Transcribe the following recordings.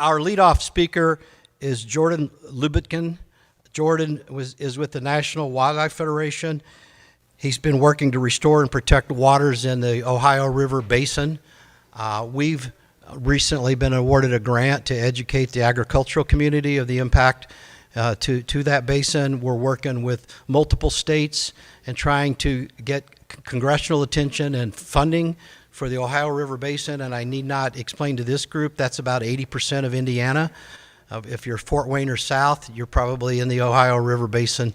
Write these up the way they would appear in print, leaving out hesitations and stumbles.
Our leadoff speaker is Jordan Lubitkin. Jordan is with the National Wildlife Federation. He's been working to restore and protect waters in the Ohio River Basin. We've recently been awarded a grant to educate the agricultural community of the impact to that basin. We're working with multiple states and trying to get congressional attention and funding for the Ohio River Basin, and I need not explain to this group, that's about 80% of Indiana. If you're Fort Wayne or south, you're probably in the Ohio River Basin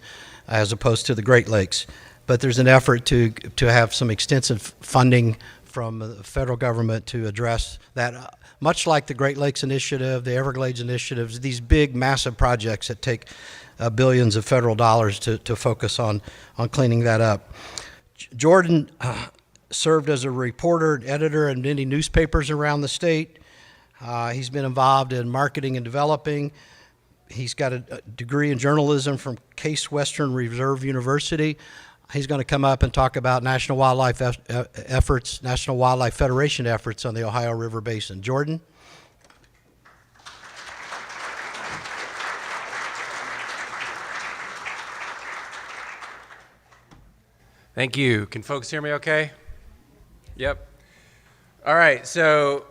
as opposed to the Great Lakes. But there's an effort to have some extensive funding from the federal government to address that, much like the Great Lakes Initiative, the Everglades Initiatives, these big, massive projects that take billions of federal dollars to focus on cleaning that up. Jordan served as a reporter and editor in many newspapers around the state. He's been involved in marketing and developing. He's got a degree in journalism from Case Western Reserve University. He's going to come up and talk about National Wildlife efforts, National Wildlife Federation efforts on the Ohio River Basin. Jordan? Thank you. Can folks hear me okay? Yep. All right, so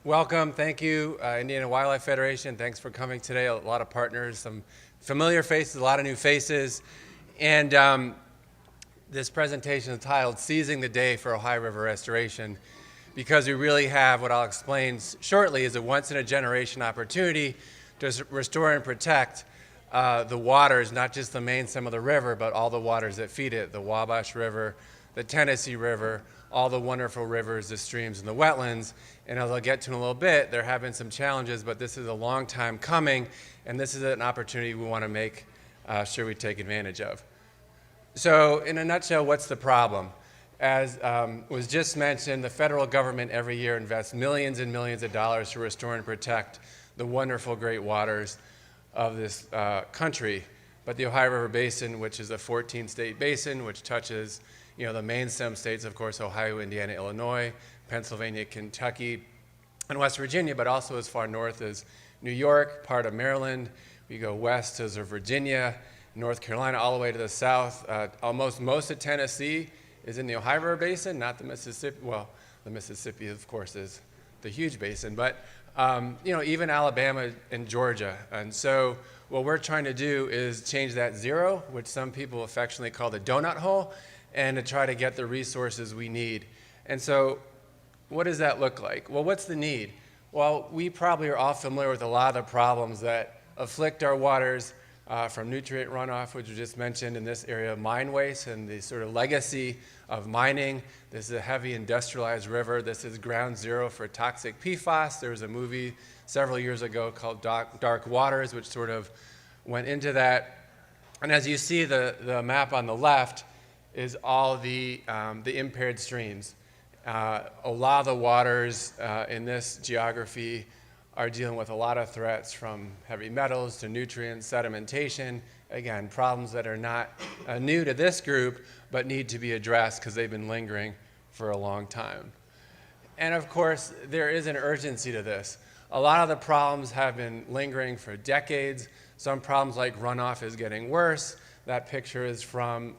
welcome, thank you, Indiana Wildlife Federation. Thanks for coming today. A lot of partners, some familiar faces, a lot of new faces. And this presentation is titled Seizing the Day for Ohio River Restoration, because we really have, what I'll explain shortly, is a once-in-a-generation opportunity to restore and protect the waters, not just the main stem of the river, but all the waters that feed it, the Wabash River, the Tennessee River, all the wonderful rivers, the streams, and the wetlands. And as I'll get to in a little bit, there have been some challenges, but this is a long time coming, and this is an opportunity we want to make sure we take advantage of. So in a nutshell, what's the problem? As was just mentioned, the federal government every year invests millions and millions of dollars to restore and protect the wonderful great waters of this country. But the Ohio River Basin, which is a 14-state basin, which touches the main stem states, of course, Ohio, Indiana, Illinois, Pennsylvania, Kentucky, and West Virginia, but also as far north as New York, part of Maryland. We go west to Virginia, North Carolina, all the way to the south. Most of Tennessee is in the Ohio River Basin, not the Mississippi. Well, the Mississippi, of course, is the huge basin, but even Alabama and Georgia. And so what we're trying to do is change that zero, which some people affectionately call the donut hole, and to try to get the resources we need. And so what does that look like? Well, what's the need? Well, we probably are all familiar with a lot of the problems that afflict our waters, from nutrient runoff, which was just mentioned in this area, of mine waste and the sort of legacy of mining. This is a heavy industrialized river. This is ground zero for toxic PFAS. There was a movie several years ago called Dark Waters, which sort of went into that. And as you see, the map on the left is all the impaired streams. A lot of the waters in this geography are dealing with a lot of threats, from heavy metals to nutrients, sedimentation. Again, problems that are not new to this group, but need to be addressed because they've been lingering for a long time. And of course, there is an urgency to this. A lot of the problems have been lingering for decades. Some problems like runoff is getting worse. That picture is from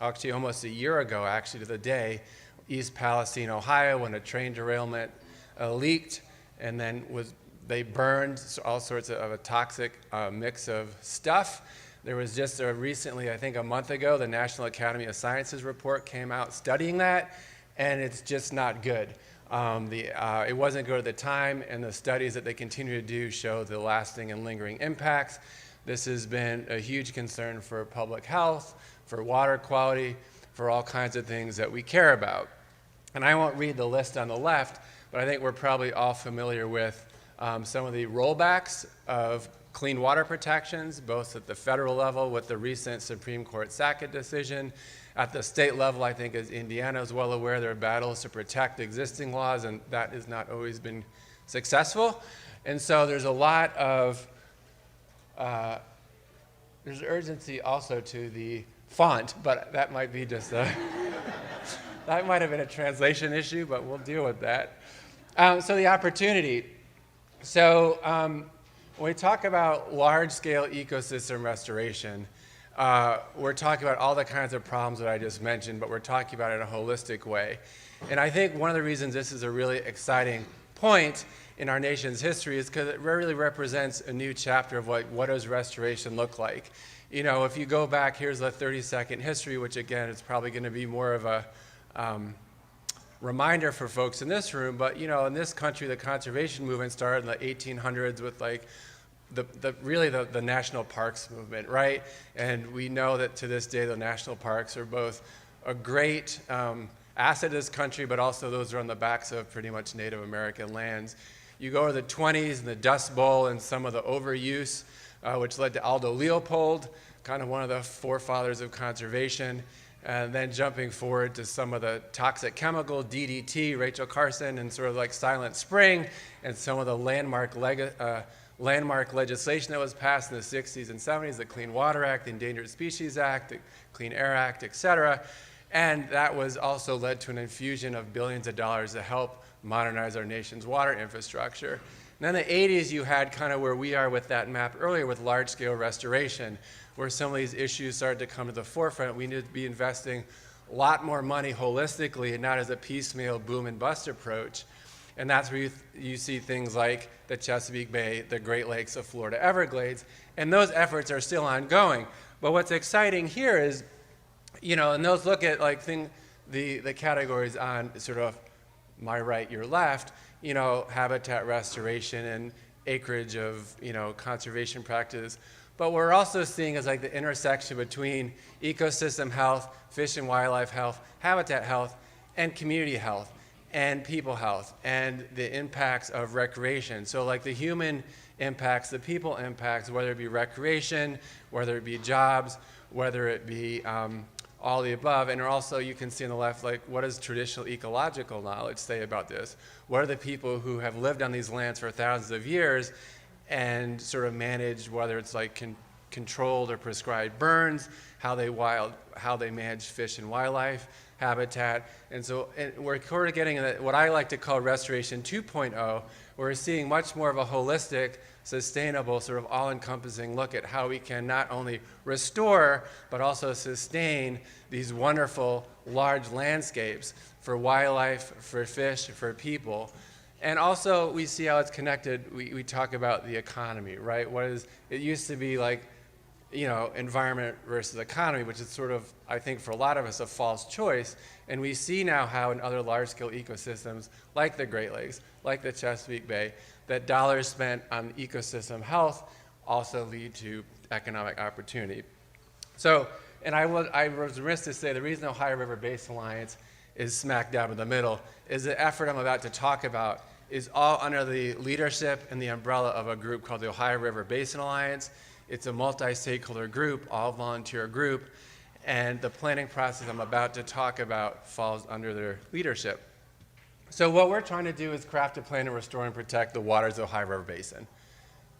actually almost a year ago, actually to the day, East Palestine, Ohio, when a train derailment leaked, and then they burned all sorts of a toxic mix of stuff. There was just recently, I think a month ago, the National Academy of Sciences report came out studying that, and it's just not good. It wasn't good at the time, and the studies that they continue to do show the lasting and lingering impacts. This has been a huge concern for public health, for water quality, for all kinds of things that we care about. And I won't read the list on the left, but I think we're probably all familiar with some of the rollbacks of clean water protections, both at the federal level with the recent Supreme Court Sackett decision. At the state level, I think, as Indiana is well aware, there are battles to protect existing laws, and that has not always been successful. And so there's a lot of, there's urgency also to the font, but that might be just a, that might have been a translation issue, but we'll deal with that. So the opportunity. So when we talk about large-scale ecosystem restoration, we're talking about all the kinds of problems that I just mentioned, but we're talking about it in a holistic way. And I think one of the reasons this is a really exciting point in our nation's history is because it really represents a new chapter of what does restoration look like. You know, if you go back, here's a 30-second history, which again is probably going to be more of a reminder for folks in this room, but you know, in this country, the conservation movement started in the 1800s with like the national parks movement, right? And we know that to this day, the national parks are both a great asset to this country, but also those are on the backs of pretty much Native American lands. You go to the 20s and the Dust Bowl and some of the overuse, which led to Aldo Leopold, kind of one of the forefathers of conservation. And then jumping forward to some of the toxic chemical, DDT, Rachel Carson, and sort of like Silent Spring, and some of the landmark legislation that was passed in the 60s and 70s, the Clean Water Act, the Endangered Species Act, the Clean Air Act, et cetera. And that was also led to an infusion of billions of dollars to help modernize our nation's water infrastructure. And then in the 80s, you had kind of where we are with that map earlier with large-scale restoration, where some of these issues started to come to the forefront. We need to be investing a lot more money holistically and not as a piecemeal boom and bust approach. And that's where you see things like the Chesapeake Bay, the Great Lakes of Florida Everglades, and those efforts are still ongoing. But what's exciting here is, you know, and those look at like the categories on sort of my right, your left, you know, habitat restoration and acreage of, you know, conservation practices. But what we're also seeing is like the intersection between ecosystem health, fish and wildlife health, habitat health, and community health, and people health, and the impacts of recreation. So like the human impacts, the people impacts, whether it be recreation, whether it be jobs, whether it be all the above. And also you can see on the left, like what does traditional ecological knowledge say about this? What are the people who have lived on these lands for thousands of years and sort of managed, whether it's like controlled or prescribed burns, how they manage fish and wildlife habitat. And so we're sort of getting what I like to call restoration 2.0, where we're seeing much more of a holistic, sustainable, sort of all-encompassing look at how we can not only restore, but also sustain these wonderful large landscapes for wildlife, for fish, for people. And also, we see how it's connected. We talk about the economy, right? It used to be like, you know, environment versus economy, which is sort of, I think, for a lot of us, a false choice. And we see now how in other large-scale ecosystems, like the Great Lakes, like the Chesapeake Bay, that dollars spent on ecosystem health also lead to economic opportunity. So, and I was remiss to say the reason the Ohio River Basin Alliance is smack dab in the middle is the effort I'm about to talk about is all under the leadership and the umbrella of a group called the Ohio River Basin Alliance. It's a multi-stakeholder group, all volunteer group, and the planning process I'm about to talk about falls under their leadership. So what we're trying to do is craft a plan to restore and protect the waters of the Ohio River Basin,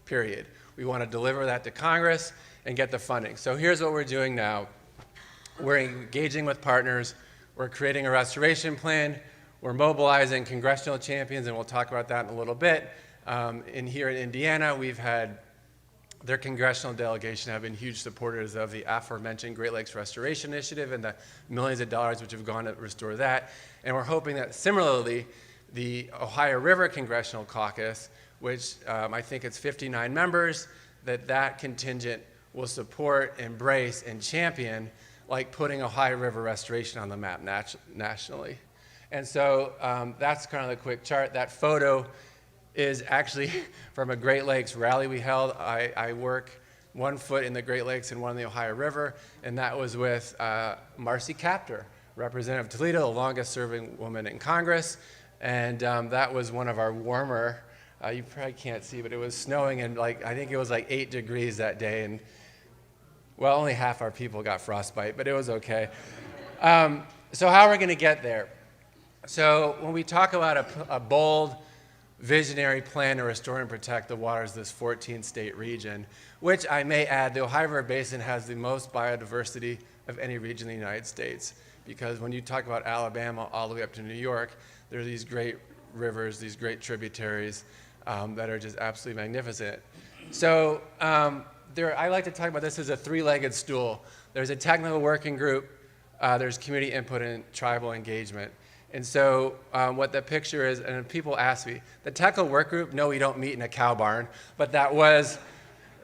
period. We want to deliver that to Congress and get the funding. So here's what we're doing now. We're engaging with partners. We're creating a restoration plan. We're mobilizing congressional champions, and we'll talk about that in a little bit. Here in Indiana, we've had their congressional delegation have been huge supporters of the aforementioned Great Lakes Restoration Initiative and the millions of dollars which have gone to restore that. And we're hoping that similarly, the Ohio River Congressional Caucus, which I think it's 59 members, that contingent will support, embrace, and champion, like putting Ohio River restoration on the map nationally. And so that's kind of the quick chart. That photo is actually from a Great Lakes rally we held. I work 1 foot in the Great Lakes and 1 in the Ohio River, and that was with Marcy Kaptur, Representative Toledo, the longest serving woman in Congress. And that was one of our warmer, you probably can't see, but it was snowing, and I think it was like 8 degrees that day, and well, only half our people got frostbite, but it was okay. So how are we going to get there? So when we talk about a bold, visionary plan to restore and protect the waters of this 14-state region, which I may add, the Ohio River Basin has the most biodiversity of any region in the United States, because when you talk about Alabama all the way up to New York, there are these great rivers, these great tributaries that are just absolutely magnificent. So I like to talk about this as a three-legged stool. There's a technical working group, there's community input and tribal engagement. And so what the picture is, and people ask me, the technical work group, no, we don't meet in a cow barn, but that was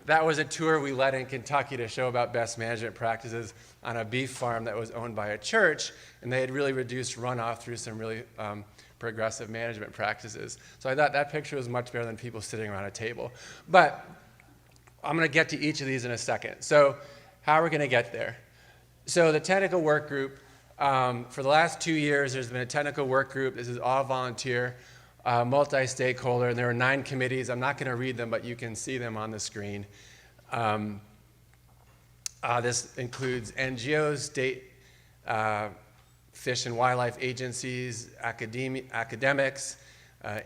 a tour we led in Kentucky to show about best management practices on a beef farm that was owned by a church, and they had really reduced runoff through some really progressive management practices. So I thought that picture was much better than people sitting around a table. But I'm going to get to each of these in a second. So how are we going to get there? So the technical work group, for the last 2 years, there's been a technical work group. This is all volunteer, multi-stakeholder, and there are 9 committees. I'm not going to read them, but you can see them on the screen. This includes NGOs, state fish and wildlife agencies, academics,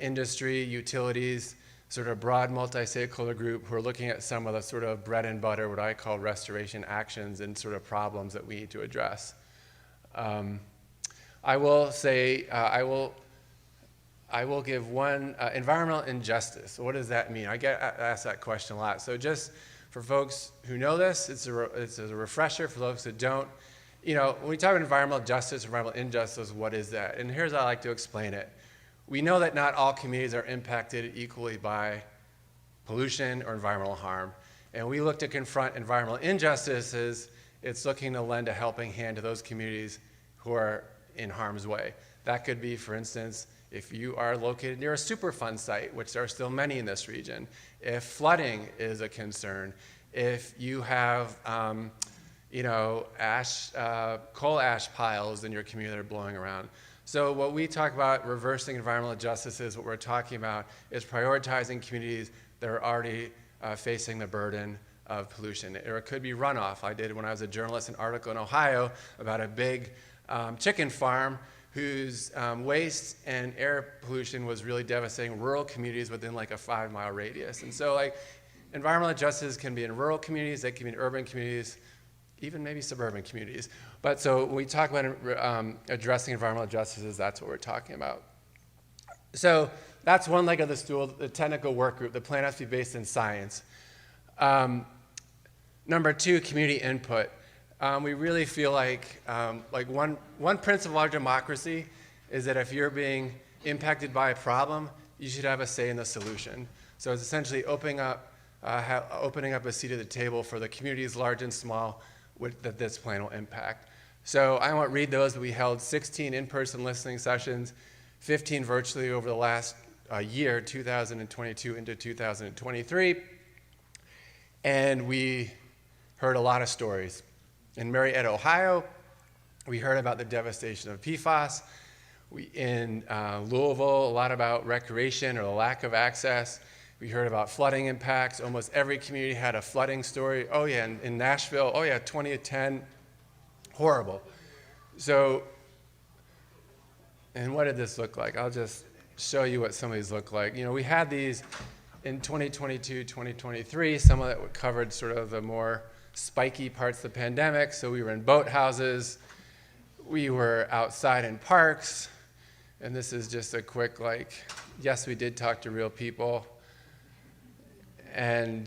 industry, utilities, sort of broad multi-stakeholder group who are looking at some of the sort of bread and butter, what I call restoration actions and sort of problems that we need to address. I will say, I will give one, environmental injustice. What does that mean? I get asked that question a lot. So just for folks who know this, it's a refresher. For those that don't, you know, when we talk about environmental justice, environmental injustice, what is that? And here's how I like to explain it. We know that not all communities are impacted equally by pollution or environmental harm. And we look to confront environmental injustices, it's looking to lend a helping hand to those communities who are in harm's way. That could be, for instance, if you are located near a Superfund site, which there are still many in this region, if flooding is a concern, if you have coal ash piles in your community that are blowing around. So what we talk about reversing environmental justices, what we're talking about is prioritizing communities that are already facing the burden of pollution. Or it could be runoff. I did, when I was a journalist, an article in Ohio about a big chicken farm whose waste and air pollution was really devastating rural communities within like a 5-mile radius. And so like environmental justice can be in rural communities, they can be in urban communities, even maybe suburban communities. But so when we talk about addressing environmental justices, that's what we're talking about. So that's one leg of the stool, the technical work group. The plan has to be based in science. Number 2, community input. We really feel like one principle of our democracy is that if you're being impacted by a problem, you should have a say in the solution. So it's essentially opening up a seat at the table for the communities, large and small, that this plan will impact. So I won't read those, but we held 16 in-person listening sessions, 15 virtually over the last year, 2022 into 2023, and we heard a lot of stories. In Marietta, Ohio, we heard about the devastation of PFAS. In Louisville, a lot about recreation or the lack of access. We heard about flooding impacts. Almost every community had a flooding story. Oh yeah, in Nashville, oh yeah, 2010, horrible. So, and what did this look like? I'll just show you what some of these look like. You know, we had these in 2022, 2023, some of that covered sort of the more spiky parts of the pandemic. So we were in boathouses, we were outside in parks, and this is just a quick yes, we did talk to real people. And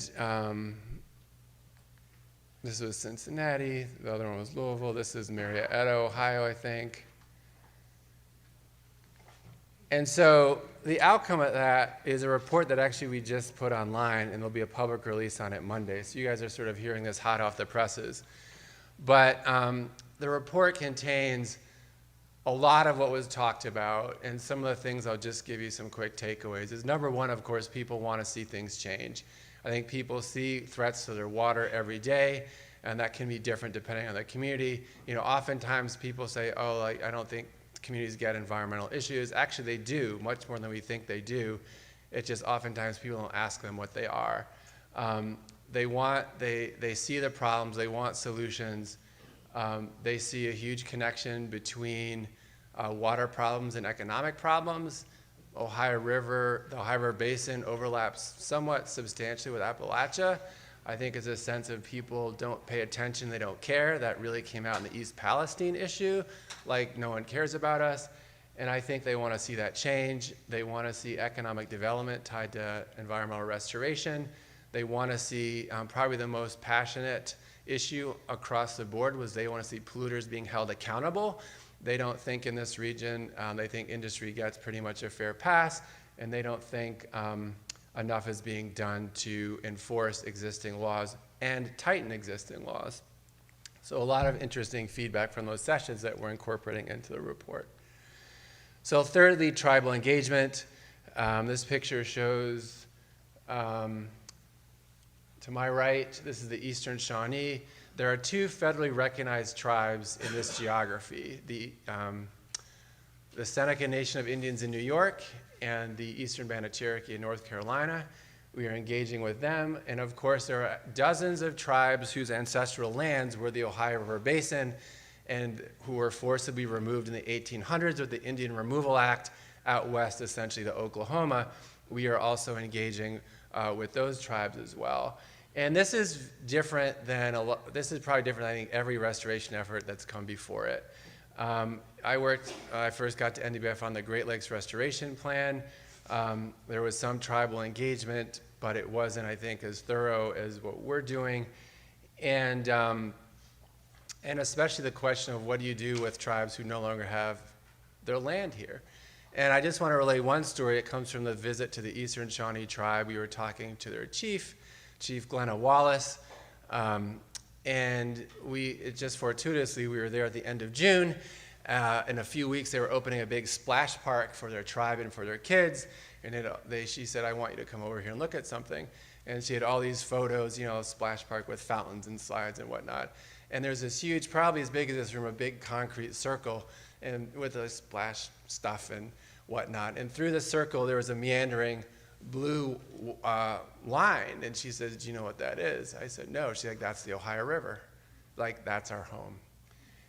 this was Cincinnati, the other one was Louisville, this is Marietta, Ohio, I think. And so the outcome of that is a report that actually we just put online, and there'll be a public release on it Monday. So you guys are sort of hearing this hot off the presses. But the report contains a lot of what was talked about, and some of the things I'll just give you some quick takeaways is number 1, of course, people want to see things change. I think people see threats to their water every day, and that can be different depending on the community. You know, oftentimes people say, oh, I don't think communities get environmental issues. Actually, they do, much more than we think they do. It's just oftentimes people don't ask them what they are. They see the problems, they want solutions. They see a huge connection between water problems and economic problems. The Ohio River Basin overlaps somewhat substantially with Appalachia. I think it's a sense of people don't pay attention, they don't care. That really came out in the East Palestine issue, like no one cares about us. And I think they want to see that change. They want to see economic development tied to environmental restoration. They want to see probably the most passionate issue across the board was they want to see polluters being held accountable. They don't think in this region, they think industry gets pretty much a fair pass, and they don't think enough is being done to enforce existing laws and tighten existing laws. So a lot of interesting feedback from those sessions that we're incorporating into the report. So thirdly, tribal engagement. This picture shows, to my right, this is the Eastern Shawnee. There are two federally recognized tribes in this geography, the Seneca Nation of Indians in New York and the Eastern Band of Cherokee in North Carolina. We are engaging with them, and of course there are dozens of tribes whose ancestral lands were the Ohio River Basin and who were forcibly removed in the 1800s with the Indian Removal Act out west, essentially to Oklahoma. We are also engaging with those tribes as well. And this is different than, this is probably different than I think every restoration effort that's come before it. I first got to NWF on the Great Lakes Restoration Plan. There was some tribal engagement, but it wasn't, I think, as thorough as what we're doing. And especially the question of what do you do with tribes who no longer have their land here. And I just want to relay one story. It comes from the visit to the Eastern Shawnee tribe. We were talking to their chief, Chief Glenna Wallace, and just fortuitously, we were there at the end of June. In a few weeks, they were opening a big splash park for their tribe and for their kids. And she said, I want you to come over here and look at something. And she had all these photos, splash park with fountains and slides and whatnot. And there's this huge, probably as big as this room, a big concrete circle and with the splash stuff and whatnot. And through the circle, there was a meandering blue line. And she said, do you know what that is? I said, no. She's like, that's the Ohio River. Like, that's our home.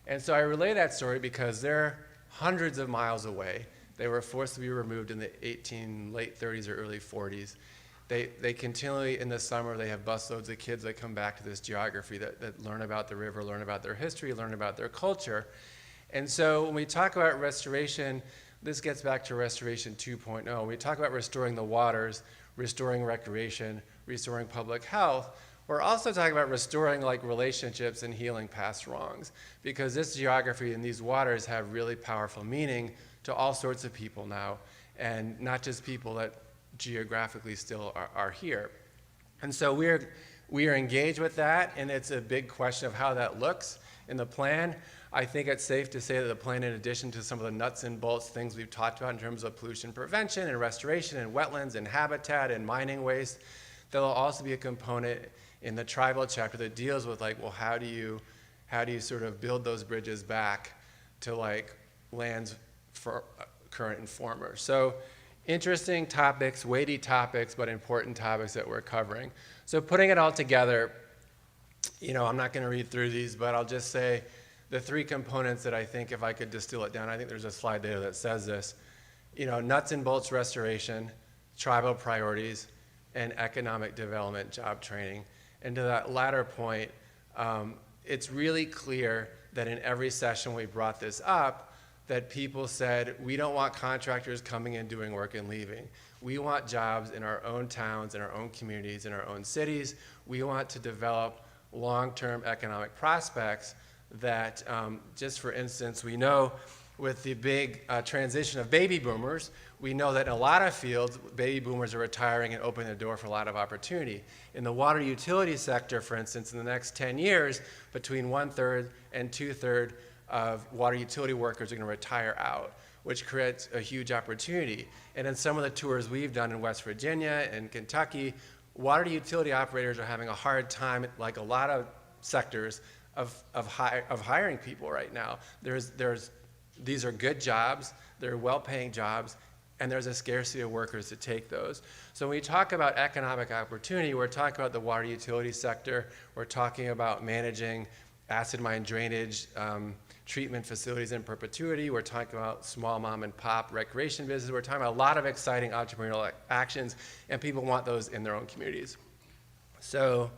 And so I relay that story because they're hundreds of miles away. They were forced to be removed in the late 30s or early 40s. They continually, in the summer, they have busloads of kids that come back to this geography that learn about the river, learn about their history, learn about their culture. And so when we talk about restoration, this gets back to Restoration 2.0. When we talk about restoring the waters, restoring recreation, restoring public health, we're also talking about restoring relationships and healing past wrongs, because this geography and these waters have really powerful meaning to all sorts of people now, and not just people that geographically still are here. And so we are engaged with that, and it's a big question of how that looks in the plan. I think it's safe to say that the plan, in addition to some of the nuts and bolts things we've talked about in terms of pollution prevention and restoration and wetlands and habitat and mining waste, there'll also be a component in the tribal chapter that deals with how do you sort of build those bridges back to lands for current and former. So interesting topics, weighty topics, but important topics that we're covering. So putting it all together, I'm not going to read through these, but I'll just say the three components that I think, if I could distill it down, I think there's a slide there that says this, nuts and bolts restoration, tribal priorities, and economic development, job training. And to that latter point, it's really clear that in every session we brought this up, that people said, we don't want contractors coming in doing work and leaving. We want jobs in our own towns, in our own communities, in our own cities. We want to develop long-term economic prospects that, just for instance, we know with the big transition of baby boomers, we know that in a lot of fields, baby boomers are retiring and opening the door for a lot of opportunity. In the water utility sector, for instance, in the next 10 years, between 1/3 and 2/3 of water utility workers are going to retire out, which creates a huge opportunity. And in some of the tours we've done in West Virginia and Kentucky, water utility operators are having a hard time, like a lot of sectors, of hiring people right now. These are good jobs, they're well-paying jobs, and there's a scarcity of workers to take those. So when we talk about economic opportunity, we're talking about the water utility sector, we're talking about managing acid mine drainage, treatment facilities in perpetuity, we're talking about small mom and pop recreation business, we're talking about a lot of exciting entrepreneurial actions, and people want those in their own communities. So,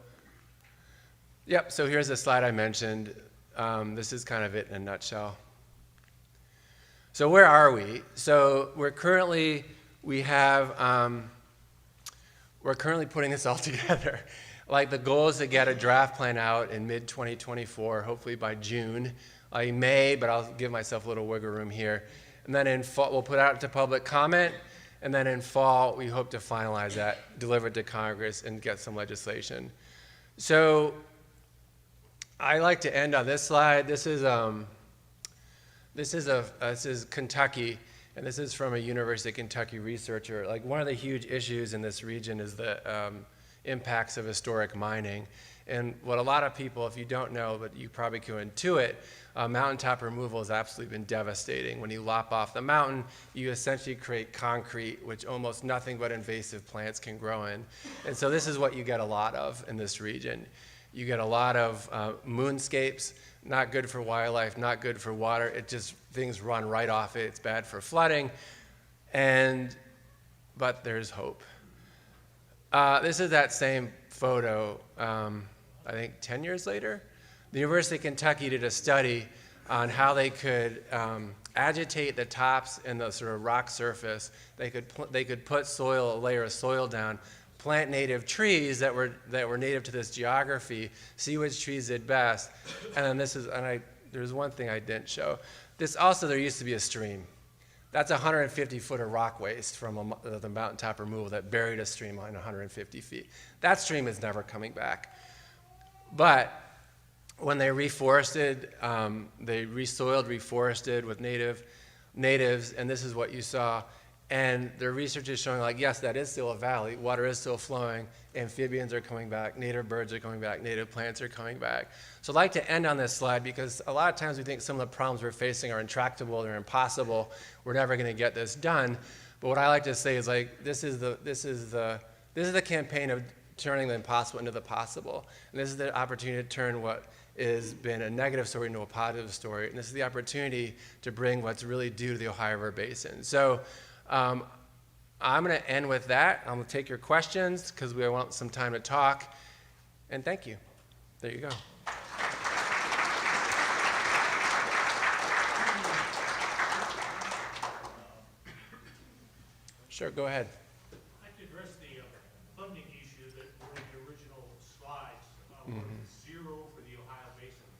so here's the slide I mentioned. This is kind of it in a nutshell. So where are we? So we're currently putting this all together. Like the goal is to get a draft plan out in mid-2024, hopefully by June. I may, but I'll give myself a little wiggle room here. And then in fall, we'll put out to public comment. And then in fall, we hope to finalize that, deliver it to Congress, and get some legislation. So I like to end on this slide. This is Kentucky, and this is from a University of Kentucky researcher. Like one of the huge issues in this region is the impacts of historic mining. And what a lot of people, if you don't know, but you probably can intuit, mountaintop removal has absolutely been devastating. When you lop off the mountain, you essentially create concrete, which almost nothing but invasive plants can grow in. And so this is what you get a lot of in this region. You get a lot of moonscapes, not good for wildlife, not good for water. It just, things run right off it. It's bad for flooding. But there's hope. This is that same photo, I think 10 years later. The University of Kentucky did a study on how they could agitate the tops and the sort of rock surface. They could put a layer of soil down, plant native trees that were native to this geography, see which trees did best. And then there's one thing I didn't show. There used to be a stream. That's 150 foot of rock waste from the mountaintop removal that buried a stream on 150 feet. That stream is never coming back. But when they reforested, they resoiled, reforested with natives, and this is what you saw. And their research is showing, like, yes, that is still a valley. Water is still flowing. Amphibians are coming back. Native birds are coming back. Native plants are coming back. So I'd like to end on this slide because a lot of times we think some of the problems we're facing are intractable, they're impossible. We're never going to get this done. But what I like to say is, like, this is the campaign of turning the impossible into the possible. And this is the opportunity to turn what has been a negative story into a positive story. And this is the opportunity to bring what's really due to the Ohio River Basin. So I'm going to end with that. I'm going to take your questions because we want some time to talk. And thank you. There you go. Sure, go ahead. I'd like to address the funding issue that were in the original slides, zero for the Ohio Basin.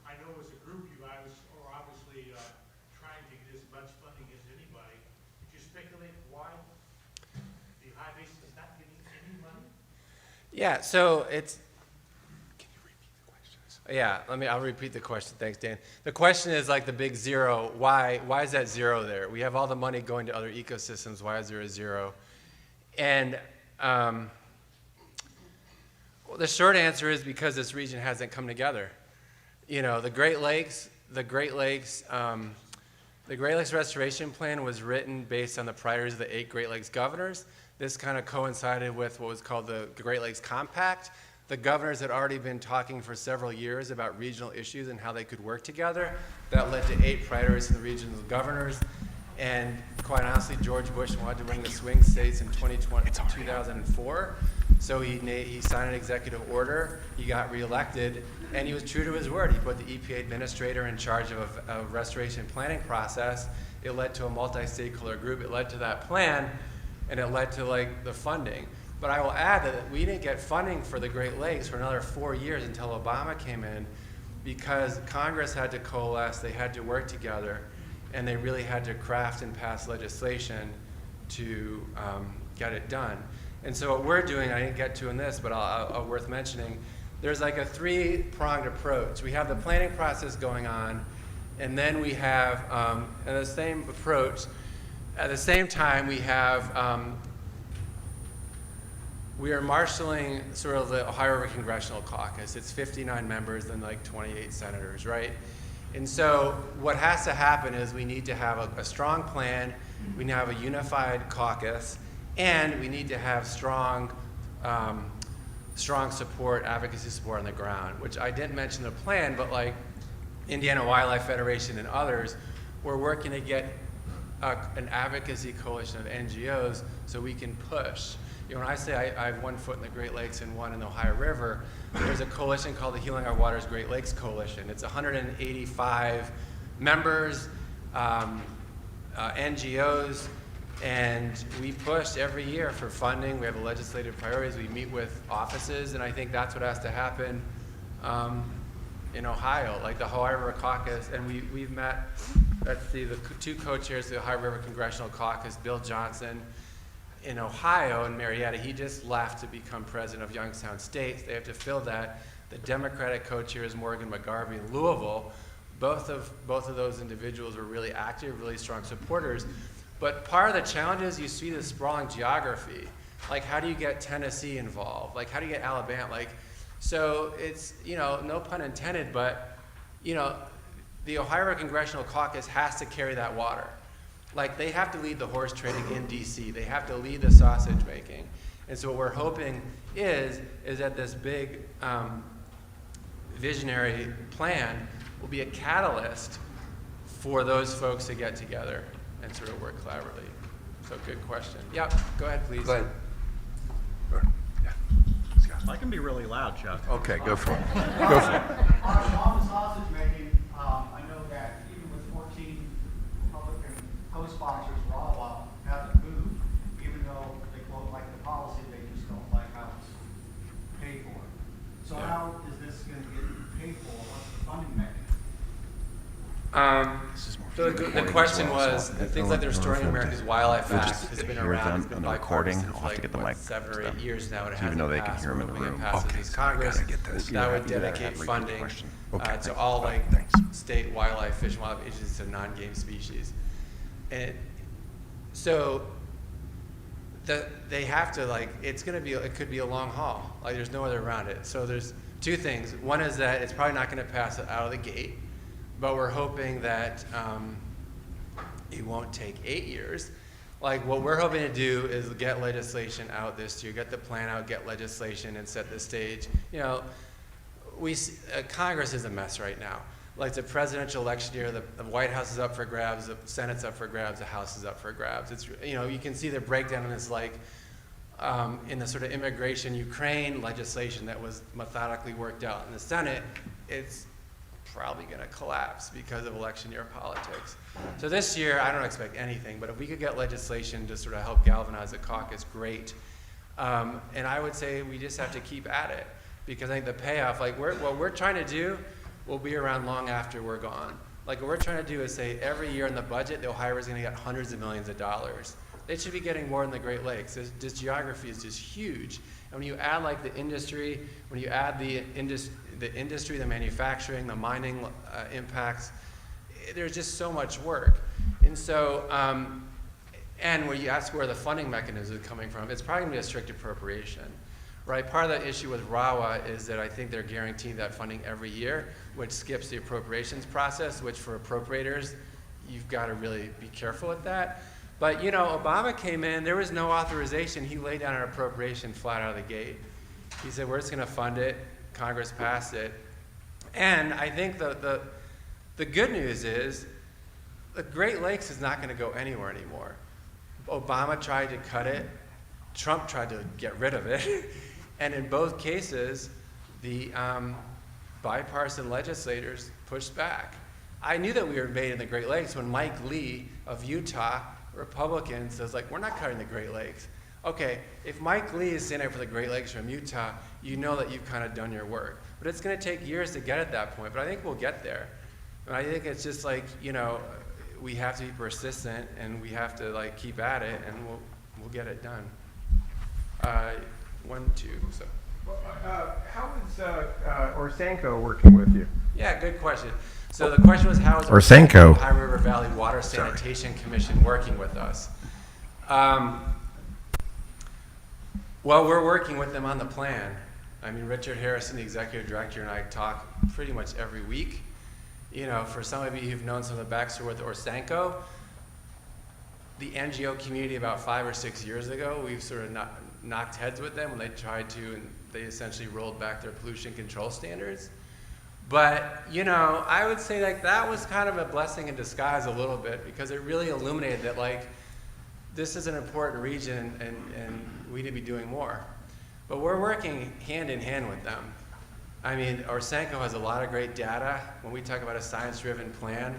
I know as a group you guys are obviously trying to get as much funding as anybody. Could you speculate why the Ohio Basin is not getting any money? Yeah, so it's, can you repeat the questions? Yeah, I'll repeat the question. Thanks, Dan. The question is like the big zero. Why is that zero there? We have all the money going to other ecosystems. Why is there a zero? And well, the short answer is because this region hasn't come together. You know, the Great Lakes Restoration Plan was written based on the priorities of the 8 Great Lakes governors. This kind of coincided with what was called the Great Lakes Compact. The governors had already been talking for several years about regional issues and how they could work together. That led to 8 priorities from the regional governors. And quite honestly, George Bush wanted to bring the swing states in 2004. So he signed an executive order, he got reelected, and he was true to his word. He put the EPA administrator in charge of a restoration planning process. It led to a multi-stakeholder group. It led to that plan, and it led to like the funding. But I will add that we didn't get funding for the Great Lakes for another 4 years until Obama came in, because Congress had to coalesce, they had to work together, and they really had to craft and pass legislation to get it done. And so what we're doing, I didn't get to in this, but I'll worth mentioning, there's like a 3-pronged approach. We have the planning process going on, and then we have, in the same approach, at the same time we have, we are marshaling sort of the Ohio River Congressional Caucus. It's 59 members and like 28 senators, right? And so what has to happen is we need to have a strong plan, we need to have a unified caucus, and we need to have strong support, advocacy support on the ground, which I didn't mention the plan, but like Indiana Wildlife Federation and others, we're working to get an advocacy coalition of NGOs so we can push. You know, when I say I have 1 foot in the Great Lakes and 1 in the Ohio River, there's a coalition called the Healing Our Waters Great Lakes Coalition. It's 185 members. NGOs, and we push every year for funding. We have legislative priorities. We meet with offices, and I think that's what has to happen in Ohio, like the Ohio River Caucus. And we've met, let's see, the two co-chairs of the Ohio River Congressional Caucus, Bill Johnson in Ohio and Marietta. He just left to become president of Youngstown State. They have to fill that. The Democratic co-chair is Morgan McGarvey in Louisville. Both of those individuals were really active, really strong supporters. But part of the challenge is you see the sprawling geography. Like, how do you get Tennessee involved? Like, how do you get Alabama? Like, so it's, no pun intended, but, the Ohio River Congressional Caucus has to carry that water. Like, they have to lead the horse trading in D.C. They have to lead the sausage making. And so what we're hoping is that this big visionary plan will be a catalyst for those folks to get together and sort of work collaboratively. So good question. Yep, go ahead, please. Go ahead. I can be really loud, Chuck. Okay, go for it. Go for it. On the sausage making, I know that even with 14 Republican co-sponsors, Wawa hasn't moved, even though they quote like the policy, they just don't like how it's paid for. So how is this going to get paid for? What's the funding mechanism? So the question was, things like the Restoring America's Wildlife Act has been around, it's been bipartisan for like 7 or 8 years now, and it hasn't passed. We're hoping it passes these Congress. That would dedicate funding to all like state wildlife, fish and wildlife agencies to non-game species. And so they have to it could be a long haul. Like there's no other around it. So there's two things. One is that it's probably not going to pass out of the gate. But we're hoping that it won't take 8 years. Like what we're hoping to do is get legislation out this year, get the plan out, get legislation, and set the stage. Congress is a mess right now. Like it's a presidential election year, the White House is up for grabs, the Senate's up for grabs, the House is up for grabs. It's you can see the breakdown in this in the sort of immigration Ukraine legislation that was methodically worked out in the Senate. It's probably going to collapse because of election year politics. So this year, I don't expect anything, but if we could get legislation to sort of help galvanize the caucus, great. And I would say we just have to keep at it, because I think the payoff, what we're trying to do will be around long after we're gone. Like what we're trying to do is say every year in the budget, the Ohio is going to get hundreds of millions of dollars. They should be getting more in the Great Lakes. This geography is just huge. And when you add like the industry, when you add the industry, the manufacturing, the mining impacts, there's just so much work. And so, and when you ask where the funding mechanism is coming from, it's probably going to be a strict appropriation, right? Part of the issue with RAWA is that I think they're guaranteeing that funding every year, which skips the appropriations process, which for appropriators, you've got to really be careful with that. But Obama came in, there was no authorization. He laid down an appropriation flat out of the gate. He said, we're just going to fund it. Congress passed it. And I think the good news is the Great Lakes is not going to go anywhere anymore. Obama tried to cut it. Trump tried to get rid of it. And in both cases, the bipartisan legislators pushed back. I knew that we were invading the Great Lakes when Mike Lee of Utah, Republican, says, we're not cutting the Great Lakes. Okay, if Mike Lee is standing up for the Great Lakes from Utah, you know that you've kind of done your work. But it's going to take years to get at that point, but I think we'll get there. And I think it's just we have to be persistent, and we have to keep at it, and we'll get it done. 1, 2, so. How is Orsanco working with you? Yeah, good question. So the question was, how is the Orsanco. Ohio River Valley Water Sanitation Commission working with us? Well, we're working with them on the plan. I mean, Richard Harrison, the executive director, and I talk pretty much every week. For some of you who've known some of the backstory with Orsanco, the NGO community about 5 or 6 years ago, we've sort of knocked heads with them when they tried to, and they essentially rolled back their pollution control standards. But, I would say that was kind of a blessing in disguise a little bit, because it really illuminated that this is an important region and we need to be doing more. But we're working hand in hand with them. I mean, Orsanco has a lot of great data. When we talk about a science-driven plan,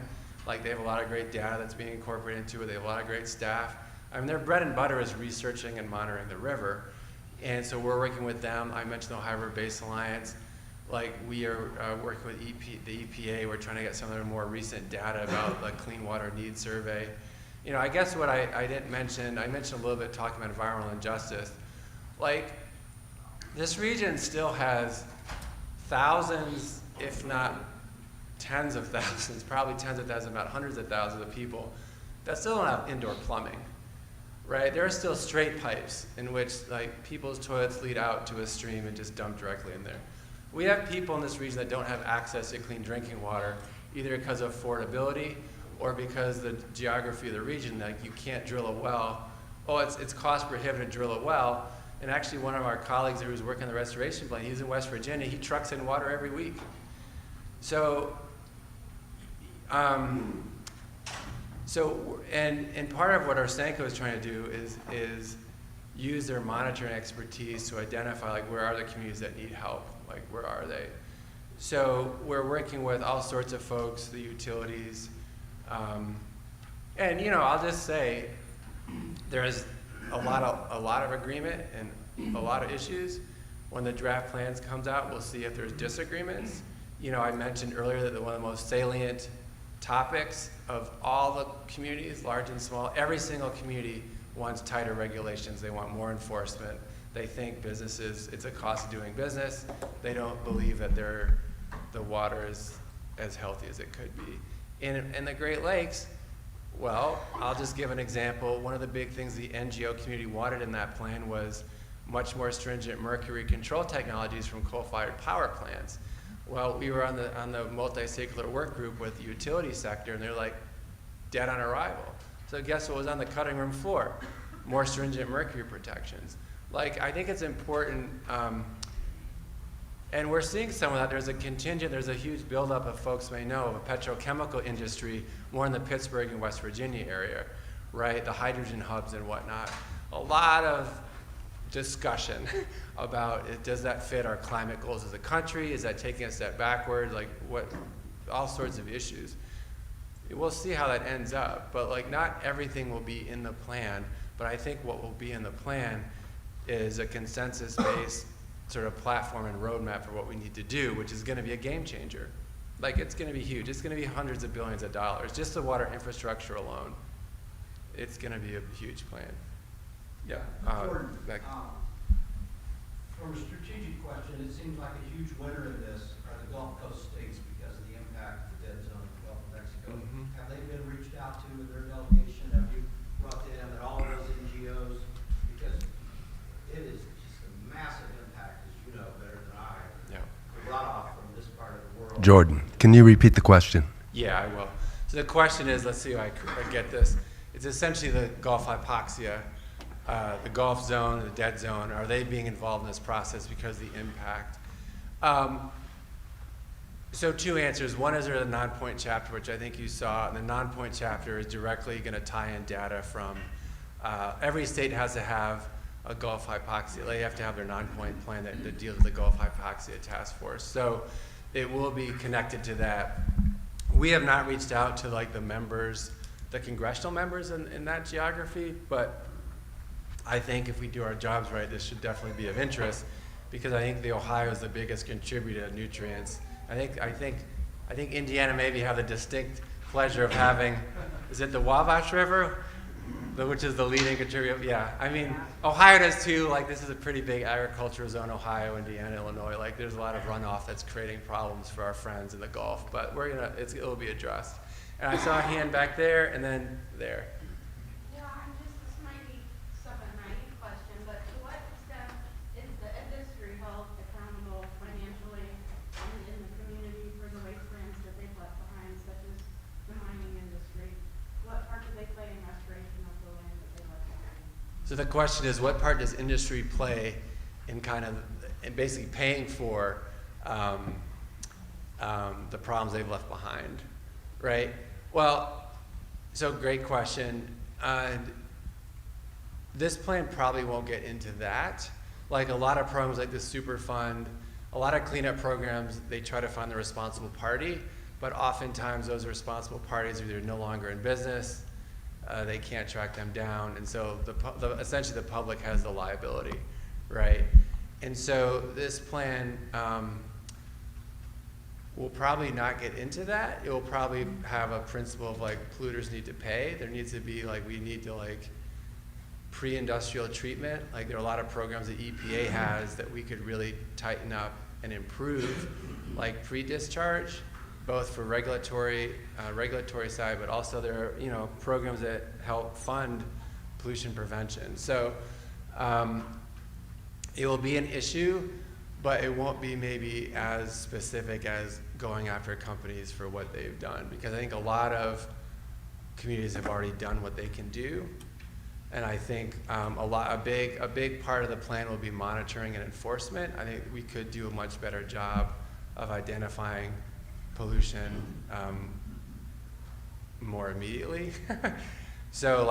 Like they have a lot of great data that's being incorporated into it. They have a lot of great staff. I mean, their bread and butter is researching and monitoring the river. And so we're working with them. I mentioned the Ohio River Basin Alliance. Like we are working with the EPA. We're trying to get some of their more recent data about the Clean Water Needs Survey. You know, I guess what I didn't mention, I mentioned a little bit talking about environmental injustice. Like, this region still has thousands, if not tens of thousands, probably tens of thousands, about hundreds of thousands of people that still don't have indoor plumbing, right? There are still straight pipes in which like people's toilets lead out to a stream and just dump directly in there. We have people in this region that don't have access to clean drinking water, either because of affordability or because the geography of the region, like you can't drill a well. Oh, it's cost prohibitive to drill a well. And actually one of our colleagues who was working on the restoration plan, he's in West Virginia, he trucks in water every week. So, and part of what our Senko is trying to do is use their monitoring expertise to identify like where are the communities that need help, like where are they? So we're working with all sorts of folks, the utilities, and you know, I'll just say there's a lot of agreement and a lot of issues. When the draft plans comes out, we'll see if there's disagreements. You know, I mentioned earlier that one of the most salient topics of all the communities, large and small, every single community wants tighter regulations. They want more enforcement. They think businesses, it's a cost of doing business. They don't believe that the water is as healthy as it could be. In the Great Lakes, well, I'll just give an example. One of the big things the NGO community wanted in that plan was much more stringent mercury control technologies from coal-fired power plants. Well, we were on the multi-stakeholder work group with the utility sector, and they're like dead on arrival. So guess what was on the cutting room floor? More stringent mercury protections. Like, I think it's important, and we're seeing some of that. There's a huge buildup of folks may know of a petrochemical industry, more in the Pittsburgh and West Virginia area, right? The hydrogen hubs and whatnot. A lot of discussion about does that fit our climate goals as a country? Is that taking a step backward? Like what, all sorts of issues. We'll see how that ends up, but like not everything will be in the plan, but I think what will be in the plan is a consensus-based sort of platform and roadmap for what we need to do, which is going to be a game changer. Like it's going to be huge. It's going to be hundreds of billions of dollars. Just the water infrastructure alone, it's going to be a huge plan. Yeah. Jordan, from a strategic question, it seems like a huge winner in this are the Gulf Coast states because of the impact of the dead zone in the Gulf of Mexico. Mm-hmm. Have they been reached out to in their delegation? Have you brought them and all of those NGOs? Because it is just a massive impact, as you know better than I. Yeah. The runoff from this part of the world. Jordan, can you repeat the question? Yeah, I will. So the question is, let's see if I get this. It's essentially the Gulf hypoxia, the Gulf zone, the dead zone. Are they being involved in this process because of the impact? So two answers. One is there's a non-point chapter, which I think you saw, and the non-point chapter is directly going to tie in data from, every state has to have a Gulf hypoxia. They have to have their non-point plan that deals with the Gulf hypoxia task force. So it will be connected to that. We have not reached out to like the members, the congressional members in that geography, but I think if we do our jobs right, this should definitely be of interest because I think the Ohio is the biggest contributor to nutrients. I think Indiana maybe have the distinct pleasure of having, is it the Wabash River? Which is the leading contributor. Yeah, I mean, Ohio does too. Like, this is a pretty big agricultural zone, Ohio, Indiana, Illinois. Like, there's a lot of runoff that's creating problems for our friends in the Gulf, but it'll be addressed. And I saw a hand back there, and then there. Yeah, this might be somewhat a naive question, but to what extent is the industry held accountable financially in the community for the wastelands that they've left behind, such as the mining industry? What part do they play in restoration of the land that they left behind? So the question is, what part does industry play in basically paying for the problems they've left behind, right? Well, so great question. This plan probably won't get into that. Like a lot of programs like the Superfund, a lot of cleanup programs, they try to find the responsible party. but oftentimes those responsible parties are either no longer in business, they can't track them down, and so essentially the public has the liability, right? And so this plan will probably not get into that. It will probably have a principle of like polluters need to pay. There needs to be like, we need to like pre-industrial treatment. Like there are a lot of programs that EPA has that we could really tighten up and improve, like pre-discharge, both for regulatory side, but also there are programs that help fund pollution prevention. So it will be an issue, but it won't be maybe as specific as going after companies for what they've done, because I think a lot of communities have already done what they can do. And I think a big part of the plan will be monitoring and enforcement. I think we could do a much better job of identifying pollution more immediately. So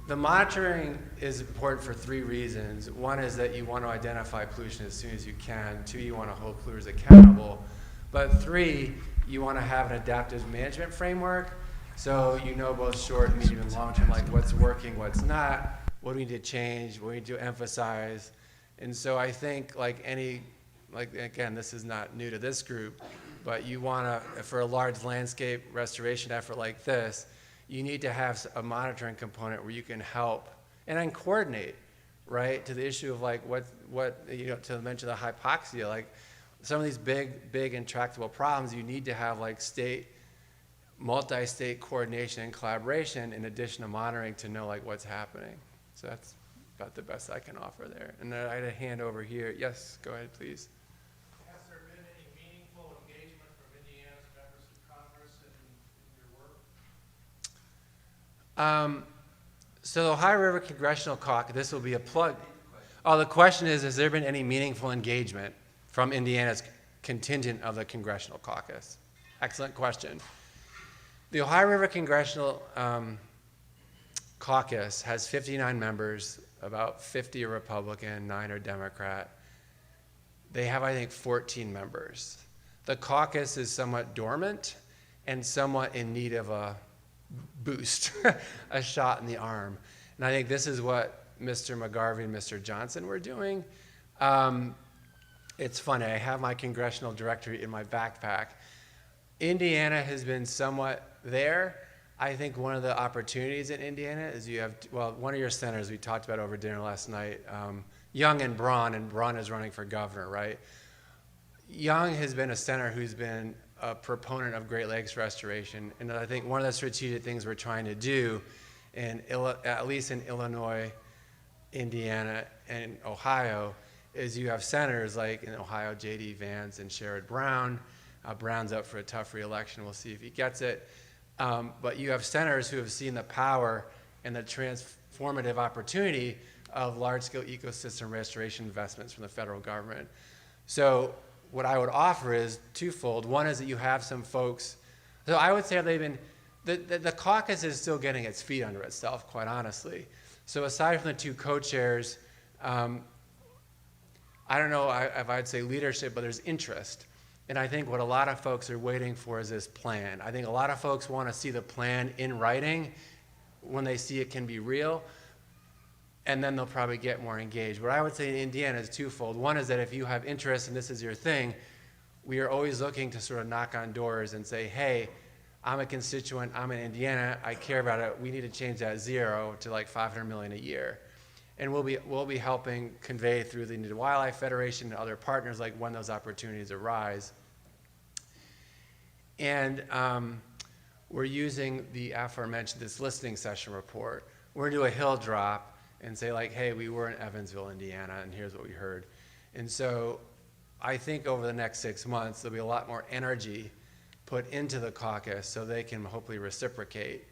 the monitoring is important for 3 reasons. One is that you want to identify pollution as soon as you can. 2, you want to hold polluters accountable. But 3, you want to have an adaptive management framework. So you know both short, medium, and long term, like what's working, what's not, what do we need to change, what do we need to emphasize. And so I think again, this is not new to this group, but you want to, for a large landscape restoration effort like this, you need to have a monitoring component where you can help and then coordinate, right, to the issue of like to mention the hypoxia, like some of these big intractable problems, you need to have like multi-state coordination and collaboration in addition to monitoring to know like what's happening. So that's about the best I can offer there. And then I had a hand over here. Yes, go ahead, please. Has there been any meaningful engagement from Indiana's members of Congress in your work? So the Ohio River Congressional Caucus, this will be a plug. Oh, the question is, has there been any meaningful engagement from Indiana's contingent of the Congressional Caucus? Excellent question. The Ohio River Congressional Caucus has 59 members, about 50 are Republican, 9 are Democrat. They have, I think, 14 members. The caucus is somewhat dormant and somewhat in need of a boost, a shot in the arm. And I think this is what Mr. McGarvey and Mr. Johnson were doing. It's funny, I have my congressional directory in my backpack. Indiana has been somewhat there. I think one of the opportunities in Indiana is you have, one of your senators we talked about over dinner last night, Young and Braun is running for governor, right? Young has been a senator who's been a proponent of Great Lakes restoration, and I think one of the strategic things we're trying to do, at least in Illinois, Indiana, and Ohio, is you have senators like in Ohio, J.D. Vance and Sherrod Brown. Brown's up for a tough re-election. We'll see if he gets it. But you have senators who have seen the power and the transformative opportunity of large-scale ecosystem restoration investments from the federal government. So what I would offer is twofold. One is that you have some folks. So I would say the caucus is still getting its feet under itself, quite honestly. So aside from the 2 co-chairs, I don't know if I'd say leadership, but there's interest. And I think what a lot of folks are waiting for is this plan. I think a lot of folks want to see the plan in writing when they see it can be real, and then they'll probably get more engaged. What I would say in Indiana is twofold. One is that if you have interest and this is your thing, we are always looking to sort of knock on doors and say, hey, I'm a constituent, I'm in Indiana, I care about it, we need to change that 0 to like $500 million a year. And we'll be helping convey through the Indian Wildlife Federation and other partners like when those opportunities arise. And we're using the aforementioned, this listening session report. We're gonna do a hill drop and say like, hey, we were in Evansville, Indiana, and here's what we heard. And so I think over the next 6 months, there'll be a lot more energy put into the caucus so they can hopefully reciprocate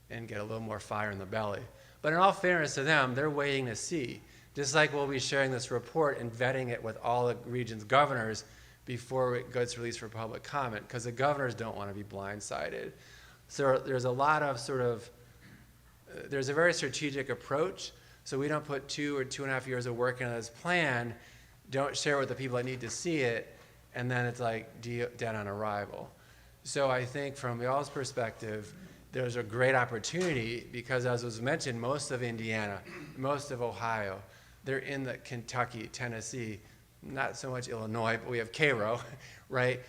and get a little more fire in the belly. But in all fairness to them, they're waiting to see. Just like we'll be sharing this report and vetting it with all the region's governors before it gets released for public comment, because the governors don't want to be blindsided. So there's a lot of there's a very strategic approach. So we don't put 2 or 2.5 years of work into this plan, don't share it with the people that need to see it, and then it's like dead on arrival. So I think from y'all's perspective, there's a great opportunity because, as was mentioned, most of Indiana, most of Ohio, they're in the Kentucky, Tennessee, not so much Illinois, but we have Cairo, right?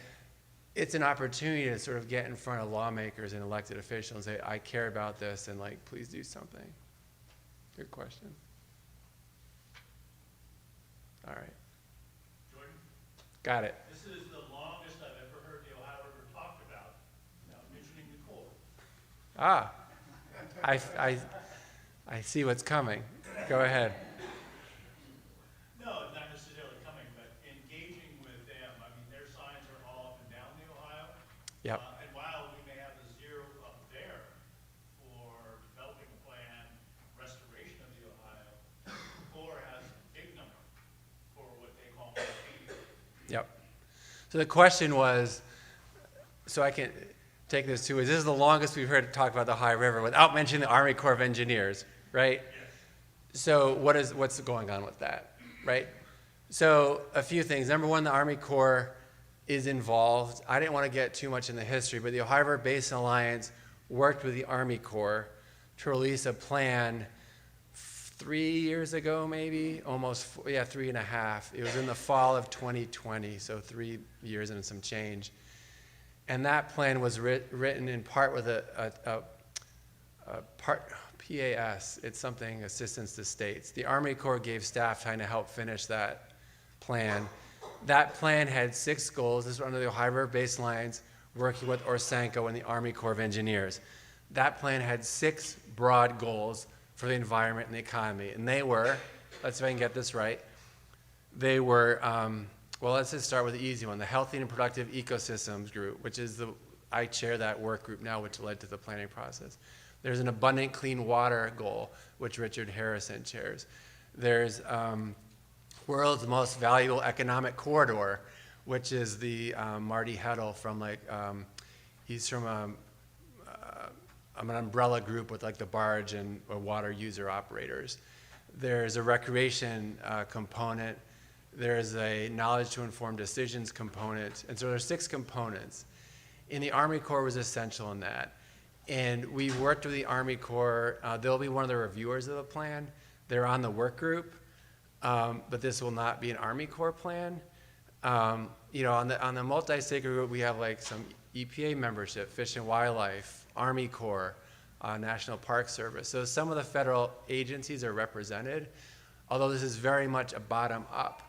It's an opportunity to sort of get in front of lawmakers and elected officials and say, I care about this, and like, please do something. Good question. All right. Jordan, Got it. this is the longest I've ever heard the Ohio River talked about, without mentioning the Corps. Ah, I see what's coming. Go ahead. No, not necessarily coming, but engaging with them. I mean, their signs are all up and down the Ohio. Yep. And while we may have a zero up there for developing a plan, restoration of the Ohio, the Corps has a big number for what they call maintaining. Yep. So the question was, so I can take this too, is this is the longest we've heard talk about the Ohio River without mentioning the Army Corps of Engineers, right? So what's going on with that, right? So a few things. Number one, the Army Corps is involved. I didn't want to get too much in the history, but the Ohio River Basin Alliance worked with the Army Corps to release a plan 3 years ago, maybe, almost, 3.5. It was in the fall of 2020, so 3 years and some change. And that plan was written in part with a part PAS. It's something, assistance to states. The Army Corps gave staff time to help finish that plan. That plan had 6 goals. This was under the Ohio River Basin Alliance, working with Orsenko and the Army Corps of Engineers. That plan had 6 broad goals for the environment and the economy. And they were, let's see if I can get this right, they were, well, let's just start with the easy one, the Healthy and Productive Ecosystems Group, which is I chair that work group now, which led to the planning process. There's an Abundant Clean Water goal, which Richard Harrison chairs. There's World's Most Valuable Economic Corridor, which is the Marty Heddle from he's from an umbrella group with like the barge and water user operators. There's a recreation component. There's a knowledge to inform decisions component. And so there's 6 components. And the Army Corps was essential in that. And we worked with the Army Corps. They'll be one of the reviewers of the plan. They're on the work group, but this will not be an Army Corps plan. On the multi-stakeholder group, we have like some EPA membership, Fish and Wildlife, Army Corps, National Park Service. So some of the federal agencies are represented, although this is very much a bottom-up.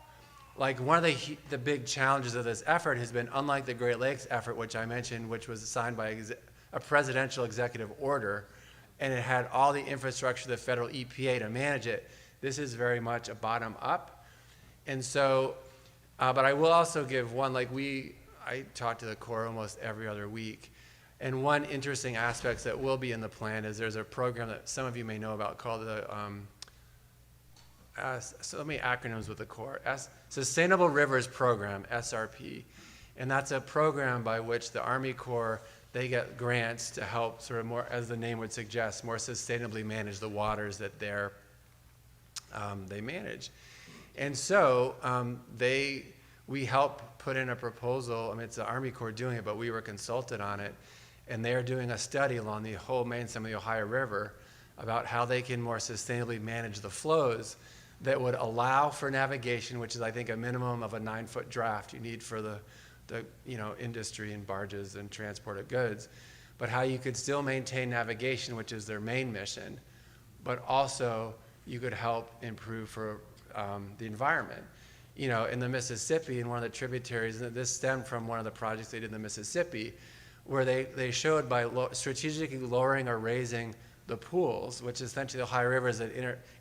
Like one of the big challenges of this effort has been, unlike the Great Lakes effort, which I mentioned, which was signed by a presidential executive order, and it had all the infrastructure of the federal EPA to manage it. This is very much a bottom-up. And so, but I will also give one, I talk to the Corps almost every other week. And one interesting aspect that will be in the plan is there's a program that some of you may know about called the, so many acronyms with the Corps, Sustainable Rivers Program, SRP. And that's a program by which the Army Corps, they get grants to help sort of more, as the name would suggest, more sustainably manage the waters that they manage. And so we help put in a proposal. I mean, it's the Army Corps doing it, but we were consulted on it. And they're doing a study along the whole main stem of the Ohio River about how they can more sustainably manage the flows that would allow for navigation, which is, I think, a minimum of a 9-foot draft you need for the industry and barges and transport of goods, but how you could still maintain navigation, which is their main mission, but also you could help improve for the environment. In the Mississippi, in one of the tributaries, and this stemmed from one of the projects they did in the Mississippi, where they showed by strategically lowering or raising the pools, which essentially the Ohio River is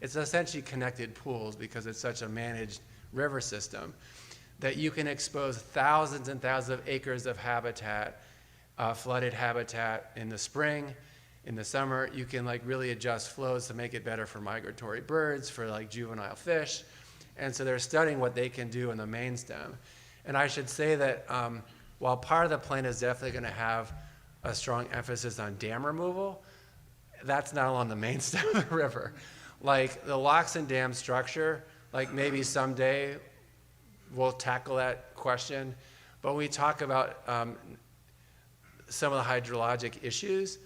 it's essentially connected pools because it's such a managed river system, that you can expose thousands and thousands of acres of habitat, flooded habitat in the spring, in the summer. You can really adjust flows to make it better for migratory birds, for juvenile fish. And so they're studying what they can do in the main stem. And I should say that while part of the plan is definitely going to have a strong emphasis on dam removal, that's not along the main stem of the river. The locks and dam structure, maybe someday we'll tackle that question. But when we talk about some of the hydrologic issues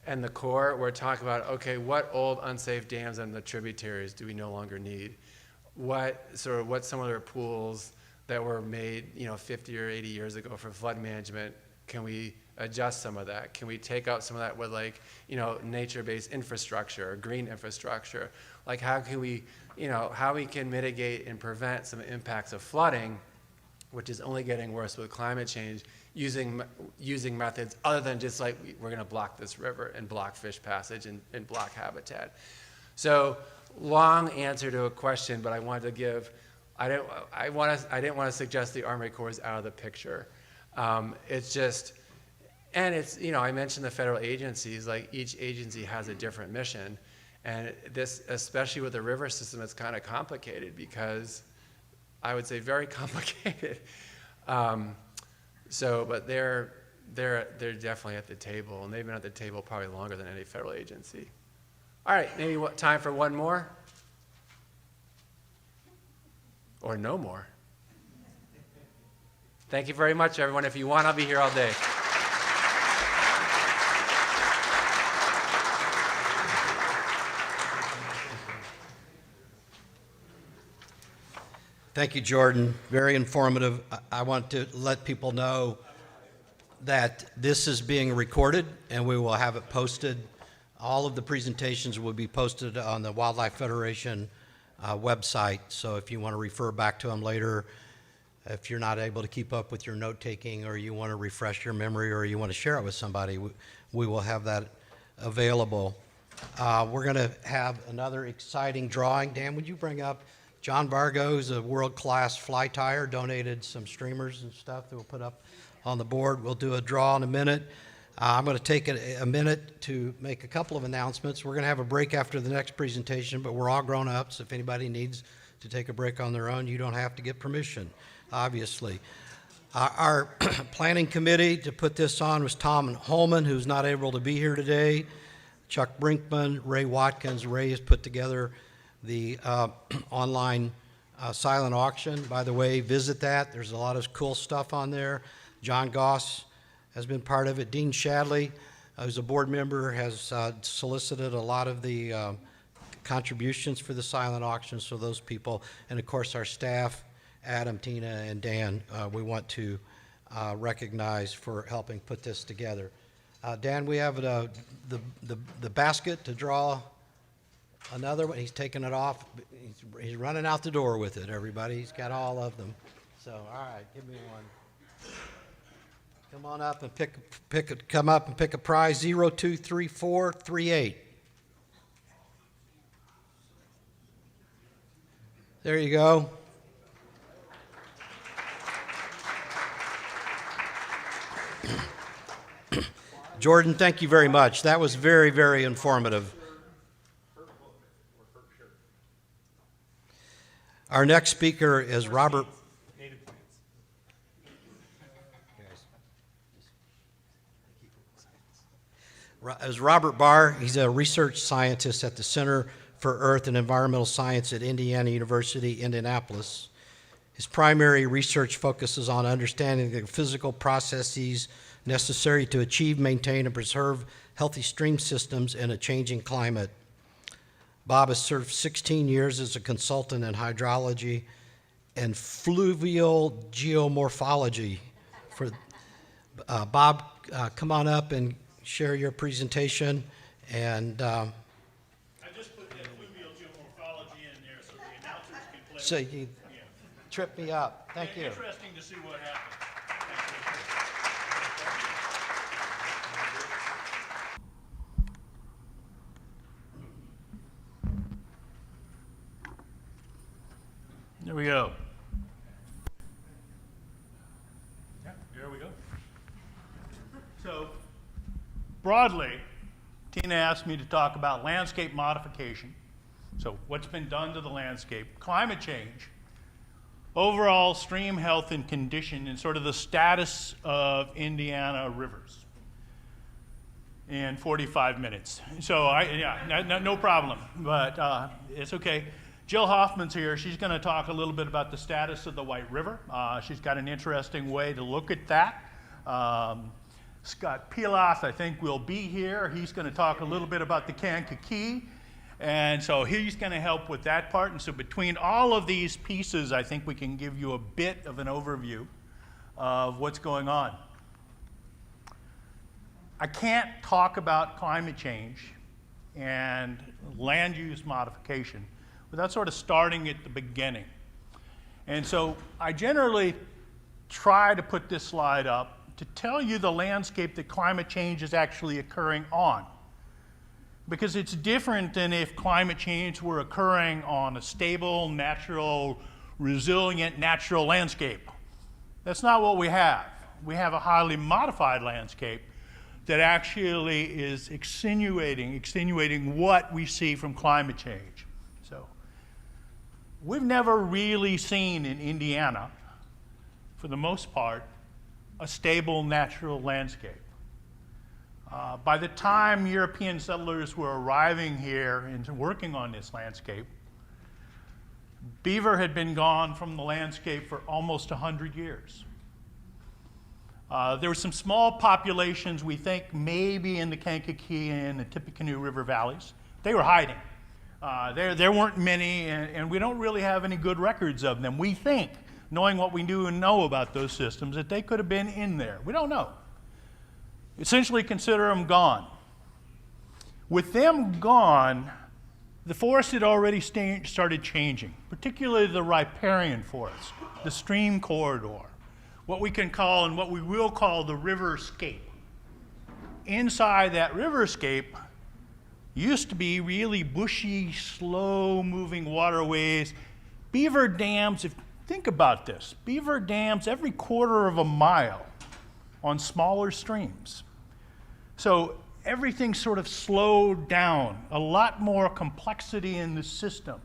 and the core, we're talking about, okay, what old unsafe dams and the tributaries do we no longer need? What some of their pools that were made, 50 or 80 years ago for flood management, can we adjust some of that? Can we take out some of that with nature-based infrastructure or green infrastructure? Like how can we, how we can mitigate and prevent some impacts of flooding, which is only getting worse with climate change, using methods other than just like we're going to block this river and block fish passage and block habitat. So long answer to a question, but I wanted to give. I didn't want to suggest the Army Corps is out of the picture. It's just, and it's I mentioned the federal agencies. Like each agency has a different mission, and this, especially with the river system, it's kind of complicated because I would say very complicated. But they're definitely at the table, and they've been at the table probably longer than any federal agency. All right, maybe time for one more? Or no more. Thank you very much, everyone. If you want, I'll be here all day. Thank you, Jordan. Very informative. I want to let people know that this is being recorded and we will have it posted. All of the presentations will be posted on the Wildlife Federation website. So if you want to refer back to them later, if you're not able to keep up with your note-taking or you want to refresh your memory or you want to share it with somebody, we will have that available. We're going to have another exciting drawing. Dan, would you bring up John Vargo, who's a world-class fly tyer, donated some streamers and stuff that we'll put up on the board. We'll do a draw in a minute. I'm going to take a minute to make a couple of announcements. We're going to have a break after the next presentation, but we're all grown up, so if anybody needs to take a break on their own, you don't have to get permission, obviously. Our planning committee to put this on was Tom Holman, who's not able to be here today, Chuck Brinkman, Ray Watkins. Ray has put together the online silent auction. By the way, visit that. There's a lot of cool stuff on there. John Goss has been part of it. Dean Shadley, who's a board member, has solicited a lot of the contributions for the silent auction, so those people, and of course our staff, Adam, Tina, and Dan, we want to recognize for helping put this together. Dan, we have the basket to draw another one. He's taking it off. He's running out the door with it, everybody. He's got all of them. So, all right, give me one. Come on up and come up and pick a prize. 023438. There you go. Jordan, thank you very much. That was very, very informative. Our next speaker is Robert. Is Robert Barr. He's a research scientist at the Center for Earth and Environmental Science at Indiana University, Indianapolis. His primary research focuses on understanding the physical processes necessary to achieve, maintain, and preserve healthy stream systems in a changing climate. Bob has served 16 years as a consultant in hydrology and fluvial geomorphology. Bob, come on up and share your presentation. And I just put that fluvial geomorphology in there so the announcers can play. so you tripped me up. Thank you. Interesting to see what happens. There we go. Yeah, there we go. So, broadly, Tina asked me to talk about landscape modification. So, what's been done to the landscape, climate change, overall stream health and condition, and sort of the status of Indiana rivers in 45 minutes. So, no problem, but it's okay. Jill Hoffman's here. She's going to talk a little bit about the status of the White River. She's got an interesting way to look at that. Scott Pilath, I think, will be here. He's going to talk a little bit about the Kankakee. And so he's going to help with that part. And so between all of these pieces, I think we can give you a bit of an overview of what's going on. I can't talk about climate change and land use modification without sort of starting at the beginning. And so I generally try to put this slide up to tell you the landscape that climate change is actually occurring on. Because it's different than if climate change were occurring on a stable, natural, resilient, natural landscape. That's not what we have. We have a highly modified landscape that actually is extenuating what we see from climate change. So we've never really seen in Indiana, for the most part, a stable natural landscape. By the time European settlers were arriving here and working on this landscape, beaver had been gone from the landscape for almost 100 years. There were some small populations, we think, maybe in the Kankakee and the Tippecanoe River valleys. They were hiding. There weren't many, and we don't really have any good records of them. We think, knowing what we do and know about those systems, that they could have been in there. We don't know. Essentially consider them gone. With them gone, the forest had already started changing, particularly the riparian forest, the stream corridor, what we can call and what we will call the riverscape. Inside that riverscape used to be really bushy, slow-moving waterways, beaver dams. Think about this, beaver dams every quarter of a mile on smaller streams. So everything sort of slowed down, a lot more complexity in the system.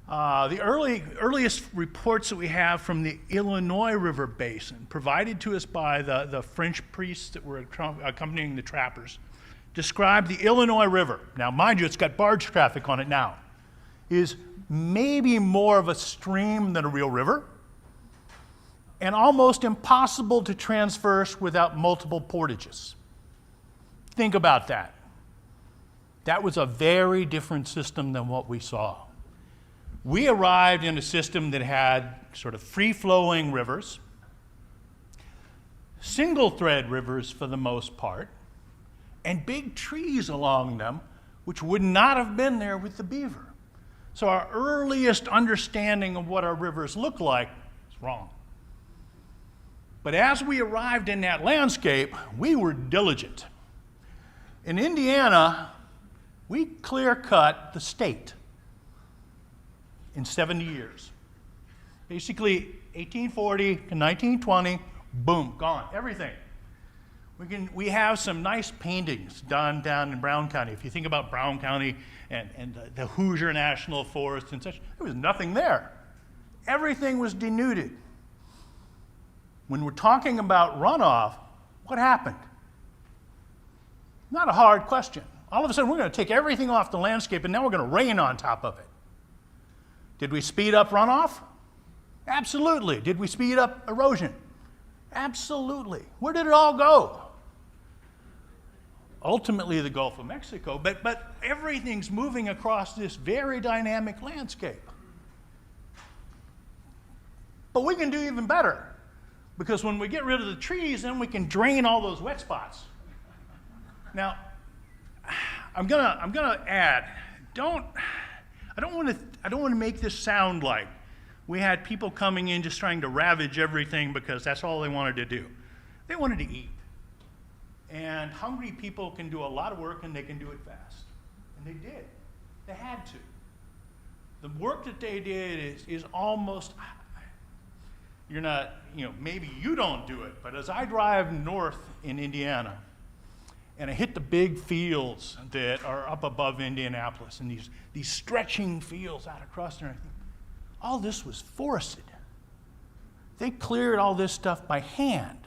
The earliest reports that we have from the Illinois River Basin, provided to us by the French priests that were accompanying the trappers, describe the Illinois River. Now, mind you, it's got barge traffic on it now. Is maybe more of a stream than a real river, and almost impossible to traverse without multiple portages. Think about that. That was a very different system than what we saw. We arrived in a system that had sort of free-flowing rivers, single-thread rivers for the most part, and big trees along them, which would not have been there with the beaver. So our earliest understanding of what our rivers look like is wrong. But as we arrived in that landscape, we were diligent. In Indiana, we clear-cut the state in 70 years. Basically, 1840 to 1920, boom, gone, everything. We have some nice paintings done down in Brown County. If you think about Brown County and the Hoosier National Forest and such, there was nothing there. Everything was denuded. When we're talking about runoff, what happened? Not a hard question. All of a sudden, we're going to take everything off the landscape, and now we're going to rain on top of it. Did we speed up runoff? Absolutely. Did we speed up erosion? Absolutely. Where did it all go? Ultimately, the Gulf of Mexico, but everything's moving across this very dynamic landscape. But we can do even better, because when we get rid of the trees, then we can drain all those wet spots. Now, I'm gonna add, I don't want to make this sound like we had people coming in just trying to ravage everything because that's all they wanted to do. They wanted to eat. And hungry people can do a lot of work and they can do it fast. And they did. They had to. The work that they did is almost, you're not, maybe you don't do it, but as I drive north in Indiana, and I hit the big fields that are up above Indianapolis, and these stretching fields out across there, all this was forested. They cleared all this stuff by hand.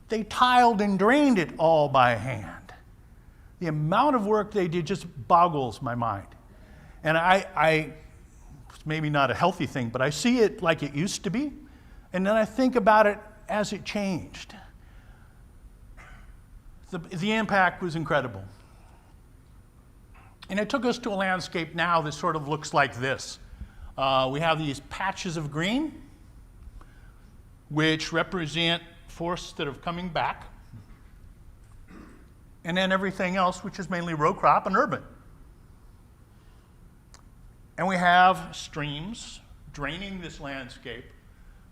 They tiled and drained it all by hand. The amount of work they did just boggles my mind. And I It's maybe not a healthy thing, but I see it like it used to be, and then I think about it as it changed. The impact was incredible. And it took us to a landscape now that sort of looks like this. We have these patches of green, which represent forests that are coming back, and then everything else, which is mainly row crop and urban. And we have streams draining this landscape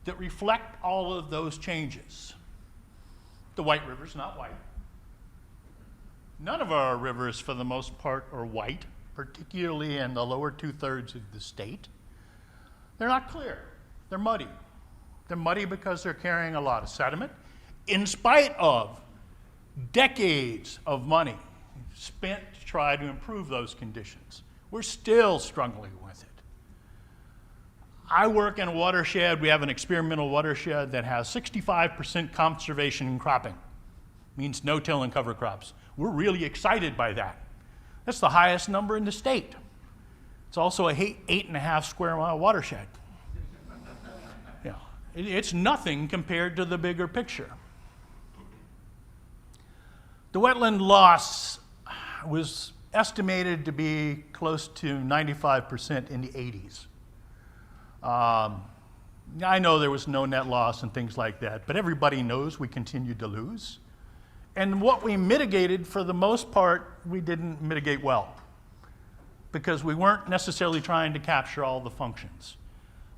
that reflect all of those changes. The White River's not white. None of our rivers, for the most part, are white, particularly in the lower 2/3 of the state. They're not clear. They're muddy. They're muddy because they're carrying a lot of sediment, in spite of decades of money spent to try to improve those conditions. We're still struggling with it. I work in a watershed. We have an experimental watershed that has 65% conservation and cropping. Means no-till and cover crops. We're really excited by that. That's the highest number in the state. It's also a 8.5 square mile watershed. Yeah, it's nothing compared to the bigger picture. The wetland loss was estimated to be close to 95% in the 80s. I know there was no net loss and things like that, but everybody knows we continued to lose. And what we mitigated, for the most part, we didn't mitigate well, because we weren't necessarily trying to capture all the functions.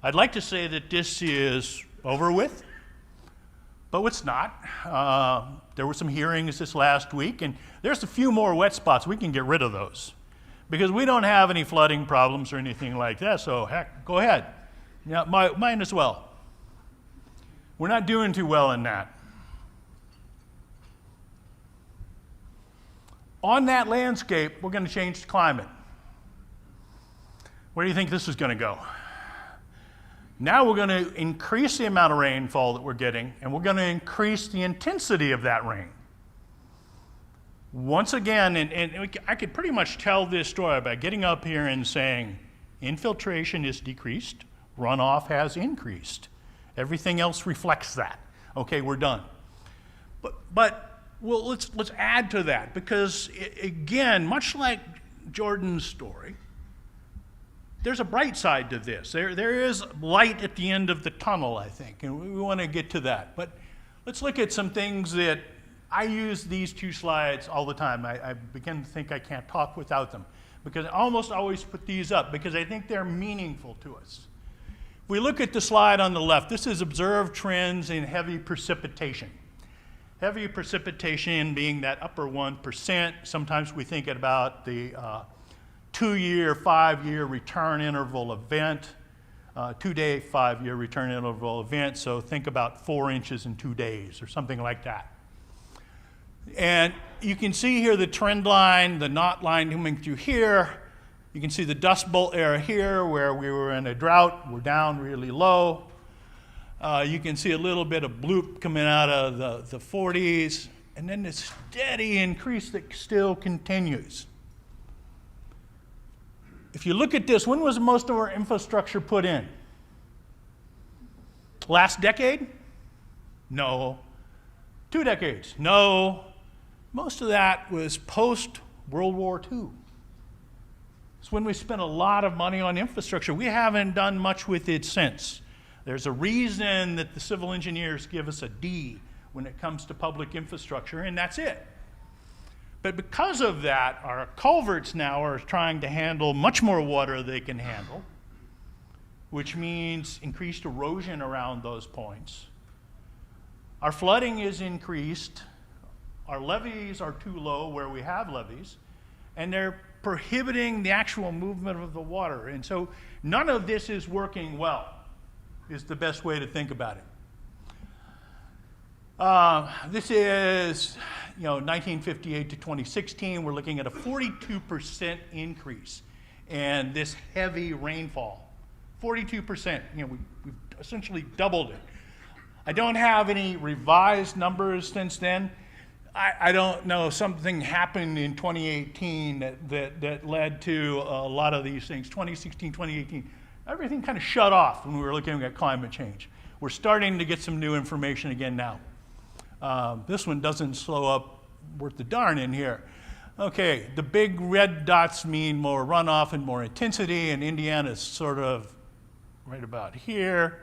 I'd like to say that this is over with, but it's not. There were some hearings this last week, and there's a few more wet spots. We can get rid of those, because we don't have any flooding problems or anything like that, so heck, go ahead. Yeah, mine as well. We're not doing too well in that. On that landscape, we're going to change the climate. Where do you think this is going to go? Now we're going to increase the amount of rainfall that we're getting, and we're going to increase the intensity of that rain. Once again, and I could pretty much tell this story by getting up here and saying, infiltration is decreased, runoff has increased. Everything else reflects that. Okay, we're done. But well, let's add to that, because again, much like Jordan's story, there's a bright side to this. There is light at the end of the tunnel, I think, and we want to get to that. But let's look at some things that I use these two slides all the time. I begin to think I can't talk without them, because I almost always put these up because I think they're meaningful to us. If we look at the slide on the left, this is observed trends in heavy precipitation. Heavy precipitation being that upper 1%. Sometimes we think about the 2-year, 5-year return interval event, 2-day, 5-year return interval event. So think about 4 inches in 2 days or something like that. And you can see here the trend line, the knot line coming through here. You can see the Dust Bowl era here where we were in a drought. We're down really low. You can see a little bit of bloop coming out of the 40s, and then this steady increase that still continues. If you look at this, when was most of our infrastructure put in? Last decade? No. 2 decades? No. Most of that was post-World War II. It's when we spent a lot of money on infrastructure. We haven't done much with it since. There's a reason that the civil engineers give us a D when it comes to public infrastructure, and that's it. But because of that, our culverts now are trying to handle much more water than they can handle, which means increased erosion around those points. Our flooding is increased. Our levees are too low where we have levees, and they're prohibiting the actual movement of the water. And so none of this is working well, is the best way to think about it. This is 1958 to 2016. We're looking at a 42% increase in this heavy rainfall. 42%. We've essentially doubled it. I don't have any revised numbers since then. I don't know, something happened in 2018 that led to a lot of these things. 2016, 2018, everything kind of shut off when we were looking at climate change. We're starting to get some new information again now. This one doesn't slow up worth the darn in here. Okay, the big red dots mean more runoff and more intensity, and Indiana's sort of right about here.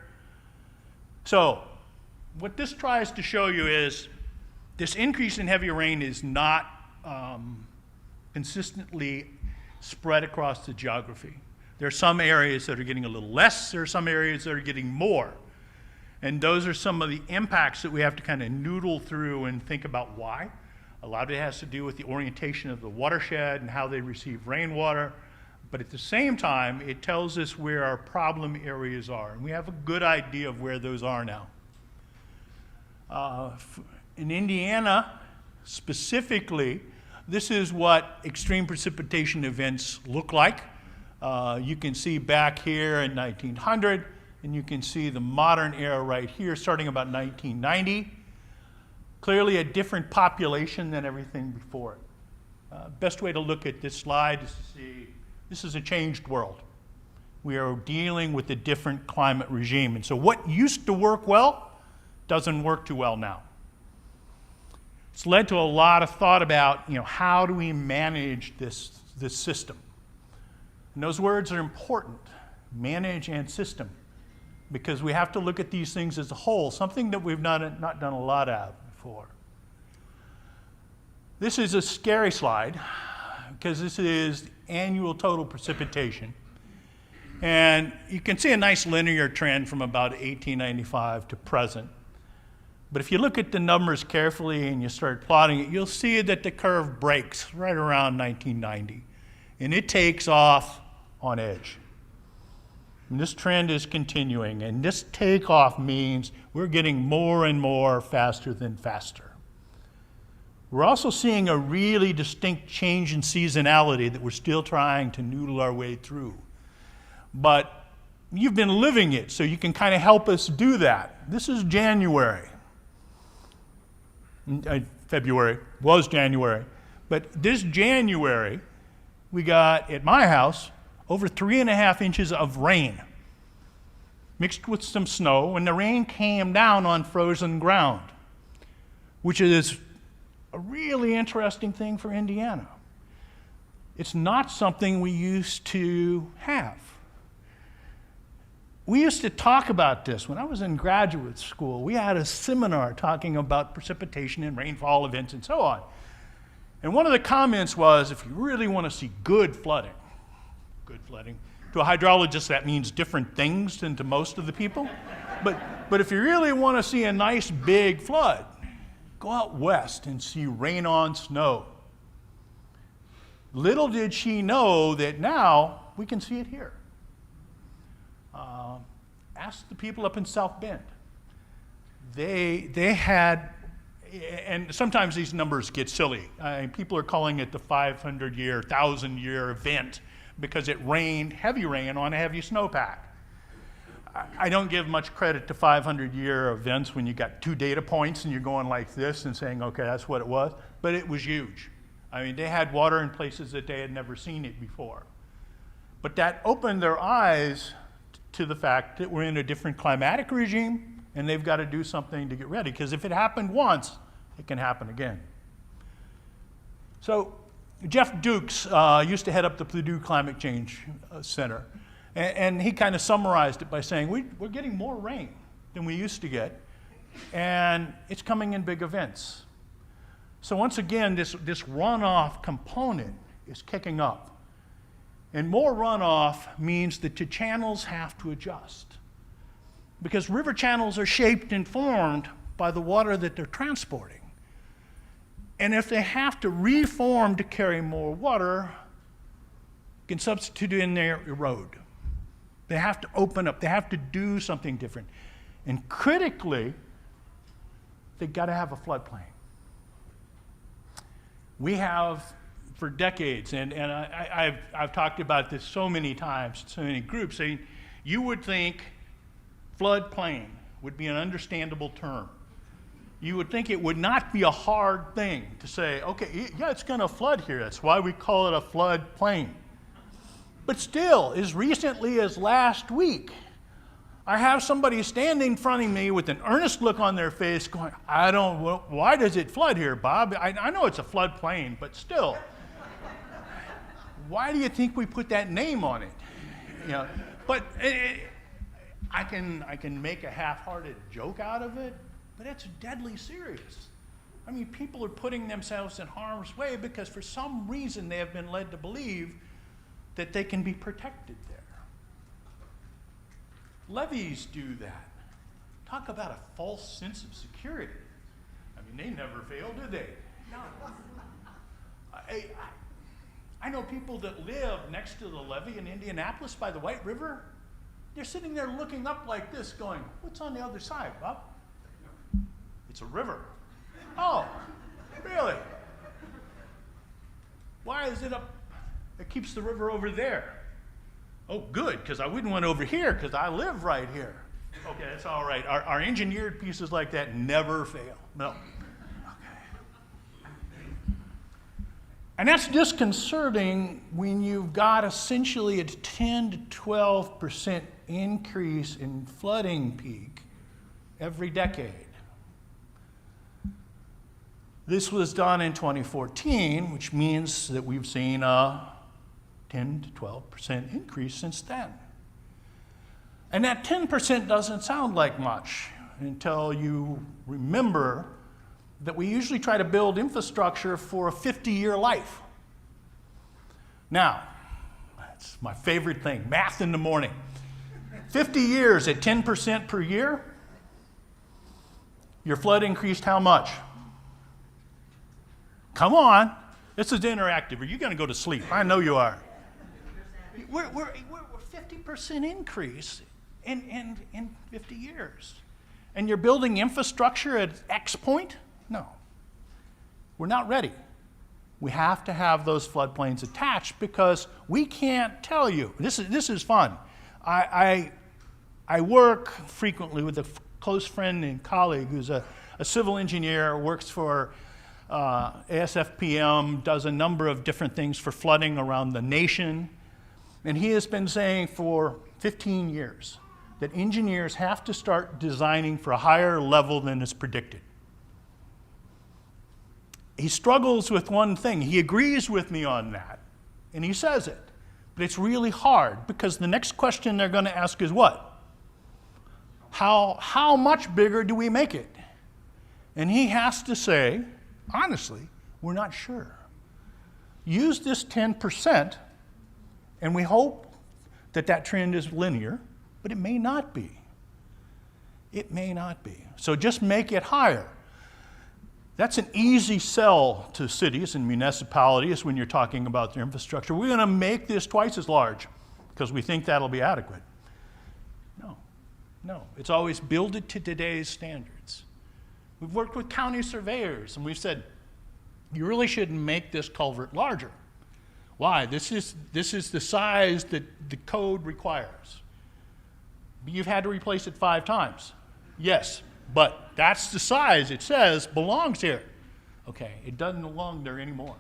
So what this tries to show you is this increase in heavy rain is not consistently spread across the geography. There are some areas that are getting a little less, there are some areas that are getting more. And those are some of the impacts that we have to kind of noodle through and think about why. A lot of it has to do with the orientation of the watershed and how they receive rainwater. But at the same time, it tells us where our problem areas are. And we have a good idea of where those are now. In Indiana, specifically, this is what extreme precipitation events look like. You can see back here in 1900, and you can see the modern era right here, starting about 1990. Clearly a different population than everything before it. Best way to look at this slide is to see this is a changed world. We are dealing with a different climate regime. And so what used to work well doesn't work too well now. It's led to a lot of thought about, how do we manage this system? And those words are important, manage and system, because we have to look at these things as a whole, something that we've not done a lot of before. This is a scary slide because this is annual total precipitation. And you can see a nice linear trend from about 1895 to present. But if you look at the numbers carefully and you start plotting it, you'll see that the curve breaks right around 1990. And it takes off on edge. And this trend is continuing, and this takeoff means we're getting more and more faster than faster. We're also seeing a really distinct change in seasonality that we're still trying to noodle our way through. But you've been living it, so you can kind of help us do that. This is January. February was January. But this January, we got, at my house, over 3.5 inches of rain, mixed with some snow, and the rain came down on frozen ground, which is a really interesting thing for Indiana. It's not something we used to have. We used to talk about this. When I was in graduate school, we had a seminar talking about precipitation and rainfall events and so on. And one of the comments was, if you really want to see good flooding, to a hydrologist that means different things than to most of the people, but if you really want to see a nice big flood, go out west and see rain on snow. Little did she know that now we can see it here. Ask the people up in South Bend. They had, and sometimes these numbers get silly. People are calling it the 500-year, 1,000-year event because it rained, heavy rain, on a heavy snowpack. I don't give much credit to 500-year events when you got 2 data points and you're going like this and saying, okay, that's what it was, but it was huge. I mean, they had water in places that they had never seen it before. But that opened their eyes to the fact that we're in a different climatic regime and they've got to do something to get ready, because if it happened once, it can happen again. So Jeff Dukes used to head up the Purdue Climate Change Center, and he kind of summarized it by saying, we're getting more rain than we used to get, and it's coming in big events. So once again, this runoff component is kicking up. And more runoff means that the channels have to adjust, because river channels are shaped and formed by the water that they're transporting. And if they have to reform to carry more water, you can substitute in there erode. They have to open up. They have to do something different. And critically, they've got to have a floodplain. We have, for decades, and I've talked about this so many times, so many groups, saying you would think floodplain would be an understandable term. You would think it would not be a hard thing to say, okay, yeah, it's going to flood here. That's why we call it a floodplain. But still, as recently as last week, I have somebody standing in front of me with an earnest look on their face going, why does it flood here, Bob? I know it's a floodplain, but still. Why do you think we put that name on it? You know, but I can make a half-hearted joke out of it, but it's deadly serious. I mean, people are putting themselves in harm's way because for some reason they have been led to believe that they can be protected there. Levees do that. Talk about a false sense of security. I mean, they never fail, do they? No. I know people that live next to the levee in Indianapolis by the White River. They're sitting there looking up like this going, what's on the other side, Bob? It's a river. Oh, really? Why is it up? It keeps the river over there. Oh, good, because I wouldn't want over here because I live right here. Okay, that's all right. Our engineered pieces like that never fail. No. Okay. And that's disconcerting when you've got essentially a 10 to 12% increase in flooding peak every decade. This was done in 2014, which means that we've seen a 10 to 12% increase since then. And that 10% doesn't sound like much until you remember that we usually try to build infrastructure for a 50-year life. Now, that's my favorite thing, math in the morning. 50 years at 10% per year, your flood increased how much? Come on, this is interactive. Are you going to go to sleep? I know you are. We're 50% increase in 50 years. And you're building infrastructure at X point? No. We're not ready. We have to have those floodplains attached because we can't tell you. This is fun. I work frequently with a close friend and colleague who's a civil engineer, works for ASFPM, does a number of different things for flooding around the nation. And he has been saying for 15 years that engineers have to start designing for a higher level than is predicted. He struggles with one thing. He agrees with me on that, and he says it. But it's really hard because the next question they're going to ask is what? How much bigger do we make it? And he has to say, honestly, we're not sure. Use this 10%, and we hope that that trend is linear, but it may not be. It may not be. So just make it higher. That's an easy sell to cities and municipalities when you're talking about their infrastructure. We're going to make this twice as large because we think that'll be adequate. No. It's always build it to today's standards. We've worked with county surveyors, and we've said, you really shouldn't make this culvert larger. Why? This is the size that the code requires. You've had to replace it 5 times. Yes, but that's the size it says belongs here. Okay, it doesn't belong there anymore.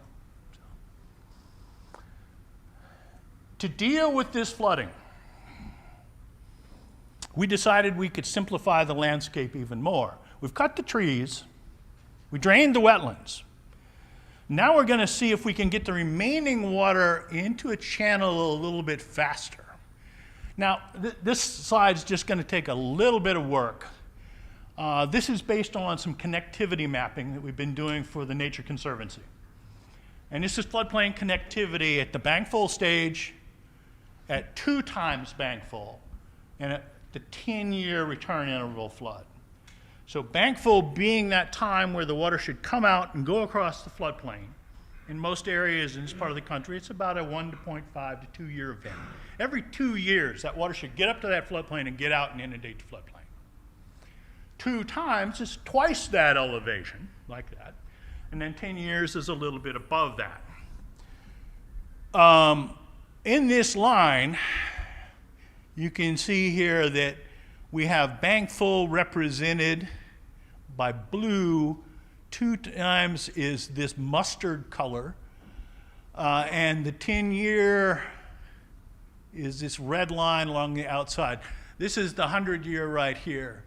To deal with this flooding, we decided we could simplify the landscape even more. We've cut the trees, we drained the wetlands. Now we're going to see if we can get the remaining water into a channel a little bit faster. Now, this slide's just going to take a little bit of work. This is based on some connectivity mapping that we've been doing for the Nature Conservancy. And this is floodplain connectivity at the bank full stage, at 2 times bank full, and at the 10-year return interval flood. So bank full being that time where the water should come out and go across the floodplain. In most areas in this part of the country, it's about a 1.5 to 2 year event. Every 2 years, that water should get up to that floodplain and get out and inundate the floodplain. 2 times is twice that elevation, like that. And then 10 years is a little bit above that. In this line, you can see here that we have bank full represented by blue. 2 times is this mustard color. And the 10-year is this red line along the outside. This is the 100-year right here.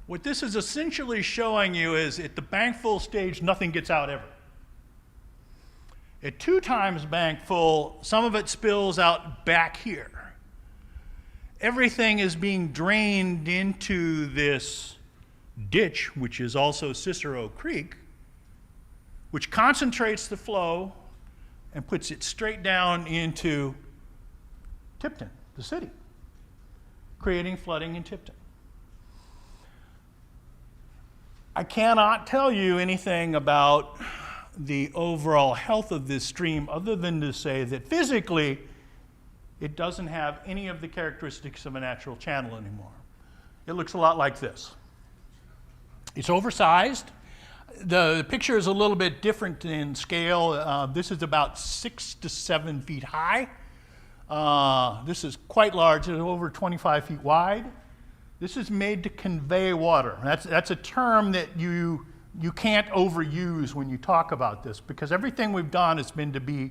What this is essentially showing you is at the bank full stage, nothing gets out ever. At 2 times bank full, some of it spills out back here. Everything is being drained into this ditch, which is also Cicero Creek, which concentrates the flow and puts it straight down into Tipton, the city, creating flooding in Tipton. I cannot tell you anything about the overall health of this stream other than to say that physically it doesn't have any of the characteristics of a natural channel anymore. It looks a lot like this. It's oversized. The picture is a little bit different in scale. This is about 6 to 7 feet high. This is quite large. It's over 25 feet wide. This is made to convey water. That's a term that you can't overuse when you talk about this, because everything we've done has been to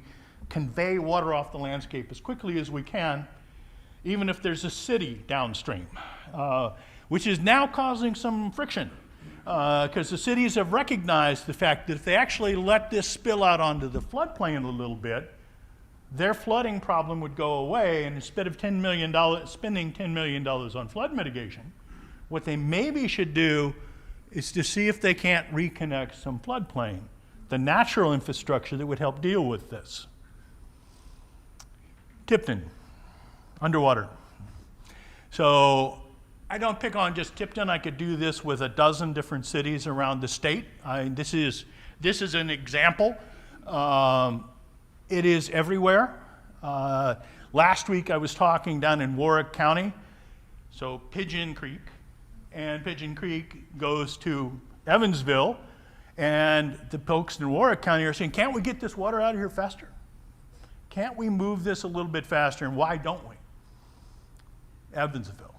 convey water off the landscape as quickly as we can, even if there's a city downstream, which is now causing some friction, because the cities have recognized the fact that if they actually let this spill out onto the floodplain a little bit, their flooding problem would go away, and instead of spending $10 million on flood mitigation, what they maybe should do is to see if they can't reconnect some floodplain, the natural infrastructure that would help deal with this. Tipton, underwater. So I don't pick on just Tipton. I could do this with a dozen different cities around the state. This is an example. It is everywhere. Last week I was talking down in Warwick County, so Pigeon Creek, and Pigeon Creek goes to Evansville, and the folks in Warwick County are saying, can't we get this water out of here faster? Can't we move this a little bit faster, and why don't we? Evansville.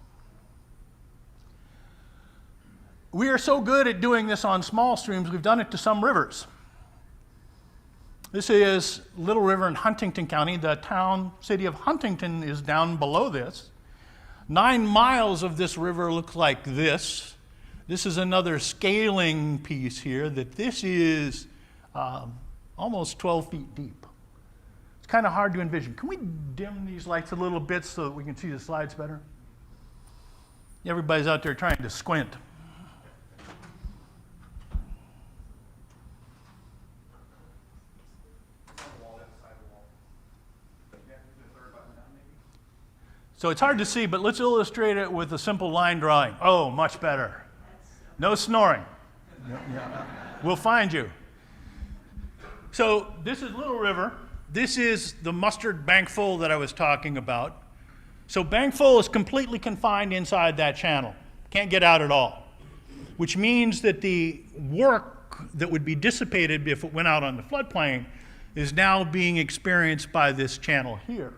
We are so good at doing this on small streams, we've done it to some rivers. This is Little River in Huntington County. The city of Huntington is down below this. 9 miles of this river look like this. This is another scaling piece here, that this is almost 12 feet deep. It's kind of hard to envision. Can we dim these lights a little bit so that we can see the slides better? Everybody's out there trying to squint. So it's hard to see, but let's illustrate it with a simple line drawing. Oh, much better. No snoring. We'll find you. So this is Little River. This is the mustard bank full that I was talking about. So bank full is completely confined inside that channel. Can't get out at all. Which means that the work that would be dissipated if it went out on the floodplain is now being experienced by this channel here.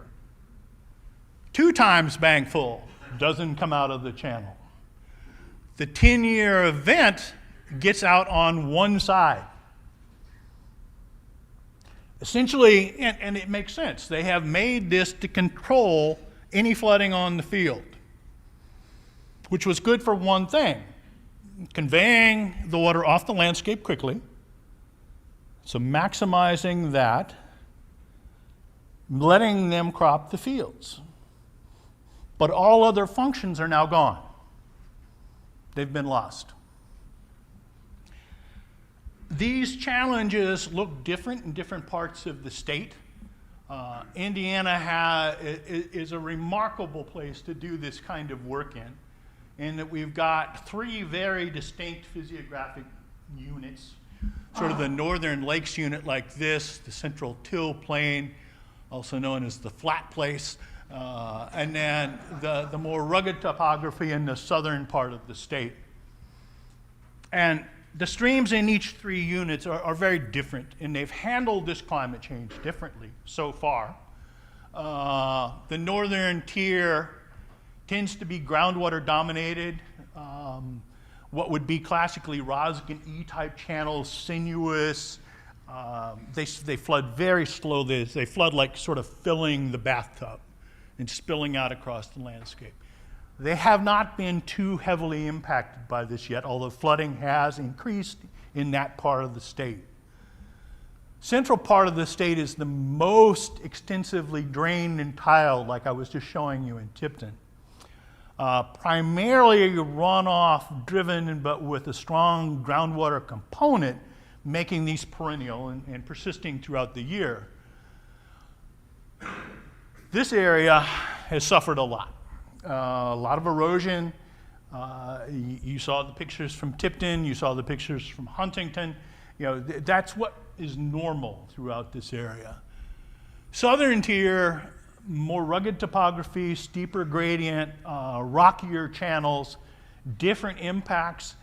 2 times bank full doesn't come out of the channel. The 10-year event gets out on one side. Essentially, and it makes sense, they have made this to control any flooding on the field, which was good for one thing, conveying the water off the landscape quickly, so maximizing that, letting them crop the fields. But all other functions are now gone. They've been lost. These challenges look different in different parts of the state. Indiana is a remarkable place to do this kind of work in that we've got 3 very distinct physiographic units. Sort of the northern lakes unit like this, the central till plain, also known as the flat place, and then the more rugged topography in the southern part of the state. And the streams in each 3 units are very different, and they've handled this climate change differently so far. The northern tier tends to be groundwater dominated, what would be classically Roskin E-type channels, sinuous. They flood very slowly. They flood like sort of filling the bathtub. and spilling out across the landscape. They have not been too heavily impacted by this yet, although flooding has increased in that part of the state. Central part of the state is the most extensively drained and tiled, like I was just showing you in Tipton. Primarily runoff driven, but with a strong groundwater component, making these perennial and persisting throughout the year. This area has suffered a lot of erosion. You saw the pictures from Tipton, you saw the pictures from Huntington. You know, that's what is normal throughout this area. Southern tier, more rugged topography, steeper gradient, rockier channels, different impacts,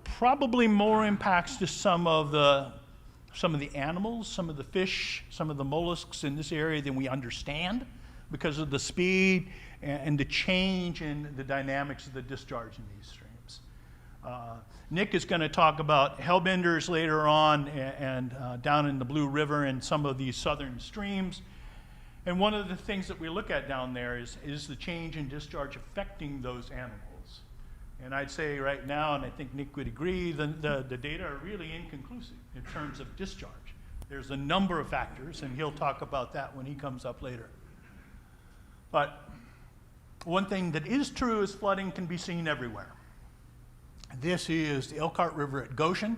probably more impacts to some of the animals, some of the fish, some of the mollusks in this area than we understand because of the speed and the change in the dynamics of the discharge in these streams. Nick is going to talk about hellbenders later on and down in the Blue River and some of these southern streams. And one of the things that we look at down there is the change in discharge affecting those animals. And I'd say right now, and I think Nick would agree, the data are really inconclusive in terms of discharge. There's a number of factors, and he'll talk about that when he comes up later. But one thing that is true is flooding can be seen everywhere. This is the Elkhart River at Goshen,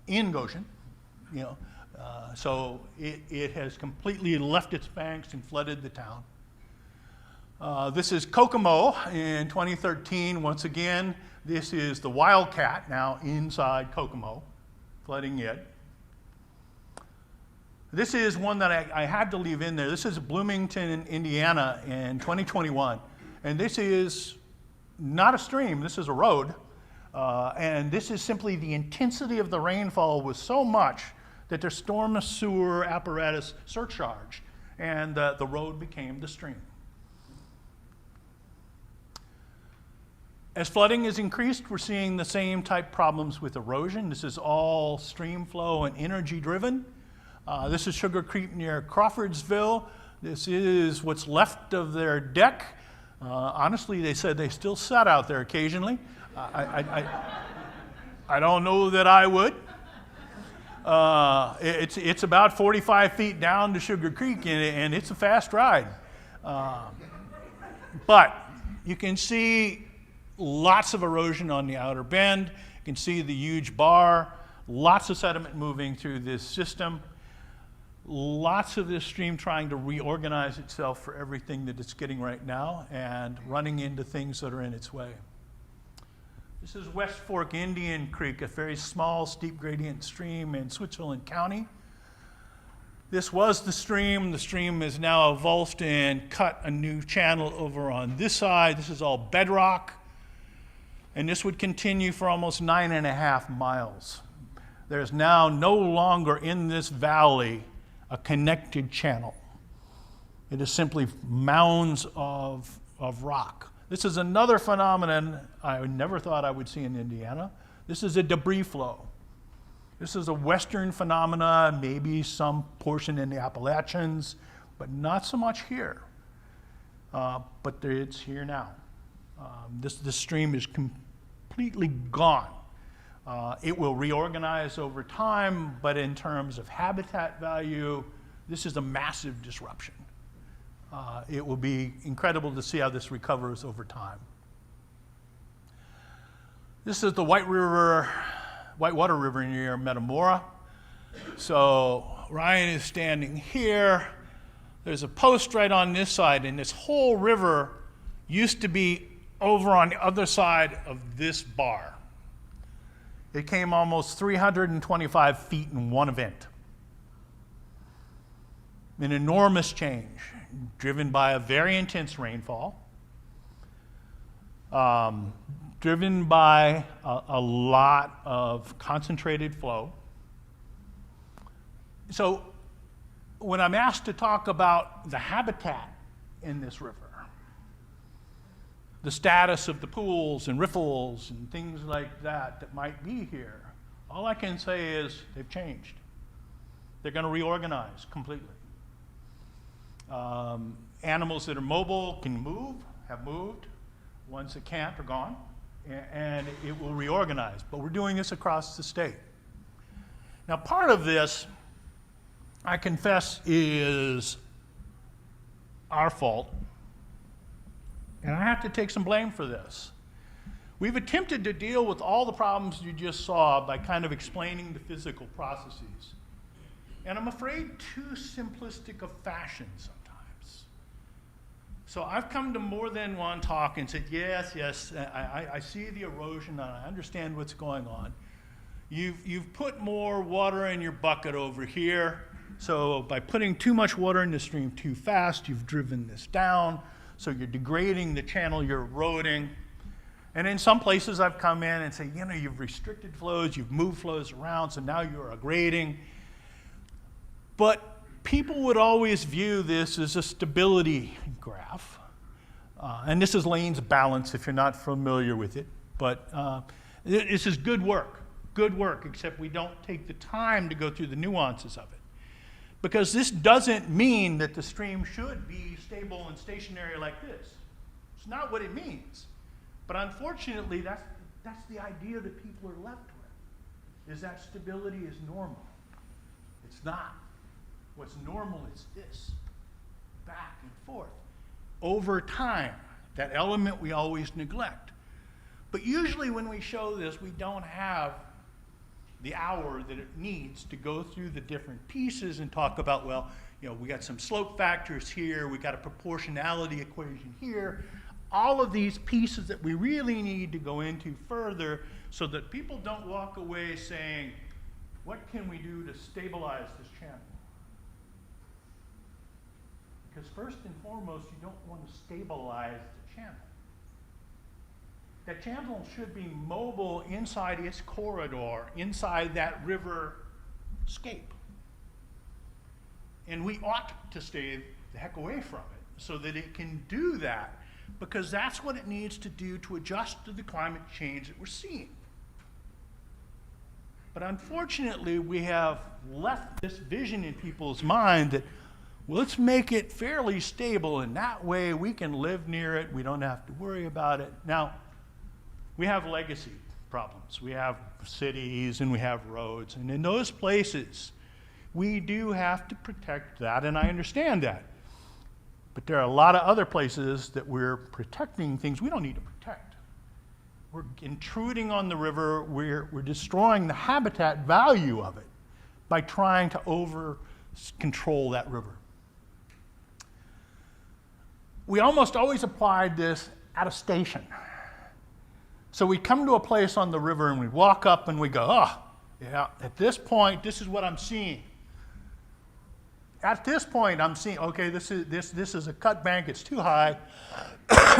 in Goshen, you know. So it has completely left its banks and flooded the town. This is Kokomo in 2013. Once again, this is the Wildcat now inside Kokomo, flooding it. This is one that I had to leave in there. This is Bloomington, Indiana in 2021. And this is not a stream, this is a road. And this is simply the intensity of the rainfall was so much that their storm sewer apparatus surcharged, and the road became the stream. As flooding has increased, we're seeing the same type problems with erosion. This is all stream flow and energy driven. This is Sugar Creek near Crawfordsville. This is what's left of their deck. Honestly, they said they still sat out there occasionally. I don't know that I would. It's about 45 feet down to Sugar Creek, and it's a fast ride. But you can see lots of erosion on the outer bend. You can see the huge bar, lots of sediment moving through this system. Lots of this stream trying to reorganize itself for everything that it's getting right now and running into things that are in its way. This is West Fork Indian Creek, a very small, steep gradient stream in Switzerland County. This was the stream. The stream is now avulsed and cut a new channel over on this side. This is all bedrock. And this would continue for almost 9.5 miles. There's now no longer in this valley a connected channel. It is simply mounds of rock. This is another phenomenon I never thought I would see in Indiana. This is a debris flow. This is a western phenomena, maybe some portion in the Appalachians, but not so much here. But it's here now. This stream is completely gone. It will reorganize over time, but in terms of habitat value, this is a massive disruption. It will be incredible to see how this recovers over time. This is the Whitewater River near Metamora. So Ryan is standing here. There's a post right on this side, and this whole river used to be over on the other side of this bar. It came almost 325 feet in one event. An enormous change, driven by a very intense rainfall, driven by a lot of concentrated flow. So when I'm asked to talk about the habitat in this river, the status of the pools and riffles and things like that might be here, all I can say is they've changed. They're going to reorganize completely. Animals that are mobile can move, have moved. Ones that can't are gone, and it will reorganize. But we're doing this across the state. Now, part of this, I confess, is our fault, and I have to take some blame for this. We've attempted to deal with all the problems you just saw by kind of explaining the physical processes. And I'm afraid too simplistic of fashion sometimes. So I've come to more than one talk and said, yes, I see the erosion and I understand what's going on. You've put more water in your bucket over here. So by putting too much water in the stream too fast, you've driven this down. So you're degrading the channel, you're eroding. And in some places I've come in and say, you've restricted flows, you've moved flows around, so now you're grading. But people would always view this as a stability graph. And this is Lane's balance if you're not familiar with it. But this is good work, except we don't take the time to go through the nuances of it. Because this doesn't mean that the stream should be stable and stationary like this. It's not what it means. But unfortunately, that's the idea that people are left with, is that stability is normal. It's not. What's normal is this, back and forth. Over time, that element we always neglect. But usually when we show this, we don't have the hour that it needs to go through the different pieces and talk about, we got some slope factors here, we got a proportionality equation here, all of these pieces that we really need to go into further so that people don't walk away saying, what can we do to stabilize this channel? Because first and foremost, you don't want to stabilize the channel. That channel should be mobile inside its corridor, inside that river scape. And we ought to stay the heck away from it so that it can do that, because that's what it needs to do to adjust to the climate change that we're seeing. But unfortunately, we have left this vision in people's mind that, let's make it fairly stable, and that way we can live near it, we don't have to worry about it. Now, we have legacy problems. We have cities and we have roads, and in those places, we do have to protect that, and I understand that. But there are a lot of other places that we're protecting things we don't need to protect. We're intruding on the river, we're destroying the habitat value of it by trying to over-control that river. We almost always applied this at a station. So we come to a place on the river and we walk up and we go, at this point, this is what I'm seeing. At this point, I'm seeing, okay, this is a cut bank, it's too high.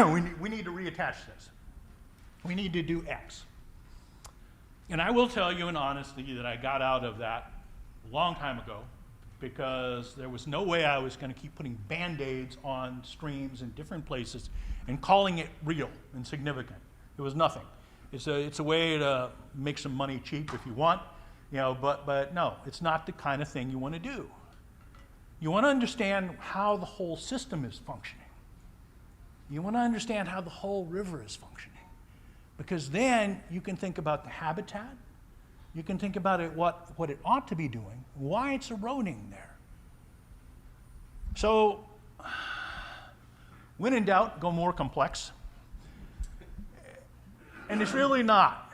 we need to reattach this. We need to do X. And I will tell you in honesty that I got out of that a long time ago, because there was no way I was going to keep putting Band-Aids on streams in different places and calling it real and significant. It was nothing. It's a way to make some money cheap if you want, but no, it's not the kind of thing you want to do. You want to understand how the whole system is functioning. You want to understand how the whole river is functioning, because then you can think about the habitat. You can think about it, what it ought to be doing, why it's eroding there. So, when in doubt, go more complex. And it's really not.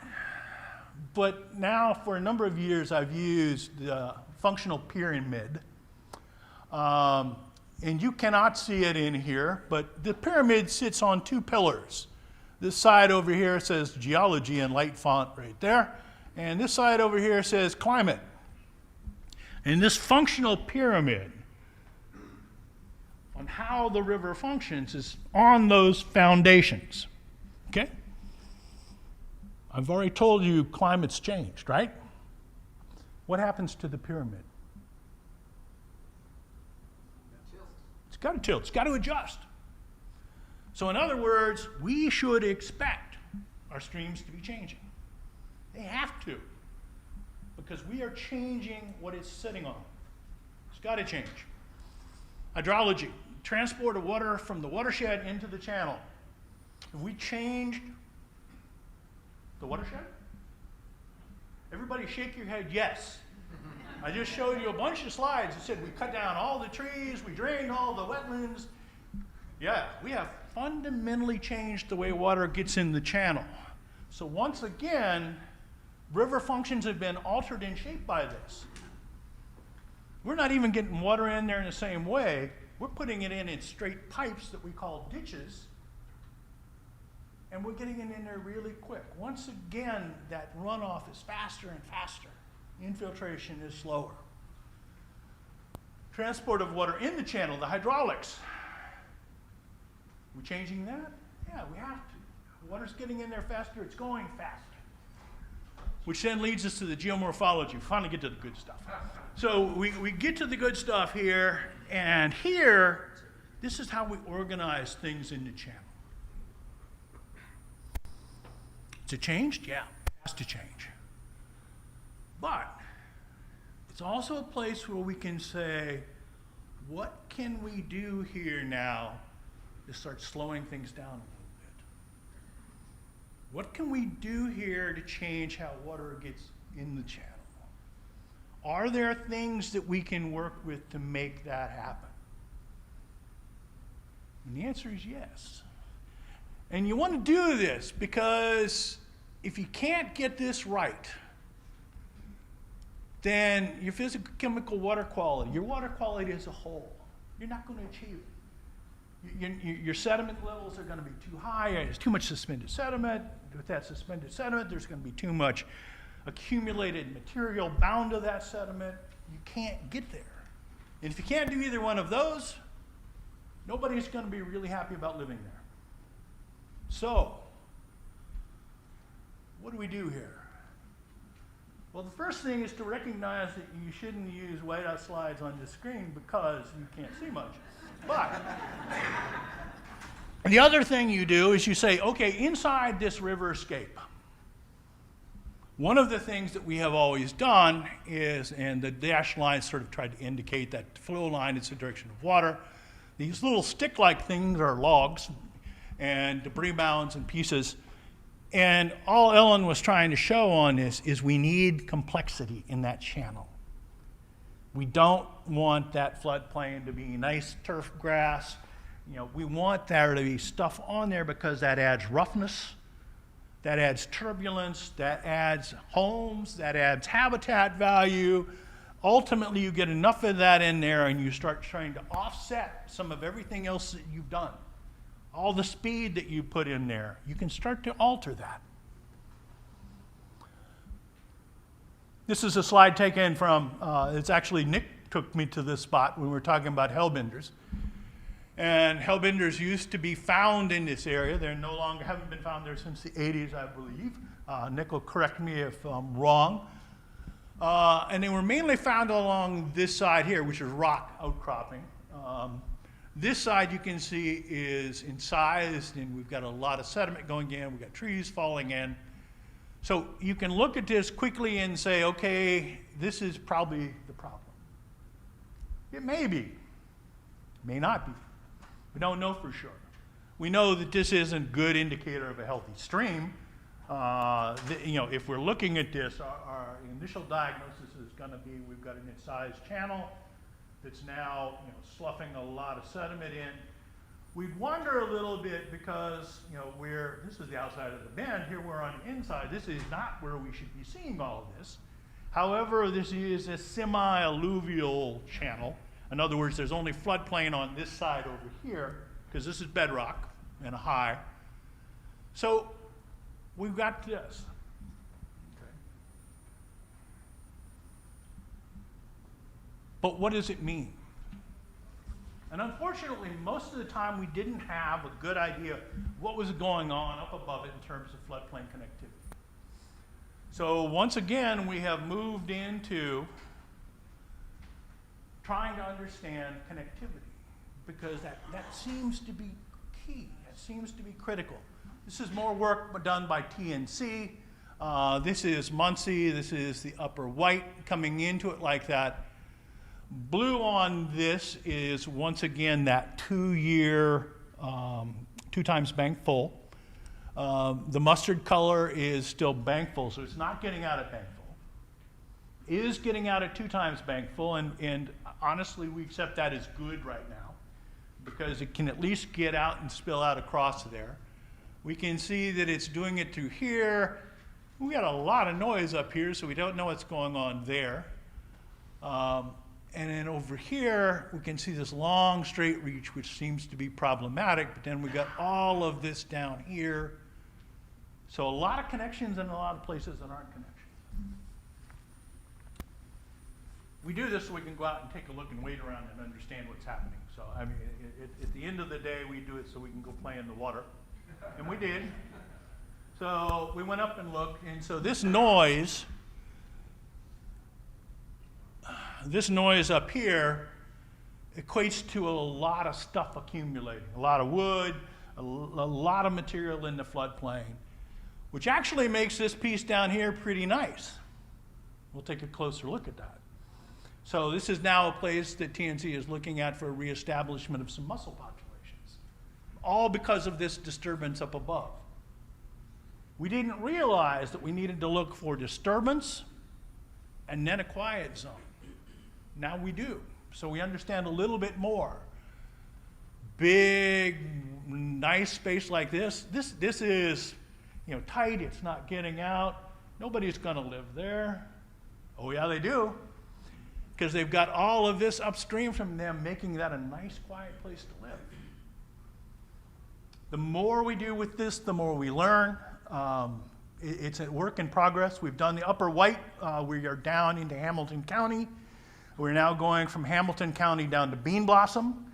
But now, for a number of years, I've used the functional pyramid. And you cannot see it in here, but the pyramid sits on two pillars. This side over here says geology in light font right there. And this side over here says climate. And this functional pyramid on how the river functions is on those foundations. Okay? I've already told you climate's changed, right? What happens to the pyramid? It's got to tilt. It's got to adjust. So in other words, we should expect our streams to be changing. They have to, because we are changing what it's sitting on. It's got to change. Hydrology. transport of water from the watershed into the channel. Have we changed the watershed? Everybody shake your head, yes. I just showed you a bunch of slides that said we cut down all the trees, we drained all the wetlands. Yeah, we have fundamentally changed the way water gets in the channel. So once again, river functions have been altered and shaped by this. We're not even getting water in there in the same way. We're putting it in straight pipes that we call ditches, and we're getting it in there really quick. Once again, that runoff is faster and faster. Infiltration is slower. Transport of water in the channel, the hydraulics. We changing that? Yeah, we have to. Water's getting in there faster, it's going faster. Which then leads us to the geomorphology. We finally get to the good stuff. So we get to the good stuff here, and here, this is how we organize things in the channel. Has it changed? Yeah, it has to change. But it's also a place where we can say, what can we do here now to start slowing things down a little bit? What can we do here to change how water gets in the channel? Are there things that we can work with to make that happen? And the answer is yes. And you want to do this because if you can't get this right, then your physical chemical water quality, your water quality as a whole, you're not going to achieve it. Your sediment levels are going to be too high. There's too much suspended sediment. With that suspended sediment, there's going to be too much accumulated material bound to that sediment. You can't get there. And if you can't do either one of those, nobody's going to be really happy about living there. So, what do we do here? Well, the first thing is to recognize that you shouldn't use whiteout slides on the screen because you can't see much. But the other thing you do is you say, okay, inside this river escape, one of the things that we have always done is, and the dashed lines sort of tried to indicate that the flow line is the direction of water. These little stick-like things are logs and debris mounds and pieces. And all Ellen was trying to show on this is we need complexity in that channel. We don't want that floodplain to be nice turf grass. We want there to be stuff on there because that adds roughness, that adds turbulence, that adds homes, that adds habitat value. Ultimately, you get enough of that in there and you start trying to offset some of everything else that you've done. All the speed that you put in there, you can start to alter that. This is a slide taken from, it's actually Nick took me to this spot when we were talking about hellbenders. And hellbenders used to be found in this area. They're no longer, haven't been found there since the 80s, I believe. Nick will correct me if I'm wrong. And they were mainly found along this side here, which is rock outcropping. This side you can see is incised, and we've got a lot of sediment going in. We've got trees falling in. So you can look at this quickly and say, okay, this is probably the problem. It may be, may not be. We don't know for sure. We know that this isn't a good indicator of a healthy stream. If we're looking at this, our initial diagnosis is going to be we've got an incised channel that's now sloughing a lot of sediment in. We'd wonder a little bit because this is the outside of the bend. Here we're on the inside. This is not where we should be seeing all of this. However, this is a semi-alluvial channel. In other words, there's only floodplain on this side over here because this is bedrock and a high. So we've got this. Okay. But what does it mean? And unfortunately, most of the time we didn't have a good idea what was going on up above it in terms of floodplain connectivity. So once again, we have moved into trying to understand connectivity because that seems to be key. That seems to be critical. This is more work done by TNC. This is Muncie. This is the Upper White coming into it like that. Blue on this is once again that 2-year, 2 times bank full. The mustard color is still bank full, so it's not getting out at bank full. It is getting out at 2 times bank full, and honestly, we accept that as good right now because it can at least get out and spill out across there. We can see that it's doing it through here. We got a lot of noise up here, so we don't know what's going on there. And then over here, we can see this long straight reach, which seems to be problematic, but then we got all of this down here. So a lot of connections in a lot of places that aren't connections. We do this so we can go out and take a look and wait around and understand what's happening. So, I mean, at the end of the day, we do it so we can go play in the water. And we did. So we went up and looked, and so this noise up here equates to a lot of stuff accumulating, a lot of wood, a lot of material in the floodplain, which actually makes this piece down here pretty nice. We'll take a closer look at that. So this is now a place that TNC is looking at for reestablishment of some mussel populations, all because of this disturbance up above. We didn't realize that we needed to look for disturbance and then a quiet zone. Now we do. So we understand a little bit more. Big, nice space like this is, tight, it's not getting out. Nobody's gonna live there. Oh yeah, they do. Because they've got all of this upstream from them, making that a nice, quiet place to live. The more we do with this, the more we learn. It's a work in progress. We've done the upper white. We are down into Hamilton County. We're now going from Hamilton County down to Bean Blossom,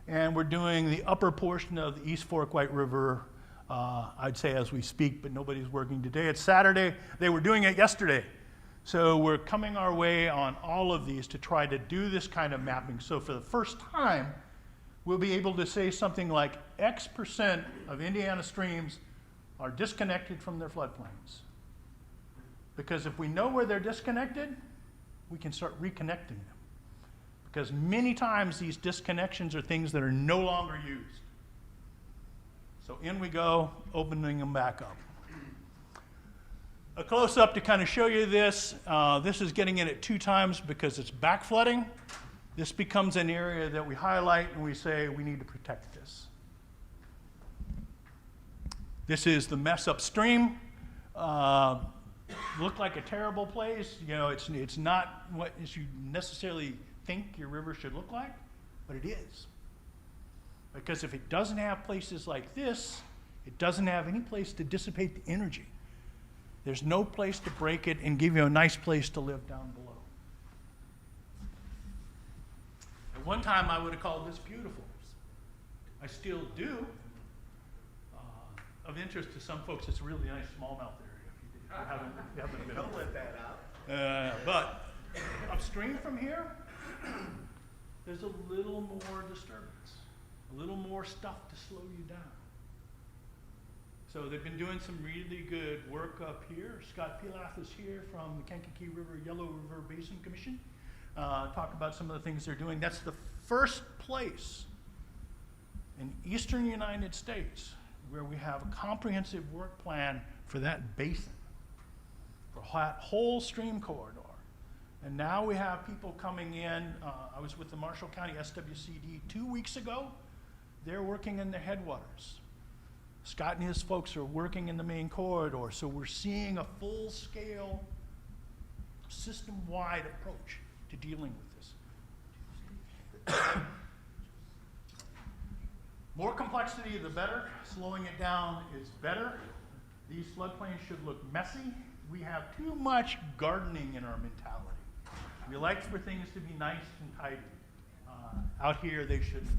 and we're doing the upper portion of the East Fork White River, I'd say as we speak, but nobody's working today. It's Saturday. They were doing it yesterday. So we're coming our way on all of these to try to do this kind of mapping. So for the first time, we'll be able to say something like X% of Indiana streams are disconnected from their floodplains. Because if we know where they're disconnected, we can start reconnecting them. Because many times these disconnections are things that are no longer used. So in we go, opening them back up. A close-up to kind of show you this. This is getting in at 2 times because it's back flooding. This becomes an area that we highlight and we say we need to protect this. This is the mess upstream. Looked like a terrible place. It's not what you necessarily think your river should look like, but it is. Because if it doesn't have places like this, it doesn't have any place to dissipate the energy. There's no place to break it and give you a nice place to live down below. At one time, I would have called this beautiful. I still do. Of interest to some folks, it's a really nice smallmouth area. If you haven't been. Don't let that out. But upstream from here, there's a little more disturbance, a little more stuff to slow you down. So they've been doing some really good work up here. Scott Pilaf is here from the Kankakee River, Yellow River Basin Commission. Talk about some of the things they're doing. That's the first place in eastern United States where we have a comprehensive work plan for that basin, for that whole stream corridor. And now we have people coming in. I was with the Marshall County SWCD 2 weeks ago. They're working in the headwaters. Scott and his folks are working in the main corridor, so we're seeing a full-scale, system-wide approach to dealing with this. More complexity, the better. Slowing it down is better. These floodplains should look messy. We have too much gardening in our mentality. We like for things to be nice and tidy. Out here, they shouldn't.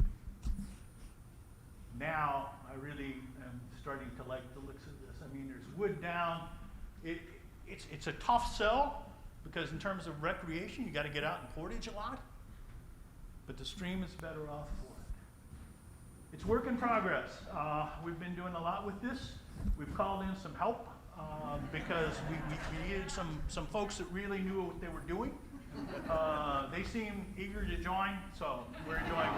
Now, I really am starting to like the looks of this. I mean, there's wood down. It's a tough sell because in terms of recreation, you got to get out and portage a lot. But the stream is better off for it. It's work in progress. We've been doing a lot with this. We've called in some help because we needed some folks that really knew what they were doing. They seem eager to join, so we're joining.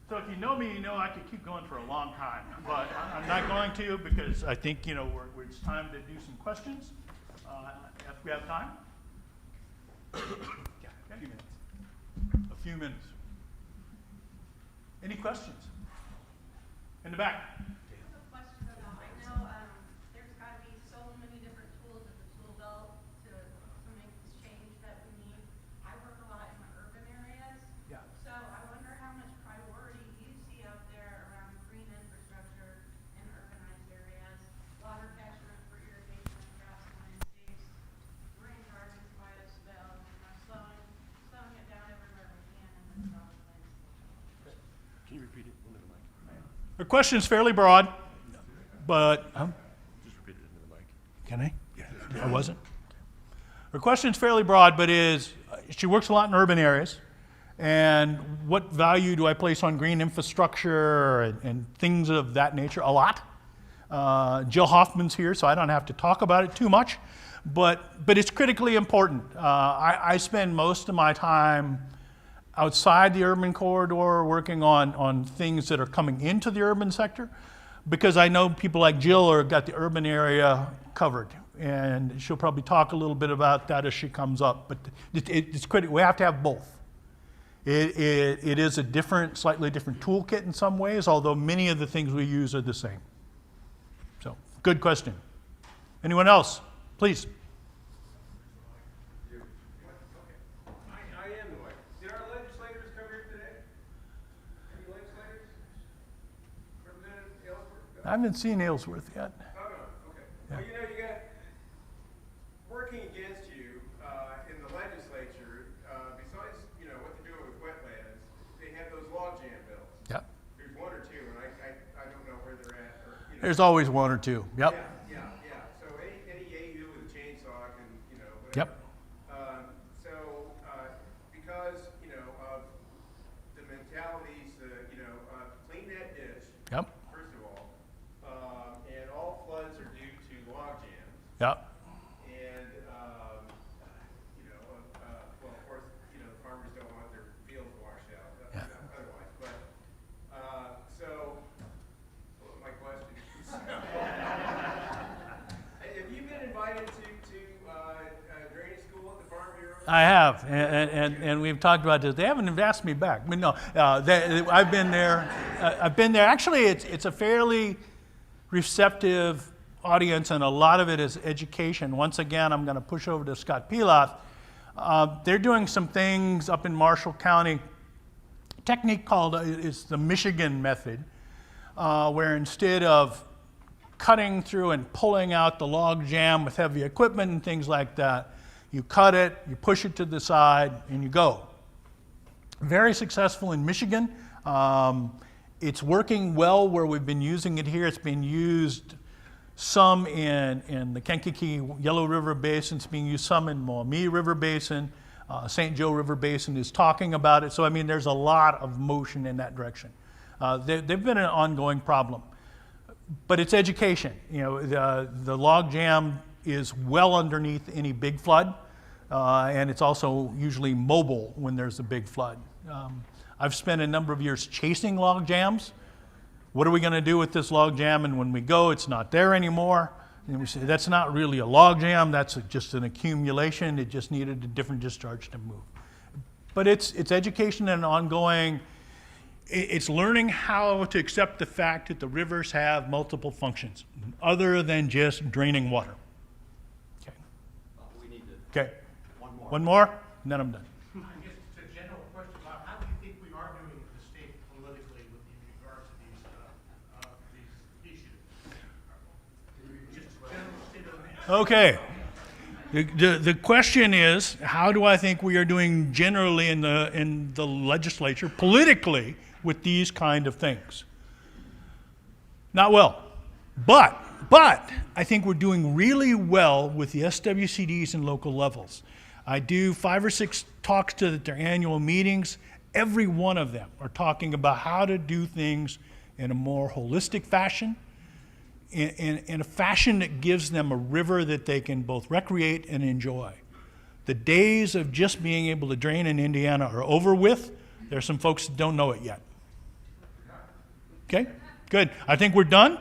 So if you know me, you know I could keep going for a long time, but I'm not going to because I think, it's time to do some questions. If we have time. Yeah, a few minutes. A few minutes. Any questions? In the back. A question about, I know there's got to be so many different tools at the tool belt to make this change that we need. I work a lot in the urban areas. Yeah. So I wonder how much priority you see out there around green infrastructure in urbanized areas, water catchment for irrigation and grassland landscapes, rain gardens, biosphale, slowing it down everywhere we can in the solid landscape. Can you repeat it into the mic? The question's fairly broad, but, Just repeat it into the mic. can I? Yeah. I wasn't. Her question's fairly broad, but she works a lot in urban areas. And what value do I place on green infrastructure and things of that nature? A lot. Jill Hoffman's here, so I don't have to talk about it too much. But it's critically important. I spend most of my time outside the urban corridor working on things that are coming into the urban sector, because I know people like Jill are got the urban area covered, and she'll probably talk a little bit about that as she comes up. But it's critical. We have to have both. It is a slightly different toolkit in some ways, although many of the things we use are the same. So, good question. Anyone else? Please. I am the way. Did our legislators come here today? Any legislators? Representative Ellsworth? I haven't seen Aylesworth yet. Oh, no, okay. Well, you got, working against you in the legislature, besides, what they're doing with wetlands, they have those logjam bills. Yep. There's one or two, and I don't know where they're at, or, There's always one or two. Yep. Yeah. So any yahoo with a chainsaw can, whatever. Yep. Because, of the mentalities, clean that ditch, Yep. first of all, and all floods are due to log jams, Yep. and, well, of course, the farmers don't want their fields washed out, Yeah. otherwise, but, what was my question? Have you been invited to drainage school at the Farm Bureau? I have, and we've talked about this. They haven't asked me back. I mean, no, I've been there. Actually, it's a fairly receptive audience, and a lot of it is education. Once again, I'm going to push over to Scott Piloff. They're doing some things up in Marshall County. Technique called is the Michigan method, where instead of cutting through and pulling out the log jam with heavy equipment and things like that, you cut it, you push it to the side, and you go. Very successful in Michigan. It's working well where we've been using it here. It's been used some in the Kankakee Yellow River Basin. It's being used some in Maumee River Basin. St. Joe River Basin is talking about it. So, I mean, there's a lot of motion in that direction. They've been an ongoing problem. But it's education. The log jam is well underneath any big flood, and it's also usually mobile when there's a big flood. I've spent a number of years chasing log jams. What are we going to do with this log jam? And when we go, it's not there anymore. And we say, that's not really a log jam, that's just an accumulation. It just needed a different discharge to move. But it's education and ongoing. It's learning how to accept the fact that the rivers have multiple functions other than just draining water. Okay. We need to, Okay. one more. One more, and then I'm done. Hmm. I guess it's a general question about how do you think we are doing in the state politically with regards to these issues? Just a general state of the Okay. The question is, how do I think we are doing generally in the legislature politically with these kind of things? Not well. But I think we're doing really well with the SWCDs and local levels. I do 5 or 6 talks to their annual meetings. Every one of them are talking about how to do things in a more holistic fashion, in a fashion that gives them a river that they can both recreate and enjoy. The days of just being able to drain in Indiana are over with. There are some folks that don't know it yet. Okay, good. I think we're done.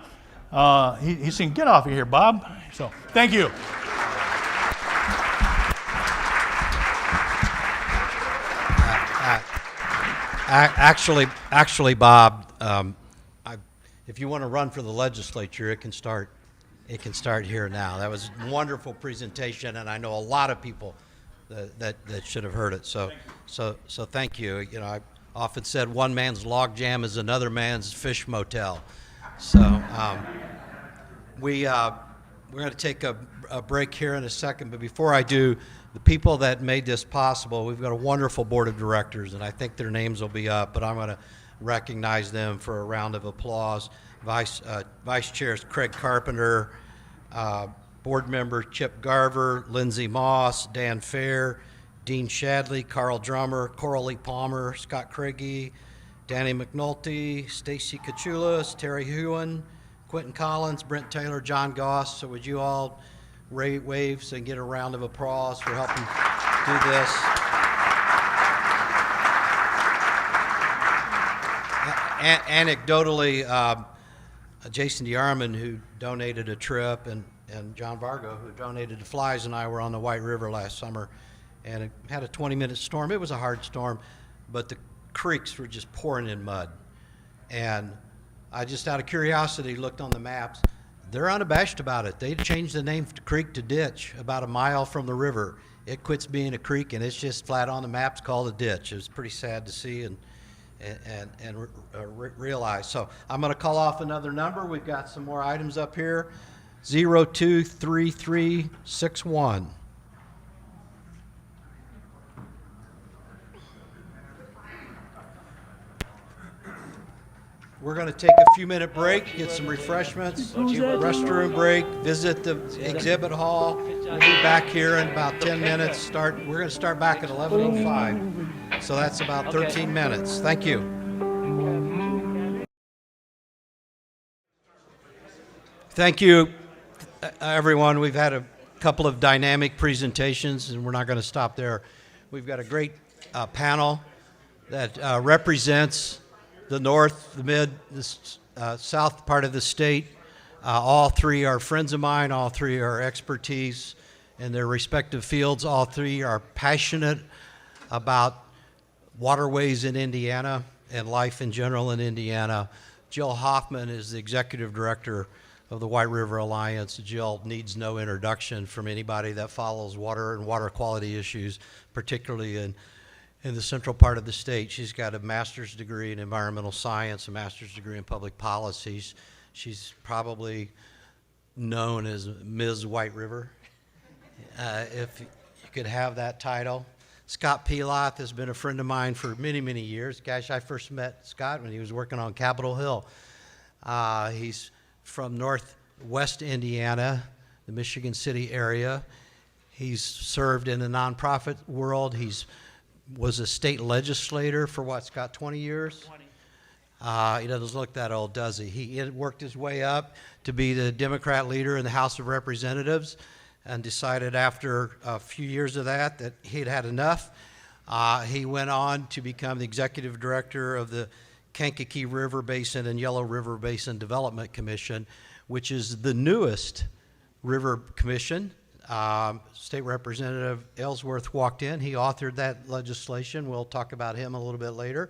He's saying, get off of here, Bob. So, thank you. Actually, Bob, if you want to run for the legislature, it can start. It can start here now. That was a wonderful presentation, and I know a lot of people that should have heard it. So thank you. You know, I often said one man's log jam is another man's fish motel. So we're going to take a break here in a second, but before I do, the people that made this possible, we've got a wonderful board of directors, and I think their names will be up, but I'm going to recognize them for a round of applause. Vice Chair is Craig Carpenter, board member Chip Garver, Lindsay Moss, Dan Fair, Dean Shadley, Carl Drummer, Coralie Palmer, Scott Craigie, Danny McNulty, Stacy Kachulas, Terry Hewen, Quentin Collins, Brent Taylor, John Goss. So would you all wave so and get a round of applause for helping do this. Anecdotally, Jason DeArmond, who donated a trip, and John Vargo, who donated the flies, and I were on the White River last summer, and it had a 20-minute storm. It was a hard storm, but the creeks were just pouring in mud. And I just, out of curiosity, looked on the maps. They're unabashed about it. They changed the name to creek to ditch about a mile from the river. It quits being a creek, and it's just flat on the maps called a ditch. It was pretty sad to see and realize. So I'm going to call off another number. We've got some more items up here. 023361. We're going to take a few-minute break, get some refreshments, restroom break, visit the exhibit hall. We'll be back here in about 10 minutes. We're going to start back at 11:05. So that's about 13 minutes. Thank you. Thank you, everyone. We've had a couple of dynamic presentations, and we're not going to stop there. We've got a great panel that represents the north, the mid, the south part of the state. All three are friends of mine. All three are expertise in their respective fields. All three are passionate about waterways in Indiana and life in general in Indiana. Jill Hoffman is the executive director of the White River Alliance. Jill needs no introduction from anybody that follows water and water quality issues, particularly in the central part of the state. She's got a master's degree in environmental science, a master's degree in public policies. She's probably known as Ms. White River, if you could have that title. Scott Piloth has been a friend of mine for many, many years. Gosh, I first met Scott when he was working on Capitol Hill. He's from northwest Indiana, the Michigan City area. He's served in the nonprofit world. Was a state legislator for what, Scott, 20 years? 20. He doesn't look that old, does he? He worked his way up to be the Democrat leader in the House of Representatives and decided after a few years of that he'd had enough. He went on to become the executive director of the Kankakee River Basin and Yellow River Basin Development Commission, which is the newest river commission. State Representative Ellsworth walked in. He authored that legislation. We'll talk about him a little bit later.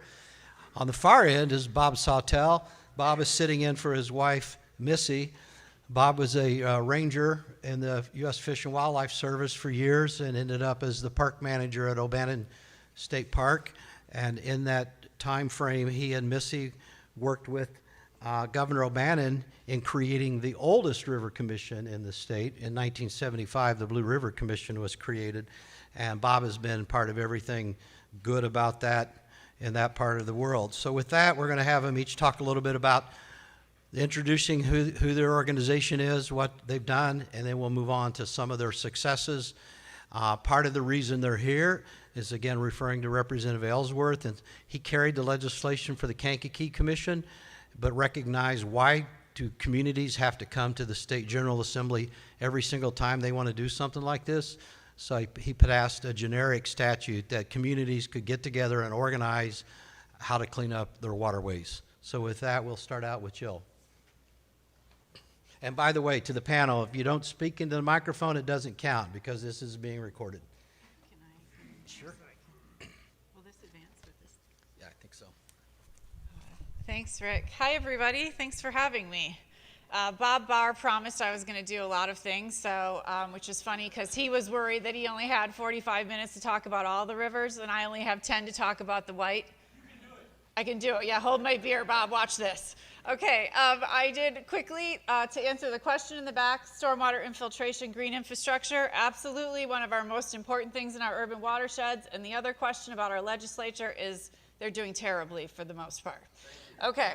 On the far end is Bob Sawtell. Bob is sitting in for his wife, Missy. Bob was a ranger in the U.S. Fish and Wildlife Service for years and ended up as the park manager at O'Bannon State Park. And in that time frame, he and Missy worked with Governor O'Bannon in creating the oldest river commission in the state. In 1975, the Blue River Commission was created, and Bob has been part of everything good about that in that part of the world. So with that, we're going to have them each talk a little bit about introducing who their organization is, what they've done, and then we'll move on to some of their successes. Part of the reason they're here is, again, referring to Representative Ellsworth, and he carried the legislation for the Kankakee Commission, but recognized why do communities have to come to the State General Assembly every single time they want to do something like this? So he passed a generic statute that communities could get together and organize how to clean up their waterways. So with that, we'll start out with Jill. And by the way, to the panel, if you don't speak into the microphone, it doesn't count because this is being recorded. Can I? Sure. Will this advance with this? Yeah, I think so. Thanks, Rick. Hi, everybody. Thanks for having me. Bob Barr promised I was going to do a lot of things, so which is funny because he was worried that he only had 45 minutes to talk about all the rivers, and I only have 10 to talk about the White. You can do it. I can do it. Yeah, hold my beer, Bob. Watch this. Okay, I did quickly to answer the question in the back, stormwater infiltration, green infrastructure, absolutely one of our most important things in our urban watersheds. And the other question about our legislature is they're doing terribly for the most part. Okay,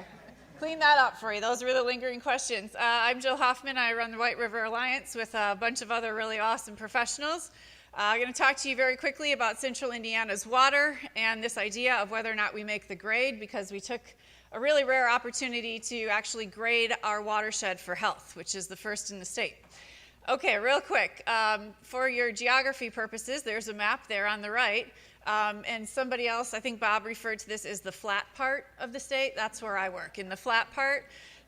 clean that up for you. Those were the lingering questions. I'm Jill Hoffman. I run the White River Alliance with a bunch of other really awesome professionals. I'm going to talk to you very quickly about Central Indiana's water and this idea of whether or not we make the grade, because we took a really rare opportunity to actually grade our watershed for health, which is the first in the state. Okay, real quick, for your geography purposes, there's a map there on the right, and somebody else, I think Bob referred to this as the flat part of the state. That's where I work, in the flat part.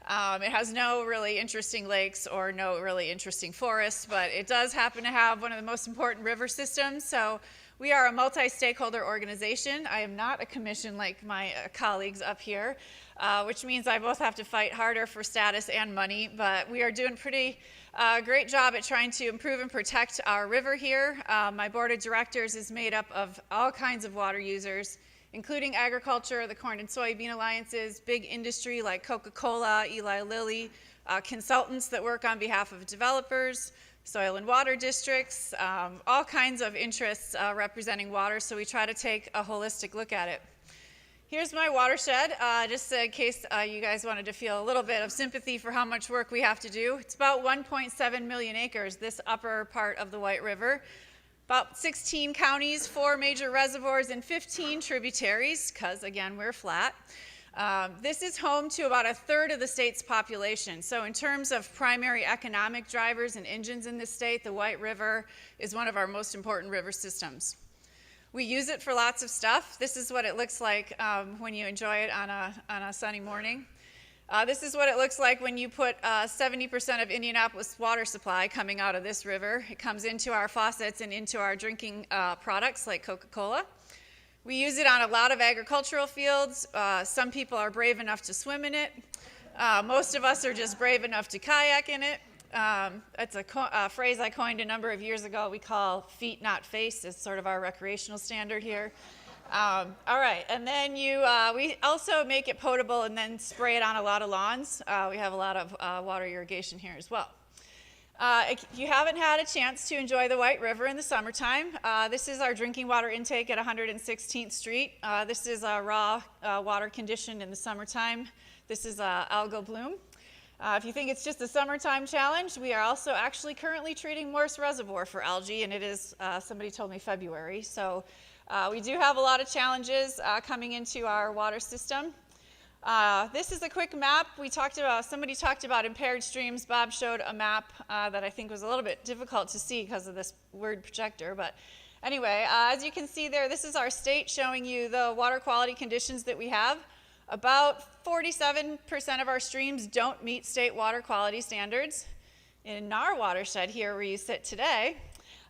It has no really interesting lakes or no really interesting forests, but it does happen to have one of the most important river systems. So we are a multi-stakeholder organization. I am not a commission like my colleagues up here, which means I both have to fight harder for status and money, but we are doing pretty great job at trying to improve and protect our river here. My board of directors is made up of all kinds of water users, including agriculture, the corn and soybean alliances, big industry like Coca-Cola, Eli Lilly, consultants that work on behalf of developers, soil and water districts, all kinds of interests representing water, so we try to take a holistic look at it. Here's my watershed, just in case you guys wanted to feel a little bit of sympathy for how much work we have to do. It's about 1.7 million acres, this upper part of the White River. About 16 counties, 4 major reservoirs, and 15 tributaries, because again, we're flat. This is home to about a third of the state's population. So in terms of primary economic drivers and engines in this state, the White River is one of our most important river systems. We use it for lots of stuff. This is what it looks like when you enjoy it on a sunny morning. This is what it looks like when you put 70% of Indianapolis water supply coming out of this river. It comes into our faucets and into our drinking products like Coca-Cola. We use it on a lot of agricultural fields. Some people are brave enough to swim in it. Most of us are just brave enough to kayak in it. It's a phrase I coined a number of years ago. We call feet, not face, as sort of our recreational standard here. All right, and then we also make it potable and then spray it on a lot of lawns. We have a lot of water irrigation here as well. If you haven't had a chance to enjoy the White River in the summertime, this is our drinking water intake at 116th Street. This is a raw water condition in the summertime. This is algal bloom. If you think it's just a summertime challenge, we are also actually currently treating Morse Reservoir for algae, and it is, somebody told me, February. So we do have a lot of challenges coming into our water system. This is a quick map. Somebody talked about impaired streams. Bob showed a map that I think was a little bit difficult to see because of this word projector. But anyway, as you can see there, this is our state showing you the water quality conditions that we have. About 47% of our streams don't meet state water quality standards. In our watershed here where you sit today,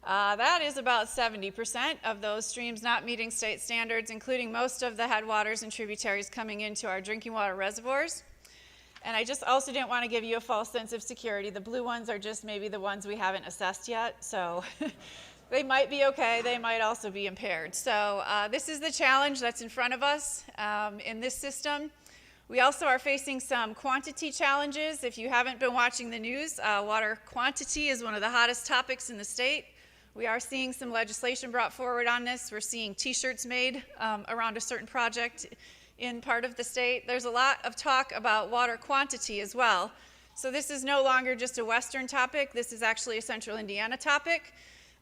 that is about 70% of those streams not meeting state standards, including most of the headwaters and tributaries coming into our drinking water reservoirs. And I just also didn't want to give you a false sense of security. The blue ones are just maybe the ones we haven't assessed yet, so they might be okay, they might also be impaired. So this is the challenge that's in front of us in this system. We also are facing some quantity challenges. If you haven't been watching the news, water quantity is one of the hottest topics in the state. We are seeing some legislation brought forward on this. We're seeing t-shirts made around a certain project in part of the state. There's a lot of talk about water quantity as well. So this is no longer just a Western topic. This is actually a Central Indiana topic.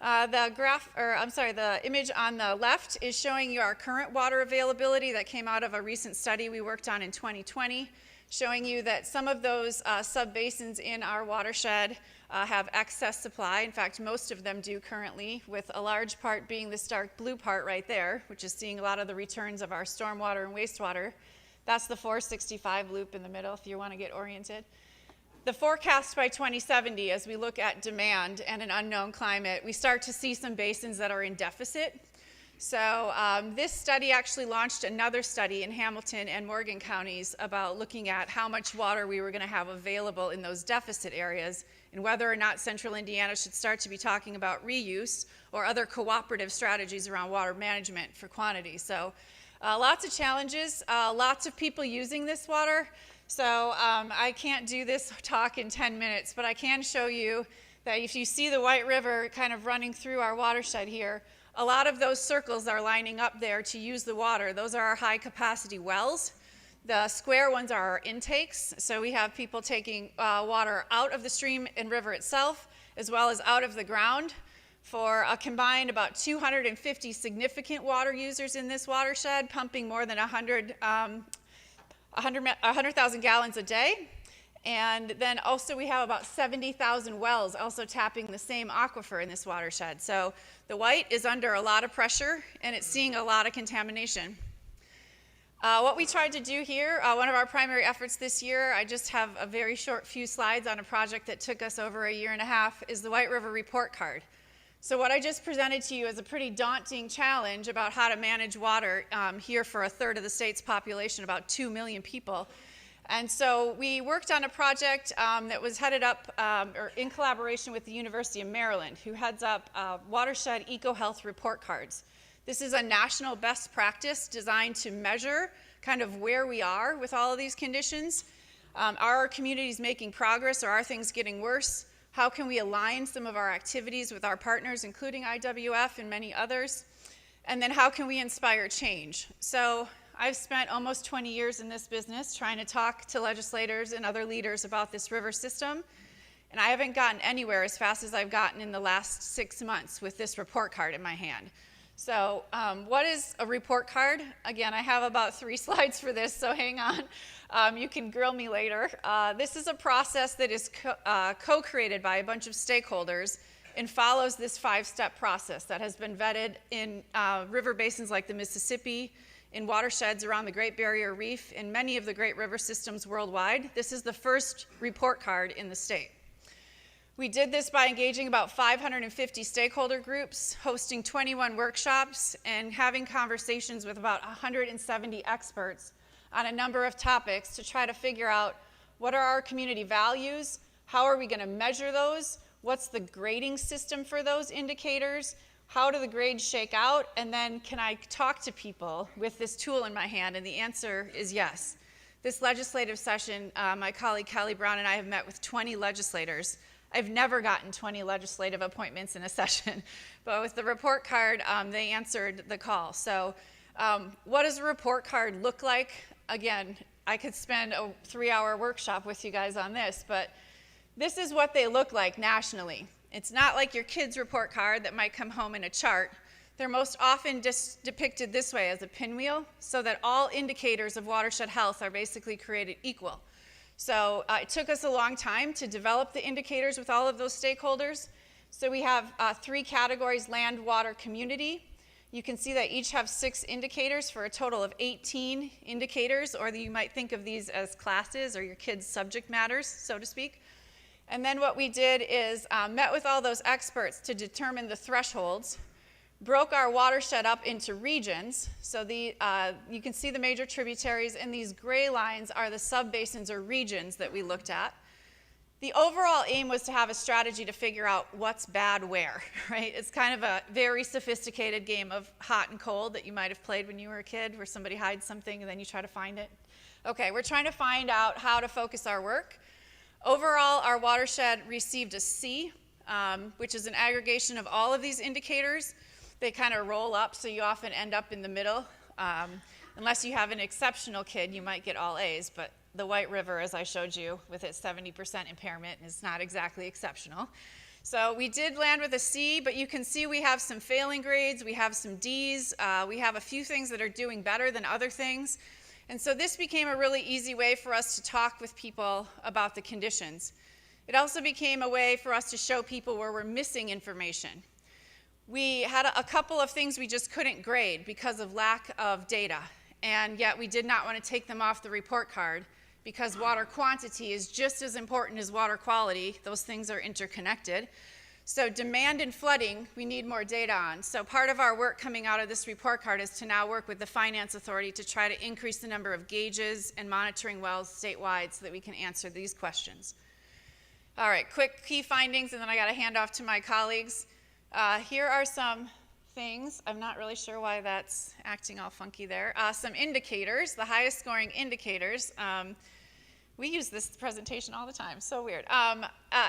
The image on the left is showing you our current water availability that came out of a recent study we worked on in 2020, showing you that some of those sub-basins in our watershed have excess supply. In fact, most of them do currently, with a large part being this dark blue part right there, which is seeing a lot of the returns of our stormwater and wastewater. That's the 465 loop in the middle, if you want to get oriented. The forecast by 2070, as we look at demand and an unknown climate, we start to see some basins that are in deficit. So this study actually launched another study in Hamilton and Morgan counties about looking at how much water we were going to have available in those deficit areas and whether or not central Indiana should start to be talking about reuse or other cooperative strategies around water management for quantity. So lots of challenges, lots of people using this water. So I can't do this talk in 10 minutes, but I can show you that if you see the White River kind of running through our watershed here, a lot of those circles are lining up there to use the water. Those are our high capacity wells. The square ones are our intakes. So we have people taking water out of the stream and river itself, as well as out of the ground. For a combined about 250 significant water users in this watershed, pumping more than 100,000 gallons a day. And then also we have about 70,000 wells also tapping the same aquifer in this watershed. So the White is under a lot of pressure and it's seeing a lot of contamination. What we tried to do here, one of our primary efforts this year, I just have a very short few slides on a project that took us over a year and a half, is the White River Report Card. So what I just presented to you is a pretty daunting challenge about how to manage water here for a third of the state's population, about 2 million people. And so we worked on a project that was headed up or in collaboration with the University of Maryland, who heads up Watershed EcoHealth Report Cards. This is a national best practice designed to measure kind of where we are with all of these conditions. Are our communities making progress, or are things getting worse? How can we align some of our activities with our partners, including IWF and many others? And then how can we inspire change? So I've spent almost 20 years in this business trying to talk to legislators and other leaders about this river system, and I haven't gotten anywhere as fast as I've gotten in the last 6 months with this report card in my hand. So what is a report card? Again, I have about 3 slides for this, so hang on. You can grill me later. This is a process that is co-created by a bunch of stakeholders and follows this 5-step process that has been vetted in river basins like the Mississippi, in watersheds around the Great Barrier Reef, in many of the great river systems worldwide. This is the first report card in the state. We did this by engaging about 550 stakeholder groups, hosting 21 workshops, and having conversations with about 170 experts on a number of topics to try to figure out what are our community values, how are we going to measure those, what's the grading system for those indicators, how do the grades shake out, and then can I talk to people with this tool in my hand? And the answer is yes. This legislative session, my colleague Kelly Brown and I have met with 20 legislators. I've never gotten 20 legislative appointments in a session, but with the report card, they answered the call. So what does a report card look like? Again, I could spend a 3-hour workshop with you guys on this, but this is what they look like nationally. It's not like your kid's report card that might come home in a chart. They're most often depicted this way as a pinwheel, so that all indicators of watershed health are basically created equal. So it took us a long time to develop the indicators with all of those stakeholders. So we have 3 categories: land, water, community. You can see that each have 6 indicators for a total of 18 indicators, or you might think of these as classes or your kids' subject matters, so to speak. And then what we did is met with all those experts to determine the thresholds, broke our watershed up into regions. So you can see the major tributaries, and these gray lines are the subbasins or regions that we looked at. The overall aim was to have a strategy to figure out what's bad where, right? It's kind of a very sophisticated game of hot and cold that you might have played when you were a kid, where somebody hides something and then you try to find it. Okay, we're trying to find out how to focus our work. Overall, our watershed received a C, which is an aggregation of all of these indicators. They kind of roll up, so you often end up in the middle. Unless you have an exceptional kid, you might get all A's, but the White River, as I showed you, with its 70% impairment, is not exactly exceptional. So we did land with a C, but you can see we have some failing grades, we have some D's, we have a few things that are doing better than other things. And so this became a really easy way for us to talk with people about the conditions. It also became a way for us to show people where we're missing information. We had a couple of things we just couldn't grade because of lack of data, and yet we did not want to take them off the report card because water quantity is just as important as water quality. Those things are interconnected. So demand and flooding, we need more data on. So part of our work coming out of this report card is to now work with the Finance Authority to try to increase the number of gauges and monitoring wells statewide so that we can answer these questions. All right, quick key findings, and then I got to hand off to my colleagues. Here are some things. I'm not really sure why that's acting all funky there. Some indicators, the highest scoring indicators. We use this presentation all the time, so weird.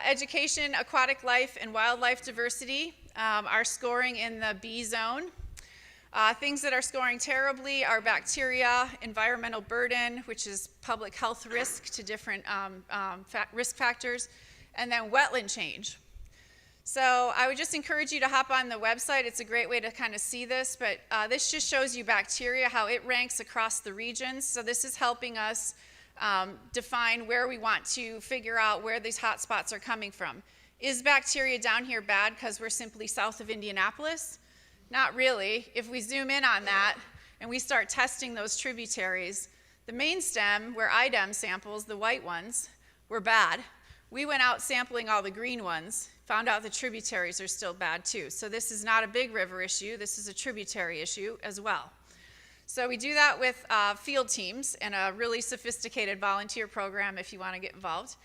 Education, aquatic life, and wildlife diversity are scoring in the B zone. Things that are scoring terribly are bacteria, environmental burden, which is public health risk to different risk factors, and then wetland change. So I would just encourage you to hop on the website. It's a great way to kind of see this, but this just shows you bacteria, how it ranks across the regions. So this is helping us define where we want to figure out where these hot spots are coming from. Is bacteria down here bad because we're simply south of Indianapolis? Not really. If we zoom in on that and we start testing those tributaries, the main stem, where IDEM samples, the white ones, were bad. We went out sampling all the green ones, found out the tributaries are still bad too. So this is not a big river issue, this is a tributary issue as well. So we do that with field teams and a really sophisticated volunteer program if you want to get involved.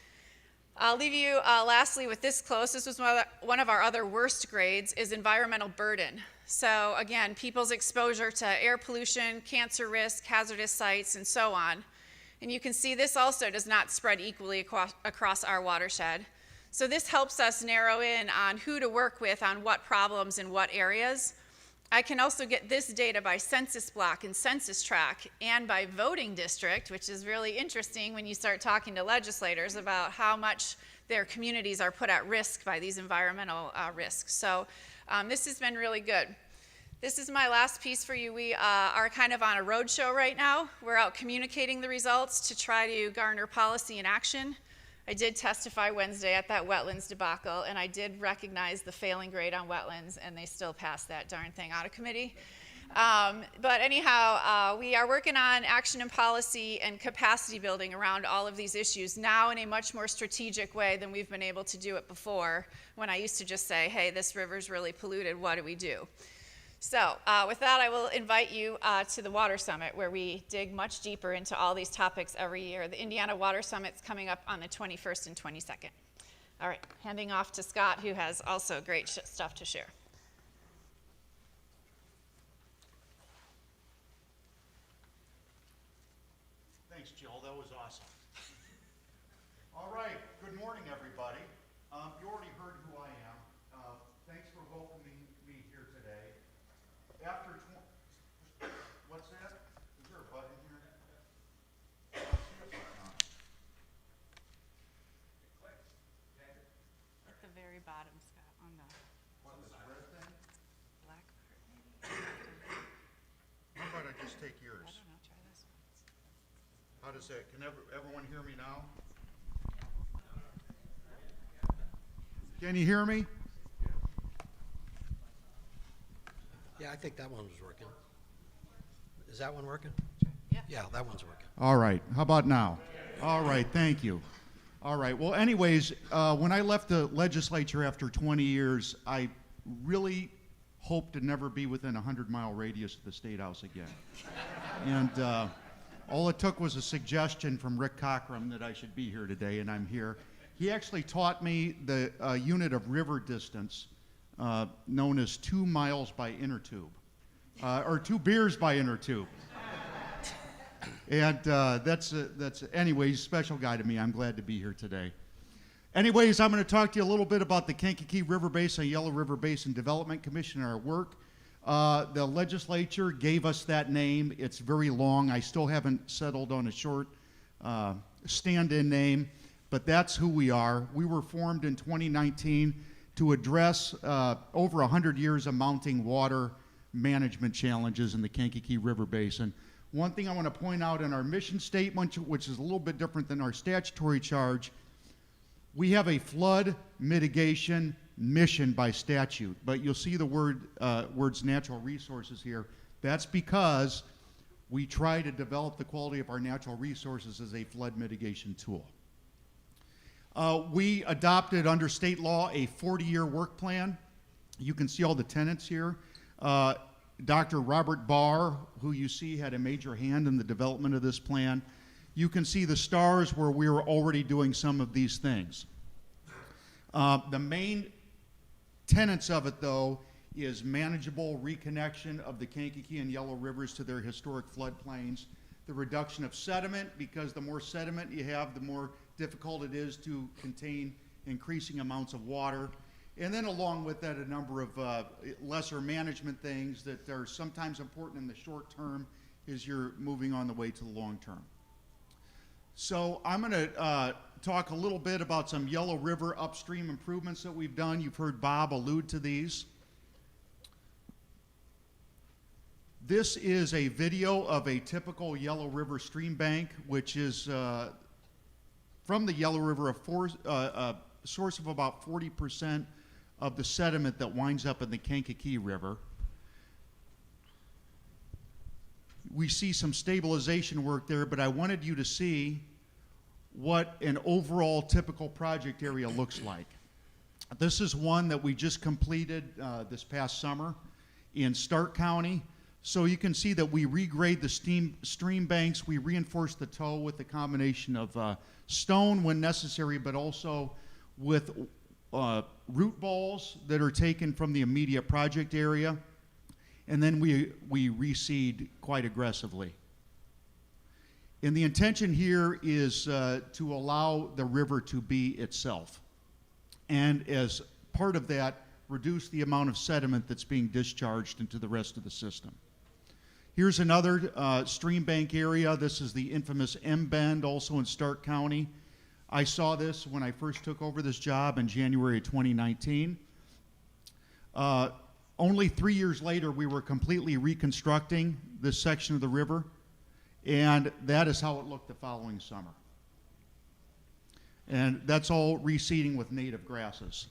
I'll leave you lastly with this close. This was one of our other worst grades, is environmental burden. So again, people's exposure to air pollution, cancer risk, hazardous sites, and so on. And you can see this also does not spread equally across our watershed. So this helps us narrow in on who to work with on what problems in what areas. I can also get this data by census block and census tract and by voting district, which is really interesting when you start talking to legislators about how much their communities are put at risk by these environmental risks. So this has been really good. This is my last piece for you. We are kind of on a road show right now. We're out communicating the results to try to garner policy and action. I did testify Wednesday at that wetlands debacle, and I did recognize the failing grade on wetlands, and they still passed that darn thing out of committee. But anyhow, we are working on action and policy and capacity building around all of these issues now in a much more strategic way than we've been able to do it before, when I used to just say, hey, this river's really polluted, what do we do? So with that, I will invite you to the Water Summit, where we dig much deeper into all these topics every year. The Indiana Water Summit's coming up on the 21st and 22nd. All right, handing off to Scott, who has also great stuff to share. Thanks, Jill. That was awesome. All right. Good morning, everybody. You already heard who I am. Thanks for welcoming me here today. After what's that? Is there a button here? I don't see a button on it. At the very bottom, Scott, on the What, this red thing? black part, maybe? How about I just take yours? I don't know, try this one. How does that, can everyone hear me now? Can you hear me? Yeah, I think that one was working. Is that one working? Yeah. Yeah, that one's working. All right. How about now? All right. Thank you. All right. Well, anyways, when I left the legislature after 20 years, I really hope to never be within a 100-mile radius of the State House again. And all it took was a suggestion from Rick Cockrum that I should be here today, and I'm here. He actually taught me the unit of river distance known as 2 miles by inner tube, or 2 beers by inner tube. And that's anyways, special guy to me. I'm glad to be here today. Anyways, I'm going to talk to you a little bit about the Kankakee River Basin and Yellow River Basin Development Commission and our work. The legislature gave us that name. It's very long. I still haven't settled on a short stand-in name, but that's who we are. We were formed in 2019 to address over 100 years of mounting water management challenges in the Kankakee River Basin. One thing I want to point out in our mission statement, which is a little bit different than our statutory charge, we have a flood mitigation mission by statute, but you'll see the words natural resources here. That's because we try to develop the quality of our natural resources as a flood mitigation tool. We adopted under state law a 40-year work plan. You can see all the tenants here. Dr. Robert Barr, who you see had a major hand in the development of this plan. You can see the stars where we were already doing some of these things. The main tenets of it, though, is manageable reconnection of the Kankakee and Yellow Rivers to their historic floodplains, the reduction of sediment, because the more sediment you have, the more difficult it is to contain increasing amounts of water. And then along with that, a number of lesser management things that are sometimes important in the short term as you're moving on the way to the long term. So I'm going to talk a little bit about some Yellow River upstream improvements that we've done. You've heard Bob allude to these. This is a video of a typical Yellow River stream bank, which is from the Yellow River, a source of about 40% of the sediment that winds up in the Kankakee River. We see some stabilization work there, but I wanted you to see what an overall typical project area looks like. This is one that we just completed this past summer in Stark County. So you can see that we regrade the stream banks, we reinforce the toe with a combination of stone when necessary, but also with root balls that are taken from the immediate project area, and then we reseed quite aggressively. And the intention here is to allow the river to be itself, and as part of that, reduce the amount of sediment that's being discharged into the rest of the system. Here's another stream bank area. This is the infamous M Bend, also in Stark County. I saw this when I first took over this job in January of 2019. Only 3 years later, we were completely reconstructing this section of the river, and that is how it looked the following summer. And that's all reseeding with native grasses.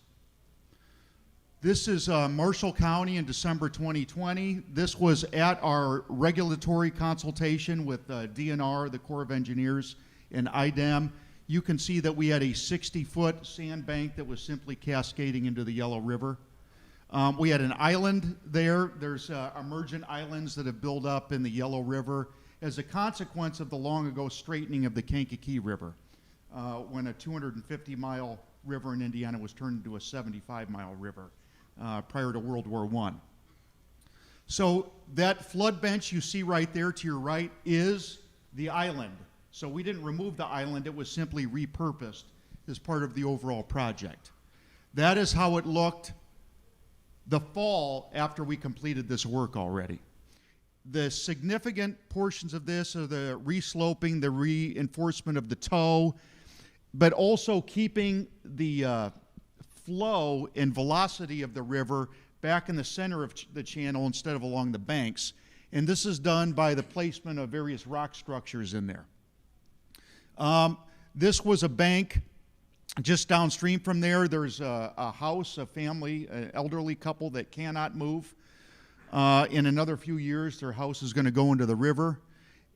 This is Marshall County in December 2020. This was at our regulatory consultation with DNR, the Corps of Engineers, and IDEM. You can see that we had a 60-foot sandbank that was simply cascading into the Yellow River. We had an island there. There's emergent islands that have built up in the Yellow River as a consequence of the long ago straightening of the Kankakee River, when a 250-mile river in Indiana was turned into a 75-mile river prior to World War I. So that flood bench you see right there to your right is the island. So we didn't remove the island, it was simply repurposed as part of the overall project. That is how it looked the fall after we completed this work already. The significant portions of this are the resloping, the reinforcement of the toe, but also keeping the flow and velocity of the river back in the center of the channel instead of along the banks. And this is done by the placement of various rock structures in there. This was a bank just downstream from there. There's a house, a family, an elderly couple that cannot move. In another few years, their house is going to go into the river.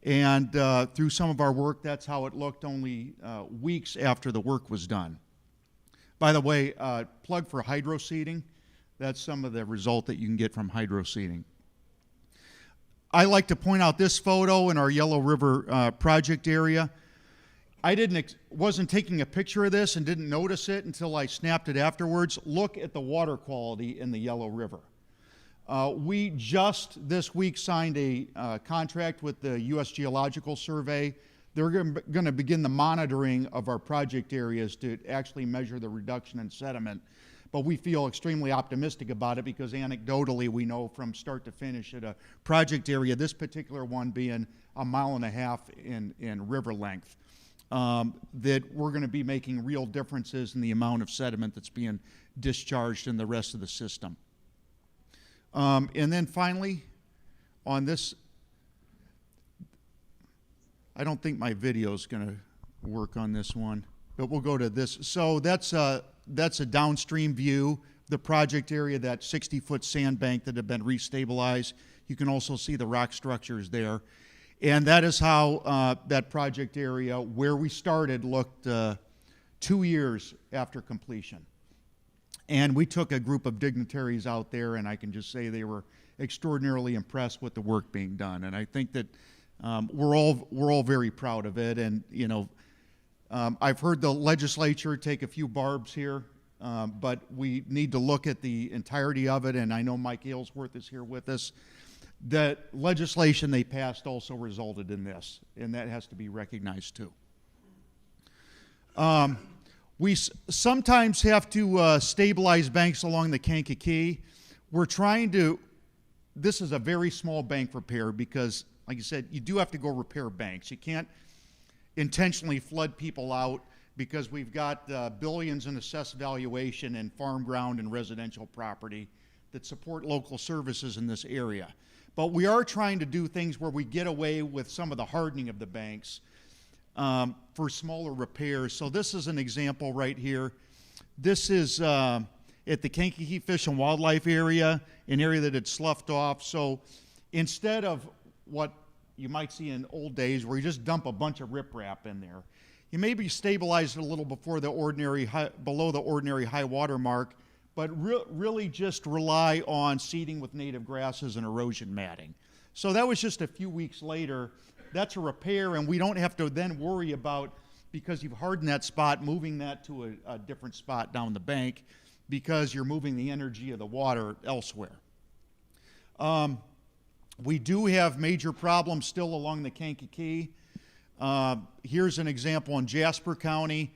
And through some of our work, that's how it looked only weeks after the work was done. By the way, plug for hydroseeding. That's some of the result that you can get from hydroseeding. I like to point out this photo in our Yellow River project area. I wasn't taking a picture of this and didn't notice it until I snapped it afterwards. Look at the water quality in the Yellow River. We just this week signed a contract with the U.S. Geological Survey. They're going to begin the monitoring of our project areas to actually measure the reduction in sediment. But we feel extremely optimistic about it because anecdotally we know from start to finish at a project area, this particular one being 1.5 miles in river length, that we're going to be making real differences in the amount of sediment that's being discharged in the rest of the system. And then finally, on this, I don't think my video's going to work on this one, but we'll go to this. So that's a downstream view, the project area, that 60-foot sandbank that had been restabilized. You can also see the rock structures there. And that is how that project area, where we started, looked 2 years after completion. And we took a group of dignitaries out there, and I can just say they were extraordinarily impressed with the work being done. And I think that we're all very proud of it. And you know, I've heard the legislature take a few barbs here, but we need to look at the entirety of it. And I know Mike Aylesworth is here with us. The legislation they passed also resulted in this, and that has to be recognized too. We sometimes have to stabilize banks along the Kankakee. We're trying to, this is a very small bank repair because, like I said, you do have to go repair banks. You can't intentionally flood people out because we've got billions in assessed valuation and farm ground and residential property that support local services in this area. But we are trying to do things where we get away with some of the hardening of the banks for smaller repairs. So this is an example right here. This is at the Kankakee Fish and Wildlife area, an area that had sloughed off. So instead of what you might see in old days where you just dump a bunch of riprap in there, you maybe stabilize it a little before the ordinary below the ordinary high water mark, but really just rely on seeding with native grasses and erosion matting. So that was just a few weeks later. That's a repair, and we don't have to then worry about, because you've hardened that spot, moving that to a different spot down the bank because you're moving the energy of the water elsewhere. We do have major problems still along the Kankakee. Here's an example in Jasper County.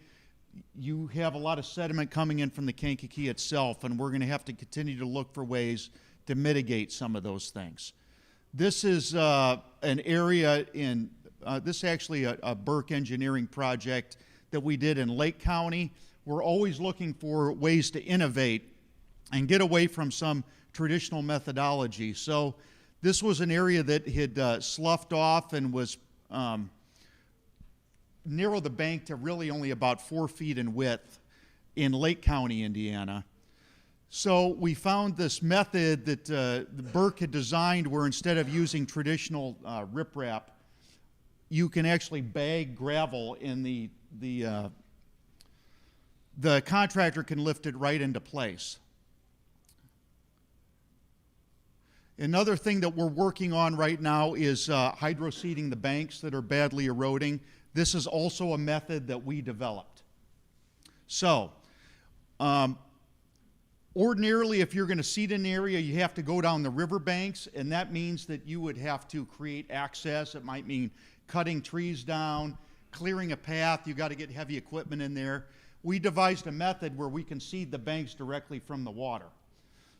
You have a lot of sediment coming in from the Kankakee itself, and we're going to have to continue to look for ways to mitigate some of those things. This is an area in, this is actually a Burke engineering project that we did in Lake County. We're always looking for ways to innovate and get away from some traditional methodology. So this was an area that had sloughed off and was narrowed the bank to really only about 4 feet in width in Lake County, Indiana. So we found this method that Burke had designed where instead of using traditional riprap, you can actually bag gravel in the contractor can lift it right into place. Another thing that we're working on right now is hydroseeding the banks that are badly eroding. This is also a method that we developed. So, ordinarily, if you're going to seed an area, you have to go down the river banks, and that means that you would have to create access. It might mean cutting trees down, clearing a path. You've got to get heavy equipment in there. We devised a method where we can seed the banks directly from the water.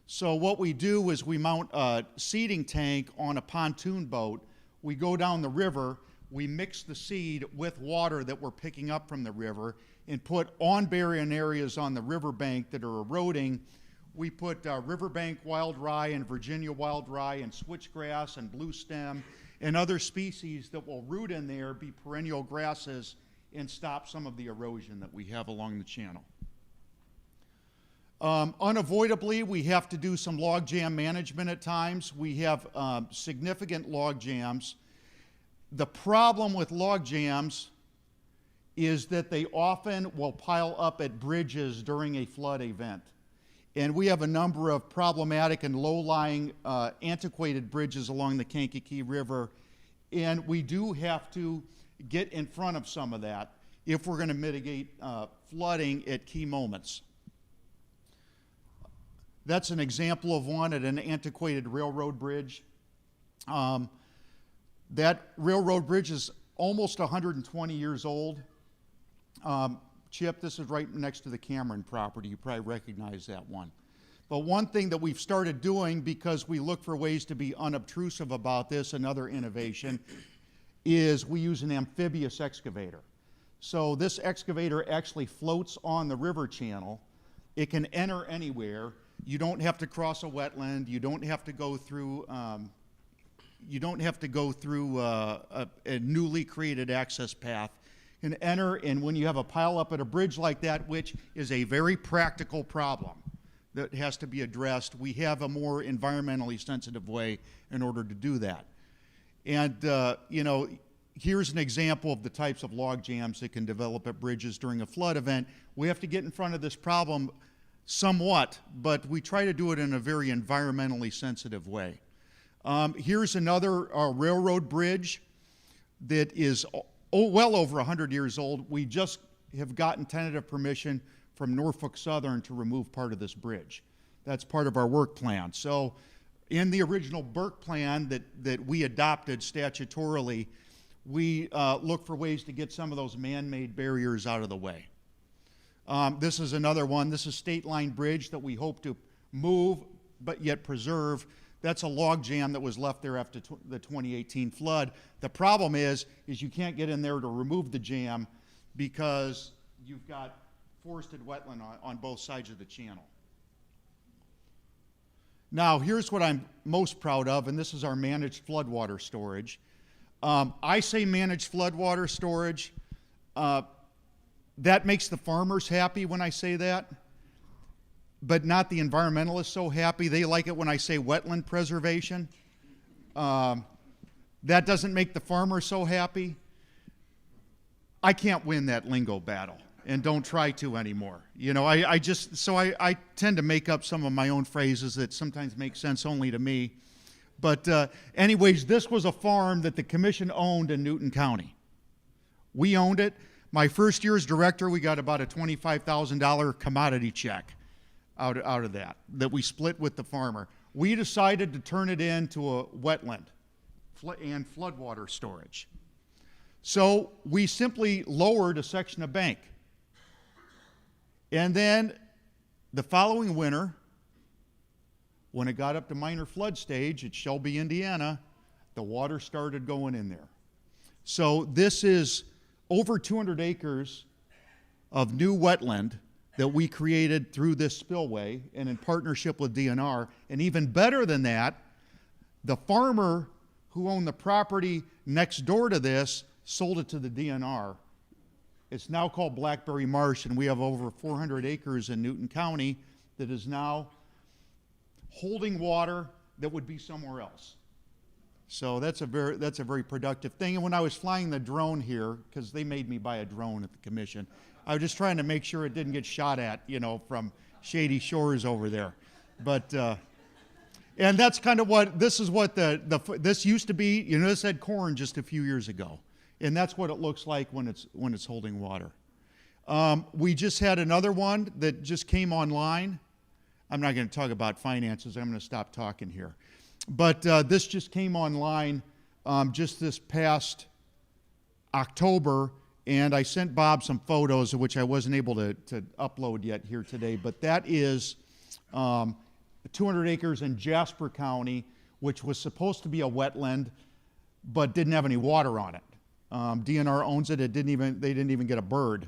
So what we do is we mount a seeding tank on a pontoon boat. We go down the river, we mix the seed with water that we're picking up from the river and put on barren areas on the riverbank that are eroding. We put riverbank wild rye and Virginia wild rye and switchgrass and blue stem and other species that will root in there, be perennial grasses, and stop some of the erosion that we have along the channel. Unavoidably, we have to do some log jam management at times. We have significant log jams. The problem with log jams is that they often will pile up at bridges during a flood event. And we have a number of problematic and low-lying antiquated bridges along the Kankakee River, and we do have to get in front of some of that if we're going to mitigate flooding at key moments. That's an example of one at an antiquated railroad bridge. That railroad bridge is almost 120 years old. Chip, this is right next to the Cameron property. You probably recognize that one. But one thing that we've started doing, because we look for ways to be unobtrusive about this, another innovation, is we use an amphibious excavator. So this excavator actually floats on the river channel. It can enter anywhere. You don't have to cross a wetland. You don't have to go through you don't have to go through a newly created access path. And enter, and when you have a pile up at a bridge like that, which is a very practical problem that has to be addressed, we have a more environmentally sensitive way in order to do that. And, you know, here's an example of the types of log jams that can develop at bridges during a flood event. We have to get in front of this problem somewhat, but we try to do it in a very environmentally sensitive way. Here's another railroad bridge that is well over 100 years old. We just have gotten tentative permission from Norfolk Southern to remove part of this bridge. That's part of our work plan. So in the original Burke plan that we adopted statutorily, we look for ways to get some of those man-made barriers out of the way. This is another one. This is State Line Bridge that we hope to move but yet preserve. That's a log jam that was left there after the 2018 flood. The problem is you can't get in there to remove the jam because you've got forested wetland on both sides of the channel. Now, here's what I'm most proud of, and this is our managed floodwater storage. I say managed floodwater storage. That makes the farmers happy when I say that, but not the environmentalists so happy. They like it when I say wetland preservation. That doesn't make the farmers so happy. I can't win that lingo battle, and don't try to anymore. You know, I tend to make up some of my own phrases that sometimes make sense only to me. But anyways, this was a farm that the commission owned in Newton County. We owned it. My first year as director, we got about a $25,000 commodity check out of that we split with the farmer. We decided to turn it into a wetland and floodwater storage. So we simply lowered a section of bank. And then the following winter, when it got up to minor flood stage at Shelby, Indiana, the water started going in there. So this is over 200 acres of new wetland that we created through this spillway and in partnership with DNR. And even better than that, the farmer who owned the property next door to this sold it to the DNR. It's now called Blackberry Marsh, and we have over 400 acres in Newton County that is now holding water that would be somewhere else. So that's a very productive thing. And when I was flying the drone here, because they made me buy a drone at the commission, I was just trying to make sure it didn't get shot at, you know, from shady shores over there. But and that's kind of what this is. What this used to be. You know, this had corn just a few years ago, and that's what it looks like when it's holding water. We just had another one that just came online. I'm not going to talk about finances. I'm going to stop talking here. But this just came online just this past October, and I sent Bob some photos of which I wasn't able to upload yet here today. But that is 200 acres in Jasper County, which was supposed to be a wetland, but didn't have any water on it. DNR owns it. They didn't even get a bird,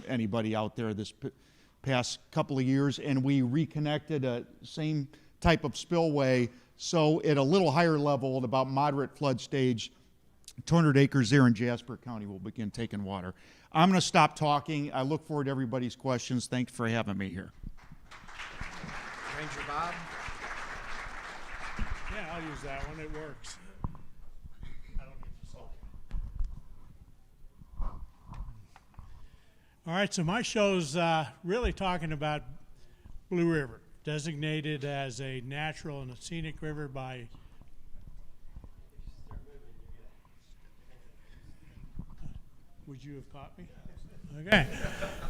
anybody out there this past couple of years, and we reconnected a same type of spillway. So at a little higher level, at about moderate flood stage, 200 acres there in Jasper County will begin taking water. I'm going to stop talking. I look forward to everybody's questions. Thanks for having me here. Ranger Bob? Yeah, I'll use that one. It works. I don't need to solve it. All right, so my show's really talking about Blue River, designated as a natural and a scenic river by would you have caught me? Okay.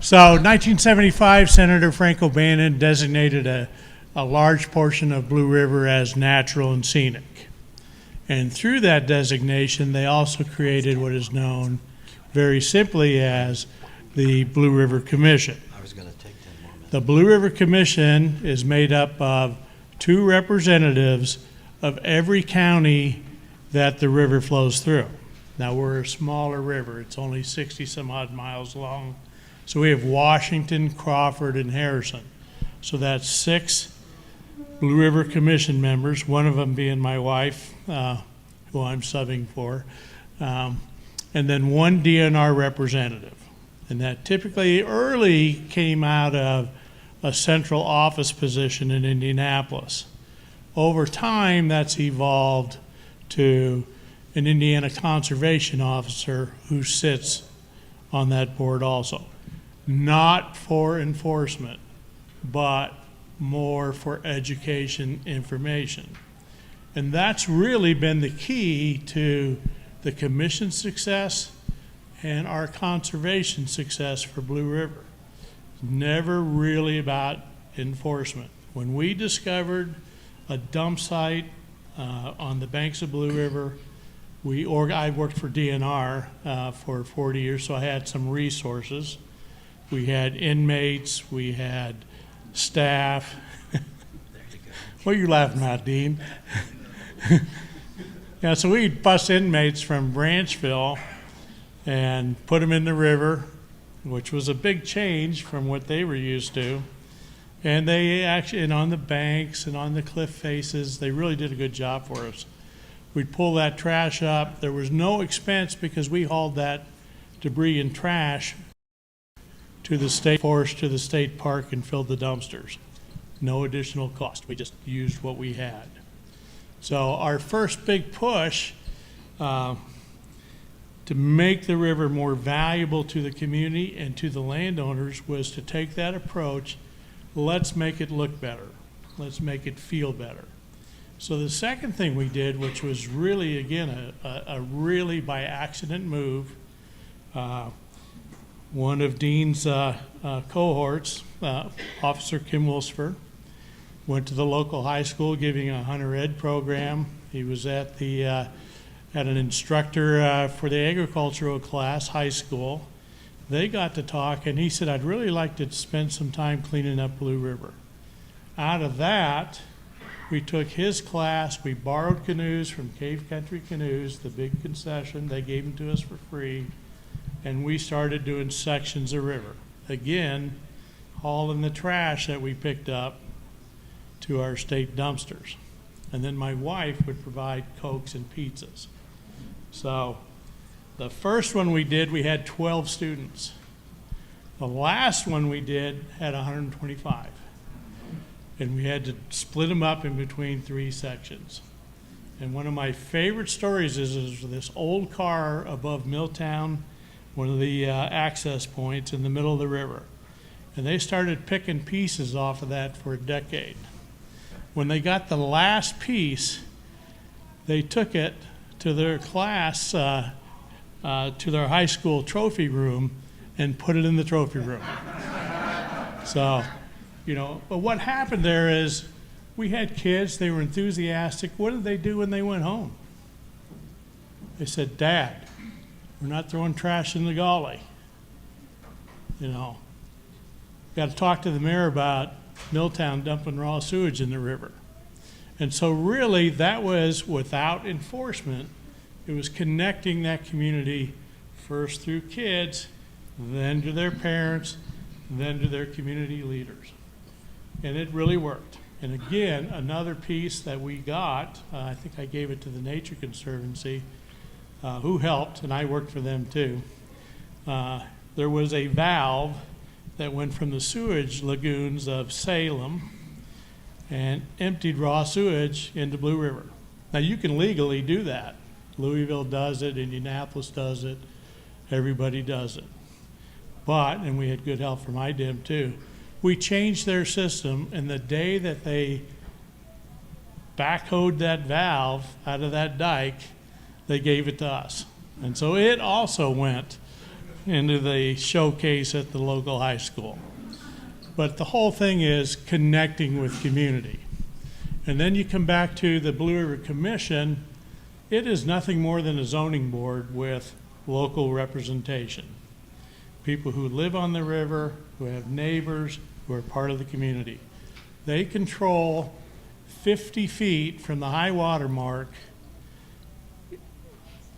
So 1975, Senator Frank O'Bannon designated a large portion of Blue River as natural and scenic. And through that designation, they also created what is known very simply as the Blue River Commission. I was going to take 10 more minutes. The Blue River Commission is made up of 2 representatives of every county that the river flows through. Now, we're a smaller river. It's only 60 some odd miles long. So we have Washington, Crawford, and Harrison. So that's 6 Blue River Commission members, one of them being my wife, who I'm subbing for, and then one DNR representative. And that typically early came out of a central office position in Indianapolis. Over time, that's evolved to an Indiana conservation officer who sits on that board also. Not for enforcement, but more for education information. And that's really been the key to the commission's success and our conservation success for Blue River. Never really about enforcement. When we discovered a dump site on the banks of Blue River, I worked for DNR for 40 years, so I had some resources. We had inmates, we had staff. What are you laughing at, Dean? Yeah, so we'd bus inmates from Branchville and put them in the river, which was a big change from what they were used to. And they actually, and on the banks and on the cliff faces, they really did a good job for us. We'd pull that trash up. There was no expense because we hauled that debris and trash to the state forest, to the state park, and filled the dumpsters. No additional cost. We just used what we had. So our first big push to make the river more valuable to the community and to the landowners was to take that approach. Let's make it look better. Let's make it feel better. So the second thing we did, which was really, again, a really by accident move, one of Dean's cohorts, Officer Kim Wilsfer, went to the local high school giving a hunter ed program. He was at an instructor for the agricultural class, high school. They got to talk, and he said, I'd really like to spend some time cleaning up Blue River. Out of that, we took his class, we borrowed canoes from Cave Country Canoes, the big concession, they gave them to us for free, and we started doing sections of river. Again, hauling the trash that we picked up to our state dumpsters. And then my wife would provide Cokes and pizzas. So the first one we did, we had 12 students. The last one we did had 125. And we had to split them up in between 3 sections. And one of my favorite stories is this old car above Milltown, one of the access points in the middle of the river. And they started picking pieces off of that for a decade. When they got the last piece, they took it to their class, to their high school trophy room, and put it in the trophy room. So, but what happened there is we had kids, they were enthusiastic. What did they do when they went home? They said, Dad, we're not throwing trash in the gully. Got to talk to the mayor about Milltown dumping raw sewage in the river. And so really that was without enforcement. It was connecting that community first through kids, then to their parents, then to their community leaders. And it really worked. And again, another piece that we got, I think I gave it to the Nature Conservancy, who helped, and I worked for them too. There was a valve that went from the sewage lagoons of Salem and emptied raw sewage into Blue River. Now you can legally do that. Louisville does it, Indianapolis does it, everybody does it. But, and we had good help from IDIM too, we changed their system, and the day that they backhoed that valve out of that dike, they gave it to us. And so it also went into the showcase at the local high school. But the whole thing is connecting with community. And then you come back to the Blue River Commission. It is nothing more than a zoning board with local representation. People who live on the river, who have neighbors, who are part of the community. They control 50 feet from the high water mark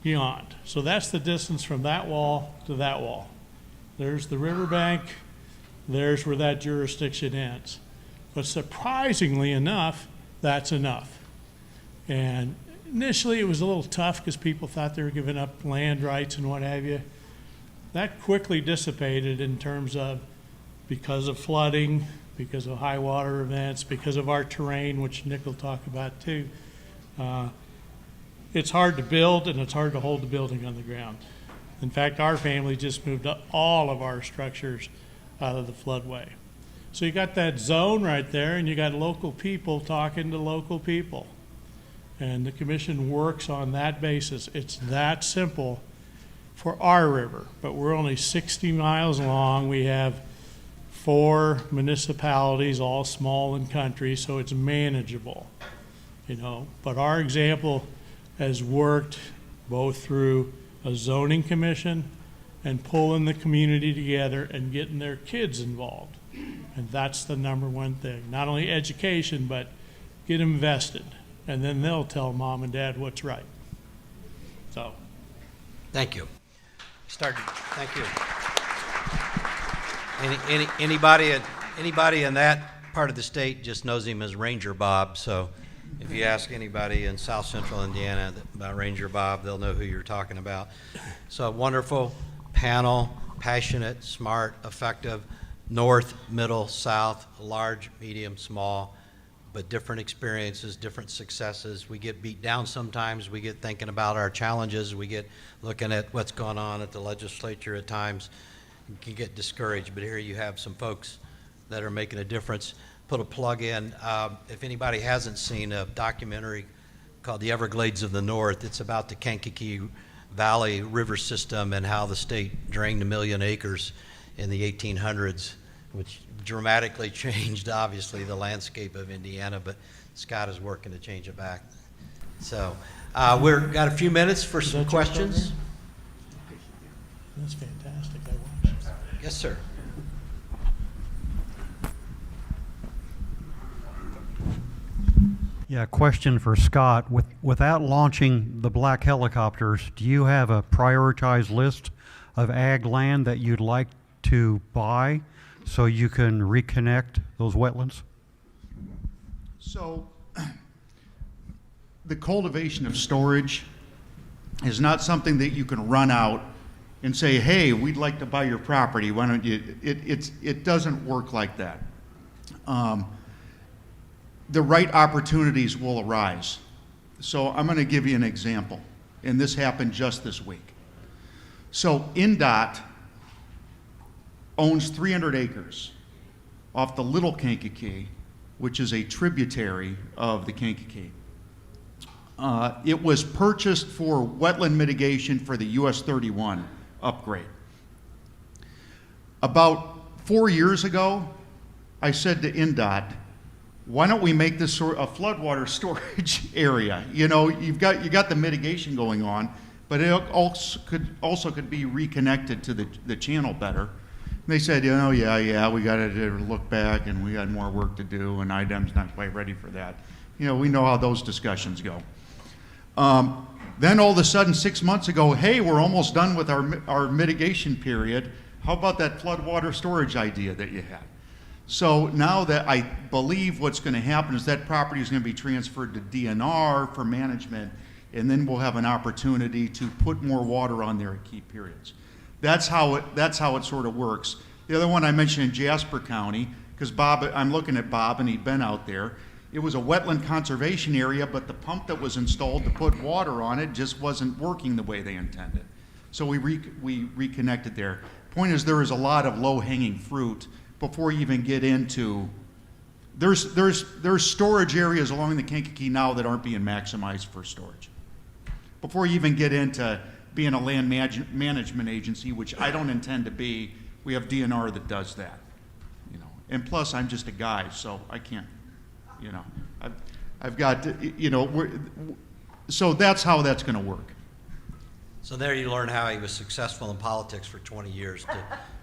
beyond. So that's the distance from that wall to that wall. There's the riverbank, there's where that jurisdiction ends. But surprisingly enough, that's enough. And initially it was a little tough because people thought they were giving up land rights and what have you. That quickly dissipated in terms of because of flooding, because of high water events, because of our terrain, which Nick will talk about too. It's hard to build and it's hard to hold the building on the ground. In fact, our family just moved up all of our structures out of the floodway. So you got that zone right there and you got local people talking to local people. And the commission works on that basis. It's that simple for our river, but we're only 60 miles long. We have 4 municipalities, all small and country, so it's manageable, you know. But our example has worked both through a zoning commission and pulling the community together and getting their kids involved. And that's the number one thing. Not only education, but get invested. And then they'll tell mom and dad what's right. So. Thank you. Thank you. Anybody in that part of the state just knows him as Ranger Bob. So if you ask anybody in South Central Indiana about Ranger Bob, they'll know who you're talking about. So wonderful panel, passionate, smart, effective, north, middle, south, large, medium, small, but different experiences, different successes. We get beat down sometimes. We get thinking about our challenges. We get looking at what's going on at the legislature at times. You can get discouraged, but here you have some folks that are making a difference. Put a plug in. If anybody hasn't seen a documentary called The Everglades of the North, it's about the Kankakee Valley River system and how the state drained 1 million acres in the 1800s, which dramatically changed, obviously, the landscape of Indiana, but Scott is working to change it back. So we've got a few minutes for some questions. That's fantastic. I watched. Yes, sir. Yeah, question for Scott. Without launching the black helicopters, do you have a prioritized list of ag land that you'd like to buy so you can reconnect those wetlands? So the cultivation of storage is not something that you can run out and say, hey, we'd like to buy your property. Why don't you? It doesn't work like that. The right opportunities will arise. So I'm going to give you an example, and this happened just this week. So INDOT owns 300 acres off the Little Kankakee, which is a tributary of the Kankakee. It was purchased for wetland mitigation for the US 31 upgrade. About 4 years ago, I said to INDOT, why don't we make this a floodwater storage area? You know, you got the mitigation going on, but it also could be reconnected to the channel better. And they said, you know, yeah, we got to look back and we got more work to do, and IDEM's not quite ready for that. You know, we know how those discussions go. Then all of a sudden, 6 months ago, hey, we're almost done with our mitigation period. How about that floodwater storage idea that you had? So now that I believe what's going to happen is that property is going to be transferred to DNR for management, and then we'll have an opportunity to put more water on there at key periods. That's how it sort of works. The other one I mentioned in Jasper County, because Bob, I'm looking at Bob and he'd been out there. It was a wetland conservation area, but the pump that was installed to put water on it just wasn't working the way they intended. So we reconnected there. Point is, there is a lot of low-hanging fruit before you even get into, there's storage areas along the Kankakee now that aren't being maximized for storage. Before you even get into being a land management agency, which I don't intend to be, we have DNR that does that. You know, and plus I'm just a guy, so I can't, you know, I've got, you know, so that's how that's going to work. So there you learn how he was successful in politics for 20 years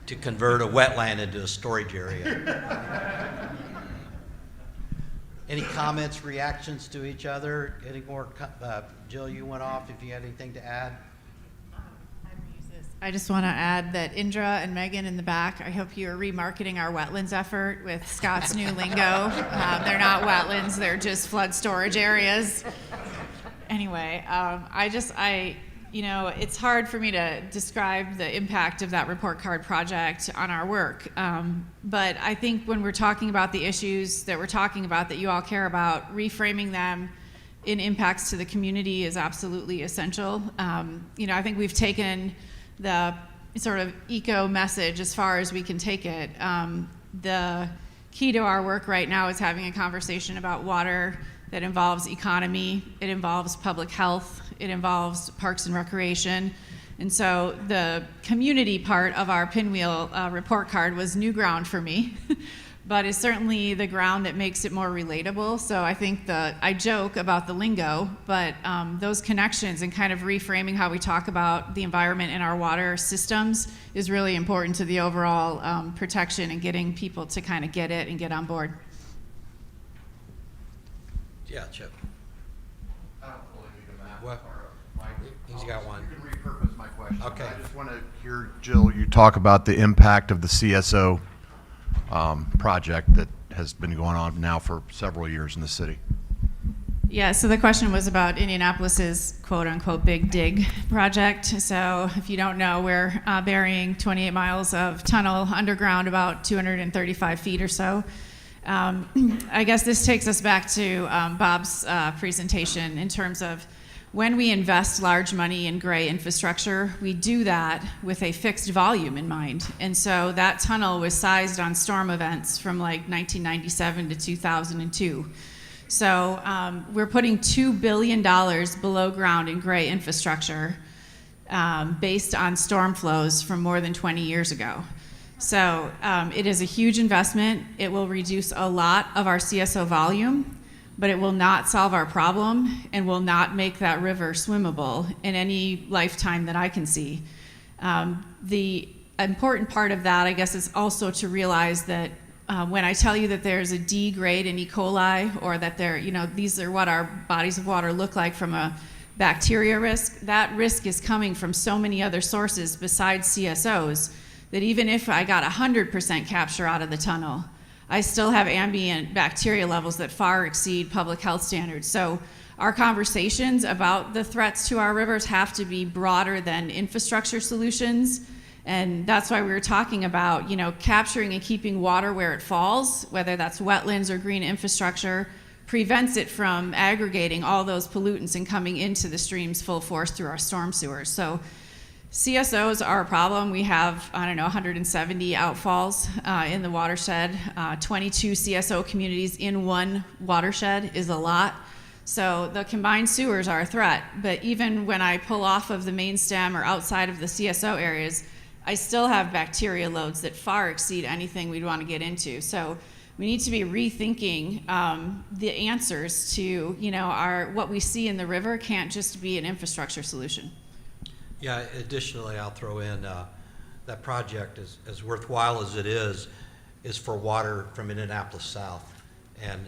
to convert a wetland into a storage area. Any comments, reactions to each other? Any more? Jill, you went off if you had anything to add. I just want to add that Indra and Megan in the back, I hope you are remarketing our wetlands effort with Scott's new lingo. They're not wetlands, they're just flood storage areas. anyway, it's hard for me to describe the impact of that report card project on our work. But I think when we're talking about the issues that we're talking about that you all care about, reframing them in impacts to the community is absolutely essential. I think we've taken the sort of eco message as far as we can take it. The key to our work right now is having a conversation about water that involves economy, it involves public health, it involves parks and recreation. And so the community part of our Pinwheel report card was new ground for me, but it's certainly the ground that makes it more relatable. So I think I joke about the lingo, but those connections and kind of reframing how we talk about the environment and our water systems is really important to the overall protection and getting people to kind of get it and get on board. Yeah, Chip. I don't really need a map What? or a mic. He's got one. You can repurpose my question. Okay. I just want to hear, Jill, you talk about the impact of the CSO project that has been going on now for several years in the city. Yeah, so the question was about Indianapolis's quote-unquote big dig project. So if you don't know, we're burying 28 miles of tunnel underground, about 235 feet or so. I guess this takes us back to Bob's presentation in terms of when we invest large money in gray infrastructure, we do that with a fixed volume in mind. And so that tunnel was sized on storm events from like 1997 to 2002. So we're putting $2 billion below ground in gray infrastructure based on storm flows from more than 20 years ago. So it is a huge investment. It will reduce a lot of our CSO volume, but it will not solve our problem and will not make that river swimmable in any lifetime that I can see. The important part of that, I guess, is also to realize that when I tell you that there's a D grade in E. coli, or that these are what our bodies of water look like from a bacteria risk, that risk is coming from so many other sources besides CSOs, that even if I got 100% capture out of the tunnel, I still have ambient bacteria levels that far exceed public health standards. So our conversations about the threats to our rivers have to be broader than infrastructure solutions. And that's why we were talking about, capturing and keeping water where it falls, whether that's wetlands or green infrastructure, prevents it from aggregating all those pollutants and coming into the streams full force through our storm sewers. So CSOs are a problem. We have, 170 outfalls in the watershed. 22 CSO communities in one watershed is a lot. So the combined sewers are a threat. But even when I pull off of the main stem or outside of the CSO areas, I still have bacteria loads that far exceed anything we'd want to get into. So we need to be rethinking the answers to, what we see in the river can't just be an infrastructure solution. Yeah, additionally, I'll throw in that project, as worthwhile as it is for water from Indianapolis south. And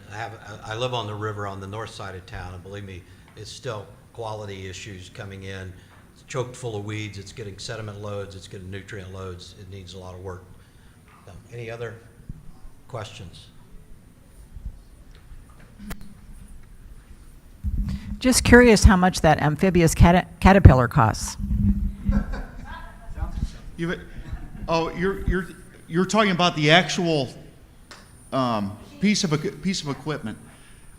I live on the river on the north side of town, and believe me, it's still quality issues coming in. It's choked full of weeds, it's getting sediment loads, it's getting nutrient loads. It needs a lot of work. Any other questions? Just curious how much that amphibious caterpillar costs. You're talking about the actual piece of equipment.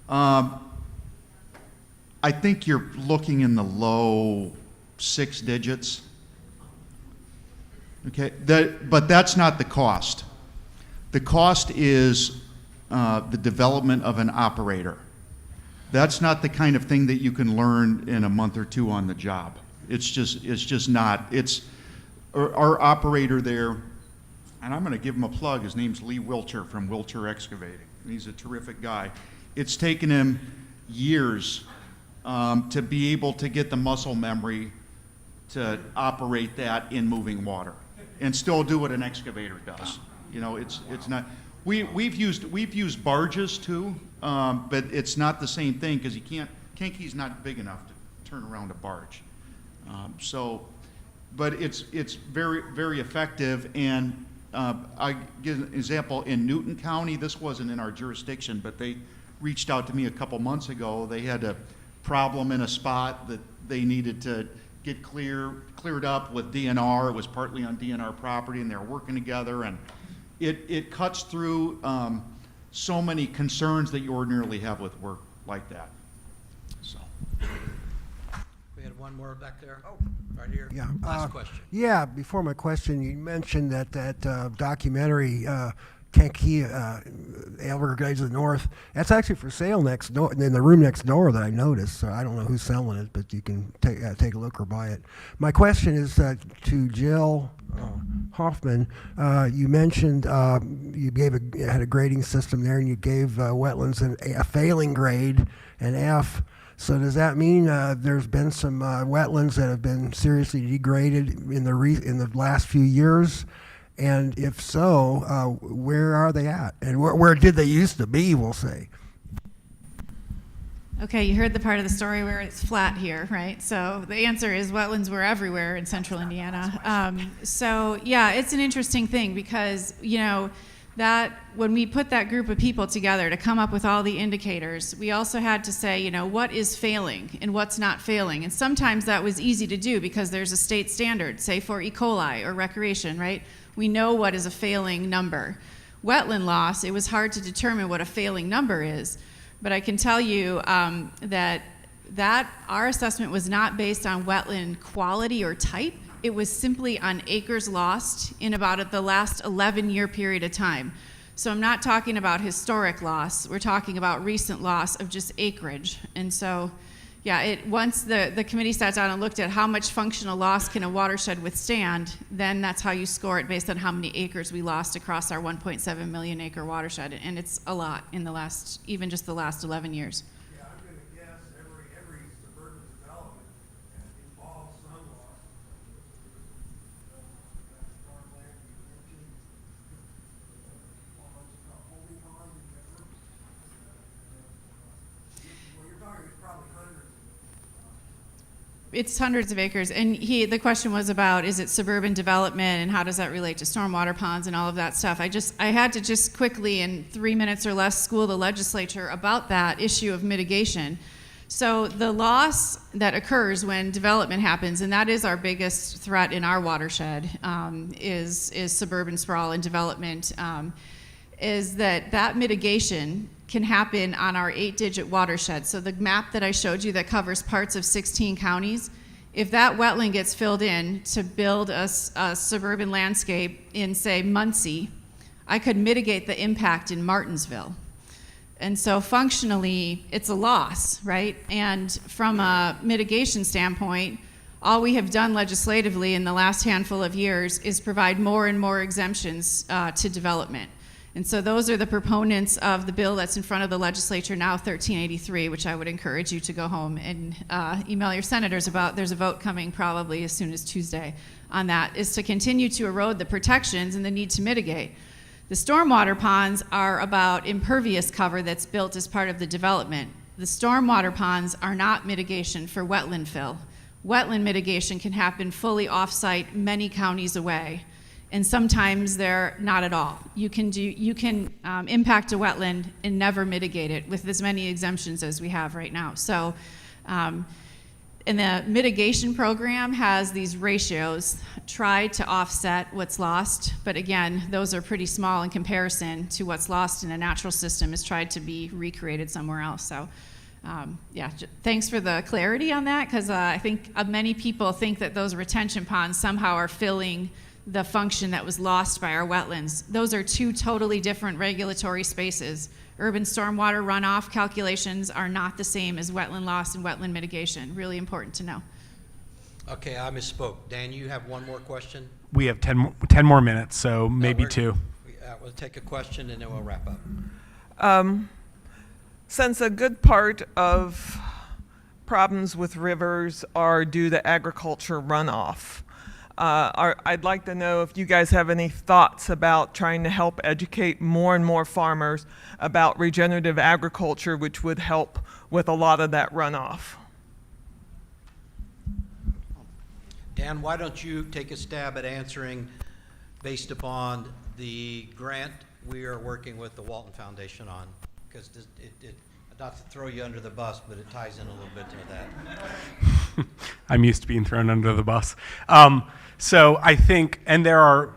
I think you're looking in the low 6 digits. Okay, but that's not the cost. The cost is the development of an operator. That's not the kind of thing that you can learn in a month or two on the job. It's just not. It's our operator there, and I'm going to give him a plug. His name's Lee Wilcher from Wilcher Excavating. And he's a terrific guy. It's taken him years to be able to get the muscle memory to operate that in moving water, and still do what an excavator does. It's not. We've used barges too, but it's not the same thing because Kenke's not big enough to turn around a barge. But it's very, very effective. And I give an example in Newton County. This wasn't in our jurisdiction, but they reached out to me a couple months ago. They had to problem in a spot that they needed to get cleared up with DNR. It was partly on DNR property, and they were working together, and it cuts through so many concerns that you ordinarily have with work like that. So. We had one more back there. Oh, right here. Yeah. Last question. Yeah, before my question, you mentioned that documentary, Kankakee, Everglades of the North. That's actually for sale next door, in the room next door that I noticed. So I don't know who's selling it, but you can take a look or buy it. My question is to Jill Hoffman. You mentioned you had a grading system there, and you gave wetlands a failing grade, an F. So does that mean there's been some wetlands that have been seriously degraded in the last few years? And if so, where are they at? And where did they used to be, we'll say? Okay, you heard the part of the story where it's flat here, right? So the answer is wetlands were everywhere in central Indiana. So yeah, it's an interesting thing because, that when we put that group of people together to come up with all the indicators, we also had to say, what is failing and what's not failing. And sometimes that was easy to do because there's a state standard, say for E. coli or recreation, right? We know what is a failing number. Wetland loss, it was hard to determine what a failing number is. But I can tell you that our assessment was not based on wetland quality or type. It was simply on acres lost in about the last 11-year period of time. So I'm not talking about historic loss. We're talking about recent loss of just acreage. And so, yeah, once the committee sat down and looked at how much functional loss can a watershed withstand, then that's how you score it based on how many acres we lost across our 1.7 million acre watershed. And it's a lot in even just the last 11 years. Yeah, I'm going to guess every suburban development involves some loss. It's hundreds of acres, and the question was about, is it suburban development and how does that relate to stormwater ponds and all of that stuff. I had to just quickly, in 3 minutes or less, school the legislature about that issue of mitigation. So the loss that occurs when development happens, and that is our biggest threat in our watershed, is suburban sprawl and development, is that mitigation can happen on our 8-digit watershed. So the map that I showed you that covers parts of 16 counties, if that wetland gets filled in to build a suburban landscape in, say, Muncie, I could mitigate the impact in Martinsville. And so functionally, it's a loss, right? And from a mitigation standpoint, all we have done legislatively in the last handful of years is provide more and more exemptions to development. And so those are the proponents of the bill that's in front of the legislature now, 1383, which I would encourage you to go home and email your senators about. There's a vote coming probably as soon as Tuesday on that, is to continue to erode the protections and the need to mitigate. The stormwater ponds are about impervious cover that's built as part of the development. The stormwater ponds are not mitigation for wetland fill. Wetland mitigation can happen fully off-site many counties away. And sometimes they're not at all. You can impact a wetland and never mitigate it with as many exemptions as we have right now. So, and the mitigation program has these ratios, try to offset what's lost, but again, those are pretty small in comparison to what's lost in a natural system is tried to be recreated somewhere else. So, yeah, thanks for the clarity on that, because I think many people think that those retention ponds somehow are filling the function that was lost by our wetlands. Those are two totally different regulatory spaces. Urban stormwater runoff calculations are not the same as wetland loss and wetland mitigation. Really important to know. Okay, I misspoke. Dan, you have one more question? We have 10 more minutes, so maybe two. We'll take a question and then we'll wrap up. Since a good part of problems with rivers are due to agriculture runoff, I'd like to know if you guys have any thoughts about trying to help educate more and more farmers about regenerative agriculture, which would help with a lot of that runoff. Dan, why don't you take a stab at answering based upon the grant we are working with the Walton Foundation on? Because Not to throw you under the bus, but it ties in a little bit to that. I'm used to being thrown under the bus. So I think, and there are,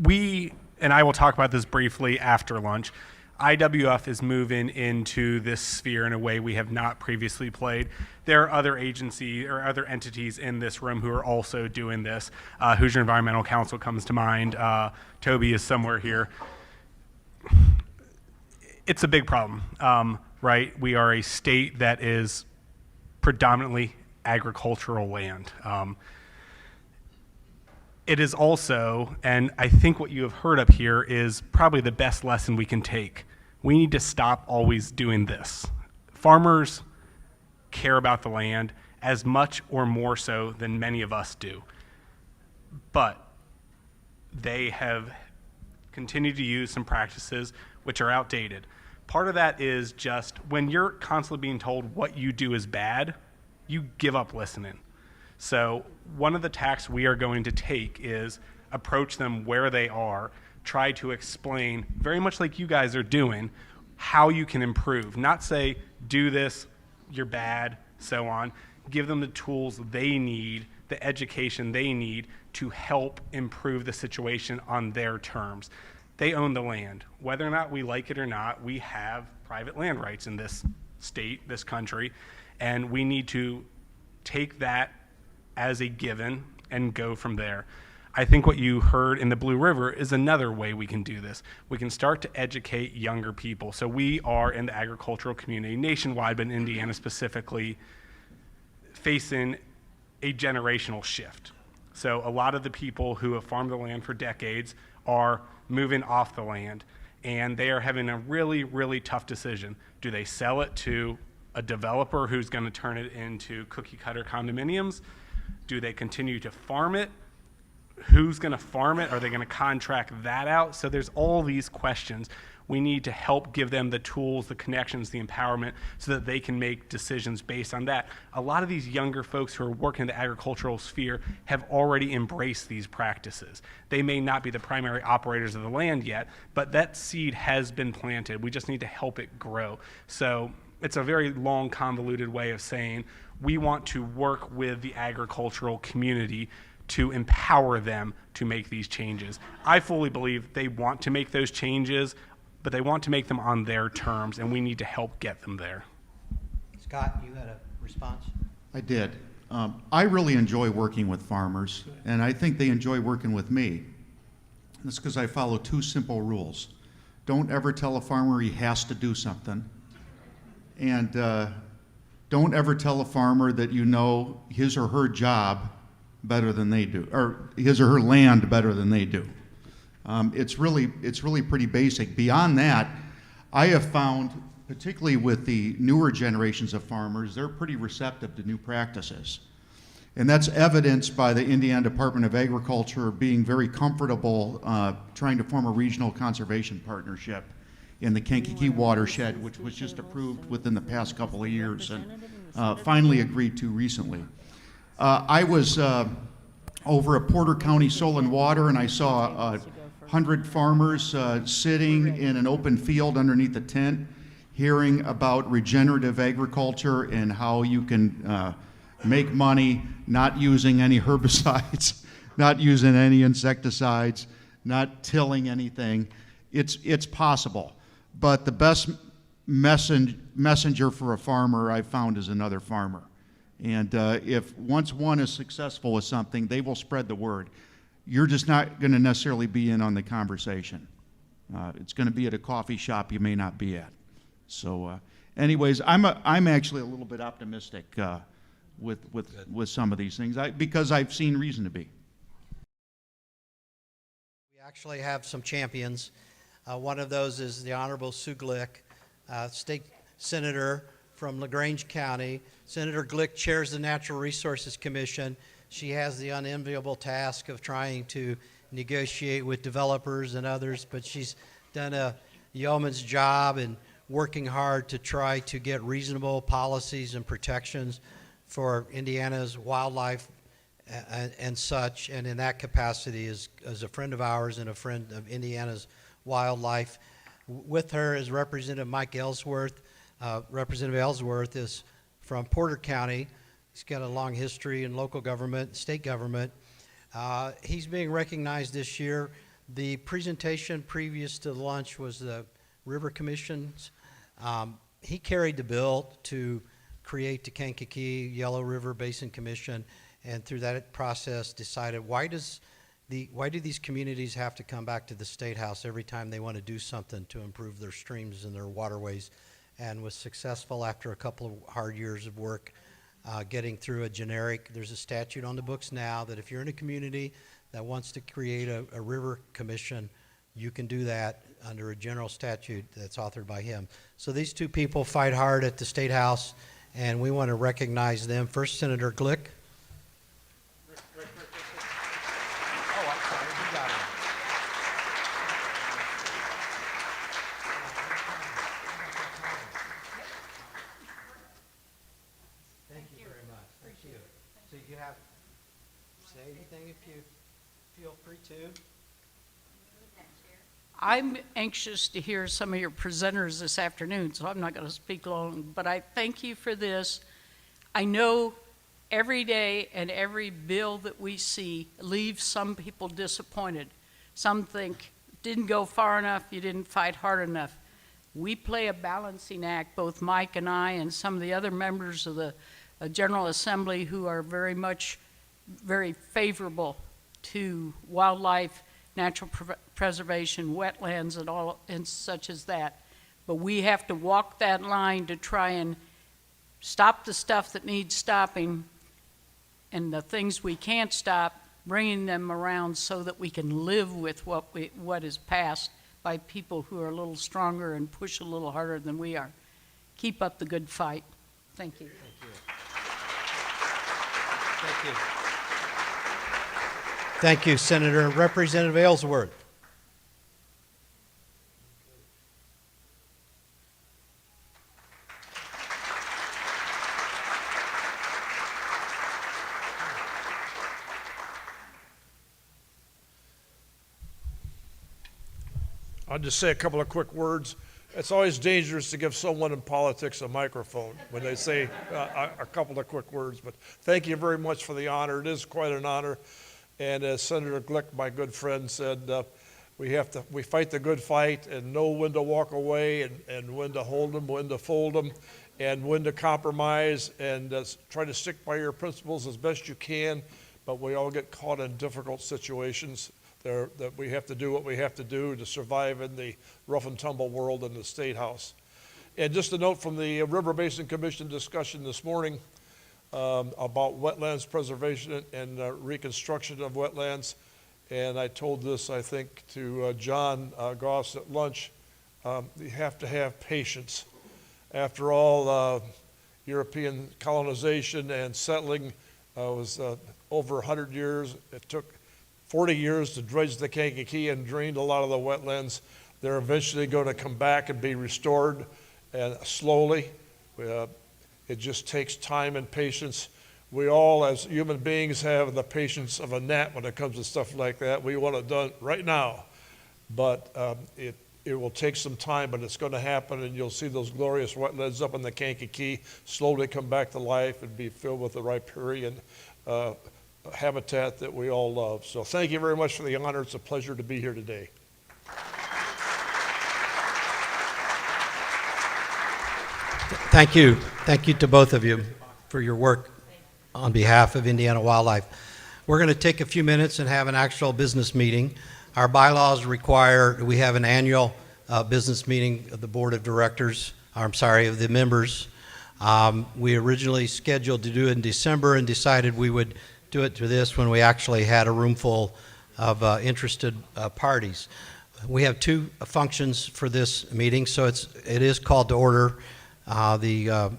and I will talk about this briefly after lunch. IWF is moving into this sphere in a way we have not previously played. There are other agencies or other entities in this room who are also doing this. Hoosier Environmental Council comes to mind. Toby is somewhere here. It's a big problem, right? We are a state that is predominantly agricultural land. It is also, and I think what you have heard up here is probably the best lesson we can take. We need to stop always doing this. Farmers care about the land as much or more so than many of us do. But they have continued to use some practices which are outdated. Part of that is just when you're constantly being told what you do is bad, you give up listening. So one of the tacks we are going to take is approach them where they are, try to explain, very much like you guys are doing, how you can improve. Not say, do this, you're bad, so on. Give them the tools they need, the education they need to help improve the situation on their terms. They own the land. Whether or not we like it or not, we have private land rights in this state, this country, and we need to take that as a given and go from there. I think what you heard in the Blue River is another way we can do this. We can start to educate younger people. So we are in the agricultural community nationwide, but in Indiana specifically, facing a generational shift. So a lot of the people who have farmed the land for decades are moving off the land, and they are having a really, really tough decision. Do they sell it to a developer who's going to turn it into cookie cutter condominiums? Do they continue to farm it? Who's going to farm it? Are they going to contract that out? So there's all these questions. We need to help give them the tools, the connections, the empowerment so that they can make decisions based on that. A lot of these younger folks who are working in the agricultural sphere have already embraced these practices. They may not be the primary operators of the land yet, but that seed has been planted. We just need to help it grow. So it's a very long, convoluted way of saying we want to work with the agricultural community to empower them to make these changes. I fully believe they want to make those changes, but they want to make them on their terms, and we need to help get them there. Scott, you had a response? I did. I really enjoy working with farmers, and I think they enjoy working with me. That's because I follow two simple rules. Don't ever tell a farmer he has to do something, and don't ever tell a farmer that you know his or her job better than they do, or his or her land better than they do. It's really pretty basic. Beyond that, I have found, particularly with the newer generations of farmers, they're pretty receptive to new practices. And that's evidenced by the Indiana Department of Agriculture being very comfortable trying to form a regional conservation partnership in the Kankakee watershed, which was just approved within the past couple of years and finally agreed to recently. I was over at Porter County Soil and Water, and I saw 100 farmers sitting in an open field underneath a tent, hearing about regenerative agriculture and how you can make money not using any herbicides, not using any insecticides, not tilling anything. It's possible. But the best messenger for a farmer I've found is another farmer. And if once one is successful with something, they will spread the word. You're just not going to necessarily be in on the conversation. It's going to be at a coffee shop you may not be at. So anyways, I'm actually a little bit optimistic with some of these things because I've seen reason to be. We actually have some champions. One of those is the Honorable Sue Glick, state senator from LaGrange County. Senator Glick chairs the Natural Resources Commission. She has the unenviable task of trying to negotiate with developers and others, but she's done a yeoman's job in working hard to try to get reasonable policies and protections for Indiana's wildlife and such, and in that capacity is a friend of ours and a friend of Indiana's wildlife. With her is Representative Mike Ellsworth. Representative Ellsworth is from Porter County. He's got a long history in local government, state government. He's being recognized this year. The presentation previous to lunch was the River Commission's. He carried the bill to create the Kankakee Yellow River Basin Commission, and through that process decided why do these communities have to come back to the State House every time they want to do something to improve their streams and their waterways, and was successful after a couple of hard years of work getting through a generic. There's a statute on the books now that if you're in a community that wants to create a river commission, you can do that under a general statute that's authored by him. So these two people fight hard at the State House, and we want to recognize them. First, Senator Glick. Say anything if you feel free to. I'm anxious to hear some of your presenters this afternoon, so I'm not going to speak long, but I thank you for this. I know every day and every bill that we see leaves some people disappointed. Some think, didn't go far enough, you didn't fight hard enough. We play a balancing act, both Mike and I and some of the other members of the General Assembly who are very favorable to wildlife, natural preservation, wetlands, and all and such as that. But we have to walk that line to try and stop the stuff that needs stopping, and the things we can't stop, bringing them around so that we can live with what is passed by people who are a little stronger and push a little harder than we are. Keep up the good fight. Thank you. Thank you. Thank you, Senator. Representative Ellsworth. I'll just say a couple of quick words. It's always dangerous to give someone in politics a microphone when they say a couple of quick words, but thank you very much for the honor. It is quite an honor. And as Senator Glick, my good friend, said, we fight the good fight and know when to walk away and when to hold them, when to fold them, and when to compromise, and try to stick by your principles as best you can. But we all get caught in difficult situations that we have to do what we have to do to survive in the rough and tumble world in the State House. And just a note from the River Basin Commission discussion this morning, about wetlands preservation and reconstruction of wetlands. And I told this, I think, to John Goss at lunch. You have to have patience. After all, European colonization and settling was over 100 years. It took 40 years to dredge the Kankakee and drained a lot of the wetlands. They're eventually going to come back and be restored, and slowly. It just takes time and patience. We all, as human beings, have the patience of a gnat when it comes to stuff like that. We want it done right now. But it will take some time, but it's going to happen, and you'll see those glorious wetlands up in the Kankakee slowly come back to life and be filled with the riparian habitat that we all love. So thank you very much for the honor. It's a pleasure to be here today. Thank you. Thank you to both of you for your work on behalf of Indiana Wildlife. We're going to take a few minutes and have an actual business meeting. Our bylaws require we have an annual business meeting of the board of directors, of the members. We originally scheduled to do it in December and decided we would do it to this when we actually had a room full of interested parties. We have two functions for this meeting, so it is called to order. The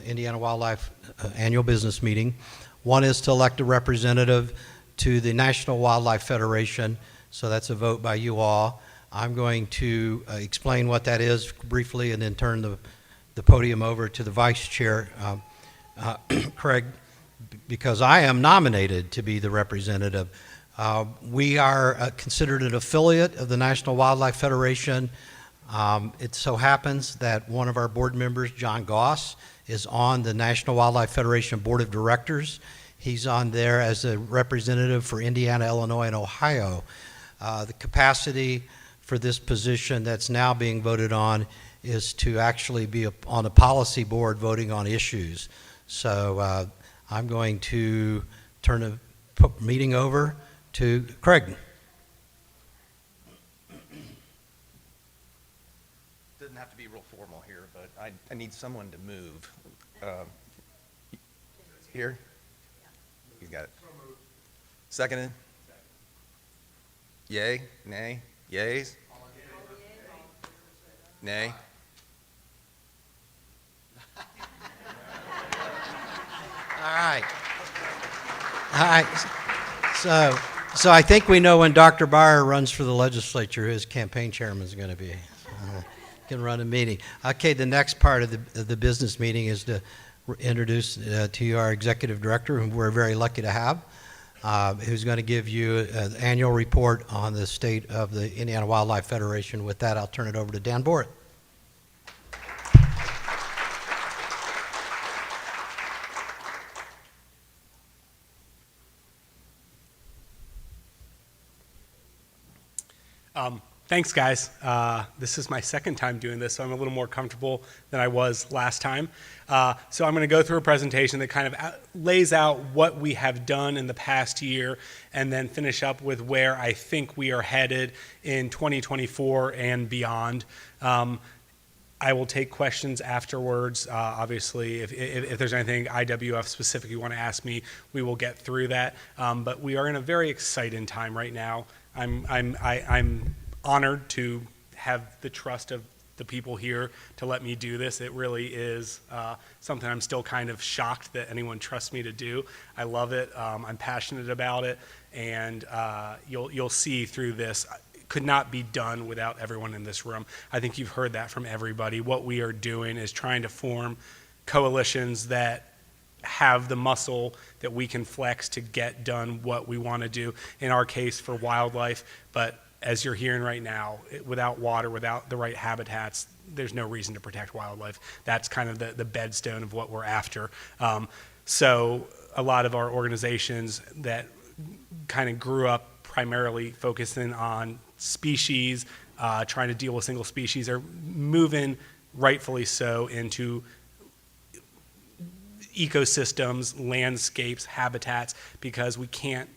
Indiana Wildlife Annual Business Meeting. One is to elect a representative to the National Wildlife Federation, so that's a vote by you all. I'm going to explain what that is briefly and then turn the podium over to the Vice Chair, Craig, because I am nominated to be the representative. We are considered an affiliate of the National Wildlife Federation. It so happens that one of our board members, John Goss, is on the National Wildlife Federation Board of Directors. He's on there as a representative for Indiana, Illinois, and Ohio. The capacity for this position that's now being voted on is to actually be on a policy board voting on issues. So I'm going to turn the meeting over to Craig. Doesn't have to be real formal here, but I need someone to move. Here? He's got it. Seconded? Yay? Nay? Yays? Nay? All right. All right. So I think we know when Dr. Byer runs for the legislature, who his campaign chairman is going to be. Can run a meeting. Okay, the next part of the business meeting is to introduce to you our executive director, whom we're very lucky to have, who's going to give you an annual report on the state of the Indiana Wildlife Federation. With that, I'll turn it over to Dan Borrett. Thanks, guys. This is my second time doing this, so I'm a little more comfortable than I was last time. So I'm going to go through a presentation that kind of lays out what we have done in the past year and then finish up with where I think we are headed in 2024 and beyond. I will take questions afterwards. Obviously, if there's anything IWF specific you want to ask me, we will get through that. But we are in a very exciting time right now. I'm honored to have the trust of the people here to let me do this. It really is something I'm still kind of shocked that anyone trusts me to do. I love it. I'm passionate about it, and you'll see through this. It could not be done without everyone in this room. I think you've heard that from everybody. What we are doing is trying to form coalitions that have the muscle that we can flex to get done what we want to do, in our case for wildlife. But as you're hearing right now, without water, without the right habitats, there's no reason to protect wildlife. That's kind of the bedstone of what we're after. So a lot of our organizations that kind of grew up primarily focusing on species, trying to deal with single species, are moving, rightfully so, into ecosystems, landscapes, habitats, because we can't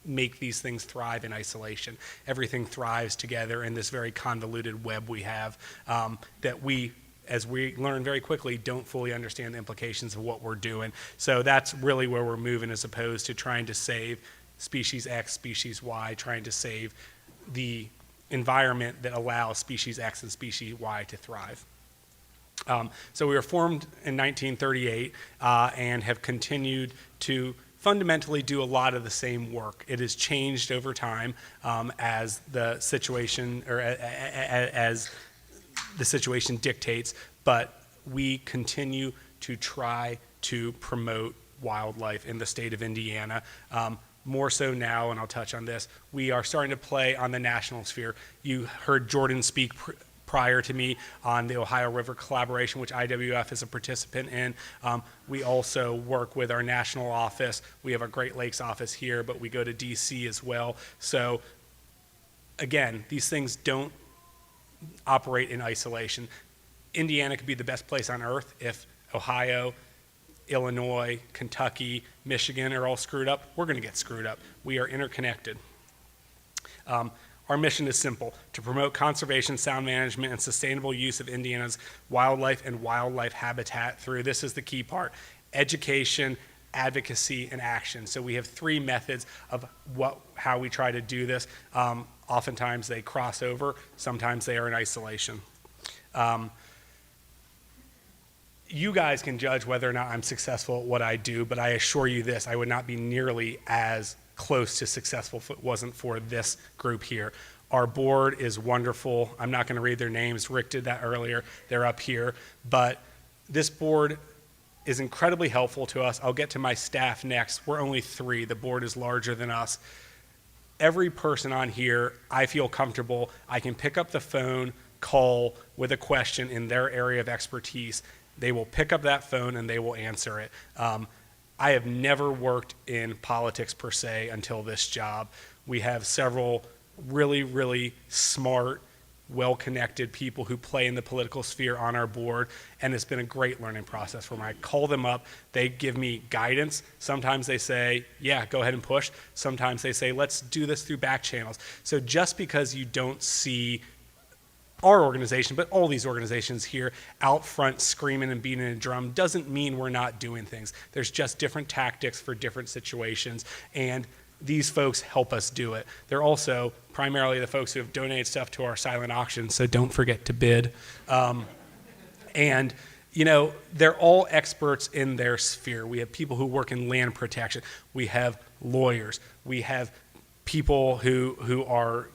make these things thrive in isolation. Everything thrives together in this very convoluted web we have that we, as we learn very quickly, don't fully understand the implications of what we're doing. So that's really where we're moving, as opposed to trying to save species X, species Y, trying to save the environment that allows species X and species Y to thrive. So we were formed in 1938 and have continued to fundamentally do a lot of the same work. It has changed over time as the situation, or as the situation dictates, but we continue to try to promote wildlife in the state of Indiana. More so now, and I'll touch on this, we are starting to play on the national sphere. You heard Jordan speak prior to me on the Ohio River collaboration, which IWF is a participant in. We also work with our national office. We have a Great Lakes office here, but we go to DC as well. So again, these things don't operate in isolation. Indiana could be the best place on earth if Ohio, Illinois, Kentucky, Michigan are all screwed up. We're going to get screwed up. We are interconnected. Our mission is simple: to promote conservation, sound management, and sustainable use of Indiana's wildlife and wildlife habitat through, this is the key part, education, advocacy, and action. So we have three methods of how we try to do this. Oftentimes they cross over, sometimes they are in isolation. You guys can judge whether or not I'm successful at what I do, but I assure you this: I would not be nearly as close to successful if it wasn't for this group here. Our board is wonderful. I'm not going to read their names. Rick did that earlier. They're up here. But this board is incredibly helpful to us. I'll get to my staff next. We're only 3. The board is larger than us. every person on here, I feel comfortable. I can pick up the phone, call with a question in their area of expertise. They will pick up that phone and they will answer it. I have never worked in politics per se until this job. We have several really, really smart, well-connected people who play in the political sphere on our board, and it's been a great learning process for me. I call them up, they give me guidance. Sometimes they say, yeah, go ahead and push. Sometimes they say, let's do this through back channels. So just because you don't see our organization, but all these organizations here out front screaming and beating a drum doesn't mean we're not doing things. There's just different tactics for different situations, and these folks help us do it. They're also primarily the folks who have donated stuff to our silent auction, so don't forget to bid. And you know, they're all experts in their sphere. We have people who work in land protection. We have lawyers. We have people who are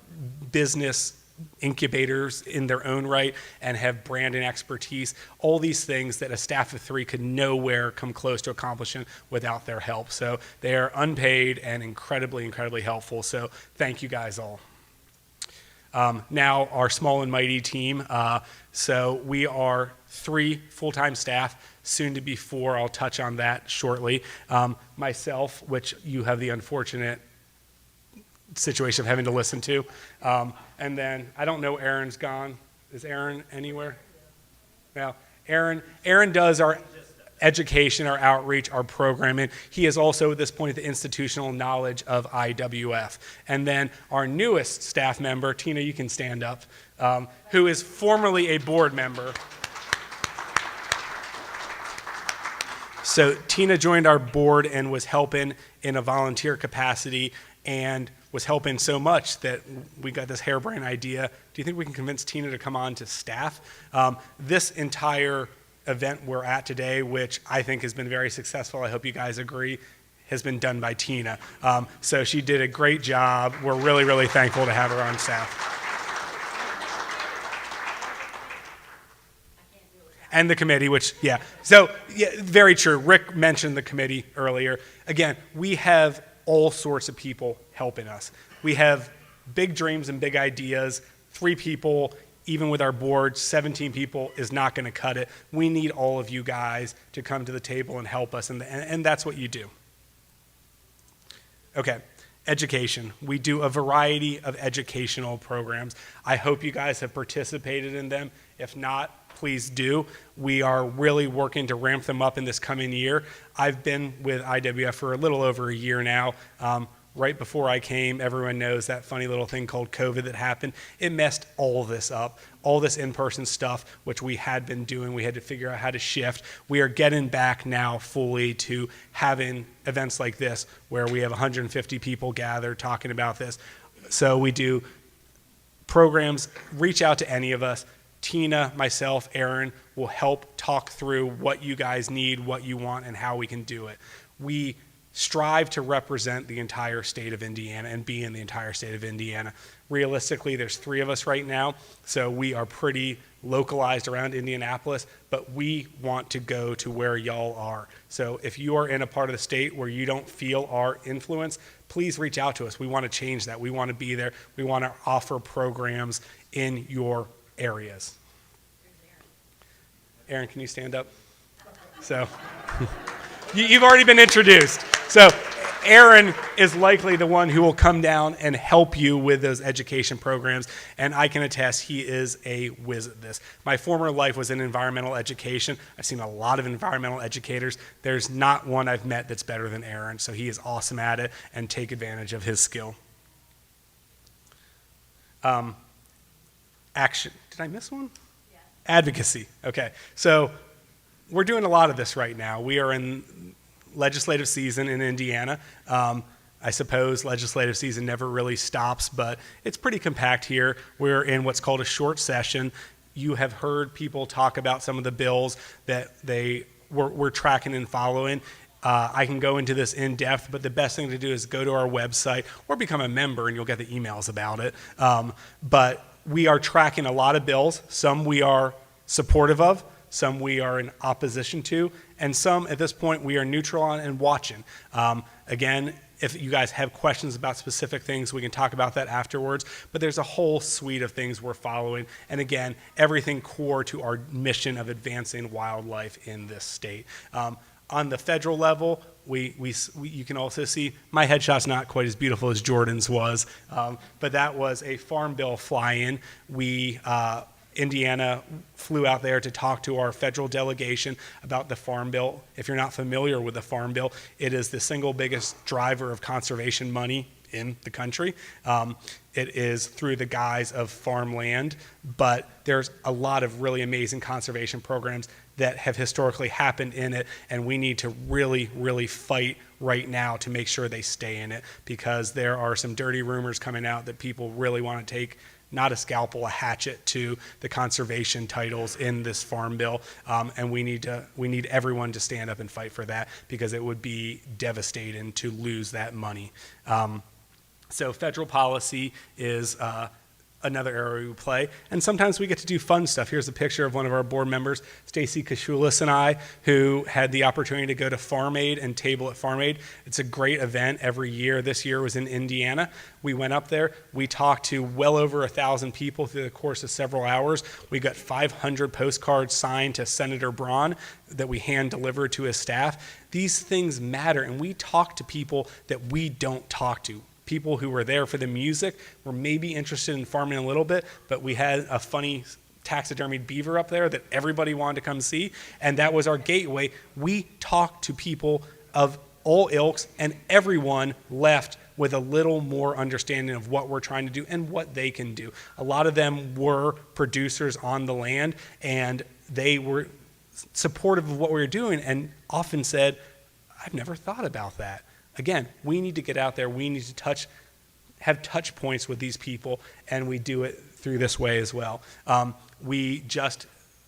business incubators in their own right and have branding expertise. All these things that a staff of 3 could nowhere come close to accomplishing without their help. So they are unpaid and incredibly, incredibly helpful. So thank you guys all. Now our small and mighty team. So we are 3 full-time staff, soon to be 4. I'll touch on that shortly. Myself, which you have the unfortunate situation of having to listen to. And then, I don't know, Aaron's gone. Is Aaron anywhere? Now, Aaron does our education, our outreach, our programming. He is also at this point the institutional knowledge of IWF. And then our newest staff member, Tina, you can stand up, who is formerly a board member. So Tina joined our board and was helping in a volunteer capacity and was helping so much that we got this harebrained idea. Do you think we can convince Tina to come on to staff? This entire event we're at today, which I think has been very successful, I hope you guys agree, has been done by Tina. So she did a great job. We're really, really thankful to have her on staff. And the committee, which, yeah. So, yeah, very true. Rick mentioned the committee earlier. Again, we have all sorts of people helping us. We have big dreams and big ideas. 3 people, even with our board, 17 people is not going to cut it. We need all of you guys to come to the table and help us, and that's what you do. Okay, education. We do a variety of educational programs. I hope you guys have participated in them. If not, please do. We are really working to ramp them up in this coming year. I've been with IWF for a little over a year now. Right before I came, everyone knows that funny little thing called COVID that happened. It messed all of this up, all this in-person stuff, which we had been doing. We had to figure out how to shift. We are getting back now fully to having events like this where we have 150 people gathered talking about this. So we do programs. Reach out to any of us. Tina, myself, Aaron will help talk through what you guys need, what you want, and how we can do it. We strive to represent the entire state of Indiana and be in the entire state of Indiana. Realistically, there's 3 of us right now, so we are pretty localized around Indianapolis, but we want to go to where y'all are. So if you are in a part of the state where you don't feel our influence, please reach out to us. We want to change that. We want to be there. We want to offer programs in your areas. Aaron, can you stand up? So, you've already been introduced. So, Aaron is likely the one who will come down and help you with those education programs, and I can attest he is a whiz at this. My former life was in environmental education. I've seen a lot of environmental educators. There's not one I've met that's better than Aaron, so he is awesome at it, and take advantage of his skill. Action. Did I miss one? Yeah. Advocacy. Okay. So we're doing a lot of this right now. We are in legislative season in Indiana. I suppose legislative season never really stops, but it's pretty compact here. We're in what's called a short session. You have heard people talk about some of the bills that we're tracking and following. I can go into this in depth, but the best thing to do is go to our website or become a member and you'll get the emails about it. But we are tracking a lot of bills. Some we are supportive of, some we are in opposition to, and some at this point we are neutral on and watching. Again, if you guys have questions about specific things, we can talk about that afterwards, but there's a whole suite of things we're following, and again, everything core to our mission of advancing wildlife in this state. On the federal level, you can also see my headshot's not quite as beautiful as Jordan's was, but that was a Farm Bill fly-in. Indiana flew out there to talk to our federal delegation about the Farm Bill. If you're not familiar with the Farm Bill, it is the single biggest driver of conservation money in the country. It is through the guise of farmland, but there's a lot of really amazing conservation programs that have historically happened in it, and we need to really, really fight right now to make sure they stay in it, because there are some dirty rumors coming out that people really want to take not a scalpel, a hatchet to the conservation titles in this Farm Bill, and we need everyone to stand up and fight for that, because it would be devastating to lose that money. So federal policy is another area we play, and sometimes we get to do fun stuff. Here's a picture of one of our board members, Stacy Kashulis, and I, who had the opportunity to go to Farm Aid and table at Farm Aid. It's a great event every year. This year was in Indiana. We went up there. We talked to well over 1,000 people through the course of several hours. We got 500 postcards signed to Senator Braun that we hand delivered to his staff. These things matter, and we talk to people that we don't talk to. People who were there for the music were maybe interested in farming a little bit, but we had a funny taxidermied beaver up there that everybody wanted to come see, and that was our gateway. We talked to people of all ilks, and everyone left with a little more understanding of what we're trying to do and what they can do. A lot of them were producers on the land, and they were supportive of what we were doing and often said, I've never thought about that. Again, we need to get out there. We need to have touch points with these people, and we do it through this way as well. We just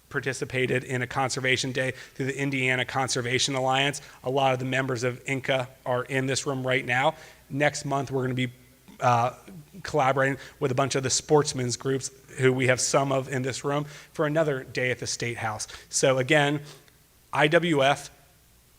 participated in a conservation day through the Indiana Conservation Alliance. A lot of the members of INCA are in this room right now. Next month, we're going to be collaborating with a bunch of the sportsmen's groups who we have some of in this room for another day at the State House. So again, IWF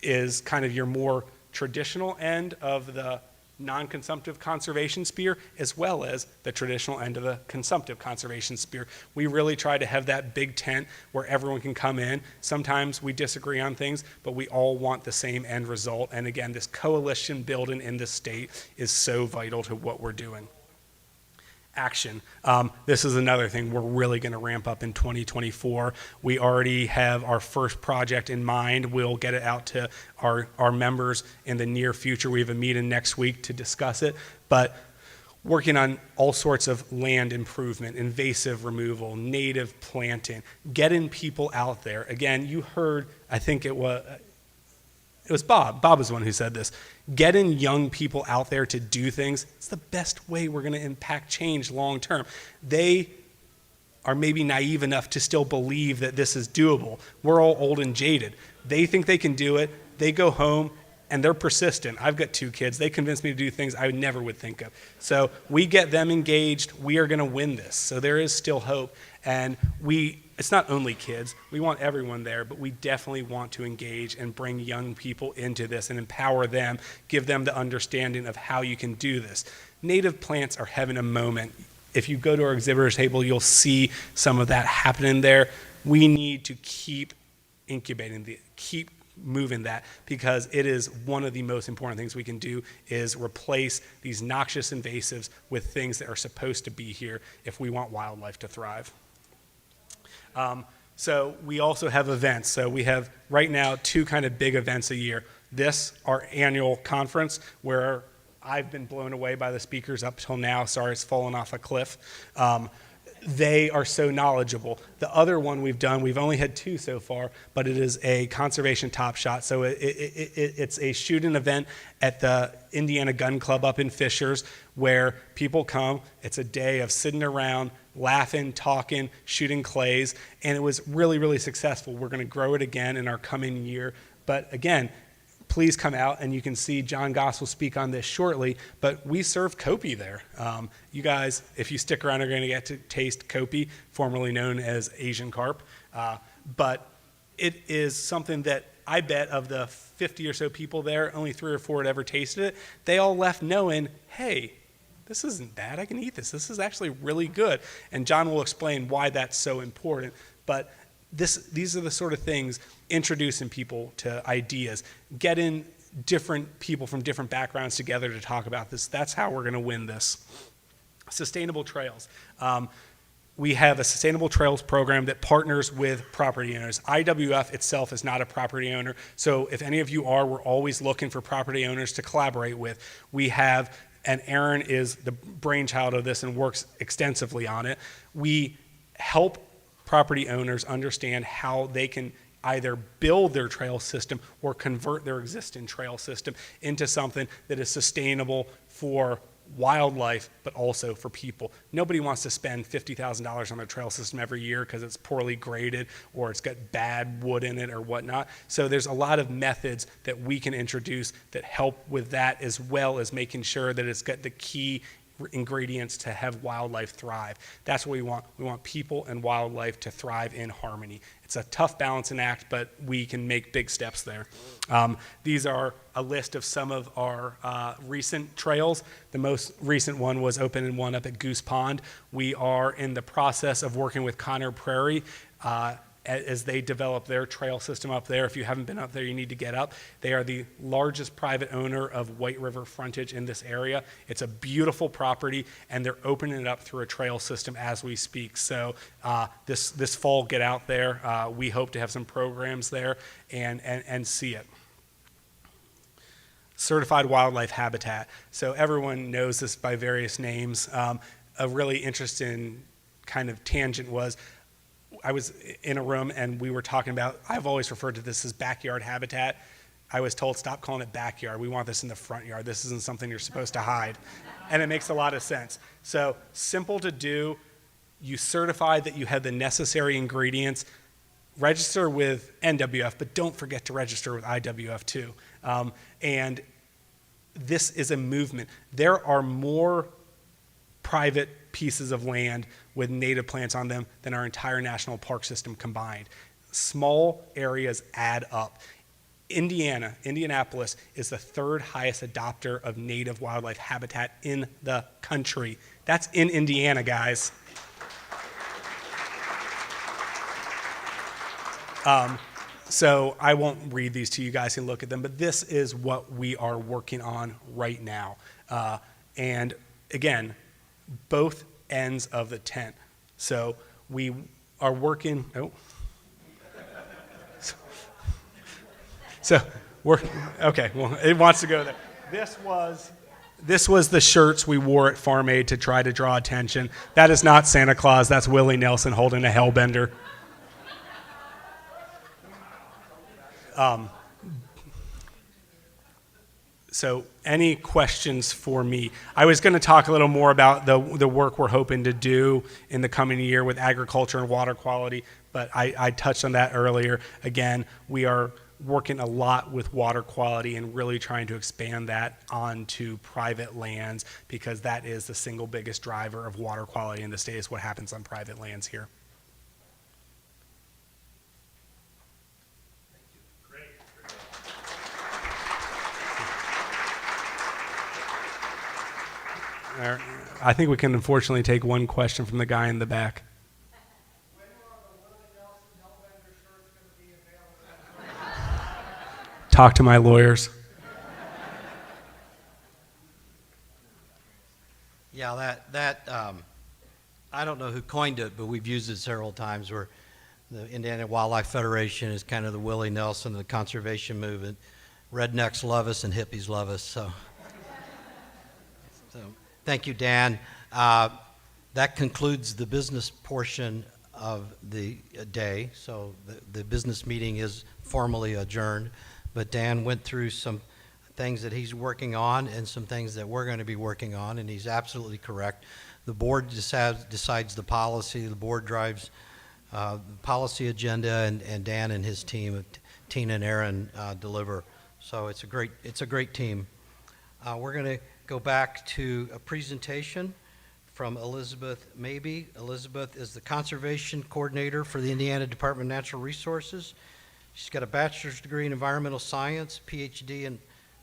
is kind of your more traditional end of the non-consumptive conservation spear, as well as the traditional end of the consumptive conservation spear. We really try to have that big tent where everyone can come in. Sometimes we disagree on things, but we all want the same end result. And again, this coalition building in the state is so vital to what we're doing. Action. This is another thing we're really going to ramp up in 2024. We already have our first project in mind. We'll get it out to our members in the near future. We have a meeting next week to discuss it, but working on all sorts of land improvement, invasive removal, native planting, getting people out there. Again, you heard, I think it was Bob. Bob was the one who said this. Getting young people out there to do things, it's the best way we're going to impact change long term. They are maybe naive enough to still believe that this is doable. We're all old and jaded. They think they can do it. They go home and they're persistent. I've got 2 kids. They convince me to do things I never would think of. So we get them engaged. We are going to win this. So there is still hope. And it's not only kids. We want everyone there, but we definitely want to engage and bring young people into this and empower them, give them the understanding of how you can do this. Native plants are having a moment. If you go to our exhibitor's table, you'll see some of that happening there. We need to keep incubating, keep moving that, because it is one of the most important things we can do is replace these noxious invasives with things that are supposed to be here if we want wildlife to thrive. So we also have events. So we have right now 2 kind of big events a year. This, our annual conference, where I've been blown away by the speakers up till now. Sorry, it's fallen off a cliff. They are so knowledgeable. The other one we've done, we've only had 2 so far, but it is a conservation top shot. So it's a shooting event at the Indiana Gun Club up in Fishers where people come. It's a day of sitting around, laughing, talking, shooting clays, and it was really, really successful. We're going to grow it again in our coming year. But again, please come out, and you can see John Goss will speak on this shortly, but we serve kopi there. You guys, if you stick around, are going to get to taste kopi, formerly known as Asian carp. But it is something that I bet of the 50 or so people there, only 3 or 4 had ever tasted it. They all left knowing, hey, this isn't bad. I can eat this. This is actually really good. And John will explain why that's so important. But these are the sort of things, introducing people to ideas, getting different people from different backgrounds together to talk about this. That's how we're going to win this. Sustainable trails. We have a sustainable trails program that partners with property owners. IWF itself is not a property owner, so if any of you are, we're always looking for property owners to collaborate with. We have, and Aaron is the brainchild of this and works extensively on it. We help property owners understand how they can either build their trail system or convert their existing trail system into something that is sustainable for wildlife, but also for people. Nobody wants to spend $50,000 on their trail system every year because it's poorly graded or it's got bad wood in it or whatnot. So there's a lot of methods that we can introduce that help with that, as well as making sure that it's got the key ingredients to have wildlife thrive. That's what we want. We want people and wildlife to thrive in harmony. It's a tough balancing act, but we can make big steps there. These are a list of some of our recent trails. The most recent one was opening one up at Goose Pond. We are in the process of working with Conner Prairie as they develop their trail system up there. If you haven't been up there, you need to get up. They are the largest private owner of White River frontage in this area. It's a beautiful property, and they're opening it up through a trail system as we speak. So this fall, get out there. We hope to have some programs there and see it. Certified wildlife habitat. So everyone knows this by various names. A really interesting kind of tangent was, I was in a room and we were talking about, I've always referred to this as backyard habitat. I was told, stop calling it backyard. We want this in the front yard. This isn't something you're supposed to hide. And it makes a lot of sense. So simple to do. You certify that you have the necessary ingredients. Register with NWF, but don't forget to register with IWF too. And this is a movement. There are more private pieces of land with native plants on them than our entire national park system combined. Small areas add up. Indianapolis is the 3rd highest adopter of native wildlife habitat in the country. That's in Indiana, guys. So I won't read these to you guys and look at them, but this is what we are working on right now. And again, both ends of the tent. So we are working, so we're, okay, well, it wants to go there. This was the shirts we wore at Farm Aid to try to draw attention. That is not Santa Claus, that's Willie Nelson holding a hellbender. So any questions for me? I was going to talk a little more about the work we're hoping to do in the coming year with agriculture and water quality, but I touched on that earlier. Again, we are working a lot with water quality and really trying to expand that onto private lands, because that is the single biggest driver of water quality in the state, is what happens on private lands here. I think we can unfortunately take one question from the guy in the back. When are the Willie Nelson Hellbender shirts going to be available? Talk to my lawyers. Yeah, I don't know who coined it, but we've used it several times, where the Indiana Wildlife Federation is kind of the Willie Nelson of the conservation movement. Rednecks love us and hippies love us, so thank you, Dan. That concludes the business portion of the day, so the business meeting is formally adjourned. But Dan went through some things that he's working on and some things that we're going to be working on, and he's absolutely correct. The board decides the policy. The board drives the policy agenda, and Dan and his team, Tina and Aaron, deliver. So it's a great team. We're going to go back to a presentation from Elizabeth Mabey. Elizabeth is the Conservation Coordinator for the Indiana Department of Natural Resources. She's got a bachelor's degree in environmental science, PhD in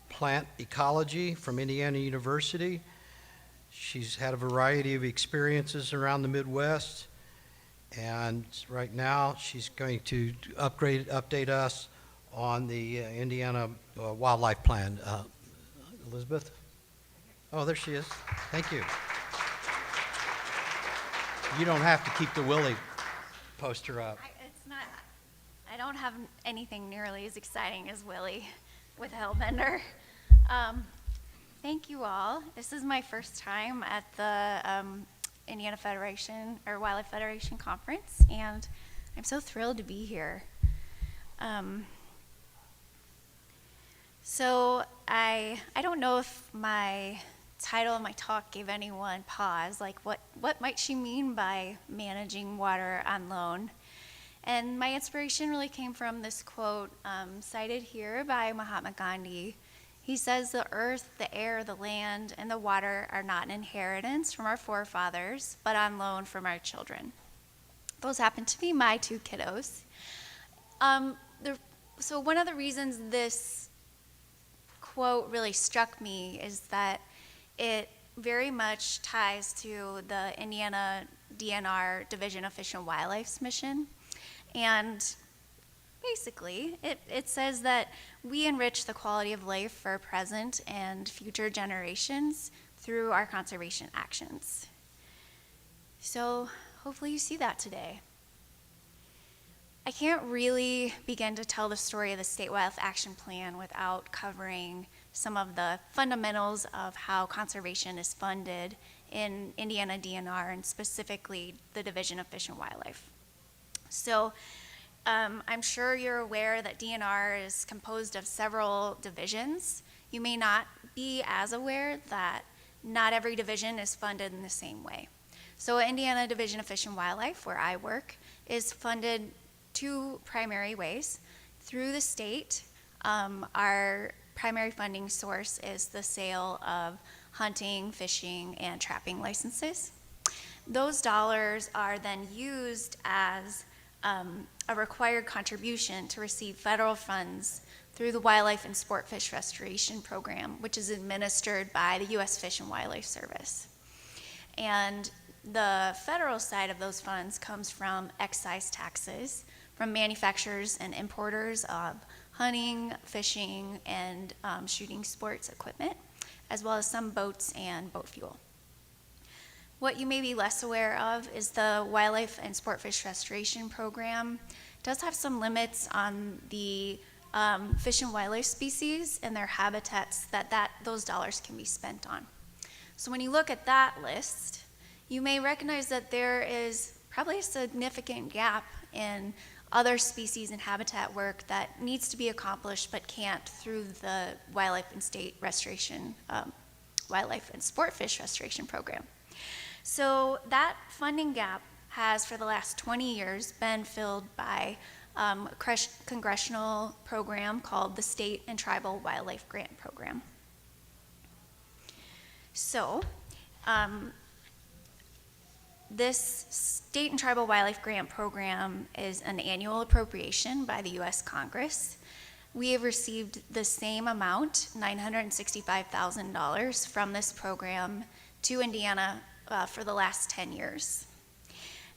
plant ecology from Indiana University. She's had a variety of experiences around the Midwest, and right now she's going to update us on the Indiana Wildlife Plan. Elizabeth? Oh, there she is. Thank you. You don't have to keep the Willie poster up. I don't have anything nearly as exciting as Willie with Hellbender. Thank you all. This is my first time at the Indiana Federation or Wildlife Federation conference, and I'm so thrilled to be here. So I don't know if my title of my talk gave anyone pause, like what might she mean by managing water on loan? And my inspiration really came from this quote cited here by Mahatma Gandhi. He says, "The earth, the air, the land, and the water are not an inheritance from our forefathers, but on loan from our children." Those happen to be my two kiddos. So one of the reasons this quote really struck me is that it very much ties to the Indiana DNR Division of Fish and Wildlife's mission. And basically, it says that we enrich the quality of life for present and future generations through our conservation actions. So hopefully you see that today. I can't really begin to tell the story of the State Wildlife Action Plan without covering some of the fundamentals of how conservation is funded in Indiana DNR, and specifically the Division of Fish and Wildlife. So I'm sure you're aware that DNR is composed of several divisions. You may not be as aware that not every division is funded in the same way. So Indiana Division of Fish and Wildlife, where I work, is funded two primary ways. Through the state, our primary funding source is the sale of hunting, fishing, and trapping licenses. Those dollars are then used as a required contribution to receive federal funds through the Wildlife and Sportfish Restoration Program, which is administered by the U.S. Fish and Wildlife Service. And the federal side of those funds comes from excise taxes from manufacturers and importers of hunting, fishing, and shooting sports equipment, as well as some boats and boat fuel. What you may be less aware of is the Wildlife and Sportfish Restoration Program does have some limits on the fish and wildlife species and their habitats that those dollars can be spent on. So when you look at that list, you may recognize that there is probably a significant gap in other species and habitat work that needs to be accomplished but can't through the Wildlife and Wildlife and Sportfish Restoration Program. So that funding gap has, for the last 20 years, been filled by a congressional program called the State and Tribal Wildlife Grant Program. So this State and Tribal Wildlife Grant Program is an annual appropriation by the U.S. Congress. We have received the same amount, $965,000, from this program to Indiana for the last 10 years.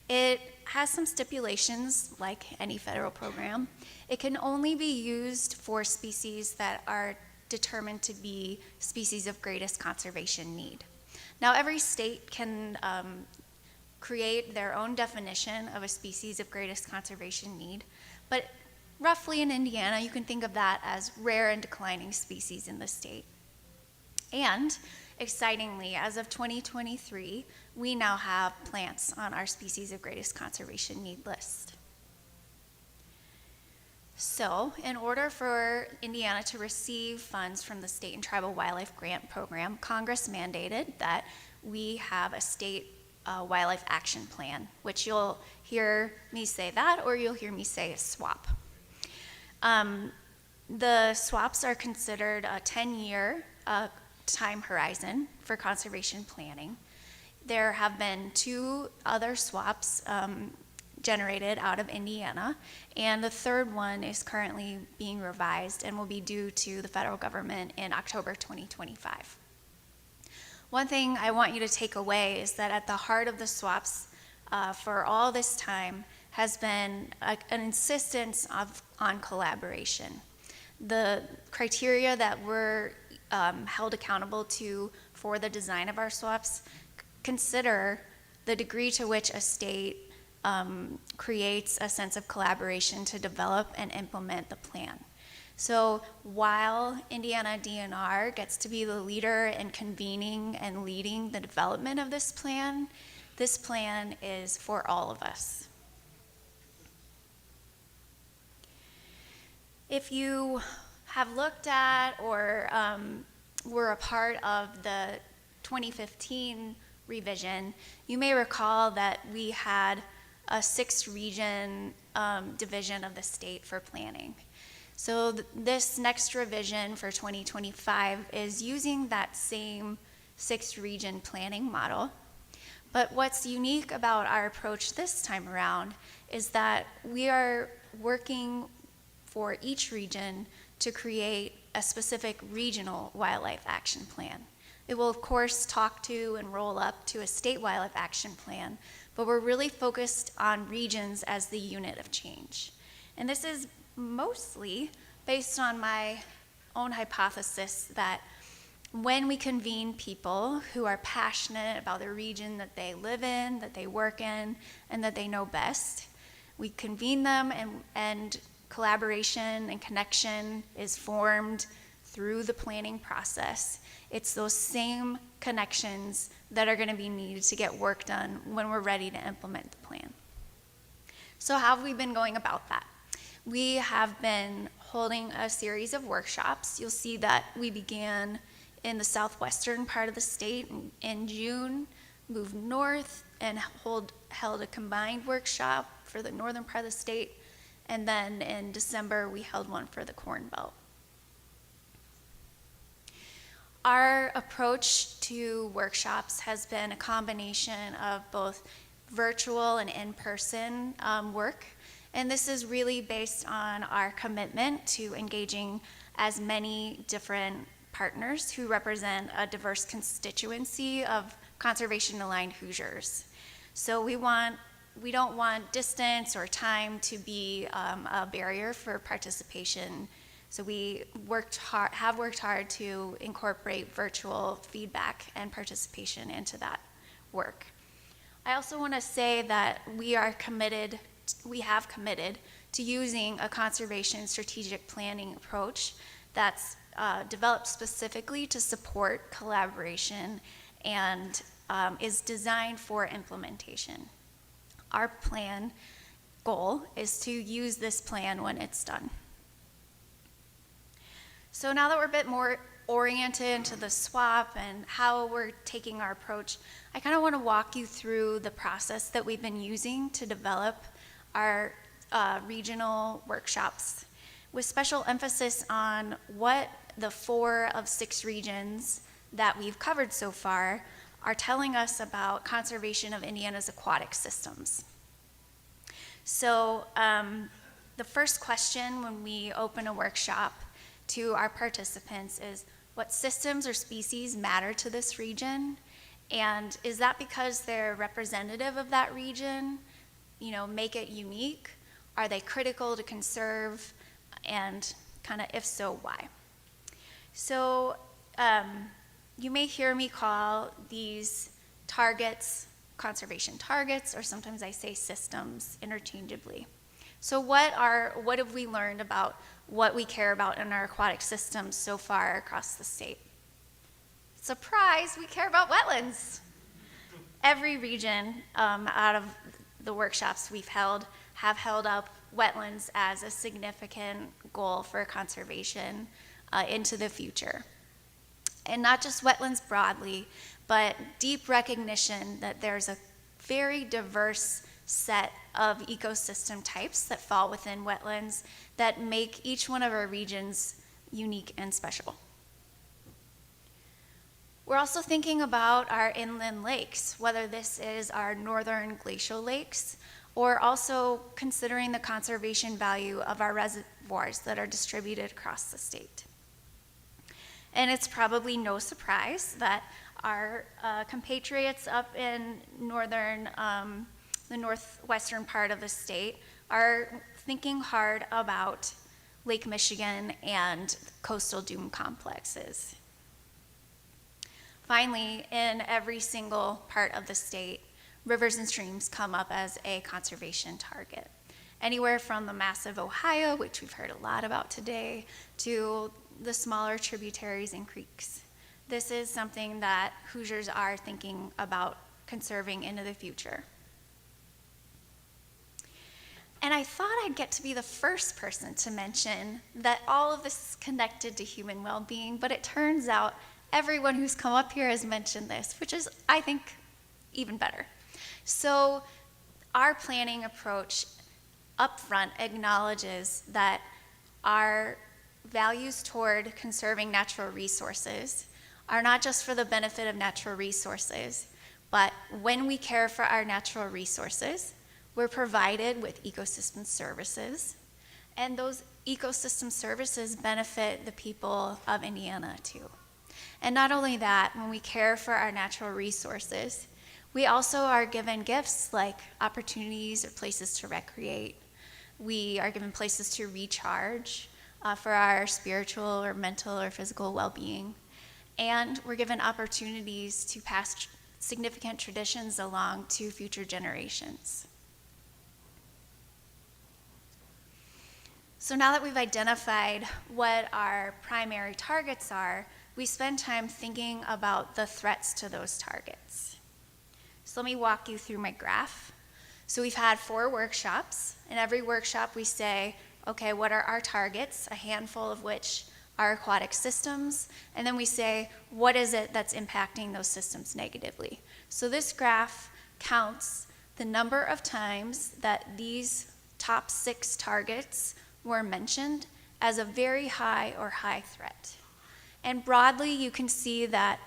It has some stipulations, like any federal program. It can only be used for species that are determined to be species of greatest conservation need. Now, every state can create their own definition of a species of greatest conservation need, but roughly in Indiana, you can think of that as rare and declining species in the state. And excitingly, as of 2023, we now have plants on our species of greatest conservation need list. So, in order for Indiana to receive funds from the State and Tribal Wildlife Grant Program, Congress mandated that we have a state wildlife action plan, which you'll hear me say that, or you'll hear me say a SWAP. The SWAPs are considered a 10-year time horizon for conservation planning. There have been two other SWAPs generated out of Indiana, and the third one is currently being revised and will be due to the federal government in October 2025. One thing I want you to take away is that at the heart of the swaps for all this time has been an insistence on collaboration. The criteria that we're held accountable to for the design of our swaps consider the degree to which a state creates a sense of collaboration to develop and implement the plan. So while Indiana DNR gets to be the leader in convening and leading the development of this plan is for all of us. If you have looked at or were a part of the 2015 revision, you may recall that we had a 6-region division of the state for planning. So this next revision for 2025 is using that same 6-region planning model. But what's unique about our approach this time around is that we are working for each region to create a specific regional wildlife action plan. It will, of course, talk to and roll up to a state wildlife action plan, but we're really focused on regions as the unit of change. And this is mostly based on my own hypothesis that when we convene people who are passionate about the region that they live in, that they work in, and that they know best, we convene them and collaboration and connection is formed through the planning process. It's those same connections that are going to be needed to get work done when we're ready to implement the plan. So how have we been going about that? We have been holding a series of workshops. You'll see that we began in the southwestern part of the state in June, moved north and held a combined workshop for the northern part of the state, and then in December we held one for the Corn Belt. Our approach to workshops has been a combination of both virtual and in-person work, and this is really based on our commitment to engaging as many different partners who represent a diverse constituency of conservation-aligned Hoosiers. So we don't want distance or time to be a barrier for participation. So we have worked hard to incorporate virtual feedback and participation into that work. I also want to say that we have committed to using a conservation strategic planning approach that's developed specifically to support collaboration and is designed for implementation. Our plan goal is to use this plan when it's done. So now that we're a bit more oriented into the swap and how we're taking our approach, I kind of want to walk you through the process that we've been using to develop our regional workshops, with special emphasis on what the 4 of 6 regions that we've covered so far are telling us about conservation of Indiana's aquatic systems. So the first question when we open a workshop to our participants is, what systems or species matter to this region? And is that because they're representative of that region, make it unique? Are they critical to conserve? And kind of if so, why? So you may hear me call these targets conservation targets, or sometimes I say systems interchangeably. So what have we learned about what we care about in our aquatic systems so far across the state? Surprise, we care about wetlands. Every region out of the workshops we've held have held up wetlands as a significant goal for conservation into the future. And not just wetlands broadly, but deep recognition that there's a very diverse set of ecosystem types that fall within wetlands that make each one of our regions unique and special. We're also thinking about our inland lakes, whether this is our northern glacial lakes, or also considering the conservation value of our reservoirs that are distributed across the state. And it's probably no surprise that our compatriots up in the northwestern part of the state are thinking hard about Lake Michigan and coastal dune complexes. Finally, in every single part of the state, rivers and streams come up as a conservation target. Anywhere from the massive Ohio, which we've heard a lot about today, to the smaller tributaries and creeks. This is something that Hoosiers are thinking about conserving into the future. And I thought I'd get to be the first person to mention that all of this is connected to human well-being, but it turns out everyone who's come up here has mentioned this, which is, I think, even better. So our planning approach upfront acknowledges that our values toward conserving natural resources are not just for the benefit of natural resources, but when we care for our natural resources, we're provided with ecosystem services, and those ecosystem services benefit the people of Indiana too. And not only that, when we care for our natural resources, we also are given gifts like opportunities or places to recreate. We are given places to recharge for our spiritual or mental or physical well-being. And we're given opportunities to pass significant traditions along to future generations. So now that we've identified what our primary targets are, we spend time thinking about the threats to those targets. So let me walk you through my graph. So we've had 4 workshops. In every workshop we say, okay, what are our targets? A handful of which are aquatic systems. And then we say, what is it that's impacting those systems negatively? So this graph counts the number of times that these top 6 targets were mentioned as a very high or high threat. And broadly, you can see that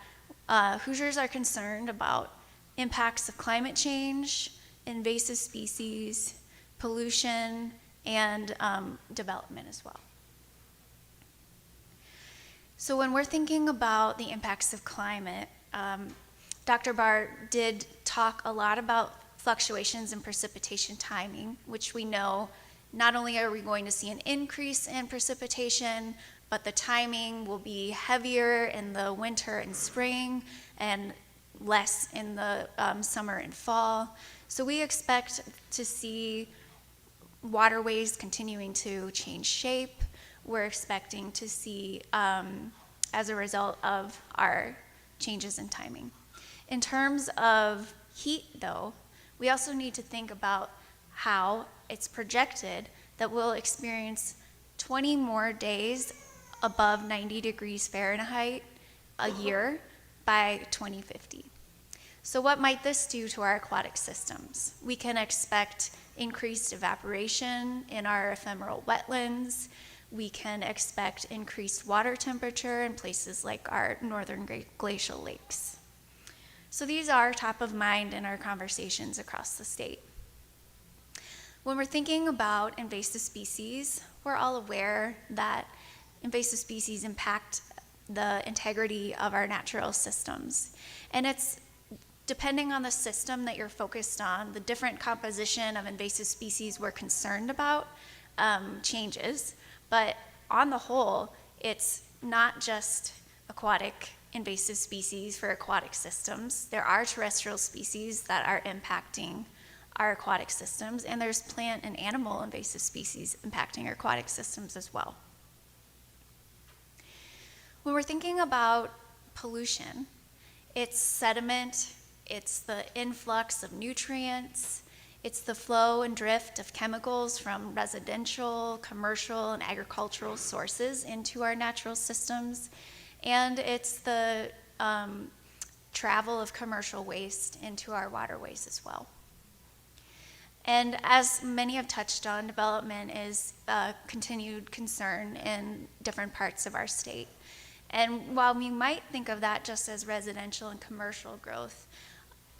Hoosiers are concerned about impacts of climate change, invasive species, pollution, and development as well. So when we're thinking about the impacts of climate, Dr. Barr did talk a lot about fluctuations in precipitation timing, which we know not only are we going to see an increase in precipitation, but the timing will be heavier in the winter and spring and less in the summer and fall. So we expect to see waterways continuing to change shape. We're expecting to see, as a result of our changes in timing. In terms of heat, though, we also need to think about how it's projected that we'll experience 20 more days above 90 degrees Fahrenheit a year by 2050. So what might this do to our aquatic systems? We can expect increased evaporation in our ephemeral wetlands. We can expect increased water temperature in places like our northern glacial lakes. So these are top of mind in our conversations across the state. When we're thinking about invasive species, we're all aware that invasive species impact the integrity of our natural systems. And it's depending on the system that you're focused on, the different composition of invasive species we're concerned about changes. But on the whole, it's not just aquatic invasive species for aquatic systems. There are terrestrial species that are impacting our aquatic systems, and there's plant and animal invasive species impacting our aquatic systems as well. When we're thinking about pollution, it's sediment, it's the influx of nutrients, it's the flow and drift of chemicals from residential, commercial, and agricultural sources into our natural systems, and it's the travel of commercial waste into our waterways as well. And as many have touched on, development is a continued concern in different parts of our state. And while we might think of that just as residential and commercial growth,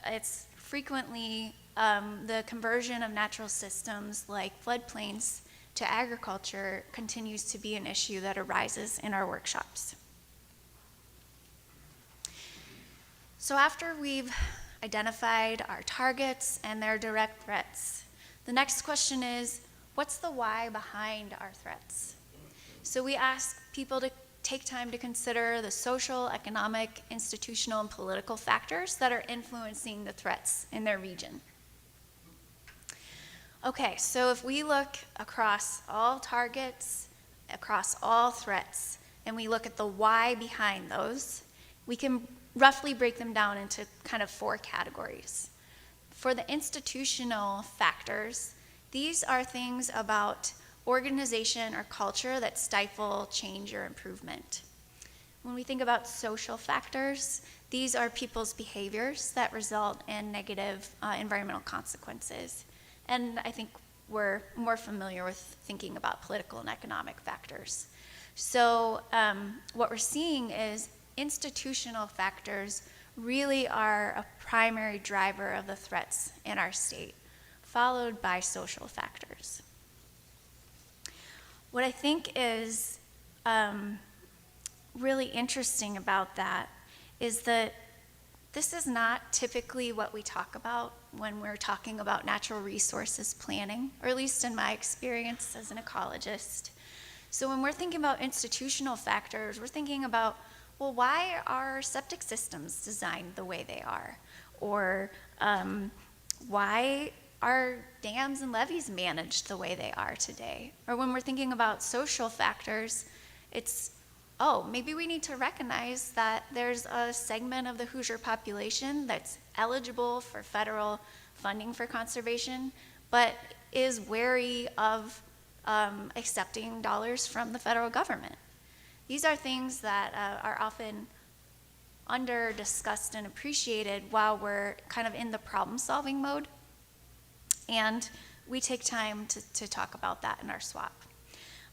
it's frequently the conversion of natural systems like floodplains to agriculture continues to be an issue that arises in our workshops. So after we've identified our targets and their direct threats, the next question is, what's the why behind our threats? So we ask people to take time to consider the social, economic, institutional, and political factors that are influencing the threats in their region. Okay, so if we look across all targets, across all threats, and we look at the why behind those, we can roughly break them down into kind of 4 categories. For the institutional factors, these are things about organization or culture that stifle change or improvement. When we think about social factors, these are people's behaviors that result in negative environmental consequences. And I think we're more familiar with thinking about political and economic factors. So what we're seeing is institutional factors really are a primary driver of the threats in our state, followed by social factors. What I think is really interesting about that is that this is not typically what we talk about when we're talking about natural resources planning, or at least in my experience as an ecologist. So when we're thinking about institutional factors, we're thinking about, well, why are septic systems designed the way they are? Or why are dams and levees managed the way they are today? Or when we're thinking about social factors, it's, oh, maybe we need to recognize that there's a segment of the Hoosier population that's eligible for federal funding for conservation, but is wary of accepting dollars from the federal government. These are things that are often under-discussed and appreciated while we're kind of in the problem-solving mode. And we take time to talk about that in our swap.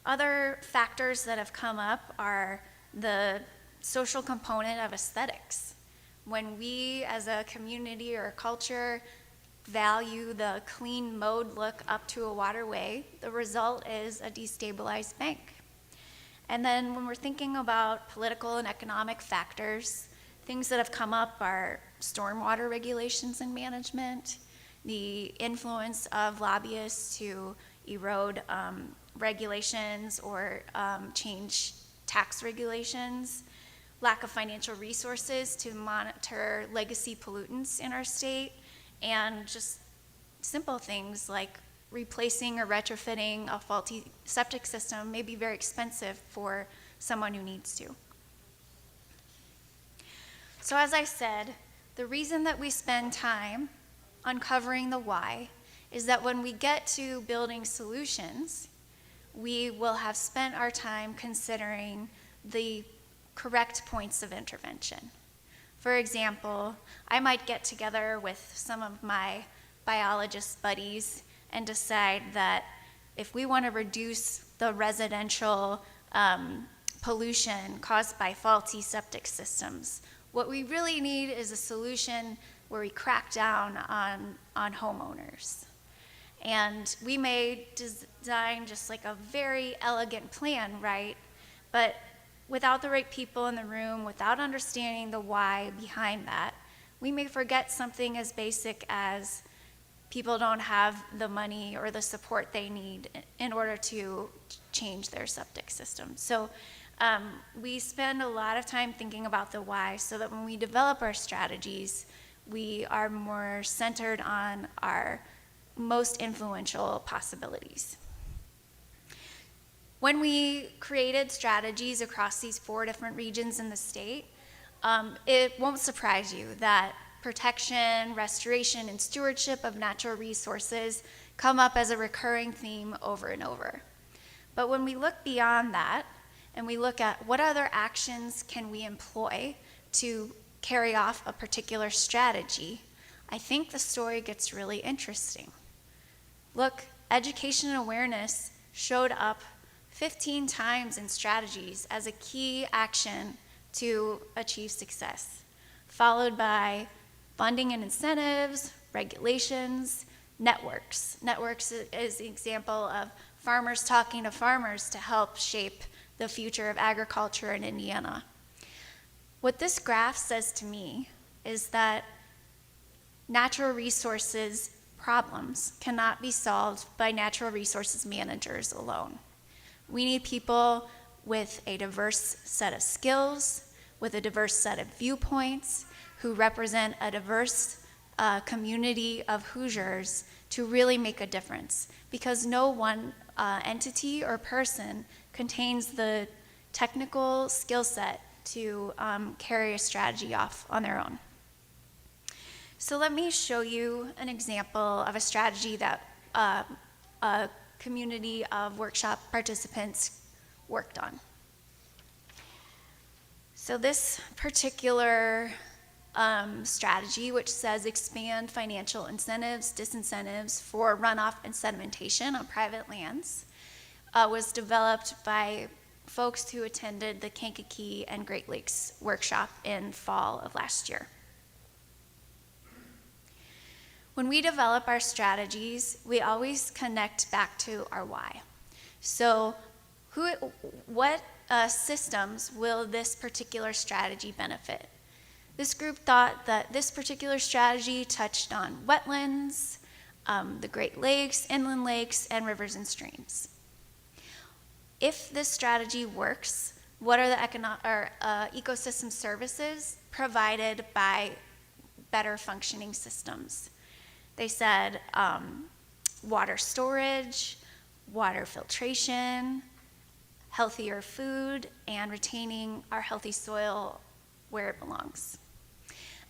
Other factors that have come up are the social component of aesthetics. When we as a community or a culture value the clean mowed look up to a waterway, the result is a destabilized bank. And then when we're thinking about political and economic factors, things that have come up are stormwater regulations and management, the influence of lobbyists to erode regulations or change tax regulations, lack of financial resources to monitor legacy pollutants in our state, and just simple things like replacing or retrofitting a faulty septic system may be very expensive for someone who needs to. So as I said, the reason that we spend time uncovering the why is that when we get to building solutions, we will have spent our time considering the correct points of intervention. For example, I might get together with some of my biologist buddies and decide that if we want to reduce the residential pollution caused by faulty septic systems, what we really need is a solution where we crack down on homeowners. And we may design just like a very elegant plan, right? But without the right people in the room, without understanding the why behind that, we may forget something as basic as people don't have the money or the support they need in order to change their septic system. So we spend a lot of time thinking about the why so that when we develop our strategies, we are more centered on our most influential possibilities. When we created strategies across these 4 different regions in the state, it won't surprise you that protection, restoration, and stewardship of natural resources come up as a recurring theme over and over. But when we look beyond that, and we look at what other actions can we employ to carry off a particular strategy, I think the story gets really interesting. Look, education and awareness showed up 15 times in strategies as a key action to achieve success, followed by funding and incentives, regulations, networks. Networks is an example of farmers talking to farmers to help shape the future of agriculture in Indiana. What this graph says to me is that natural resources problems cannot be solved by natural resources managers alone. We need people with a diverse set of skills, with a diverse set of viewpoints, who represent a diverse community of Hoosiers to really make a difference, because no one entity or person contains the technical skill set to carry a strategy off on their own. So let me show you an example of a strategy that a community of workshop participants worked on. So this particular strategy, which says expand financial incentives, disincentives for runoff and sedimentation on private lands, was developed by folks who attended the Kankakee and Great Lakes workshop in fall of last year. When we develop our strategies, we always connect back to our why. So what systems will this particular strategy benefit? This group thought that this particular strategy touched on wetlands, the Great Lakes, inland lakes, and rivers and streams. If this strategy works, what are the ecosystem services provided by better functioning systems? They said water storage, water filtration, healthier food, and retaining our healthy soil where it belongs.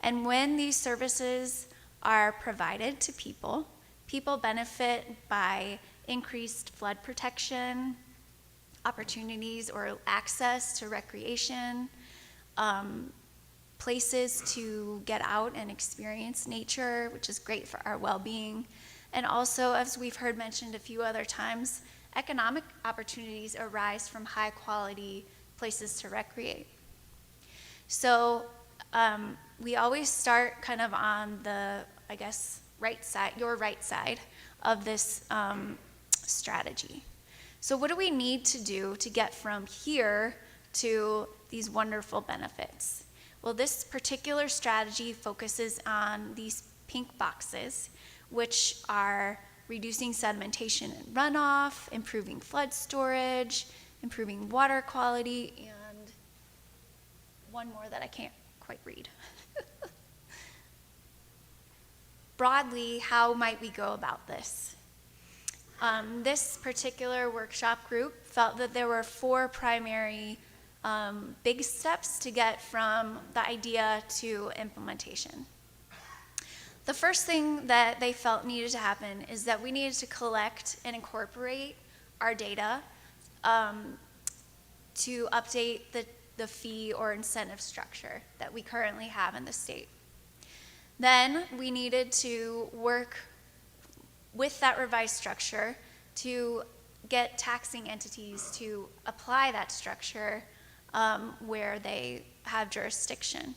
And when these services are provided to people, people benefit by increased flood protection, opportunities or access to recreation, places to get out and experience nature, which is great for our well-being. And also, as we've heard mentioned a few other times, economic opportunities arise from high-quality places to recreate. So we always start kind of on the, I guess, right side, your right side of this strategy. So what do we need to do to get from here to these wonderful benefits? Well, this particular strategy focuses on these pink boxes, which are reducing sedimentation and runoff, improving flood storage, improving water quality, and one more that I can't quite read. Broadly, how might we go about this? This particular workshop group felt that there were 4 primary big steps to get from the idea to implementation. The first thing that they felt needed to happen is that we needed to collect and incorporate our data to update the fee or incentive structure that we currently have in the state. Then we needed to work with that revised structure to get taxing entities to apply that structure where they have jurisdiction.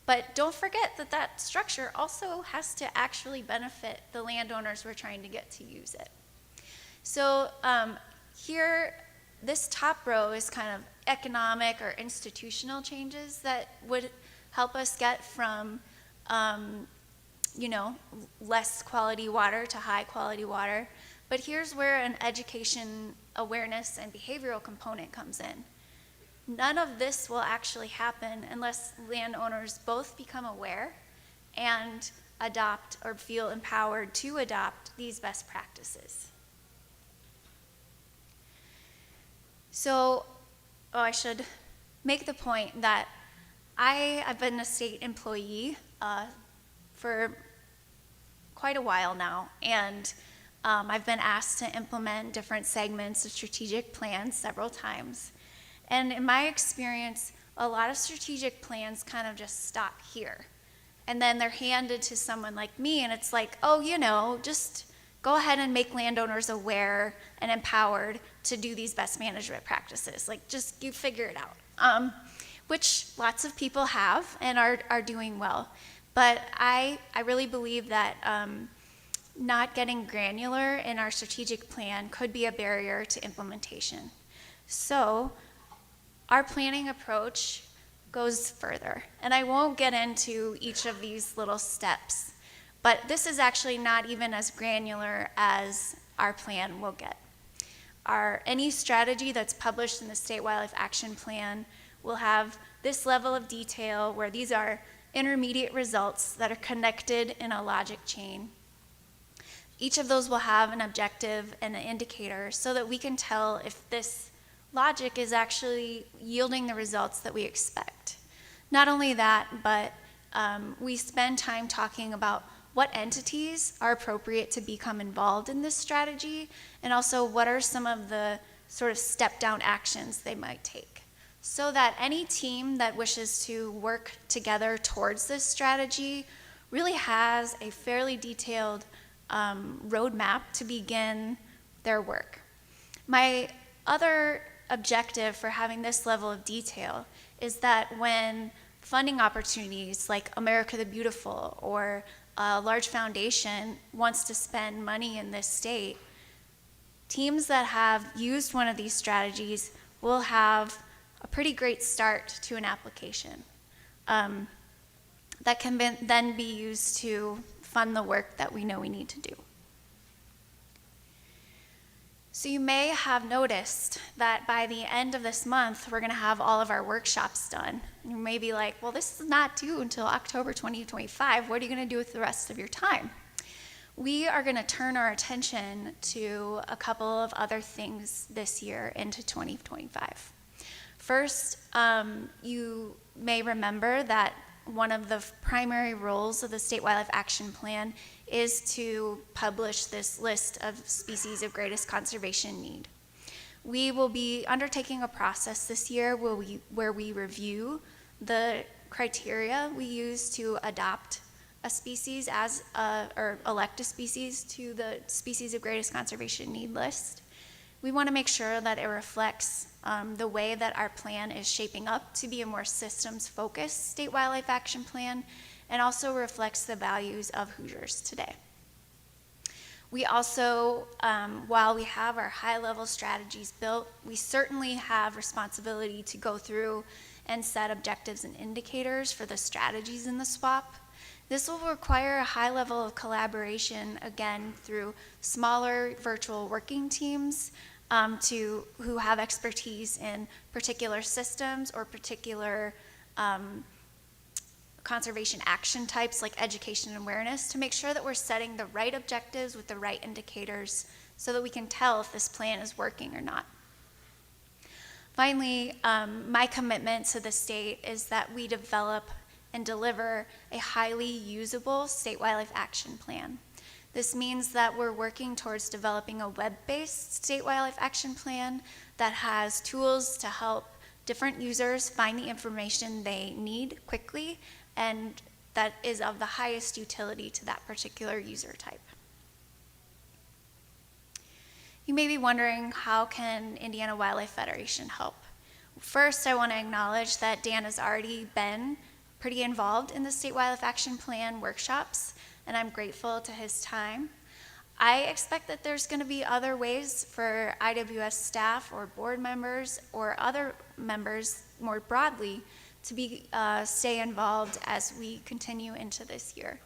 But don't forget that that structure also has to actually benefit the landowners we're trying to get to use it. So here, this top row is kind of economic or institutional changes that would help us get from less quality water to high quality water. But here's where an education, awareness, and behavioral component comes in. None of this will actually happen unless landowners both become aware and adopt or feel empowered to adopt these best practices. So, I should make the point that I've been a state employee for quite a while now, and I've been asked to implement different segments of strategic plans several times. And in my experience, a lot of strategic plans kind of just stop here. And then they're handed to someone like me, and it's like, just go ahead and make landowners aware and empowered to do these best management practices. Like, just you figure it out. Which lots of people have and are doing well. But I really believe that not getting granular in our strategic plan could be a barrier to implementation. So our planning approach goes further, and I won't get into each of these little steps, but this is actually not even as granular as our plan will get. Any strategy that's published in the State Wildlife Action Plan will have this level of detail where these are intermediate results that are connected in a logic chain. Each of those will have an objective and an indicator so that we can tell if this logic is actually yielding the results that we expect. Not only that, but we spend time talking about what entities are appropriate to become involved in this strategy, and also what are some of the sort of step-down actions they might take, so that any team that wishes to work together towards this strategy really has a fairly detailed roadmap to begin their work. My other objective for having this level of detail is that when funding opportunities like America the Beautiful or a large foundation wants to spend money in this state, teams that have used one of these strategies will have a pretty great start to an application that can then be used to fund the work that we know we need to do. So you may have noticed that by the end of this month, we're going to have all of our workshops done. You may be like, well, this is not due until October 2025. What are you going to do with the rest of your time? We are going to turn our attention to a couple of other things this year into 2025. First, you may remember that one of the primary roles of the State Wildlife Action Plan is to publish this list of species of greatest conservation need. We will be undertaking a process this year where we review the criteria we use to adopt a species or elect a species to the species of greatest conservation need list. We want to make sure that it reflects the way that our plan is shaping up to be a more systems-focused state wildlife action plan, and also reflects the values of Hoosiers today. We also, while we have our high-level strategies built, we certainly have responsibility to go through and set objectives and indicators for the strategies in the SWAP. This will require a high level of collaboration, again, through smaller virtual working teams who have expertise in particular systems or particular conservation action types like education and awareness, to make sure that we're setting the right objectives with the right indicators so that we can tell if this plan is working or not. Finally, my commitment to the state is that we develop and deliver a highly usable state wildlife action plan. This means that we're working towards developing a web-based state wildlife action plan that has tools to help different users find the information they need quickly and that is of the highest utility to that particular user type. You may be wondering, how can Indiana Wildlife Federation help? First, I want to acknowledge that Dan has already been pretty involved in the State Wildlife Action Plan workshops, and I'm grateful to his time. I expect that there's going to be other ways for IWS staff or board members or other members more broadly to stay involved as we continue into this year.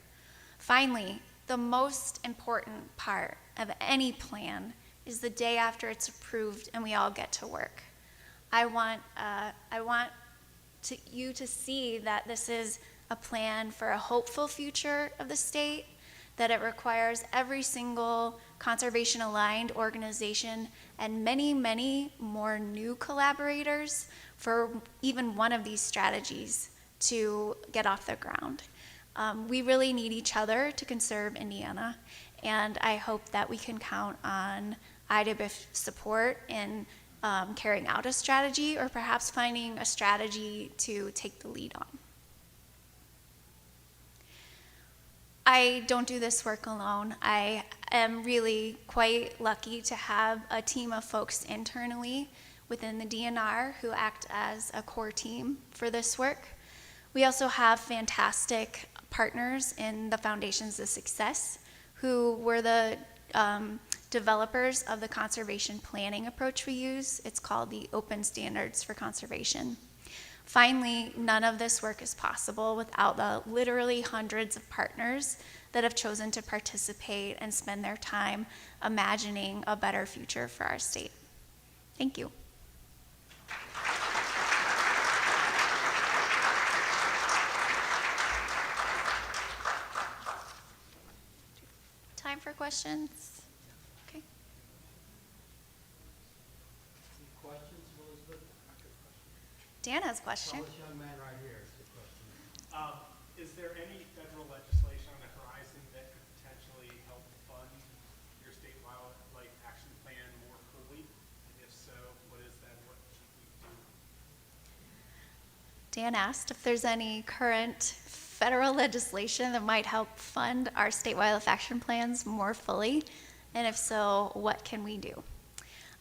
Finally, the most important part of any plan is the day after it's approved and we all get to work. I want you to see that this is a plan for a hopeful future of the state, that it requires every single conservation-aligned organization and many, many more new collaborators for even one of these strategies to get off the ground. We really need each other to conserve Indiana, and I hope that we can count on IWF support in carrying out a strategy, or perhaps finding a strategy to take the lead on. I don't do this work alone. I am really quite lucky to have a team of folks internally within the DNR who act as a core team for this work. We also have fantastic partners in the Foundations of Success, who were the developers of the conservation planning approach we use. It's called the Open Standards for Conservation. Finally, none of this work is possible without the literally hundreds of partners that have chosen to participate and spend their time imagining a better future for our state. Thank you. Time for questions? Okay. Questions, Elizabeth? Dan has a question. This young man right here has a question. Is there any federal legislation on the horizon that could potentially help fund your state wildlife action plan more fully? And if so, what is that? What should we do? Dan asked if there's any current federal legislation that might help fund our state wildlife action plans more fully, and if so, what can we do?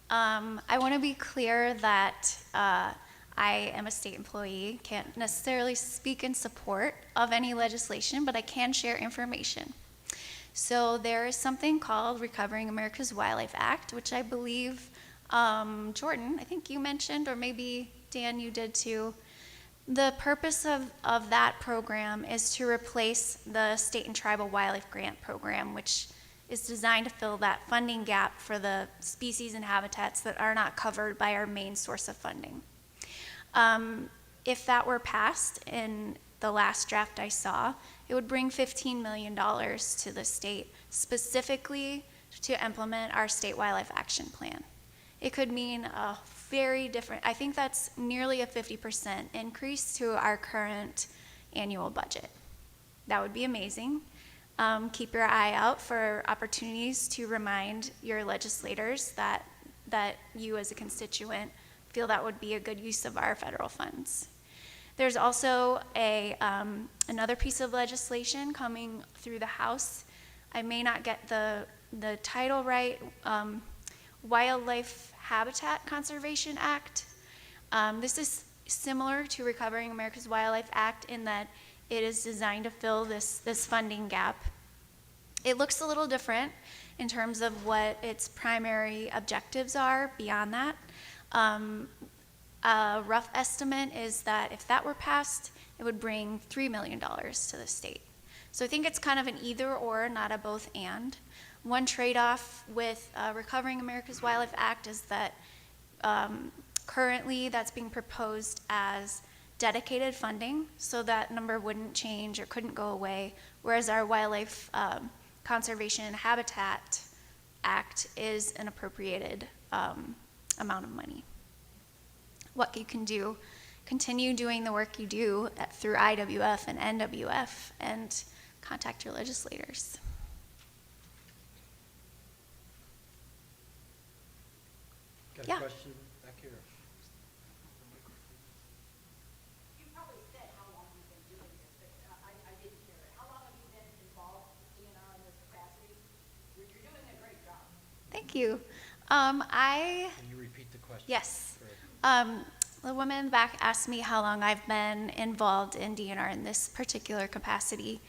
I want to be clear that I am a state employee, can't necessarily speak in support of any legislation, but I can share information. So there is something called Recovering America's Wildlife Act, which I believe, Jordan, I think you mentioned, or maybe Dan, you did too. The purpose of that program is to replace the State and Tribal Wildlife Grant Program, which is designed to fill that funding gap for the species and habitats that are not covered by our main source of funding. If that were passed in the last draft I saw, it would bring $15 million to the state specifically to implement our state wildlife action plan. It could mean a very different, I think that's nearly a 50% increase to our current annual budget. That would be amazing. Keep your eye out for opportunities to remind your legislators that you as a constituent feel that would be a good use of our federal funds. There's also another piece of legislation coming through the House. I may not get the title right. Wildlife Habitat Conservation Act. This is similar to Recovering America's Wildlife Act in that it is designed to fill this funding gap. It looks a little different in terms of what its primary objectives are beyond that. A rough estimate is that if that were passed, it would bring $3 million to the state. So I think it's kind of an either or, not a both and. One trade-off with Recovering America's Wildlife Act is that currently that's being proposed as dedicated funding, so that number wouldn't change or couldn't go away, whereas our Wildlife Conservation and Habitat Act is an appropriated amount of money. What you can do, continue doing the work you do through IWF and NWF and contact your legislators. Got Yeah. a question back here? You probably said how long you've been doing this, but I didn't hear it. How long have you been involved with DNR in this capacity? You're doing a great job. Thank you. Can you repeat the question? Yes. The woman back asked me how long I've been involved in DNR in this particular capacity.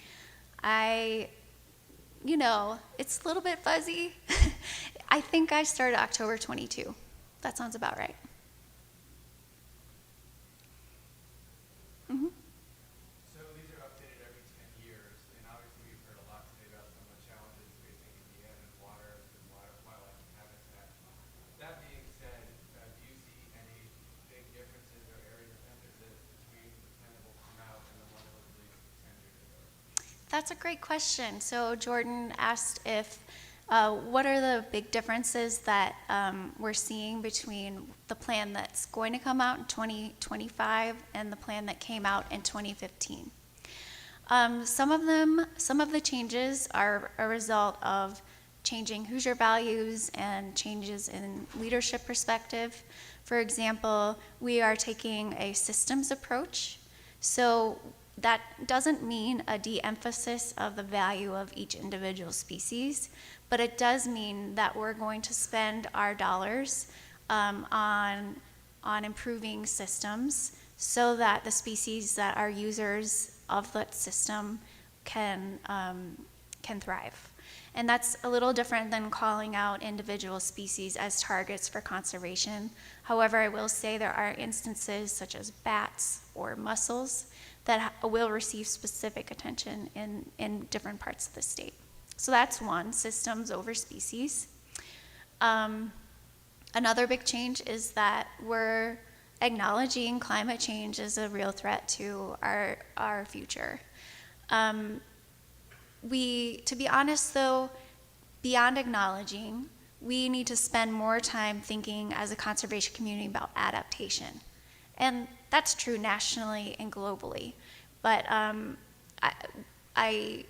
It's a little bit fuzzy. I think I started October 22. That sounds about right. Mm-hmm. So these are updated every 10 years, and obviously we've heard a lot today about some of the challenges facing Indiana and wildlife and habitat. That being said, do you see any big differences or areas of emphasis between the plan that will come out and the one that was released 10 years ago? That's a great question. So Jordan asked if what are the big differences that we're seeing between the plan that's going to come out in 2025 and the plan that came out in 2015. Some of the changes are a result of changing Hoosier values and changes in leadership perspective. For example, we are taking a systems approach. So that doesn't mean a de-emphasis of the value of each individual species, but it does mean that we're going to spend our dollars on improving systems so that the species that are users of that system can thrive. And that's a little different than calling out individual species as targets for conservation. However, I will say there are instances such as bats or mussels that will receive specific attention in different parts of the state. So that's one, systems over species. Another big change is that we're acknowledging climate change as a real threat to our future. To be honest though, beyond acknowledging, we need to spend more time thinking as a conservation community about adaptation. And that's true nationally and globally. But I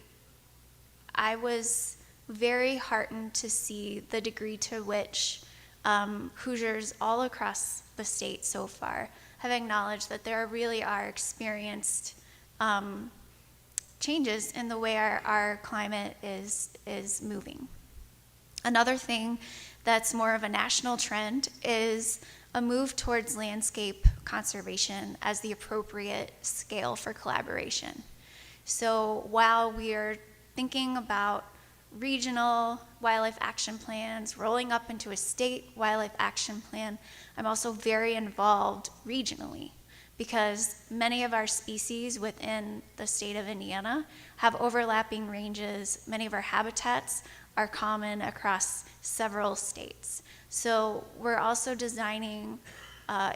was very heartened to see the degree to which Hoosiers all across the state so far have acknowledged that there really are experienced changes in the way our climate is moving. Another thing that's more of a national trend is a move towards landscape conservation as the appropriate scale for collaboration. So while we are thinking about regional wildlife action plans rolling up into a state wildlife action plan, I'm also very involved regionally, because many of our species within the state of Indiana have overlapping ranges. Many of our habitats are common across several states. So we're also designing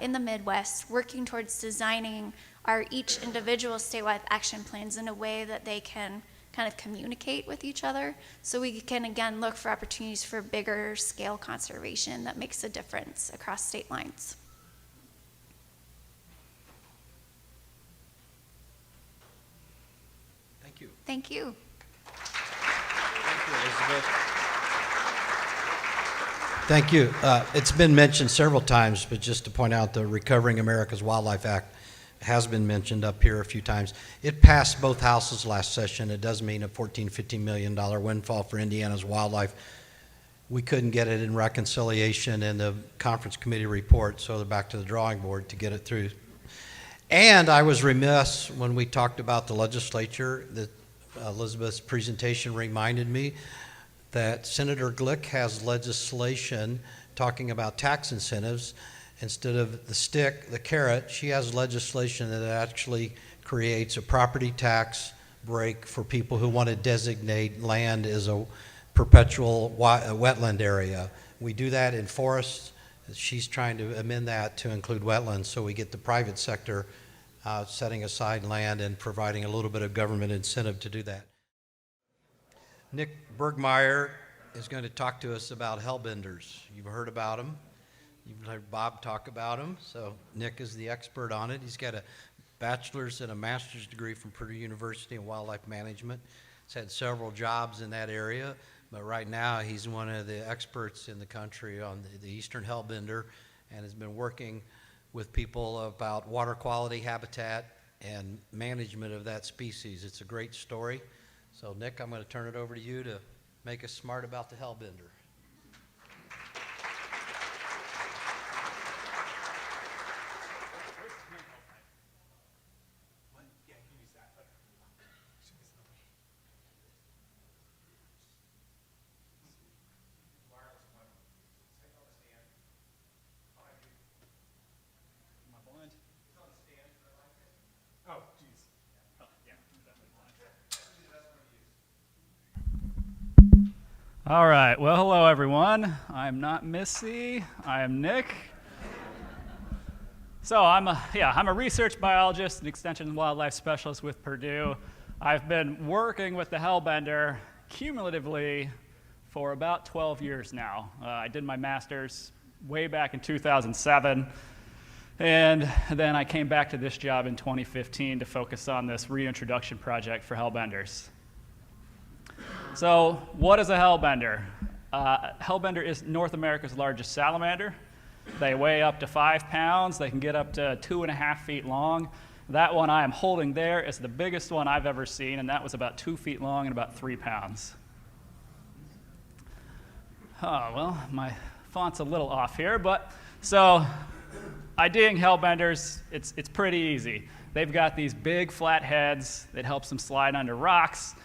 in the Midwest, working towards designing our each individual statewide action plans in a way that they can kind of communicate with each other, so we can again look for opportunities for bigger scale conservation that makes a difference across state lines. Thank you. Thank you. Thank you, Elizabeth. Thank you. It's been mentioned several times, but just to point out, the Recovering America's Wildlife Act has been mentioned up here a few times. It passed both houses last session. It does mean a $14-15 million windfall for Indiana's wildlife. We couldn't get it in reconciliation in the conference committee report, so they're back to the drawing board to get it through. And I was remiss when we talked about the legislature that Elizabeth's presentation reminded me that Senator Glick has legislation talking about tax incentives. Instead of the stick, the carrot, she has legislation that actually creates a property tax break for people who want to designate land as a perpetual wetland area. We do that in forests. She's trying to amend that to include wetlands, so we get the private sector setting aside land and providing a little bit of government incentive to do that. Nick Bergmeyer is going to talk to us about hellbenders. You've heard about them. You've heard Bob talk about them, so Nick is the expert on it. He's got a bachelor's and a master's degree from Purdue University in wildlife management. He's had several jobs in that area, but right now he's one of the experts in the country on the eastern hellbender, and has been working with people about water quality, habitat, and management of that species. It's a great story. So Nick, I'm going to turn it over to you to make us smart about the hellbender. All right, well, hello everyone. I'm not Missy, I am Nick. So I'm a research biologist and extension wildlife specialist with Purdue. I've been working with the hellbender cumulatively for about 12 years now. I did my master's way back in 2007, and then I came back to this job in 2015 to focus on this reintroduction project for hellbenders. So what is a hellbender? Hellbender is North America's largest salamander. They weigh up to 5 pounds. They can get up to 2.5 feet long. That one I am holding there is the biggest one I've ever seen, and that was about 2 feet long and about 3 pounds. Oh, well, my font's a little off here, but so IDing hellbenders, it's pretty easy. They've got these big flat heads that helps them slide under rocks.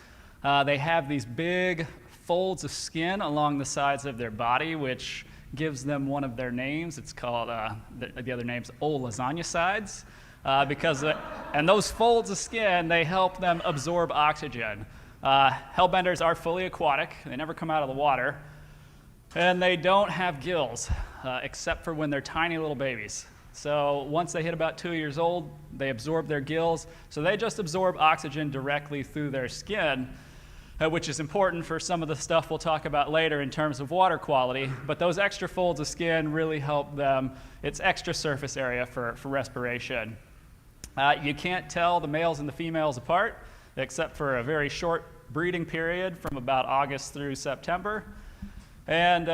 They have these big folds of skin along the sides of their body, which gives them one of their names. It's called, the other name's old lasagna sides, and those folds of skin, they help them absorb oxygen. Hellbenders are fully aquatic. They never come out of the water. And they don't have gills, except for when they're tiny little babies. So once they hit about 2 years old, they absorb their gills. So they just absorb oxygen directly through their skin, which is important for some of the stuff we'll talk about later in terms of water quality. But those extra folds of skin really help them. It's extra surface area for respiration. You can't tell the males and the females apart, except for a very short breeding period from about August through September. And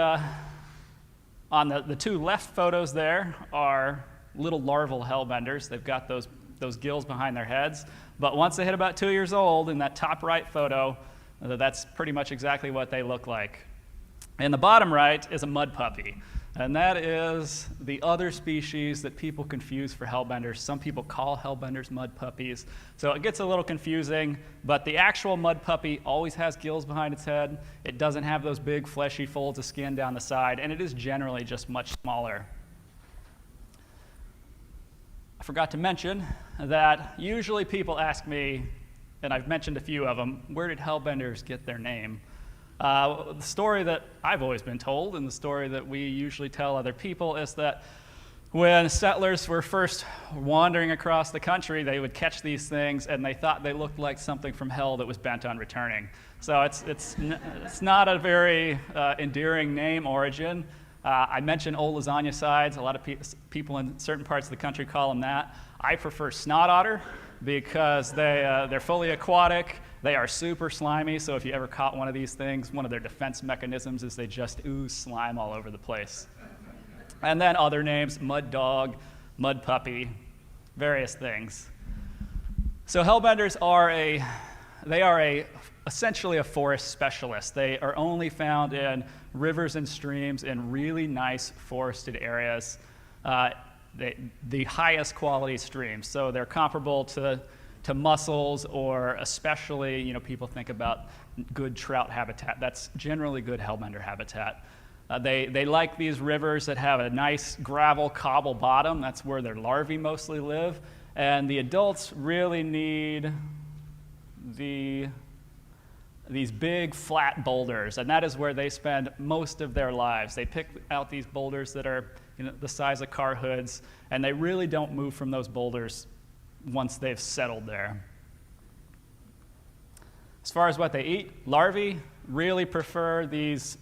on the two left photos there are little larval hellbenders. They've got those gills behind their heads. But once they hit about 2 years old, in that top right photo, that's pretty much exactly what they look like. In the bottom right is a mud puppy. And that is the other species that people confuse for hellbenders. Some people call hellbenders mud puppies. So it gets a little confusing, but the actual mud puppy always has gills behind its head. It doesn't have those big fleshy folds of skin down the side, and it is generally just much smaller. I forgot to mention that usually people ask me, and I've mentioned a few of them, where did hellbenders get their name? The story that I've always been told, and the story that we usually tell other people, is that when settlers were first wandering across the country, they would catch these things, and they thought they looked like something from hell that was bent on returning. So it's not a very endearing name origin. I mentioned old lasagna sides. A lot of people in certain parts of the country call them that. I prefer snot otter because they're fully aquatic. They are super slimy, so if you ever caught one of these things, one of their defense mechanisms is they just ooze slime all over the place. And then other names, mud dog, mud puppy, various things. So hellbenders are essentially a forest specialist. They are only found in rivers and streams in really nice forested areas, the highest quality streams. So they're comparable to mussels, or especially, people think about good trout habitat. That's generally good hellbender habitat. They like these rivers that have a nice gravel cobble bottom. That's where their larvae mostly live. And the adults really need these big flat boulders, and that is where they spend most of their lives. They pick out these boulders that are the size of car hoods, and they really don't move from those boulders once they've settled there. As far as what they eat, larvae really prefer these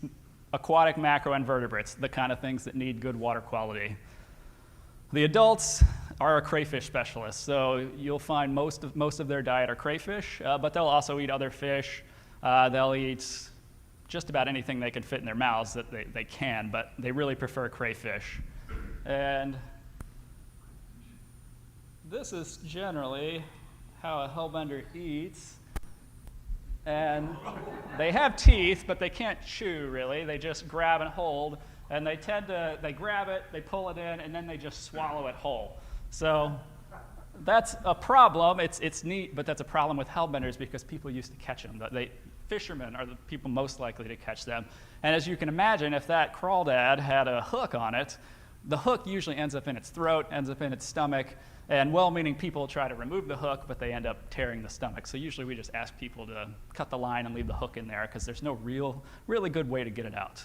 aquatic macroinvertebrates, the kind of things that need good water quality. The adults are a crayfish specialist, so you'll find most of their diet are crayfish, but they'll also eat other fish. They'll eat just about anything they can fit in their mouths that they can, but they really prefer crayfish. And this is generally how a hellbender eats. And they have teeth, but they can't chew, really. They just grab and hold. And they grab it, they pull it in, and then they just swallow it whole. So that's a problem. It's neat, but that's a problem with hellbenders because people used to catch them. Fishermen are the people most likely to catch them. And as you can imagine, if that crawdad had a hook on it, the hook usually ends up in its throat, ends up in its stomach, and well-meaning people try to remove the hook, but they end up tearing the stomach. So usually we just ask people to cut the line and leave the hook in there because there's no really good way to get it out.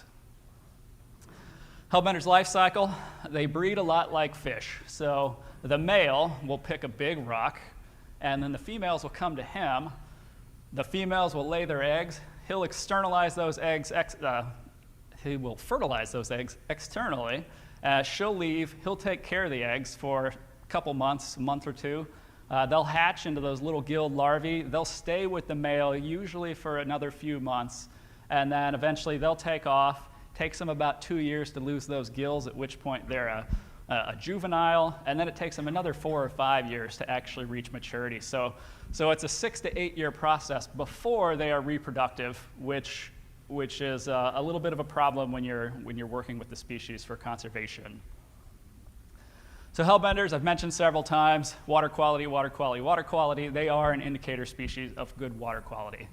Hellbender's life cycle, they breed a lot like fish. So the male will pick a big rock, and then the females will come to him. The females will lay their eggs. He'll externalize those eggs. He will fertilize those eggs externally. She'll leave. He'll take care of the eggs for a couple months, a month or two. They'll hatch into those little gilled larvae. They'll stay with the male usually for another few months, and then eventually they'll take off. Takes them about 2 years to lose those gills, at which point they're a juvenile, and then it takes them another 4 or 5 years to actually reach maturity. So it's a 6 to 8 year process before they are reproductive, which is a little bit of a problem when you're working with the species for conservation. So hellbenders, I've mentioned several times, water quality, water quality, water quality. They are an indicator species of good water quality.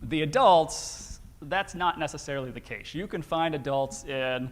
The adults, that's not necessarily the case. You can find adults in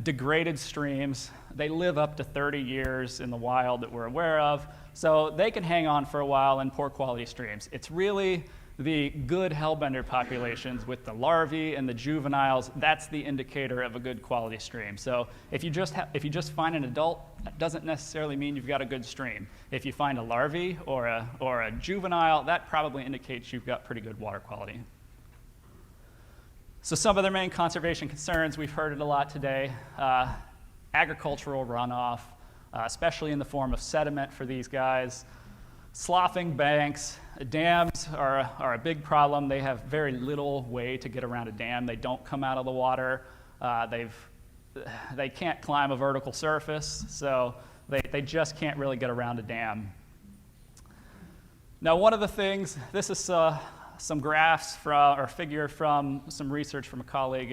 degraded streams. They live up to 30 years in the wild that we're aware of, so they can hang on for a while in poor quality streams. It's really the good hellbender populations with the larvae and the juveniles, that's the indicator of a good quality stream. So if you just find an adult, that doesn't necessarily mean you've got a good stream. If you find a larvae or a juvenile, that probably indicates you've got pretty good water quality. So some of their main conservation concerns, we've heard it a lot today. Agricultural runoff, especially in the form of sediment for these guys. Sloughing banks. Dams are a big problem. They have very little way to get around a dam. They don't come out of the water. They can't climb a vertical surface, so they just can't really get around a dam. Now, one of the things, this is some graphs or figure from some research from a colleague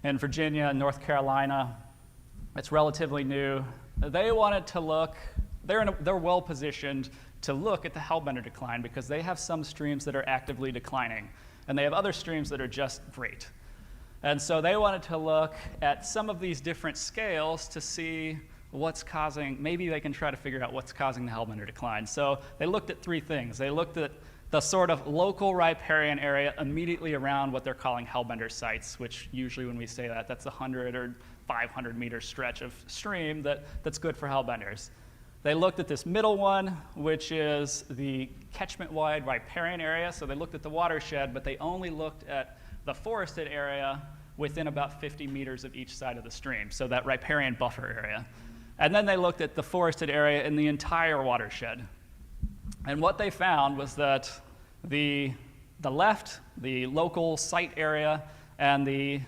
in Virginia and North Carolina. It's relatively new. They wanted to look, they're well positioned to look at the hellbender decline because they have some streams that are actively declining and they have other streams that are just great. And so they wanted to look at some of these different scales to see what's causing, maybe they can try to figure out what's causing the hellbender decline. So they looked at three things. They looked at the sort of local riparian area immediately around what they're calling hellbender sites, which usually when we say that, that's a 100 or 500 meter stretch of stream that's good for hellbenders. They looked at this middle one, which is the catchment-wide riparian area. So they looked at the watershed, but they only looked at the forested area within about 50 meters of each side of the stream, so that riparian buffer area. And then they looked at the forested area in the entire watershed. And what they found was that the left, the local site area, and the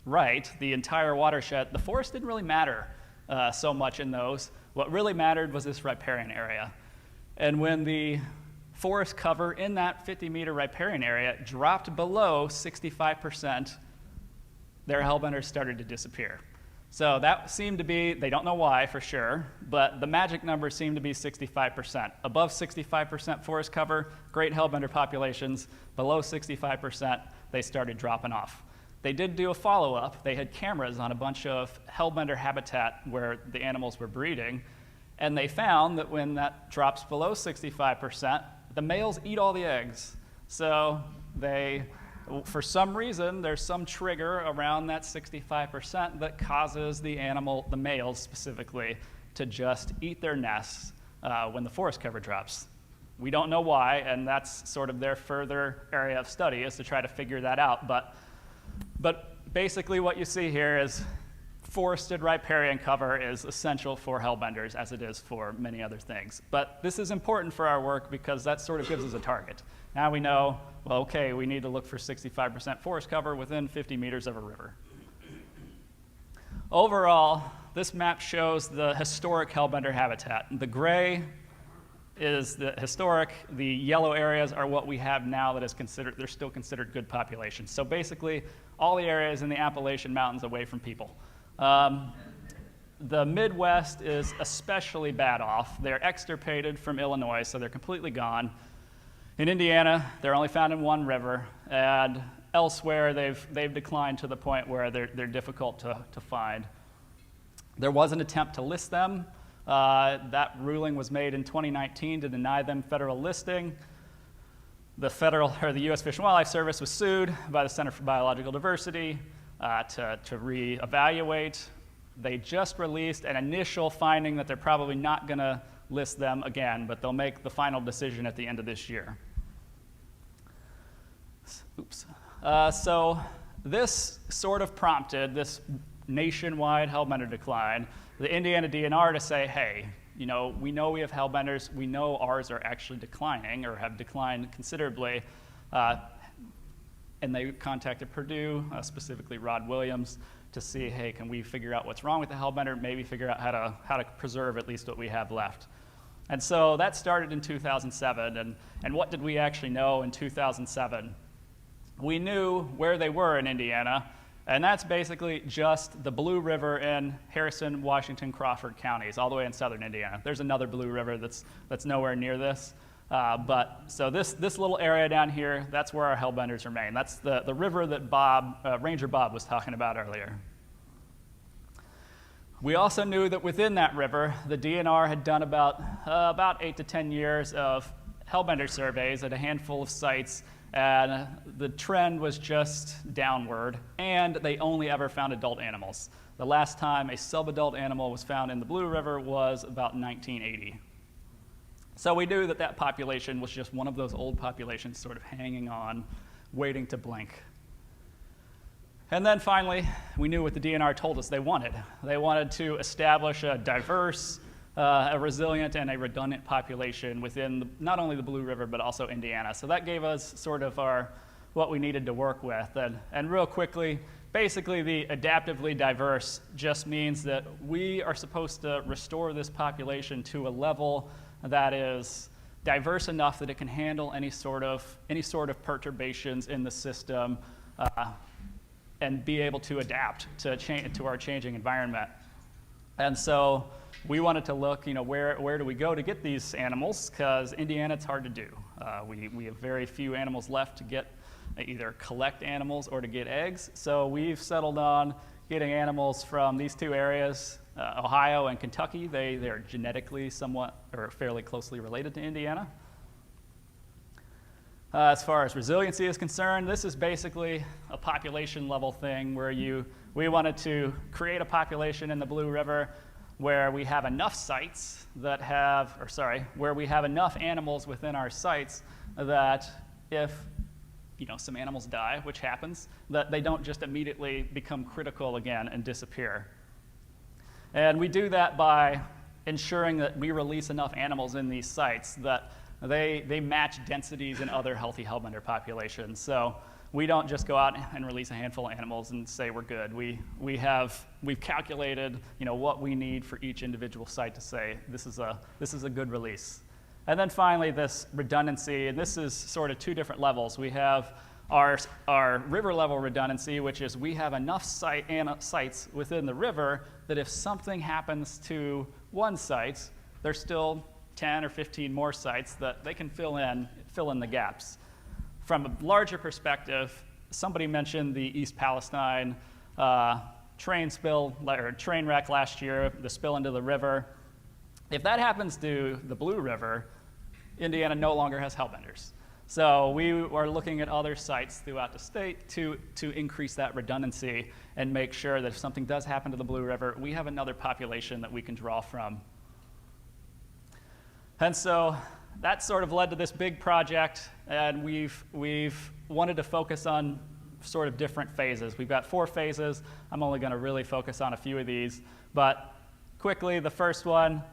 right, the entire watershed, the forest didn't really matter so much in those. What really mattered was this riparian area. And when the forest cover in that 50-meter riparian area dropped below 65%, their hellbenders started to disappear. So that seemed to be, they don't know why for sure, but the magic number seemed to be 65%. Above 65% forest cover, great hellbender populations. Below 65%, they started dropping off. They did do a follow-up. They had cameras on a bunch of hellbender habitat where the animals were breeding, and they found that when that drops below 65%, the males eat all the eggs. So they, for some reason, there's some trigger around that 65% that causes the animal, the males specifically, to just eat their nests when the forest cover drops. We don't know why, and that's sort of their further area of study is to try to figure that out. But basically what you see here is forested riparian cover is essential for hellbenders as it is for many other things. But this is important for our work because that sort of gives us a target. Now we know, well, okay, we need to look for 65% forest cover within 50 meters of a river. Overall, this map shows the historic hellbender habitat. The gray is the historic, the yellow areas are what we have now that is considered, they're still considered good populations. So basically, all the areas in the Appalachian Mountains away from people. The Midwest is especially bad off. They're extirpated from Illinois, so they're completely gone. In Indiana, they're only found in one river, and elsewhere they've declined to the point where they're difficult to find. There was an attempt to list them. That ruling was made in 2019 to deny them federal listing. The U.S. Fish and Wildlife Service was sued by the Center for Biological Diversity to reevaluate. They just released an initial finding that they're probably not going to list them again, but they'll make the final decision at the end of this year. Oops. So this sort of prompted this nationwide hellbender decline. The Indiana DNR to say, hey, you know we have hellbenders, we know ours are actually declining or have declined considerably, and they contacted Purdue, specifically Rod Williams, to see, hey, can we figure out what's wrong with the hellbender, maybe figure out how to preserve at least what we have left. And so that started in 2007, and what did we actually know in 2007? We knew where they were in Indiana, And that's basically just the Blue River in Harrison, Washington, Crawford counties, all the way in southern Indiana. There's another Blue River that's nowhere near this. So this little area down here, that's where our hellbenders remain. That's the river that Ranger Bob was talking about earlier. We also knew that within that river, the DNR had done about 8 to 10 years of hellbender surveys at a handful of sites, and the trend was just downward, and they only ever found adult animals. The last time a subadult animal was found in the Blue River was about 1980. So we knew that that population was just one of those old populations sort of hanging on, waiting to blink. And then finally, we knew what the DNR told us they wanted. They wanted to establish a diverse, a resilient, and a redundant population within not only the Blue River, but also Indiana. So that gave us sort of what we needed to work with. And real quickly, basically the adaptively diverse just means that we are supposed to restore this population to a level that is diverse enough that it can handle any sort of perturbations in the system, and be able to adapt to our changing environment. And so we wanted to look, where do we go to get these animals? Because Indiana, it's hard to do. We have very few animals left to get, either collect animals or to get eggs. So we've settled on getting animals from these two areas, Ohio and Kentucky. They are genetically somewhat or fairly closely related to Indiana. As far as resiliency is concerned, this is basically a population level thing where we wanted to create a population in the Blue River where we have enough sites where we have enough animals within our sites that if some animals die, which happens, that they don't just immediately become critical again and disappear. And we do that by ensuring that we release enough animals in these sites that they match densities in other healthy hellbender populations. So we don't just go out and release a handful of animals and say we're good. We've calculated what we need for each individual site to say this is a good release. And then finally, this redundancy, and this is sort of two different levels. We have our river level redundancy, which is we have enough sites within the river that if something happens to one site, there's still 10 or 15 more sites that they can fill in the gaps. From a larger perspective, somebody mentioned the East Palestine train wreck last year, the spill into the river. If that happens to the Blue River, Indiana no longer has hellbenders. So we are looking at other sites throughout the state to increase that redundancy and make sure that if something does happen to the Blue River, we have another population that we can draw from. And so that sort of led to this big project, and we've wanted to focus on sort of different phases. We've got 4 phases. I'm only going to really focus on a few of these, but quickly, the first one,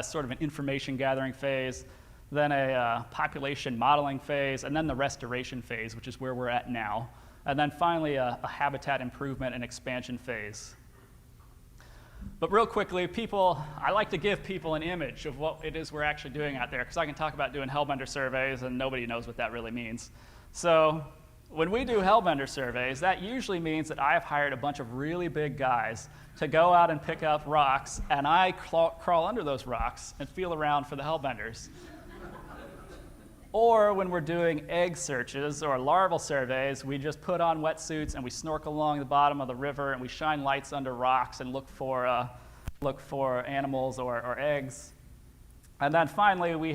sort of an information gathering phase, then a population modeling phase, and then the restoration phase, which is where we're at now, and then finally a habitat improvement and expansion phase. But real quickly, I like to give people an image of what it is we're actually doing out there, because I can talk about doing hellbender surveys and nobody knows what that really means. So when we do hellbender surveys, that usually means that I have hired a bunch of really big guys to go out and pick up rocks, and I crawl under those rocks and feel around for the hellbenders. Or when we're doing egg searches or larval surveys, we just put on wetsuits and we snorkel along the bottom of the river and we shine lights under rocks and look for animals or eggs. And then finally, we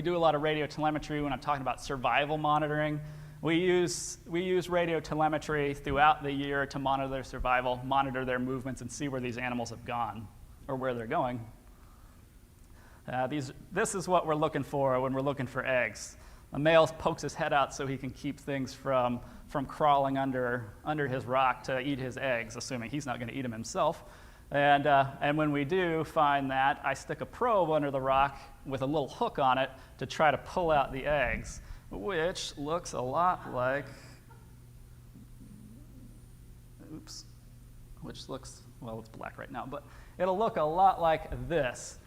do a lot of radio telemetry when I'm talking about survival monitoring. We use radio telemetry throughout the year to monitor their survival, monitor their movements, and see where these animals have gone or where they're going. This is what we're looking for when we're looking for eggs. A male pokes his head out so he can keep things from crawling under his rock to eat his eggs, assuming he's not going to eat them himself. And when we do find that, I stick a probe under the rock with a little hook on it to try to pull out the eggs, which looks a lot like, well, it's black right now, but it'll look a lot like this.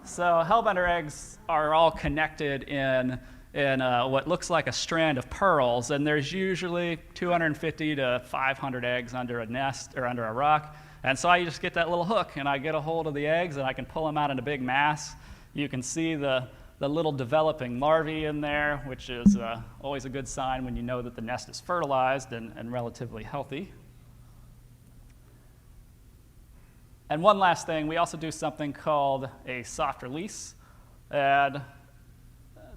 So hellbender eggs are all connected in in what looks like a strand of pearls, and there's usually 250 to 500 eggs under a nest or under a rock. And so I just get that little hook and I get a hold of the eggs and I can pull them out in a big mass. You can see the little developing larvae in there, which is always a good sign when you know that the nest is fertilized and relatively healthy. And one last thing, we also do something called a soft release. And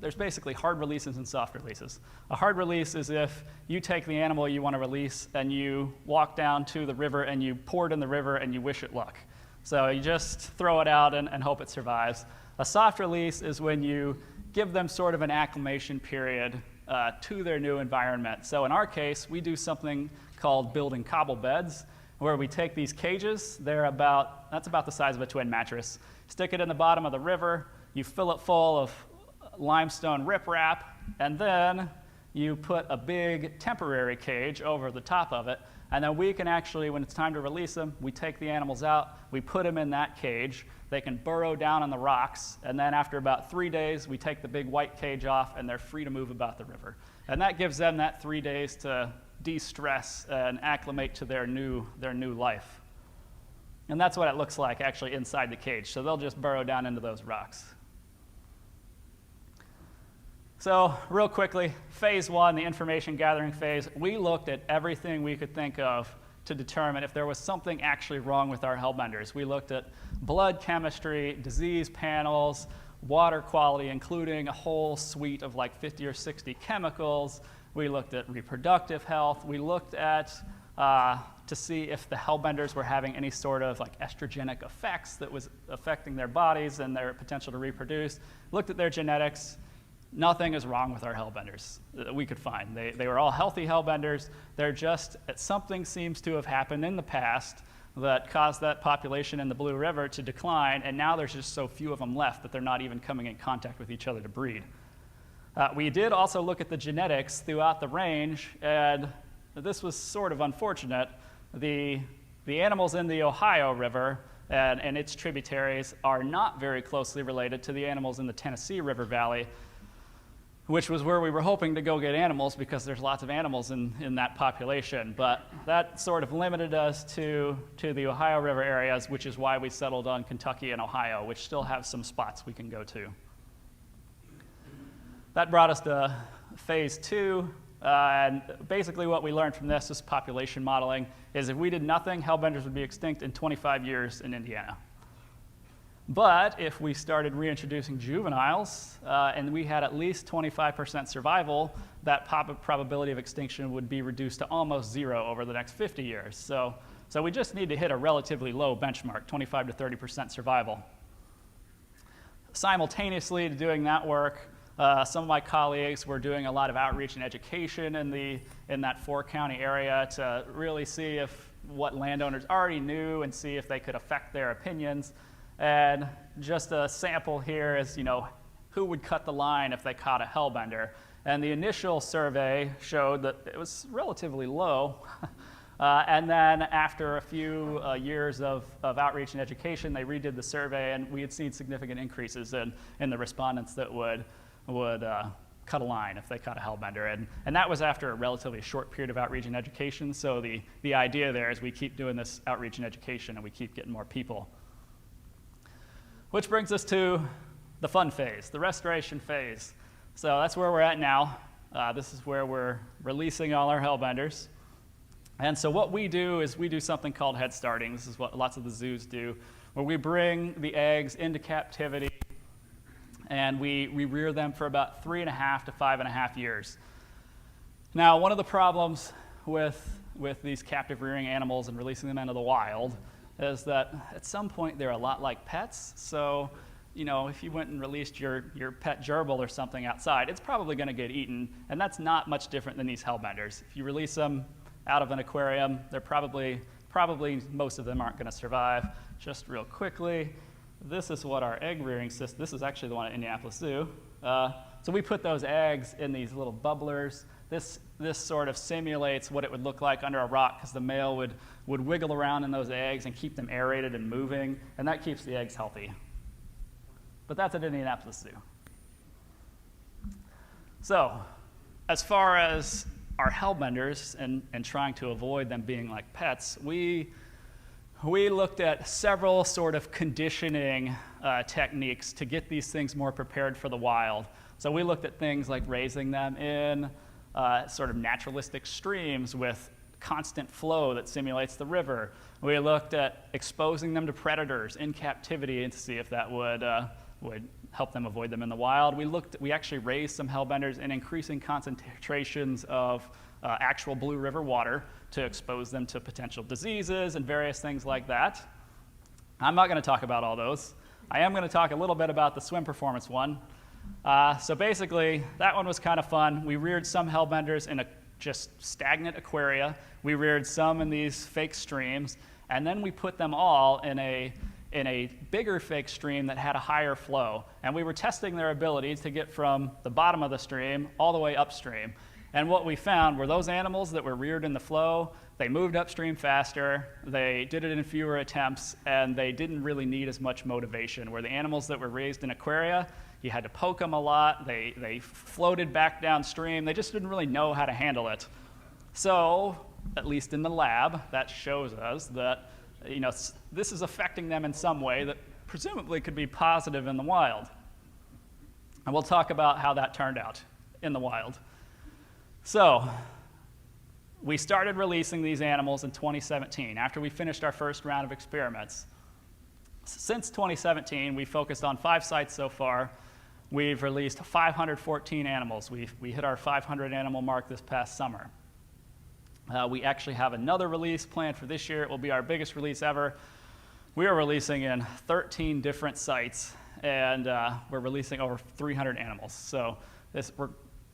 there's basically hard releases and soft releases. A hard release is if you take the animal you want to release and you walk down to the river and you pour it in the river and you wish it luck. So you just throw it out and hope it survives. A soft release is when you give them sort of an acclimation period to their new environment. So in our case, we do something called building cobble beds, where we take these cages, that's about the size of a twin mattress, stick it in the bottom of the river, you fill it full of limestone riprap, and then you put a big temporary cage over the top of it, and then we can actually, when it's time to release them, we take the animals out, we put them in that cage, they can burrow down on the rocks, and then after about 3 days, we take the big white cage off, and they're free to move about the river. And that gives them that 3 days to de-stress and acclimate to their new life. And that's what it looks like actually inside the cage. So they'll just burrow down into those rocks. So real quickly, phase one, the information gathering phase, we looked at everything we could think of to determine if there was something actually wrong with our hellbenders. We looked at blood chemistry, disease panels, water quality, including a whole suite of like 50 or 60 chemicals. We looked at reproductive health. We looked at to see if the hellbenders were having any sort of like estrogenic effects that was affecting their bodies and their potential to reproduce. Looked at their genetics. Nothing is wrong with our hellbenders that we could find. They were all healthy hellbenders. They're just, something seems to have happened in the past that caused that population in the Blue River to decline, and now there's just so few of them left that they're not even coming in contact with each other to breed. We did also look at the genetics throughout the range, and this was sort of unfortunate. The animals in the Ohio River and its tributaries are not very closely related to the animals in the Tennessee River Valley, which was where we were hoping to go get animals because there's lots of animals in that population. But that sort of limited us to the Ohio River areas, which is why we settled on Kentucky and Ohio, which still have some spots we can go to. That brought us to phase two, and basically what we learned from this is population modeling, is if we did nothing, hellbenders would be extinct in 25 years in Indiana. But if we started reintroducing juveniles and we had at least 25% survival, that probability of extinction would be reduced to almost zero over the next 50 years. So we just need to hit a relatively low benchmark, 25 to 30% survival. Simultaneously to doing that work, some of my colleagues were doing a lot of outreach and education in that 4-county area to really see what landowners already knew and see if they could affect their opinions. And just a sample here is, who would cut the line if they caught a hellbender? And the initial survey showed that it was relatively low. And then after a few years of outreach and education, they redid the survey, and we had seen significant increases in the respondents that would cut a line if they caught a hellbender. And that was after a relatively short period of outreach and education. So the idea there is we keep doing this outreach and education and we keep getting more people. Which brings us to the fun phase, the restoration phase. So that's where we're at now. This is where we're releasing all our hellbenders. And so what we do is we do something called head starting. This is what lots of the zoos do, where we bring the eggs into captivity and we rear them for about 3.5 to 5.5 years. Now, one of the problems with these captive rearing animals and releasing them into the wild is that at some point they're a lot like pets. So, if you went and released your pet gerbil or something outside, it's probably going to get eaten, and that's not much different than these hellbenders. If you release them out of an aquarium, they're probably most of them aren't going to survive. Just real quickly, this is what our egg rearing system, this is actually the one at Indianapolis Zoo. So we put those eggs in these little bubblers. This sort of simulates what it would look like under a rock, because the male would wiggle around in those eggs and keep them aerated and moving, and that keeps the eggs healthy. But that's at Indianapolis Zoo. So, as far as our hellbenders and trying to avoid them being like pets, we looked at several sort of conditioning techniques to get these things more prepared for the wild. So we looked at things like raising them in sort of naturalistic streams with constant flow that simulates the river. We looked at exposing them to predators in captivity and to see if that would help them avoid them in the wild. We actually raised some hellbenders in increasing concentrations of actual Blue River water to expose them to potential diseases and various things like that. I'm not going to talk about all those. I am going to talk a little bit about the swim performance one. So basically, that one was kind of fun. We reared some hellbenders in a just stagnant aquaria. We reared some in these fake streams, and then we put them all in a bigger fake stream that had a higher flow. And we were testing their ability to get from the bottom of the stream all the way upstream. And what we found were those animals that were reared in the flow, they moved upstream faster, they did it in fewer attempts, and they didn't really need as much motivation. Where the animals that were raised in aquaria, you had to poke them a lot, they floated back downstream, they just didn't really know how to handle it. So, at least in the lab, that shows us that this is affecting them in some way that presumably could be positive in the wild. And we'll talk about how that turned out in the wild. So, we started releasing these animals in 2017 after we finished our first round of experiments. Since 2017, we focused on 5 sites so far. We've released 514 animals. We hit our 500 animal mark this past summer. We actually have another release planned for this year. It will be our biggest release ever. We are releasing in 13 different sites, and we're releasing over 300 animals. So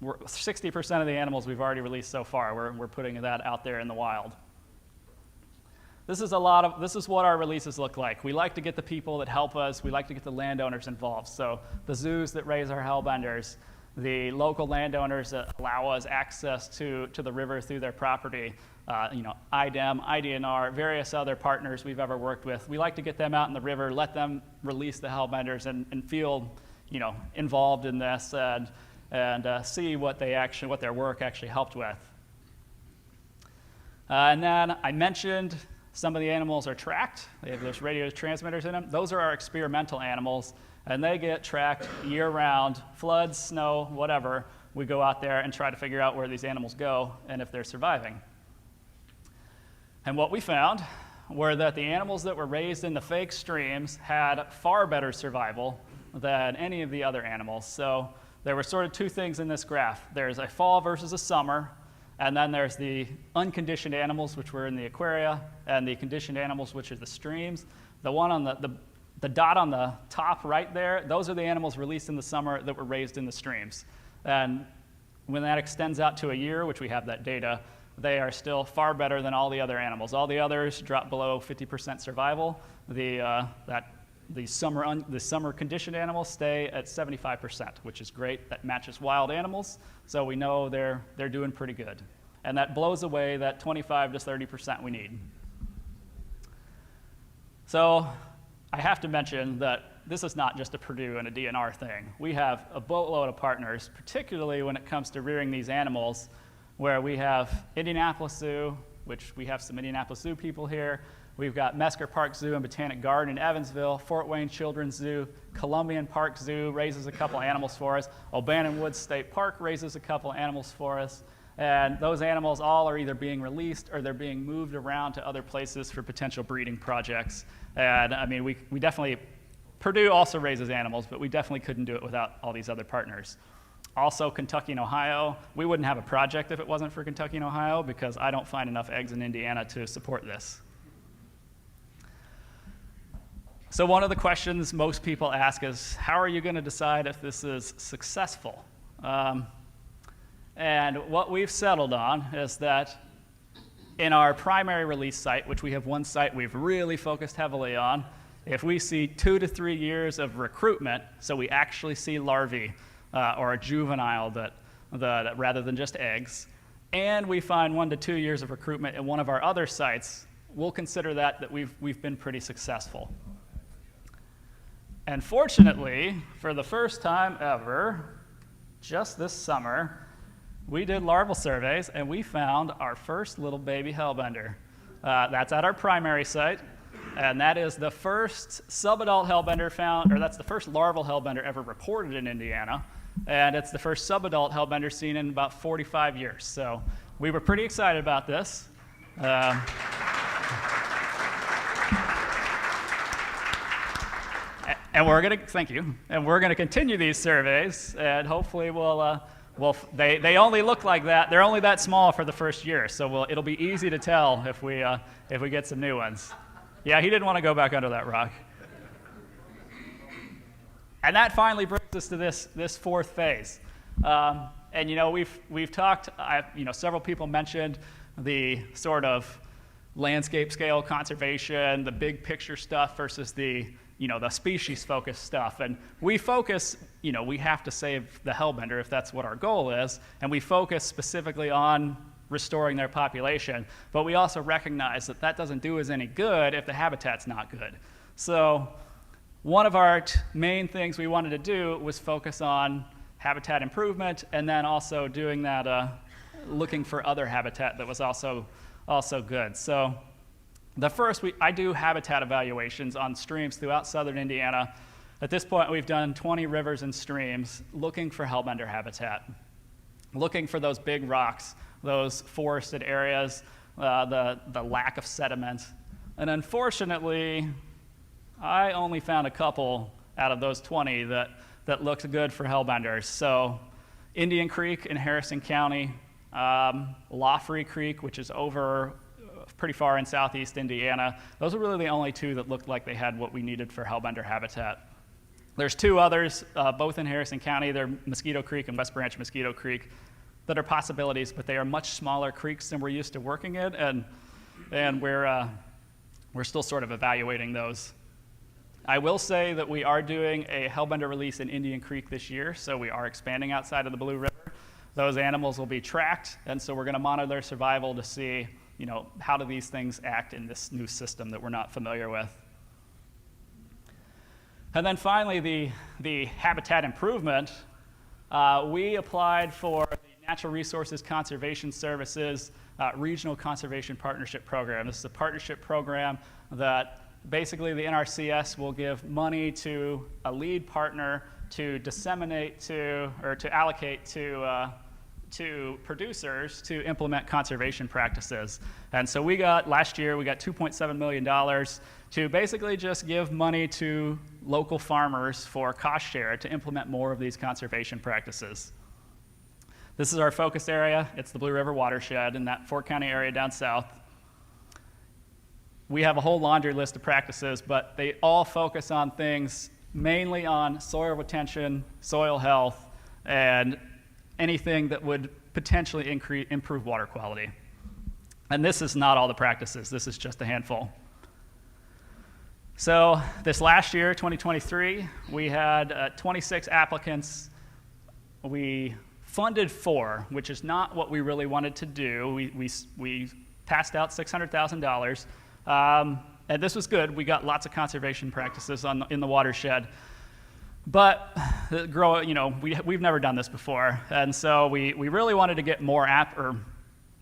we're 60% of the animals we've already released so far. We're putting that out there in the wild. This is what our releases look like. We like to get the people that help us. We like to get the landowners involved. So the zoos that raise our hellbenders, the local landowners that allow us access to the river through their property, IDEM, IDNR, various other partners we've ever worked with. We like to get them out in the river, let them release the hellbenders and feel, involved in this and see what their work actually helped with. And then I mentioned some of the animals are tracked. They have those radio transmitters in them. Those are our experimental animals, and they get tracked year-round, floods, snow, whatever. We go out there and try to figure out where these animals go and if they're surviving. And what we found were that the animals that were raised in the fake streams had far better survival than any of the other animals. So there were sort of 2 things in this graph. There's a fall versus a summer, and then there's the unconditioned animals, which were in the aquaria, and the conditioned animals, which are the streams. The one on the dot on the top right there, those are the animals released in the summer that were raised in the streams. And when that extends out to a year, which we have that data, they are still far better than all the other animals. All the others drop below 50% survival. The summer conditioned animals stay at 75%, which is great. That matches wild animals, so we know they're doing pretty good. And that blows away that 25 to 30% we need. So I have to mention that this is not just a Purdue and a DNR thing. We have a boatload of partners, particularly when it comes to rearing these animals, where we have Indianapolis Zoo, which we have some Indianapolis Zoo people here. We've got Mesker Park Zoo and Botanic Garden in Evansville, Fort Wayne Children's Zoo, Columbian Park Zoo raises a couple animals for us, O'Bannon Woods State Park raises a couple animals for us, and those animals all are either being released or they're being moved around to other places for potential breeding projects. And I mean, we definitely, Purdue also raises animals, but we definitely couldn't do it without all these other partners. Also, Kentucky and Ohio. We wouldn't have a project if it wasn't for Kentucky and Ohio because I don't find enough eggs in Indiana to support this. So one of the questions most people ask is, how are you going to decide if this is successful? And what we've settled on is that in our primary release site, which we have one site we've really focused heavily on, if we see 2 to 3 years of recruitment, so we actually see larvae or a juvenile that rather than just eggs, and we find 1 to 2 years of recruitment in one of our other sites, we'll consider that we've been pretty successful. And fortunately, for the first time ever, just this summer, we did larval surveys and we found our first little baby hellbender. That's at our primary site, and that is the first subadult hellbender found, or that's the first larval hellbender ever reported in Indiana, and it's the first subadult hellbender seen in about 45 years. So we were pretty excited about this. And we're going to, thank you, and we're going to continue these surveys, and hopefully they only look like that. They're only that small for the first year, so it'll be easy to tell if we get some new ones. Yeah, he didn't want to go back under that rock. And that finally brings us to this fourth phase. And we've talked. Several people mentioned the sort of landscape scale conservation, the big picture stuff versus the species focused stuff. And we focus, we have to save the hellbender if that's what our goal is, and we focus specifically on restoring their population, but we also recognize that that doesn't do us any good if the habitat's not good. So one of our main things we wanted to do was focus on habitat improvement, and then also doing that, looking for other habitat that was also good. So the first, I do habitat evaluations on streams throughout southern Indiana. At this point, we've done 20 rivers and streams looking for hellbender habitat, looking for those big rocks, those forested areas, the lack of sediment. And unfortunately, I only found a couple out of those 20 that looked good for hellbenders. So Indian Creek in Harrison County, Lawfrey Creek, which is over pretty far in southeast Indiana. Those are really the only two that looked like they had what we needed for hellbender habitat. There's two others, both in Harrison County. They're Mosquito Creek and West Branch Mosquito Creek, that are possibilities, but they are much smaller creeks than we're used to working in, and we're still sort of evaluating those. I will say that we are doing a hellbender release in Indian Creek this year, so we are expanding outside of the Blue River. Those animals will be tracked, and so we're going to monitor their survival to see, how do these things act in this new system that we're not familiar with. And then finally, the habitat improvement. We applied for the Natural Resources Conservation Services Regional Conservation Partnership Program. This is a partnership program that basically the NRCS will give money to a lead partner to disseminate to, or to allocate to producers to implement conservation practices. And so last year we got $2.7 million to basically just give money to local farmers for cost share to implement more of these conservation practices. This is our focus area. It's the Blue River watershed in that Fort County area down south. We have a whole laundry list of practices, but they all focus on things mainly on soil retention, soil health, and anything that would potentially improve water quality. And this is not all the practices. This is just a handful. So this last year, 2023, we had 26 applicants. We funded 4, which is not what we really wanted to do. We passed out $600,000. And this was good. We got lots of conservation practices in the watershed. But we've never done this before. And so we really wanted to get more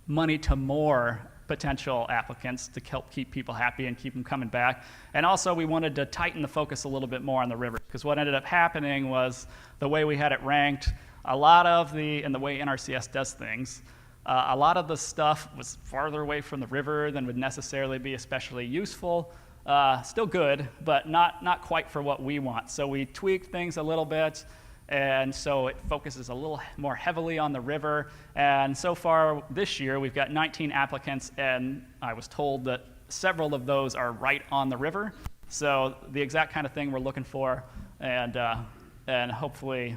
money to more potential applicants to help keep people happy and keep them coming back. And also we wanted to tighten the focus a little bit more on the river, because what ended up happening was the way we had it ranked, and the way NRCS does things, a lot of the stuff was farther away from the river than would necessarily be especially useful. Still good, but not quite for what we want. So we tweaked things a little bit, and so it focuses a little more heavily on the river. And so far this year, we've got 19 applicants, and I was told that several of those are right on the river. So the exact kind of thing we're looking for, and hopefully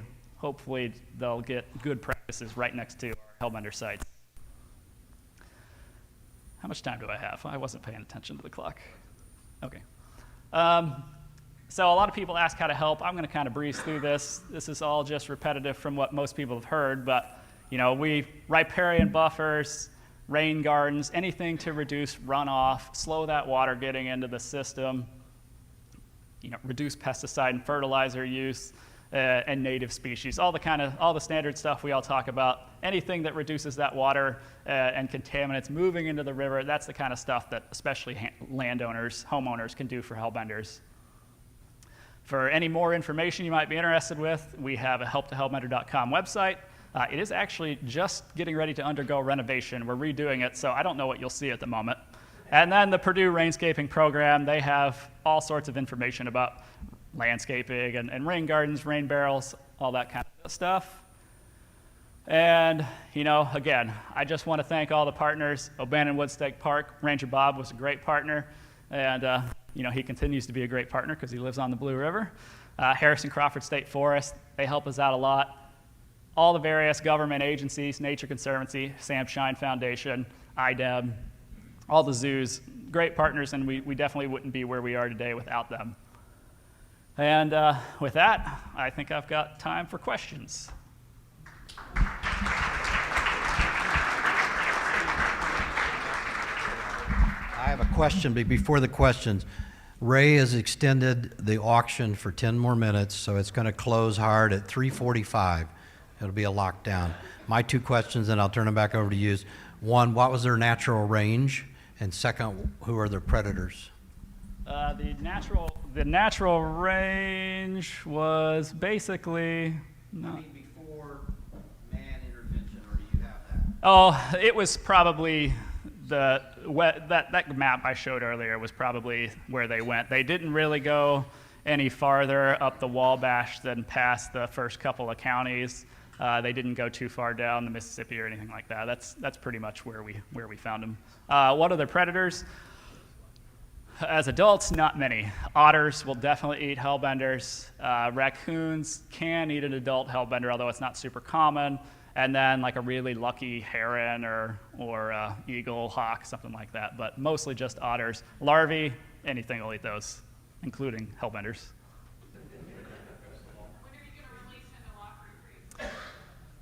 they'll get good practices right next to our hellbender sites. How much time do I have? I wasn't paying attention to the clock. Okay. So a lot of people ask how to help. I'm going to kind of breeze through this. This is all just repetitive from what most people have heard, but riparian buffers, rain gardens, anything to reduce runoff, slow that water getting into the system, reduce pesticide and fertilizer use, and native species, all the standard stuff we all talk about. Anything that reduces that water and contaminants moving into the river, that's the kind of stuff that especially landowners, homeowners can do for hellbenders. For any more information you might be interested with, we have a helptohellbender.com website. It is actually just getting ready to undergo renovation. We're redoing it, so I don't know what you'll see at the moment. And then the Purdue Rainscaping Program, they have all sorts of information about landscaping and rain gardens, rain barrels, all that kind of stuff. And, you know, again, I just want to thank all the partners. O'Bannon-Wood State Park, Ranger Bob was a great partner, and, you know, he continues to be a great partner because he lives on the Blue River. Harrison Crawford State Forest, they help us out a lot. All the various government agencies, Nature Conservancy, Sam Shine Foundation, IDEB, all the zoos, great partners, and we definitely wouldn't be where we are today without them. And with that, I think I've got time for questions. I have a question, but before the questions, Ray has extended the auction for 10 more minutes, so it's going to close hard at 3:45. It'll be a lockdown. My two questions, and I'll turn them back over to you. Is one, what was their natural range? And second, who are their predators? The natural range was basically before man intervention, or do you have that? Oh, it was probably that map I showed earlier was probably where they went. They didn't really go any farther up the Wabash than past the first couple of counties. They didn't go too far down the Mississippi or anything like that. That's pretty much where we found them. What are their predators? As adults, not many. Otters will definitely eat hellbenders. Raccoons can eat an adult hellbender, although it's not super common. And then like a really lucky heron or eagle, hawk, something like that. But mostly just otters. Larvae, anything will eat those, including hellbenders.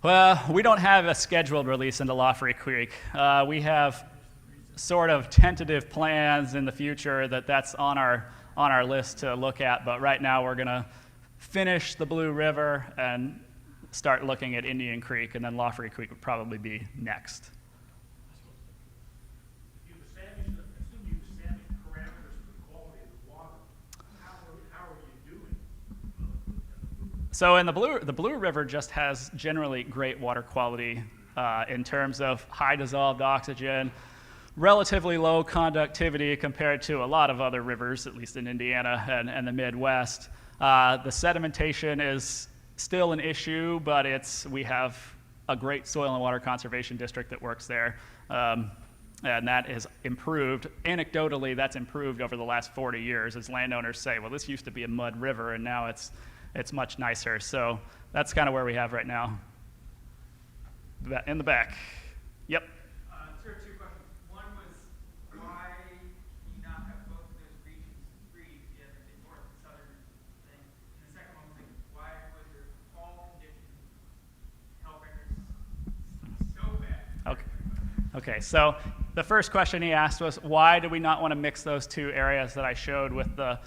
Well, we don't have a scheduled release into Lawfrey Creek. We have sort of tentative plans in the future that's on our list to look at, but right now we're going to finish the Blue River and start looking at Indian Creek, and then Lawfrey Creek would probably be next. You've established parameters for the quality of the water. How are you doing? So in the Blue River just has generally great water quality in terms of high dissolved oxygen, relatively low conductivity compared to a lot of other rivers, at least in Indiana and the Midwest. The sedimentation is still an issue, but we have a great soil and water conservation district that works there, and that is improved. Anecdotally, that's improved over the last 40 years as landowners say, well, this used to be a mud river, and now it's much nicer. So that's kind of where we have right now. In the back. Yep. Sir, two questions. One was why you not have both of those regions freeze, the north and southern thing. And the second one was like, why was your fall condition hellbenders so bad? Okay, so the first question he asked was, why do we not want to mix those two areas that I showed with the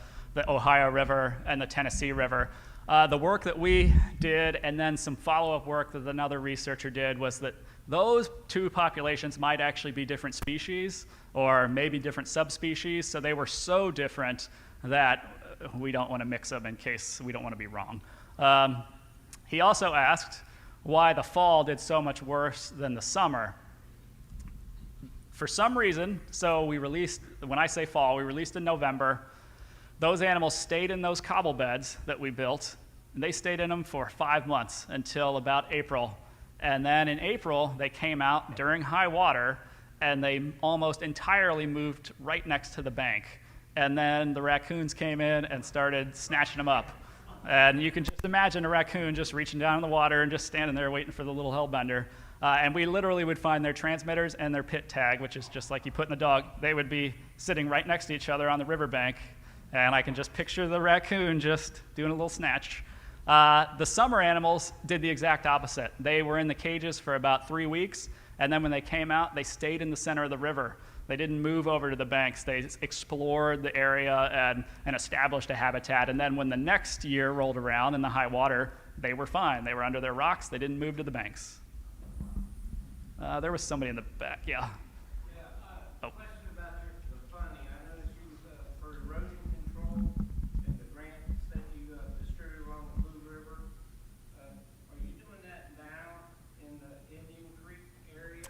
Ohio River and the Tennessee River? The work that we did and then some follow-up work that another researcher did was that those two populations might actually be different species or maybe different subspecies, so they were so different that we don't want to mix them in case we don't want to be wrong. He also asked why the fall did so much worse than the summer. For some reason, so we released, when I say fall, we released in November. Those animals stayed in those cobble beds that we built, and they stayed in them for 5 months until about April. And then in April, they came out during high water, and they almost entirely moved right next to the bank. And then the raccoons came in and started snatching them up. And you can just imagine a raccoon just reaching down in the water and just standing there waiting for the little hellbender. And we literally would find their transmitters and their pit tag, which is just like you put in the dog. They would be sitting right next to each other on the riverbank. And I can just picture the raccoon just doing a little snatch. The summer animals did the exact opposite. They were in the cages for about 3 weeks, And then when they came out, they stayed in the center of the river. They didn't move over to the banks. They explored the area and established a habitat. And then when the next year rolled around in the high water, they were fine. They were under their rocks. They didn't move to the banks. There was somebody in the back, yeah. Oh. Question about the funding. I noticed you, for erosion control and the grants that you distribute along the Blue River, are you doing that now in the Indian Creek area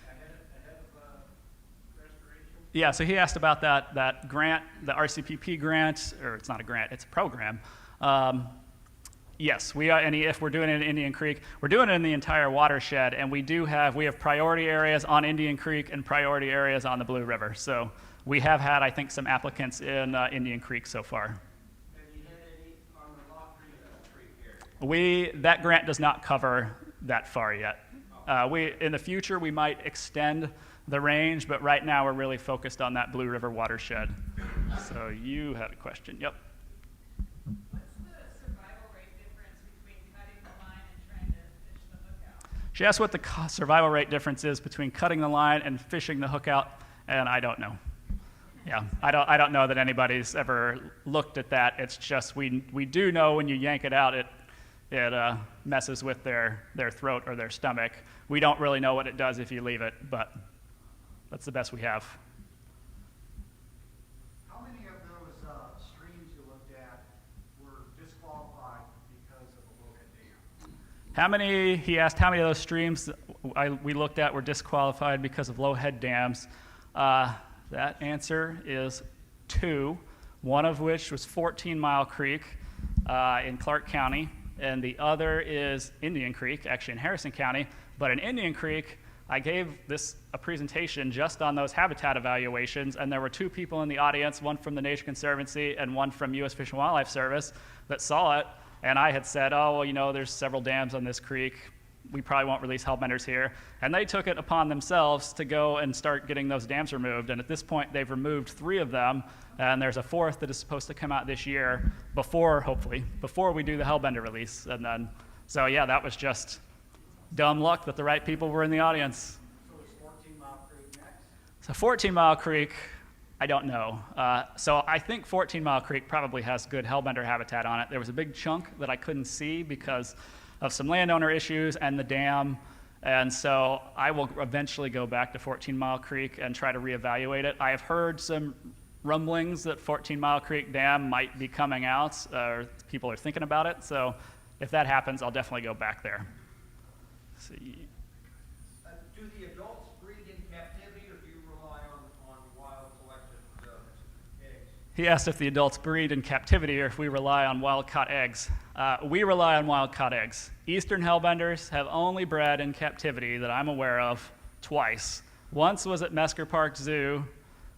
ahead of restoration? Yeah, so he asked about that grant, the RCPP grant, or it's not a grant, it's a program. Yes, we are, and if we're doing it in Indian Creek, we're doing it in the entire watershed, and we have priority areas on Indian Creek and priority areas on the Blue River. So we have had, I think, some applicants in Indian Creek so far. Have you had any on the Lock Creek area? That grant does not cover that far yet. In the future, we might extend the range, but right now we're really focused on that Blue River watershed. So you had a question, yep. She asked what the survival rate difference is between cutting the line and fishing the hook out, and I don't know. Yeah, I don't know that anybody's ever looked at that. It's just we do know when you yank it out, it messes with their throat or their stomach. We don't really know what it does if you leave it, but that's the best we have. How many of those streams you looked at were disqualified because of a low-head dam? He asked how many of those streams we looked at were disqualified because of low-head dams. That answer is 2, one of which was 14 Mile Creek in Clark County, and the other is Indian Creek, actually in Harrison County. But in Indian Creek, I gave a presentation just on those habitat evaluations, and there were 2 people in the audience, one from the Nature Conservancy and one from U.S. Fish and Wildlife Service, that saw it. And I had said, oh, well, there's several dams on this creek. We probably won't release hellbenders here. And they took it upon themselves to go and start getting those dams removed. And at this point, they've removed 3 of them. And there's a 4th that is supposed to come out this year hopefully, before we do the hellbender release. And then, so yeah, that was just dumb luck that the right people were in the audience. So is 14 Mile Creek next? So 14 Mile Creek, I don't know. So I think 14 Mile Creek probably has good hellbender habitat on it. There was a big chunk that I couldn't see because of some landowner issues and the dam. And so I will eventually go back to 14 Mile Creek and try to reevaluate it. I have heard some rumblings that 14 Mile Creek Dam might be coming out, or people are thinking about it. So if that happens, I'll definitely go back there. Let's see. Do the adults breed in captivity, or do you rely on wild collected eggs? He asked if the adults breed in captivity or if we rely on wild-caught eggs. We rely on wild-caught eggs. Eastern hellbenders have only bred in captivity that I'm aware of twice. Once was at Mesker Park Zoo,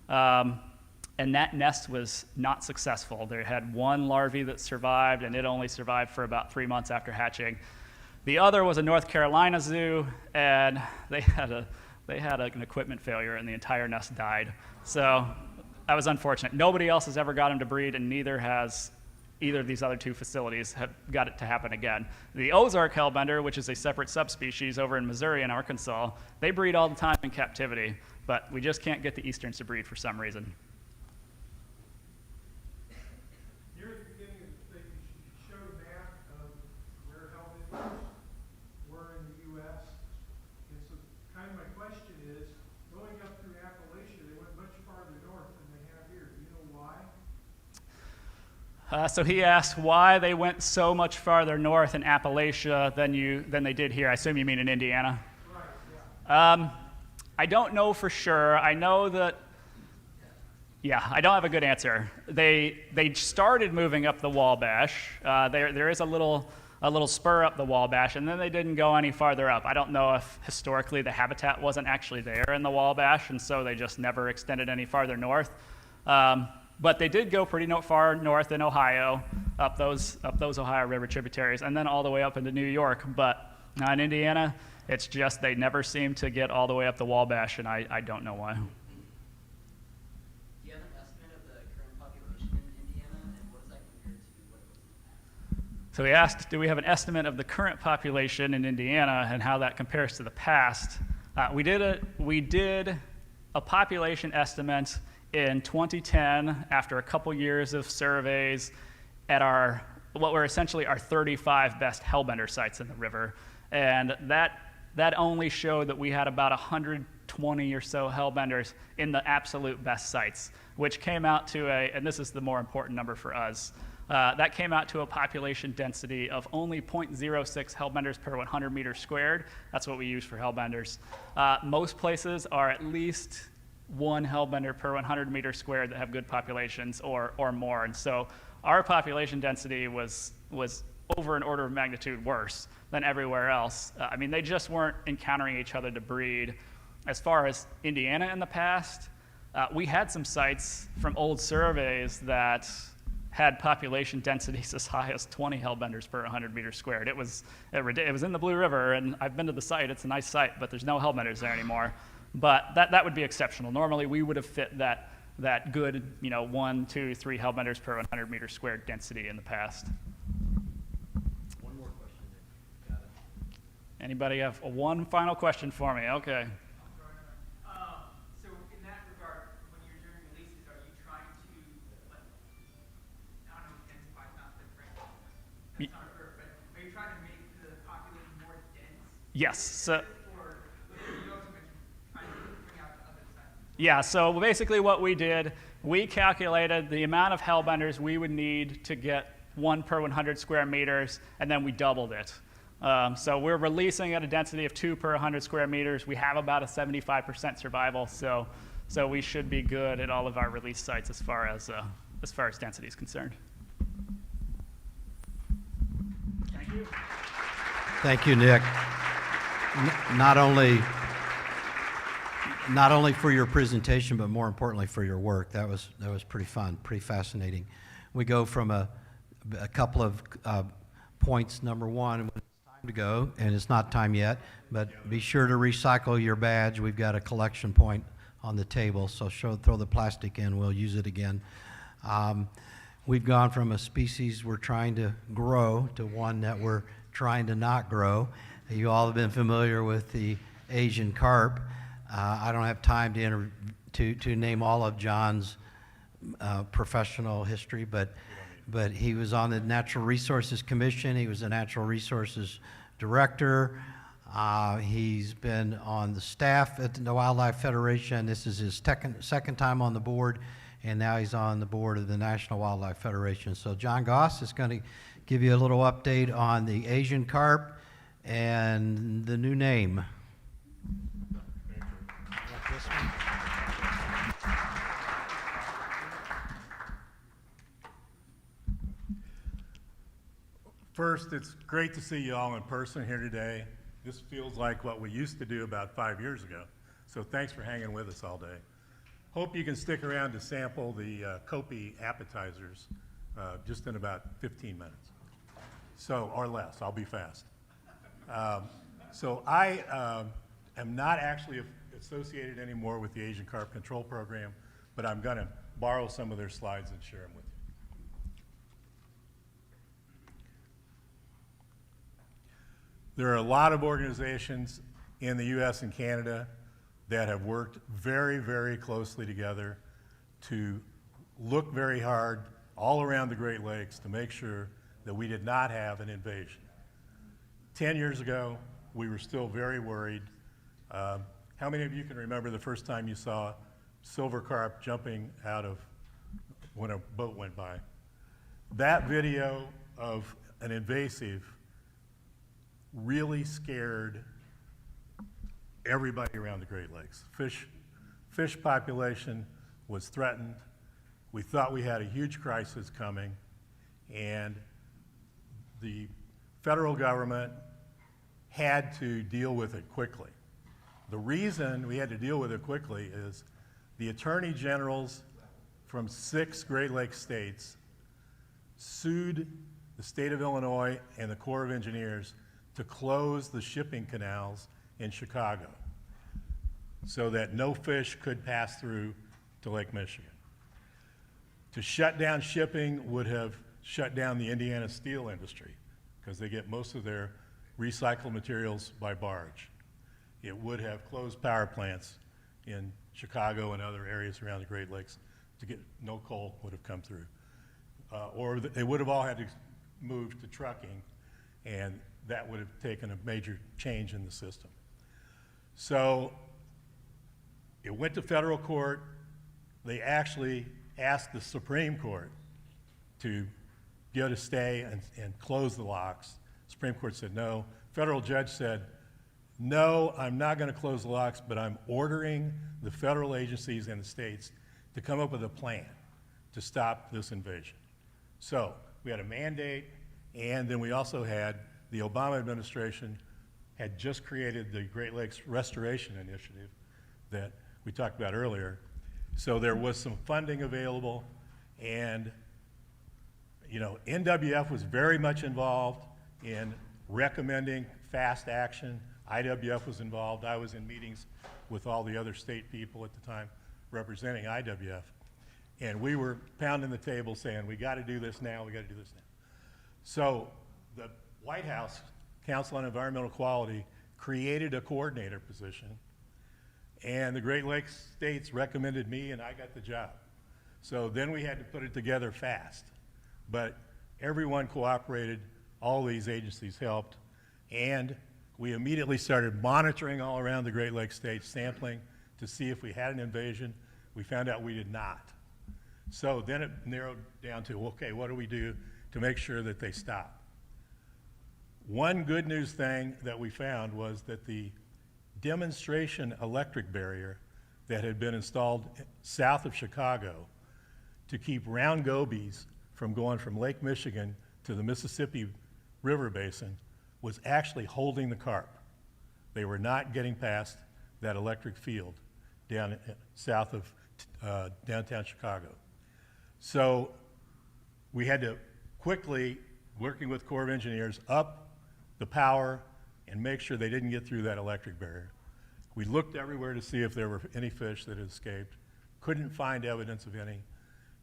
and that nest was not successful. They had 1 larvae that survived, and it only survived for about 3 months after hatching. The other was a North Carolina zoo, and they had an equipment failure, and the entire nest died. So that was unfortunate. Nobody else has ever got them to breed, and neither has either of these other 2 facilities have got it to happen again. The Ozark hellbender, which is a separate subspecies over in Missouri and Arkansas, they breed all the time in captivity, but we just can't get the Easterns to breed for some reason. Near the beginning of the thing, you showed a map of where hellbenders were in the U.S. And so kind of my question is, going up through Appalachia, they went much farther north than they have here. Do you know why? So he asked why they went so much farther north in Appalachia than they did here. I assume you mean in Indiana? Right, yeah. I don't know for sure. I know that, I don't have a good answer. They started moving up the Wabash. There is a little spur up the Wabash, and then they didn't go any farther up. I don't know if historically the habitat wasn't actually there in the Wabash, and so they just never extended any farther north. But they did go pretty far north in Ohio, up those Ohio River tributaries, and then all the way up into New York. But in Indiana, it's just they never seem to get all the way up the Wabash, and I don't know why. Do you have an estimate of the current population in Indiana, and what does that compare to what it was in the past? So he asked, do we have an estimate of the current population in Indiana and how that compares to the past? We did a population estimate in 2010 after a couple years of surveys at what were essentially our 35 best hellbender sites in the river, and that only showed that we had about 120 or so hellbenders in the absolute best sites, which came out to and this is the more important number for us, that came out to a population density of only 0.06 hellbenders per 100 meters squared. That's what we use for hellbenders. Most places are at least one hellbender per 100 meters squared that have good populations or more. And so our population density was over an order of magnitude worse than everywhere else. I mean, they just weren't encountering each other to breed. As far as Indiana in the past, we had some sites from old surveys that had population densities as high as 20 hellbenders per 100 meters squared. It was in the Blue River, and I've been to the site. It's a nice site, but there's no hellbenders there anymore. But that would be exceptional. Normally, we would have fit that good, 1, 2, 3 hellbenders per 100 meters squared density in the past. One more question. Got it. Anybody have one final question for me? Okay. So in that regard, when you're doing releases, are you trying to, like, I don't know, densify is not the correct, that's not a verb, but are you trying to make the population more dense? Yes. So, Or you also mentioned trying to bring out the other side? yeah, so basically what we did, we calculated the amount of hellbenders we would need to get 1 per 100 square meters, and then we doubled it. So we're releasing at a density of 2 per 100 square meters. We have about a 75% survival, so we should be good at all of our release sites as far as density is concerned. Thank you. Thank you, Nick. Not only for your presentation, but more importantly for your work. That was pretty fun, pretty fascinating. We go from a couple of points. Number one, when it's time to go, and it's not time yet, but be sure to recycle your badge. We've got a collection point on the table, so throw the plastic in. We'll use it again. We've gone from a species we're trying to grow to one that we're trying to not grow. You all have been familiar with the Asian carp. I don't have time to name all of John's professional history, but he was on the Natural Resources Commission. He was a Natural Resources Director. He's been on the staff at the Wildlife Federation. This is his second time on the board, and now he's on the board of the National Wildlife Federation. So John Goss is going to give you a little update on the Asian carp and the new name. First, it's great to see you all in person here today. This feels like what we used to do about 5 years ago. So thanks for hanging with us all day. Hope you can stick around to sample the Kopi appetizers just in about 15 minutes. So, or less, I'll be fast. So I am not actually associated anymore with the Asian Carp Control Program, but I'm going to borrow some of their slides and share them with you. There are a lot of organizations in the US and Canada that have worked very, very closely together to look very hard all around the Great Lakes to make sure that we did not have an invasion. 10 years ago, we were still very worried. How many of you can remember the first time you saw silver carp jumping out of when a boat went by? That video of an invasive really scared everybody around the Great Lakes. Fish population was threatened. We thought we had a huge crisis coming, and the federal government had to deal with it quickly. The reason we had to deal with it quickly is the attorney generals from 6 Great Lakes states sued the state of Illinois and the Corps of Engineers to close the shipping canals in Chicago so that no fish could pass through to Lake Michigan. To shut down shipping would have shut down the Indiana steel industry because they get most of their recycled materials by barge. it would have closed power plants in Chicago and other areas around the Great Lakes to get, no coal would have come through. Or they would have all had to move to trucking, and that would have taken a major change in the system. So it went to federal court. They actually asked the Supreme Court to get a stay and close the locks. Supreme Court said no. Federal judge said, no, I'm not going to close the locks, but I'm ordering the federal agencies and the states to come up with a plan to stop this invasion. So we had a mandate, and then we also had the Obama administration had just created the Great Lakes Restoration Initiative that we talked about earlier. So there was some funding available, and you know, NWF was very much involved in recommending fast action. IWF was involved. I was in meetings with all the other state people at the time representing IWF. And we were pounding the table saying, we got to do this now, we got to do this now. So the White House Council on Environmental Quality created a coordinator position, and the Great Lakes states recommended me, and I got the job. So then we had to put it together fast. But everyone cooperated, all these agencies helped, and we immediately started monitoring all around the Great Lakes states, sampling to see if we had an invasion. We found out we did not. So then it narrowed down to, okay, what do we do to make sure that they stop? One good news thing that we found was that the demonstration electric barrier that had been installed south of Chicago to keep round gobies from going from Lake Michigan to the Mississippi River Basin was actually holding the carp. They were not getting past that electric field down south of downtown Chicago. So we had to quickly, working with Corps of Engineers, up the power and make sure they didn't get through that electric barrier. We looked everywhere to see if there were any fish that had escaped. Couldn't find evidence of any.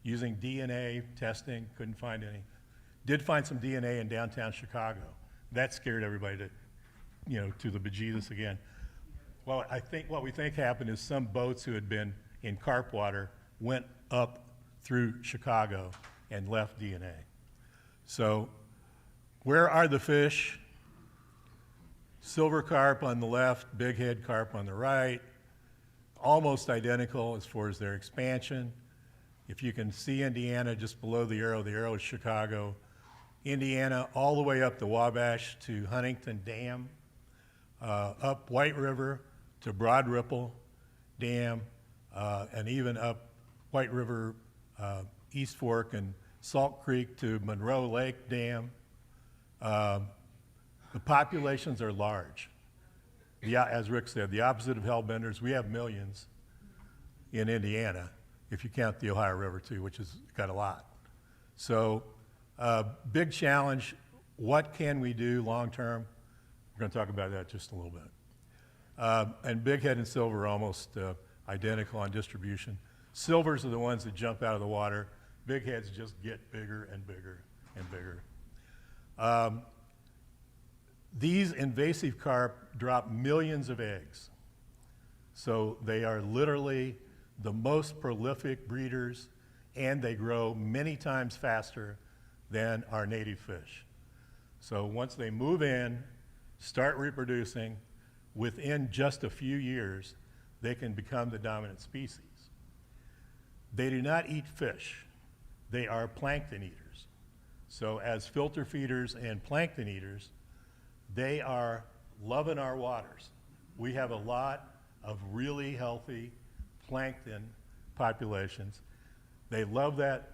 Using DNA testing, couldn't find any. Did find some DNA in downtown Chicago. That scared everybody to, you know, to the bejesus again. Well, I think what we think happened is some boats who had been in carp water went up through Chicago and left DNA. So where are the fish? Silver carp on the left, big head carp on the right, almost identical as far as their expansion. If you can see Indiana just below the arrow is Chicago. Indiana all the way up the Wabash to Huntington Dam, up White River to Broad Ripple Dam, and even up White River, East Fork and Salt Creek to Monroe Lake Dam. The populations are large. As Rick said, the opposite of hellbenders, we have millions in Indiana, if you count the Ohio River too, which has got a lot. So big challenge. What can we do long term? We're going to talk about that just a little bit. And bighead and silver are almost identical on distribution. Silvers are the ones that jump out of the water. Bigheads just get bigger and bigger and bigger. These invasive carp drop millions of eggs. So they are literally the most prolific breeders, and they grow many times faster than our native fish. So once they move in, start reproducing, within just a few years, they can become the dominant species. They do not eat fish. They are plankton eaters. So as filter feeders and plankton eaters, they are loving our waters. We have a lot of really healthy plankton populations. They love that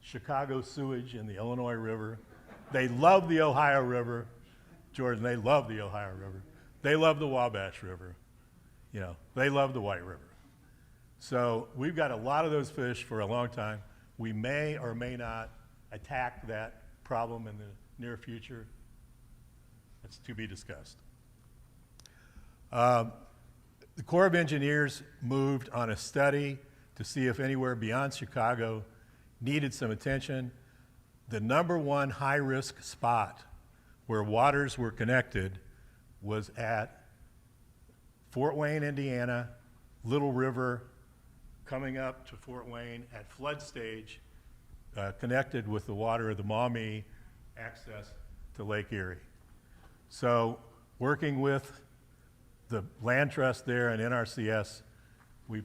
Chicago sewage in the Illinois River. They love the Ohio River. Jordan, they love the Ohio River. They love the Wabash River. You know, they love the White River. So we've got a lot of those fish for a long time. We may or may not attack that problem in the near future. That's to be discussed. The Corps of Engineers moved on a study to see if anywhere beyond Chicago needed some attention. The #1 high-risk spot where waters were connected was at Fort Wayne, Indiana, Little River, coming up to Fort Wayne at flood stage, connected with the water of the Maumee access to Lake Erie. So working with the land trust there and NRCS, we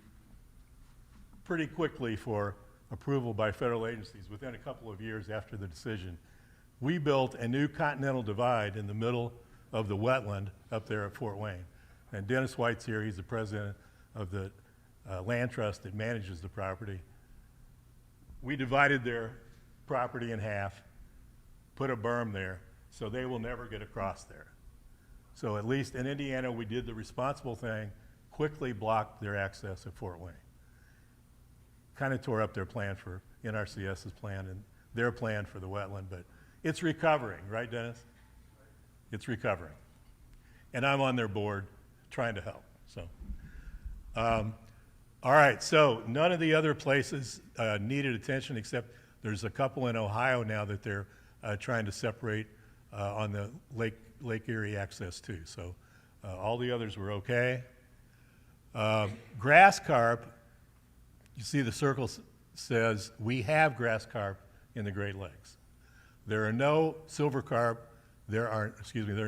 pretty quickly, for approval by federal agencies within a couple of years after the decision, we built a new continental divide in the middle of the wetland up there at Fort Wayne. And Dennis White's here, he's the president of the land trust that manages the property. We divided their property in half, put a berm there, so they will never get across there. So at least in Indiana, we did the responsible thing, quickly blocked their access at Fort Wayne. Kind of tore up their plan for NRCS's plan and their plan for the wetland, but it's recovering, right, Dennis? It's recovering. And I'm on their board trying to help, so. All right, so none of the other places needed attention, except there's a couple in Ohio now that they're trying to separate on the Lake Erie access too. So all the others were okay. Grass carp, you see the circle says we have grass carp in the Great Lakes. There are no silver carp. There are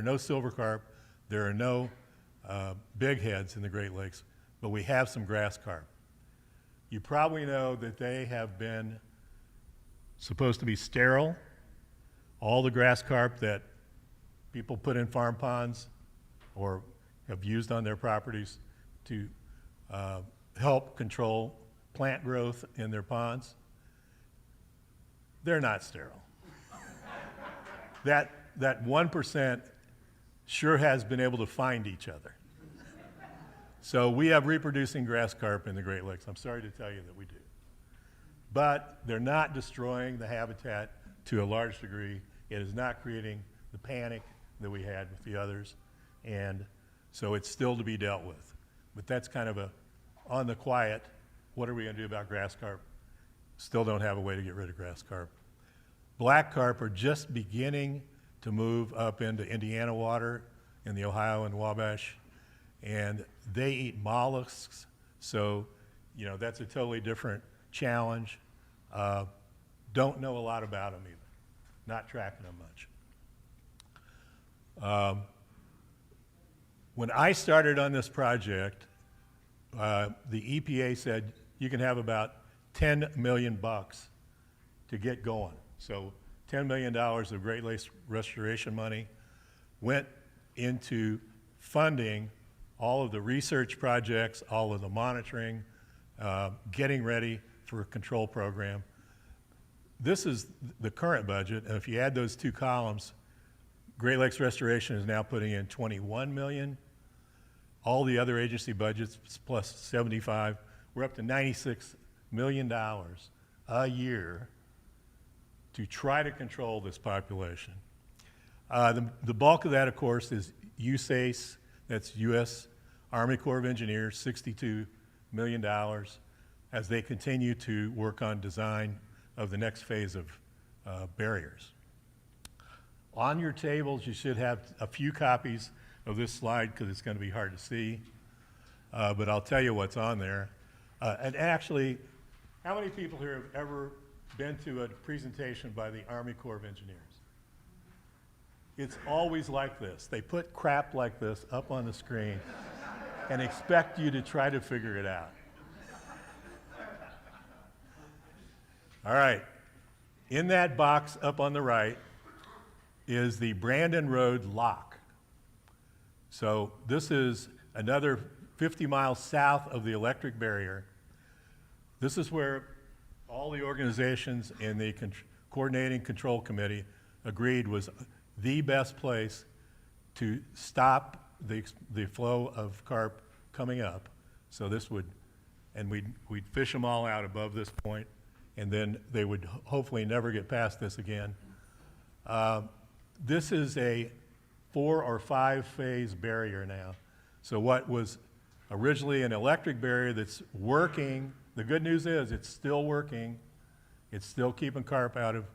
no silver carp. There are no big heads in the Great Lakes, but we have some grass carp. You probably know that they have been supposed to be sterile. All the grass carp that people put in farm ponds or have used on their properties to help control plant growth in their ponds, they're not sterile. That 1% sure has been able to find each other. So we have reproducing grass carp in the Great Lakes. I'm sorry to tell you that we do. But they're not destroying the habitat to a large degree. It is not creating the panic that we had with the others. And so it's still to be dealt with. But that's kind of a on the quiet, what are we going to do about grass carp? Still don't have a way to get rid of grass carp. Black carp are just beginning to move up into Indiana water in the Ohio and Wabash, and they eat mollusks, so that's a totally different challenge. Don't know a lot about them either, not tracking them much. When I started on this project, the EPA said you can have about $10 million to get going. So $10 million of Great Lakes restoration money went into funding all of the research projects, all of the monitoring, getting ready for a control program. This is the current budget, and if you add those two columns, Great Lakes Restoration is now putting in $21 million. All the other agency budgets plus 75, we're up to $96 million a year to try to control this population. The bulk of that, of course, is USACE, that's U.S. Army Corps of Engineers, $62 million, as they continue to work on design of the next phase of barriers. On your tables, you should have a few copies of this slide because it's going to be hard to see, but I'll tell you what's on there. And actually, how many people here have ever been to a presentation by the Army Corps of Engineers? It's always like this. They put crap like this up on the screen and expect you to try to figure it out. All right. In that box up on the right is the Brandon Road lock. So this is another 50 miles south of the electric barrier. This is where all the organizations in the coordinating control committee agreed was the best place to stop the flow of carp coming up. So this would, and we'd fish them all out above this point, and then they would hopefully never get past this again. This is a 4 or 5 phase barrier now. So what was originally an electric barrier that's working, the good news is it's still working. It's still keeping carp out of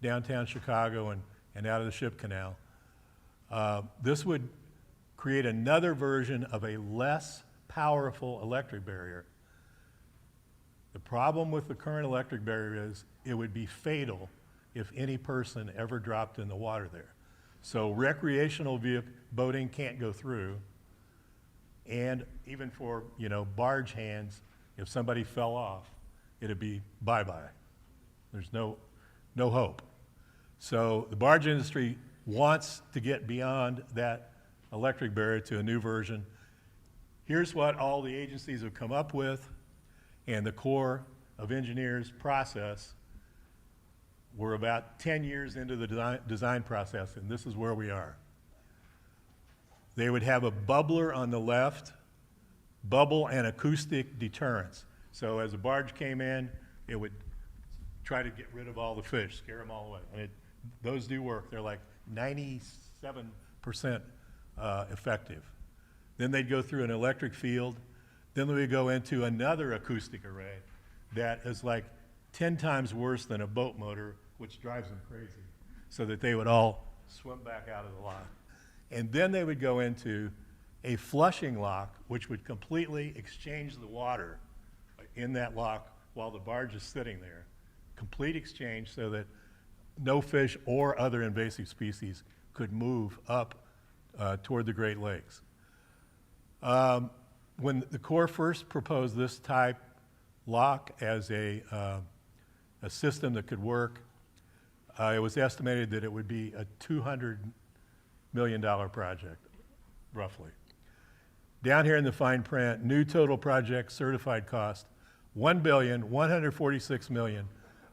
downtown Chicago and out of the ship canal. This would create another version of a less powerful electric barrier. The problem with the current electric barrier is it would be fatal if any person ever dropped in the water there. So recreational boating can't go through, and even for, you know, barge hands, if somebody fell off, it'd be bye-bye. There's no hope. So the barge industry wants to get beyond that electric barrier to a new version. Here's what all the agencies have come up with, and the Corps of Engineers process. We're about 10 years into the design process, and this is where we are. They would have a bubbler on the left, bubble and acoustic deterrence. So as a barge came in, it would try to get rid of all the fish, scare them all away. And those do work. They're like 97% effective. Then they'd go through an electric field. Then they would go into another acoustic array that is like 10 times worse than a boat motor, which drives them crazy, so that they would all swim back out of the lock. And then they would go into a flushing lock, which would completely exchange the water in that lock while the barge is sitting there. Complete exchange so that no fish or other invasive species could move up toward the Great Lakes. When the Corps first proposed this type lock as a system that could work, it was estimated that it would be a $200 million project, roughly. Down here in the fine print, new total project certified cost, $1,146,000,000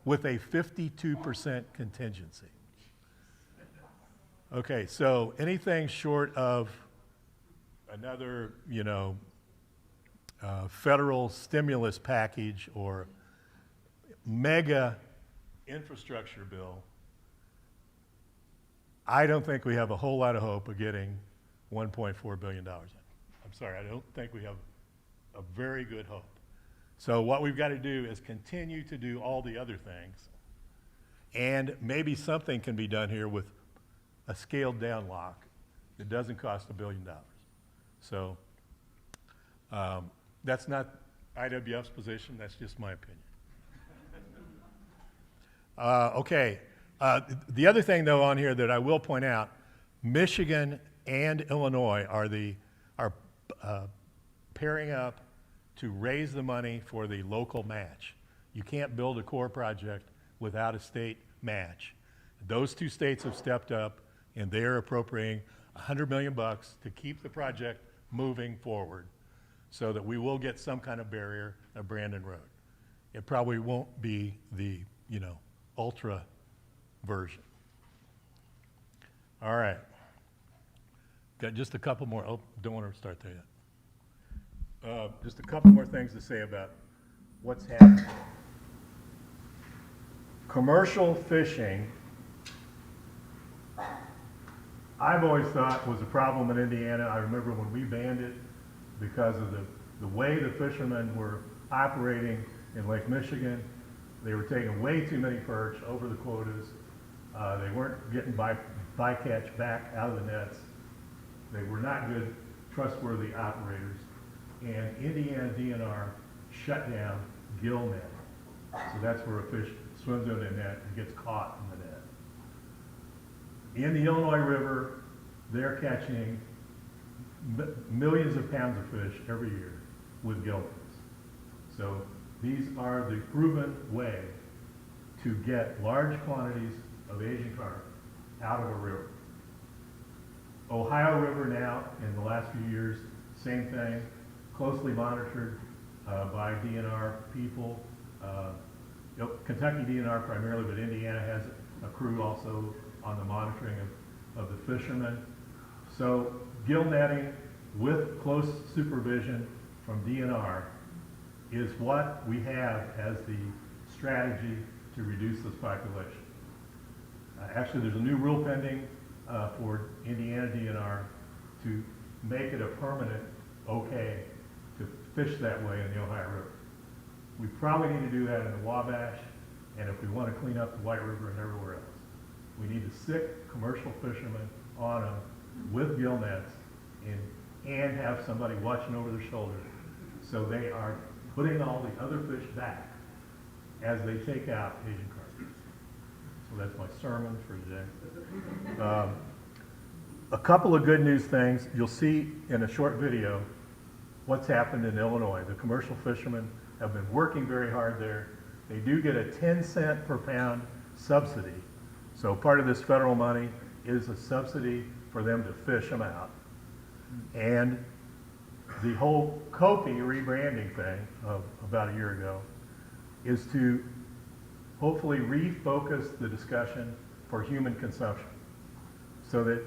with a 52% contingency. Okay, so anything short of another, you know, federal stimulus package or mega infrastructure bill, I don't think we have a whole lot of hope of getting $1.4 billion in. I'm sorry, I don't think we have a very good hope. So what we've got to do is continue to do all the other things, and maybe something can be done here with a scaled down lock that doesn't cost $1 billion. So that's not IWF's position, that's just my opinion. Okay, the other thing though on here that I will point out, Michigan and Illinois are pairing up to raise the money for the local match. You can't build a Corps project without a state match. Those two states have stepped up and they're appropriating $100 million to keep the project moving forward so that we will get some kind of barrier at Brandon Road. It probably won't be the, you know, ultra version. All right. Got just a couple more. Oh, don't want to start there yet. Just a couple more things to say about what's happening. Commercial fishing, I've always thought was a problem in Indiana. I remember when we banned it because of the way the fishermen were operating in Lake Michigan. They were taking way too many perch over the quotas. They weren't getting bycatch back out of the nets. They were not good, trustworthy operators. And Indiana DNR shut down gill net. So that's where a fish swims in the net and gets caught in the net. In the Illinois River, they're catching millions of pounds of fish every year with gill nets. So these are the proven way to get large quantities of Asian carp out of a river. Ohio River now, in the last few years, same thing, closely monitored by DNR people. Kentucky DNR primarily, but Indiana has a crew also on the monitoring of the fishermen. So gill netting with close supervision from DNR is what we have as the strategy to reduce this population. Actually, there's a new rule pending for Indiana DNR to make it a permanent okay to fish that way in the Ohio River. We probably need to do that in the Wabash, and if we want to clean up the White River and everywhere else. We need to sick commercial fishermen on them with gill nets and have somebody watching over their shoulder. So they are putting all the other fish back as they take out Asian carp. So that's my sermon for today. A couple of good news things. You'll see in a short video what's happened in Illinois. The commercial fishermen have been working very hard there. They do get a 10-cent per pound subsidy. So part of this federal money is a subsidy for them to fish them out. And the whole Kopi rebranding thing of about a year ago is to hopefully refocus the discussion for human consumption so that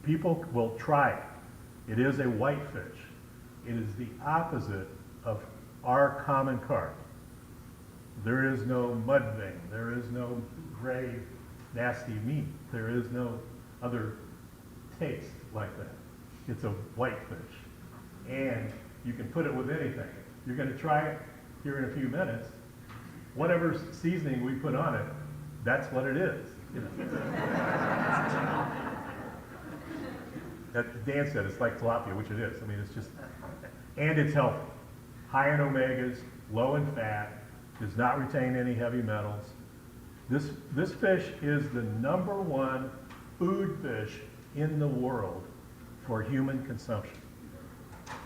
people will try it. It is a whitefish. It is the opposite of our common carp. There is no mudving. There is no gray, nasty meat. There is no other taste like that. It's a whitefish. And you can put it with anything. You're going to try it here in a few minutes. Whatever seasoning we put on it, that's what it is. You know. Dan said it's like tilapia, which it is. I mean, it's just, and it's healthy. High in omegas, low in fat, does not retain any heavy metals. This fish is the #1 food fish in the world for human consumption.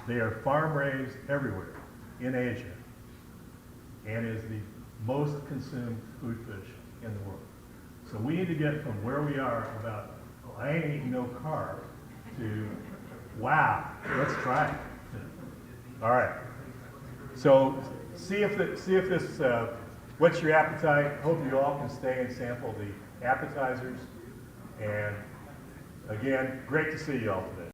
They are farm raised everywhere in Asia and is the most consumed food fish in the world. So we need to get from where we are about, oh, I ain't eating no carb, to, wow, let's try it. All right. So see if this whets your appetite. Hope you all can stay and sample the appetizers. And again, great to see you all today.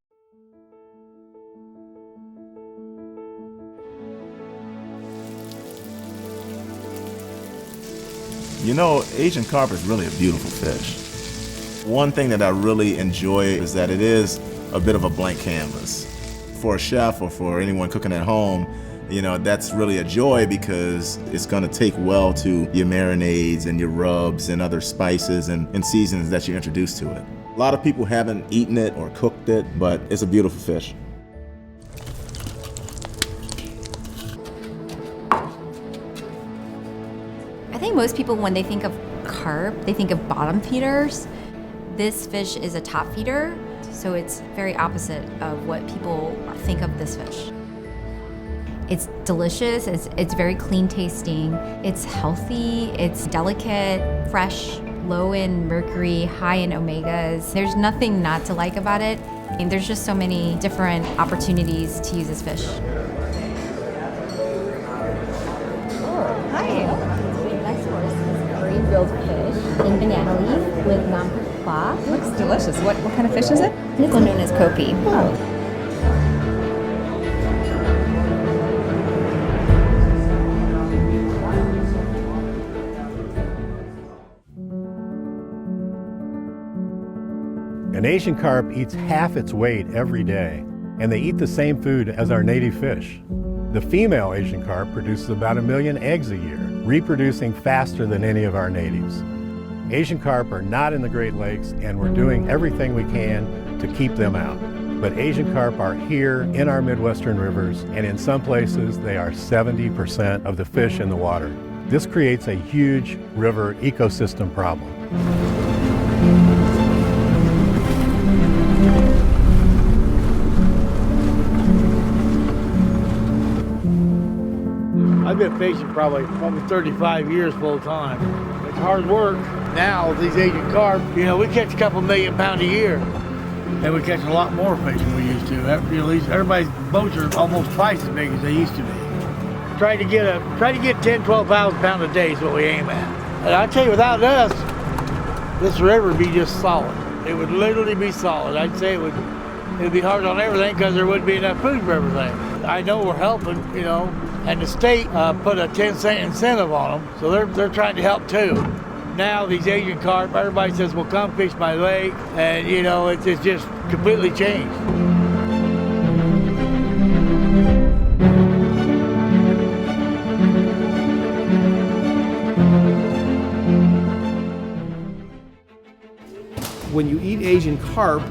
You know, Asian carp is really a beautiful fish. One thing that I really enjoy is that it is a bit of a blank canvas. For a chef or for anyone cooking at home, you know, that's really a joy because it's gonna take well to your marinades and your rubs and other spices and seasonings that you introduce to it. A lot of people haven't eaten it or cooked it, but it's a beautiful fish. I think most people, when they think of carp, they think of bottom feeders. This fish is a top feeder, so it's very opposite of what people think of this fish. It's delicious, it's very clean tasting, it's healthy, it's delicate, fresh, low in mercury, high in omegas. There's nothing not to like about it. And there's just so many different opportunities to use this fish. Grilled fish in banana leaf with non-cooked cloth. Looks delicious. What kind of fish is it? It's known as Kopi. An Asian carp eats half its weight every day, and they eat the same food as our native fish. The female Asian carp produces about 1 million eggs a year, reproducing faster than any of our natives. Asian carp are not in the Great Lakes, and we're doing everything we can to keep them out. But Asian carp are here in our Midwestern rivers, and in some places they are 70% of the fish in the water. This creates a huge river ecosystem problem. I've been fishing probably 35 years full time. It's hard work. Now, these Asian carp, you know, we catch a couple $1 million a year. And we catch a lot more fish than we used to. You know, everybody's boats are almost twice as big as they used to be. Try to get 10, 12,000 pounds a day is what we aim at. And I tell you, without us, this river would be just solid. It would literally be solid. I'd say it'd be hard on everything because there wouldn't be enough food for everything. I know we're helping, you know, and the state put a 10-cent incentive on them, so they're trying to help too. Now these Asian carp, everybody says, well, come fish my lake, and you know, it's just completely changed. When you eat Asian carp,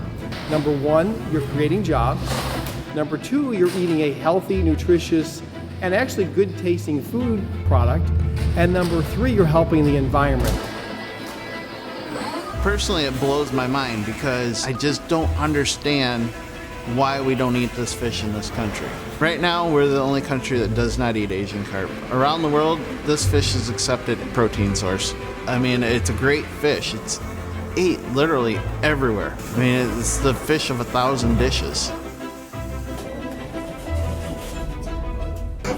Number one, you're creating jobs. Number two, you're eating a healthy, nutritious, and actually good tasting food product. And number three, you're helping the environment. Personally, it blows my mind because I just don't understand why we don't eat this fish in this country. Right now, we're the only country that does not eat Asian carp. Around the world, this fish is accepted protein source. I mean, it's a great fish. It's ate literally everywhere. I mean, it's the fish of 1,000 dishes.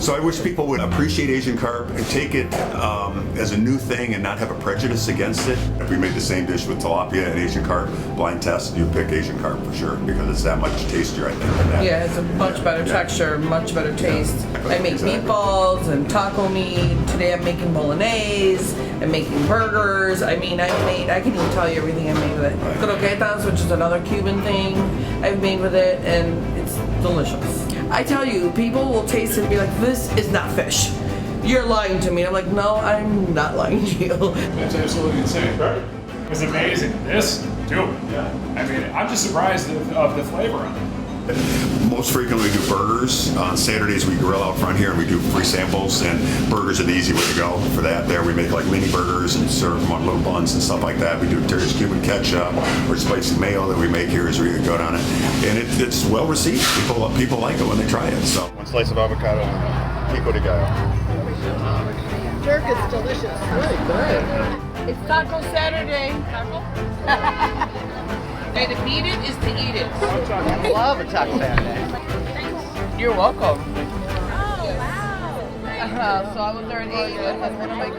So I wish people would appreciate Asian carp and take it as a new thing and not have a prejudice against it. If we made the same dish with tilapia and Asian carp, blind test, you'd pick Asian carp for sure because it's that much tastier, I think, than that. Yeah, it's a much better texture, much better taste. I make meatballs and taco meat. Today I'm making bolognese. I'm making burgers. I mean, I can even tell you everything I made with it. Croquetas, which is another Cuban thing I've made with it, and it's delicious. I tell you, people will taste it and be like, this is not fish. You're lying to me. I'm like, no, I'm not lying to you. That's absolutely insane. It's amazing. This, too. Yeah. I mean, I'm just surprised of the flavor on it. Most frequently we do burgers. On Saturdays we grill out front here and we do free samples, and burgers are the easy way to go for that. There we make like mini burgers and serve them on little buns and stuff like that. We do Terry's Cuban ketchup or spicy mayo that we make here is really good on it. And it's well received. People like it when they try it. So one slice of avocado and pico de gallo. Jerk is delicious. Really good. It's Taco Saturday. Taco? And to beat it is to eat it. I love a Taco Saturday. You're welcome. Oh, wow. So I was there at 8 and one of my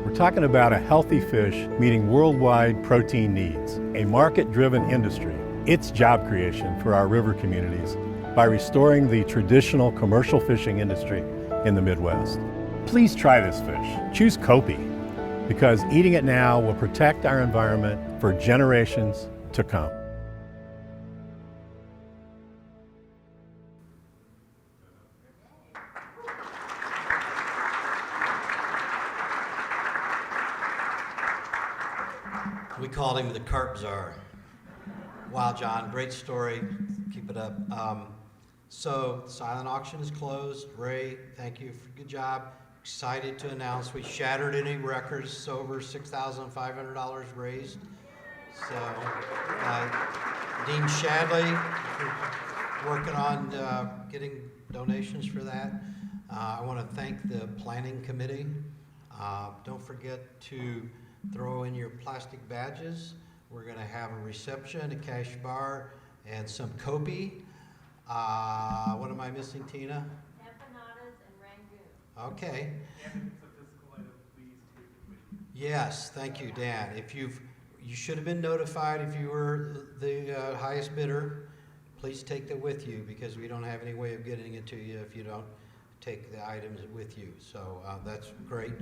We're talking about a healthy fish meeting worldwide protein needs, a market-driven industry. It's job creation for our river communities by restoring the traditional commercial fishing industry in the Midwest. Please try this fish. Choose Kopi, because eating it now will protect our environment for generations to come. We called him the Carp Czar. Wow, John, great story. Keep it up. So silent auction is closed. Ray, thank you. Good job. Excited to announce we shattered any records, over $6,500 raised. So Dean Shadley working on getting donations for that. I want to thank the planning committee. Don't forget to throw in your plastic badges. We're going to have a reception, a cash bar, and some Kopi. What am I missing, Tina? Empanadas and Rangoon. Okay. And if it's a physical item, please take it with you. Yes, thank you, Dan. You should have been notified if you were the highest bidder. Please take that with you because we don't have any way of getting it to you if you don't take the items with you. So that's great.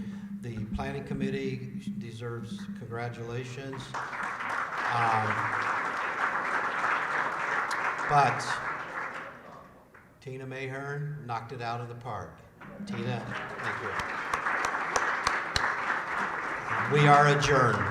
The planning committee deserves congratulations. But Tina Mayhern knocked it out of the park. Tina, thank you. We are adjourned.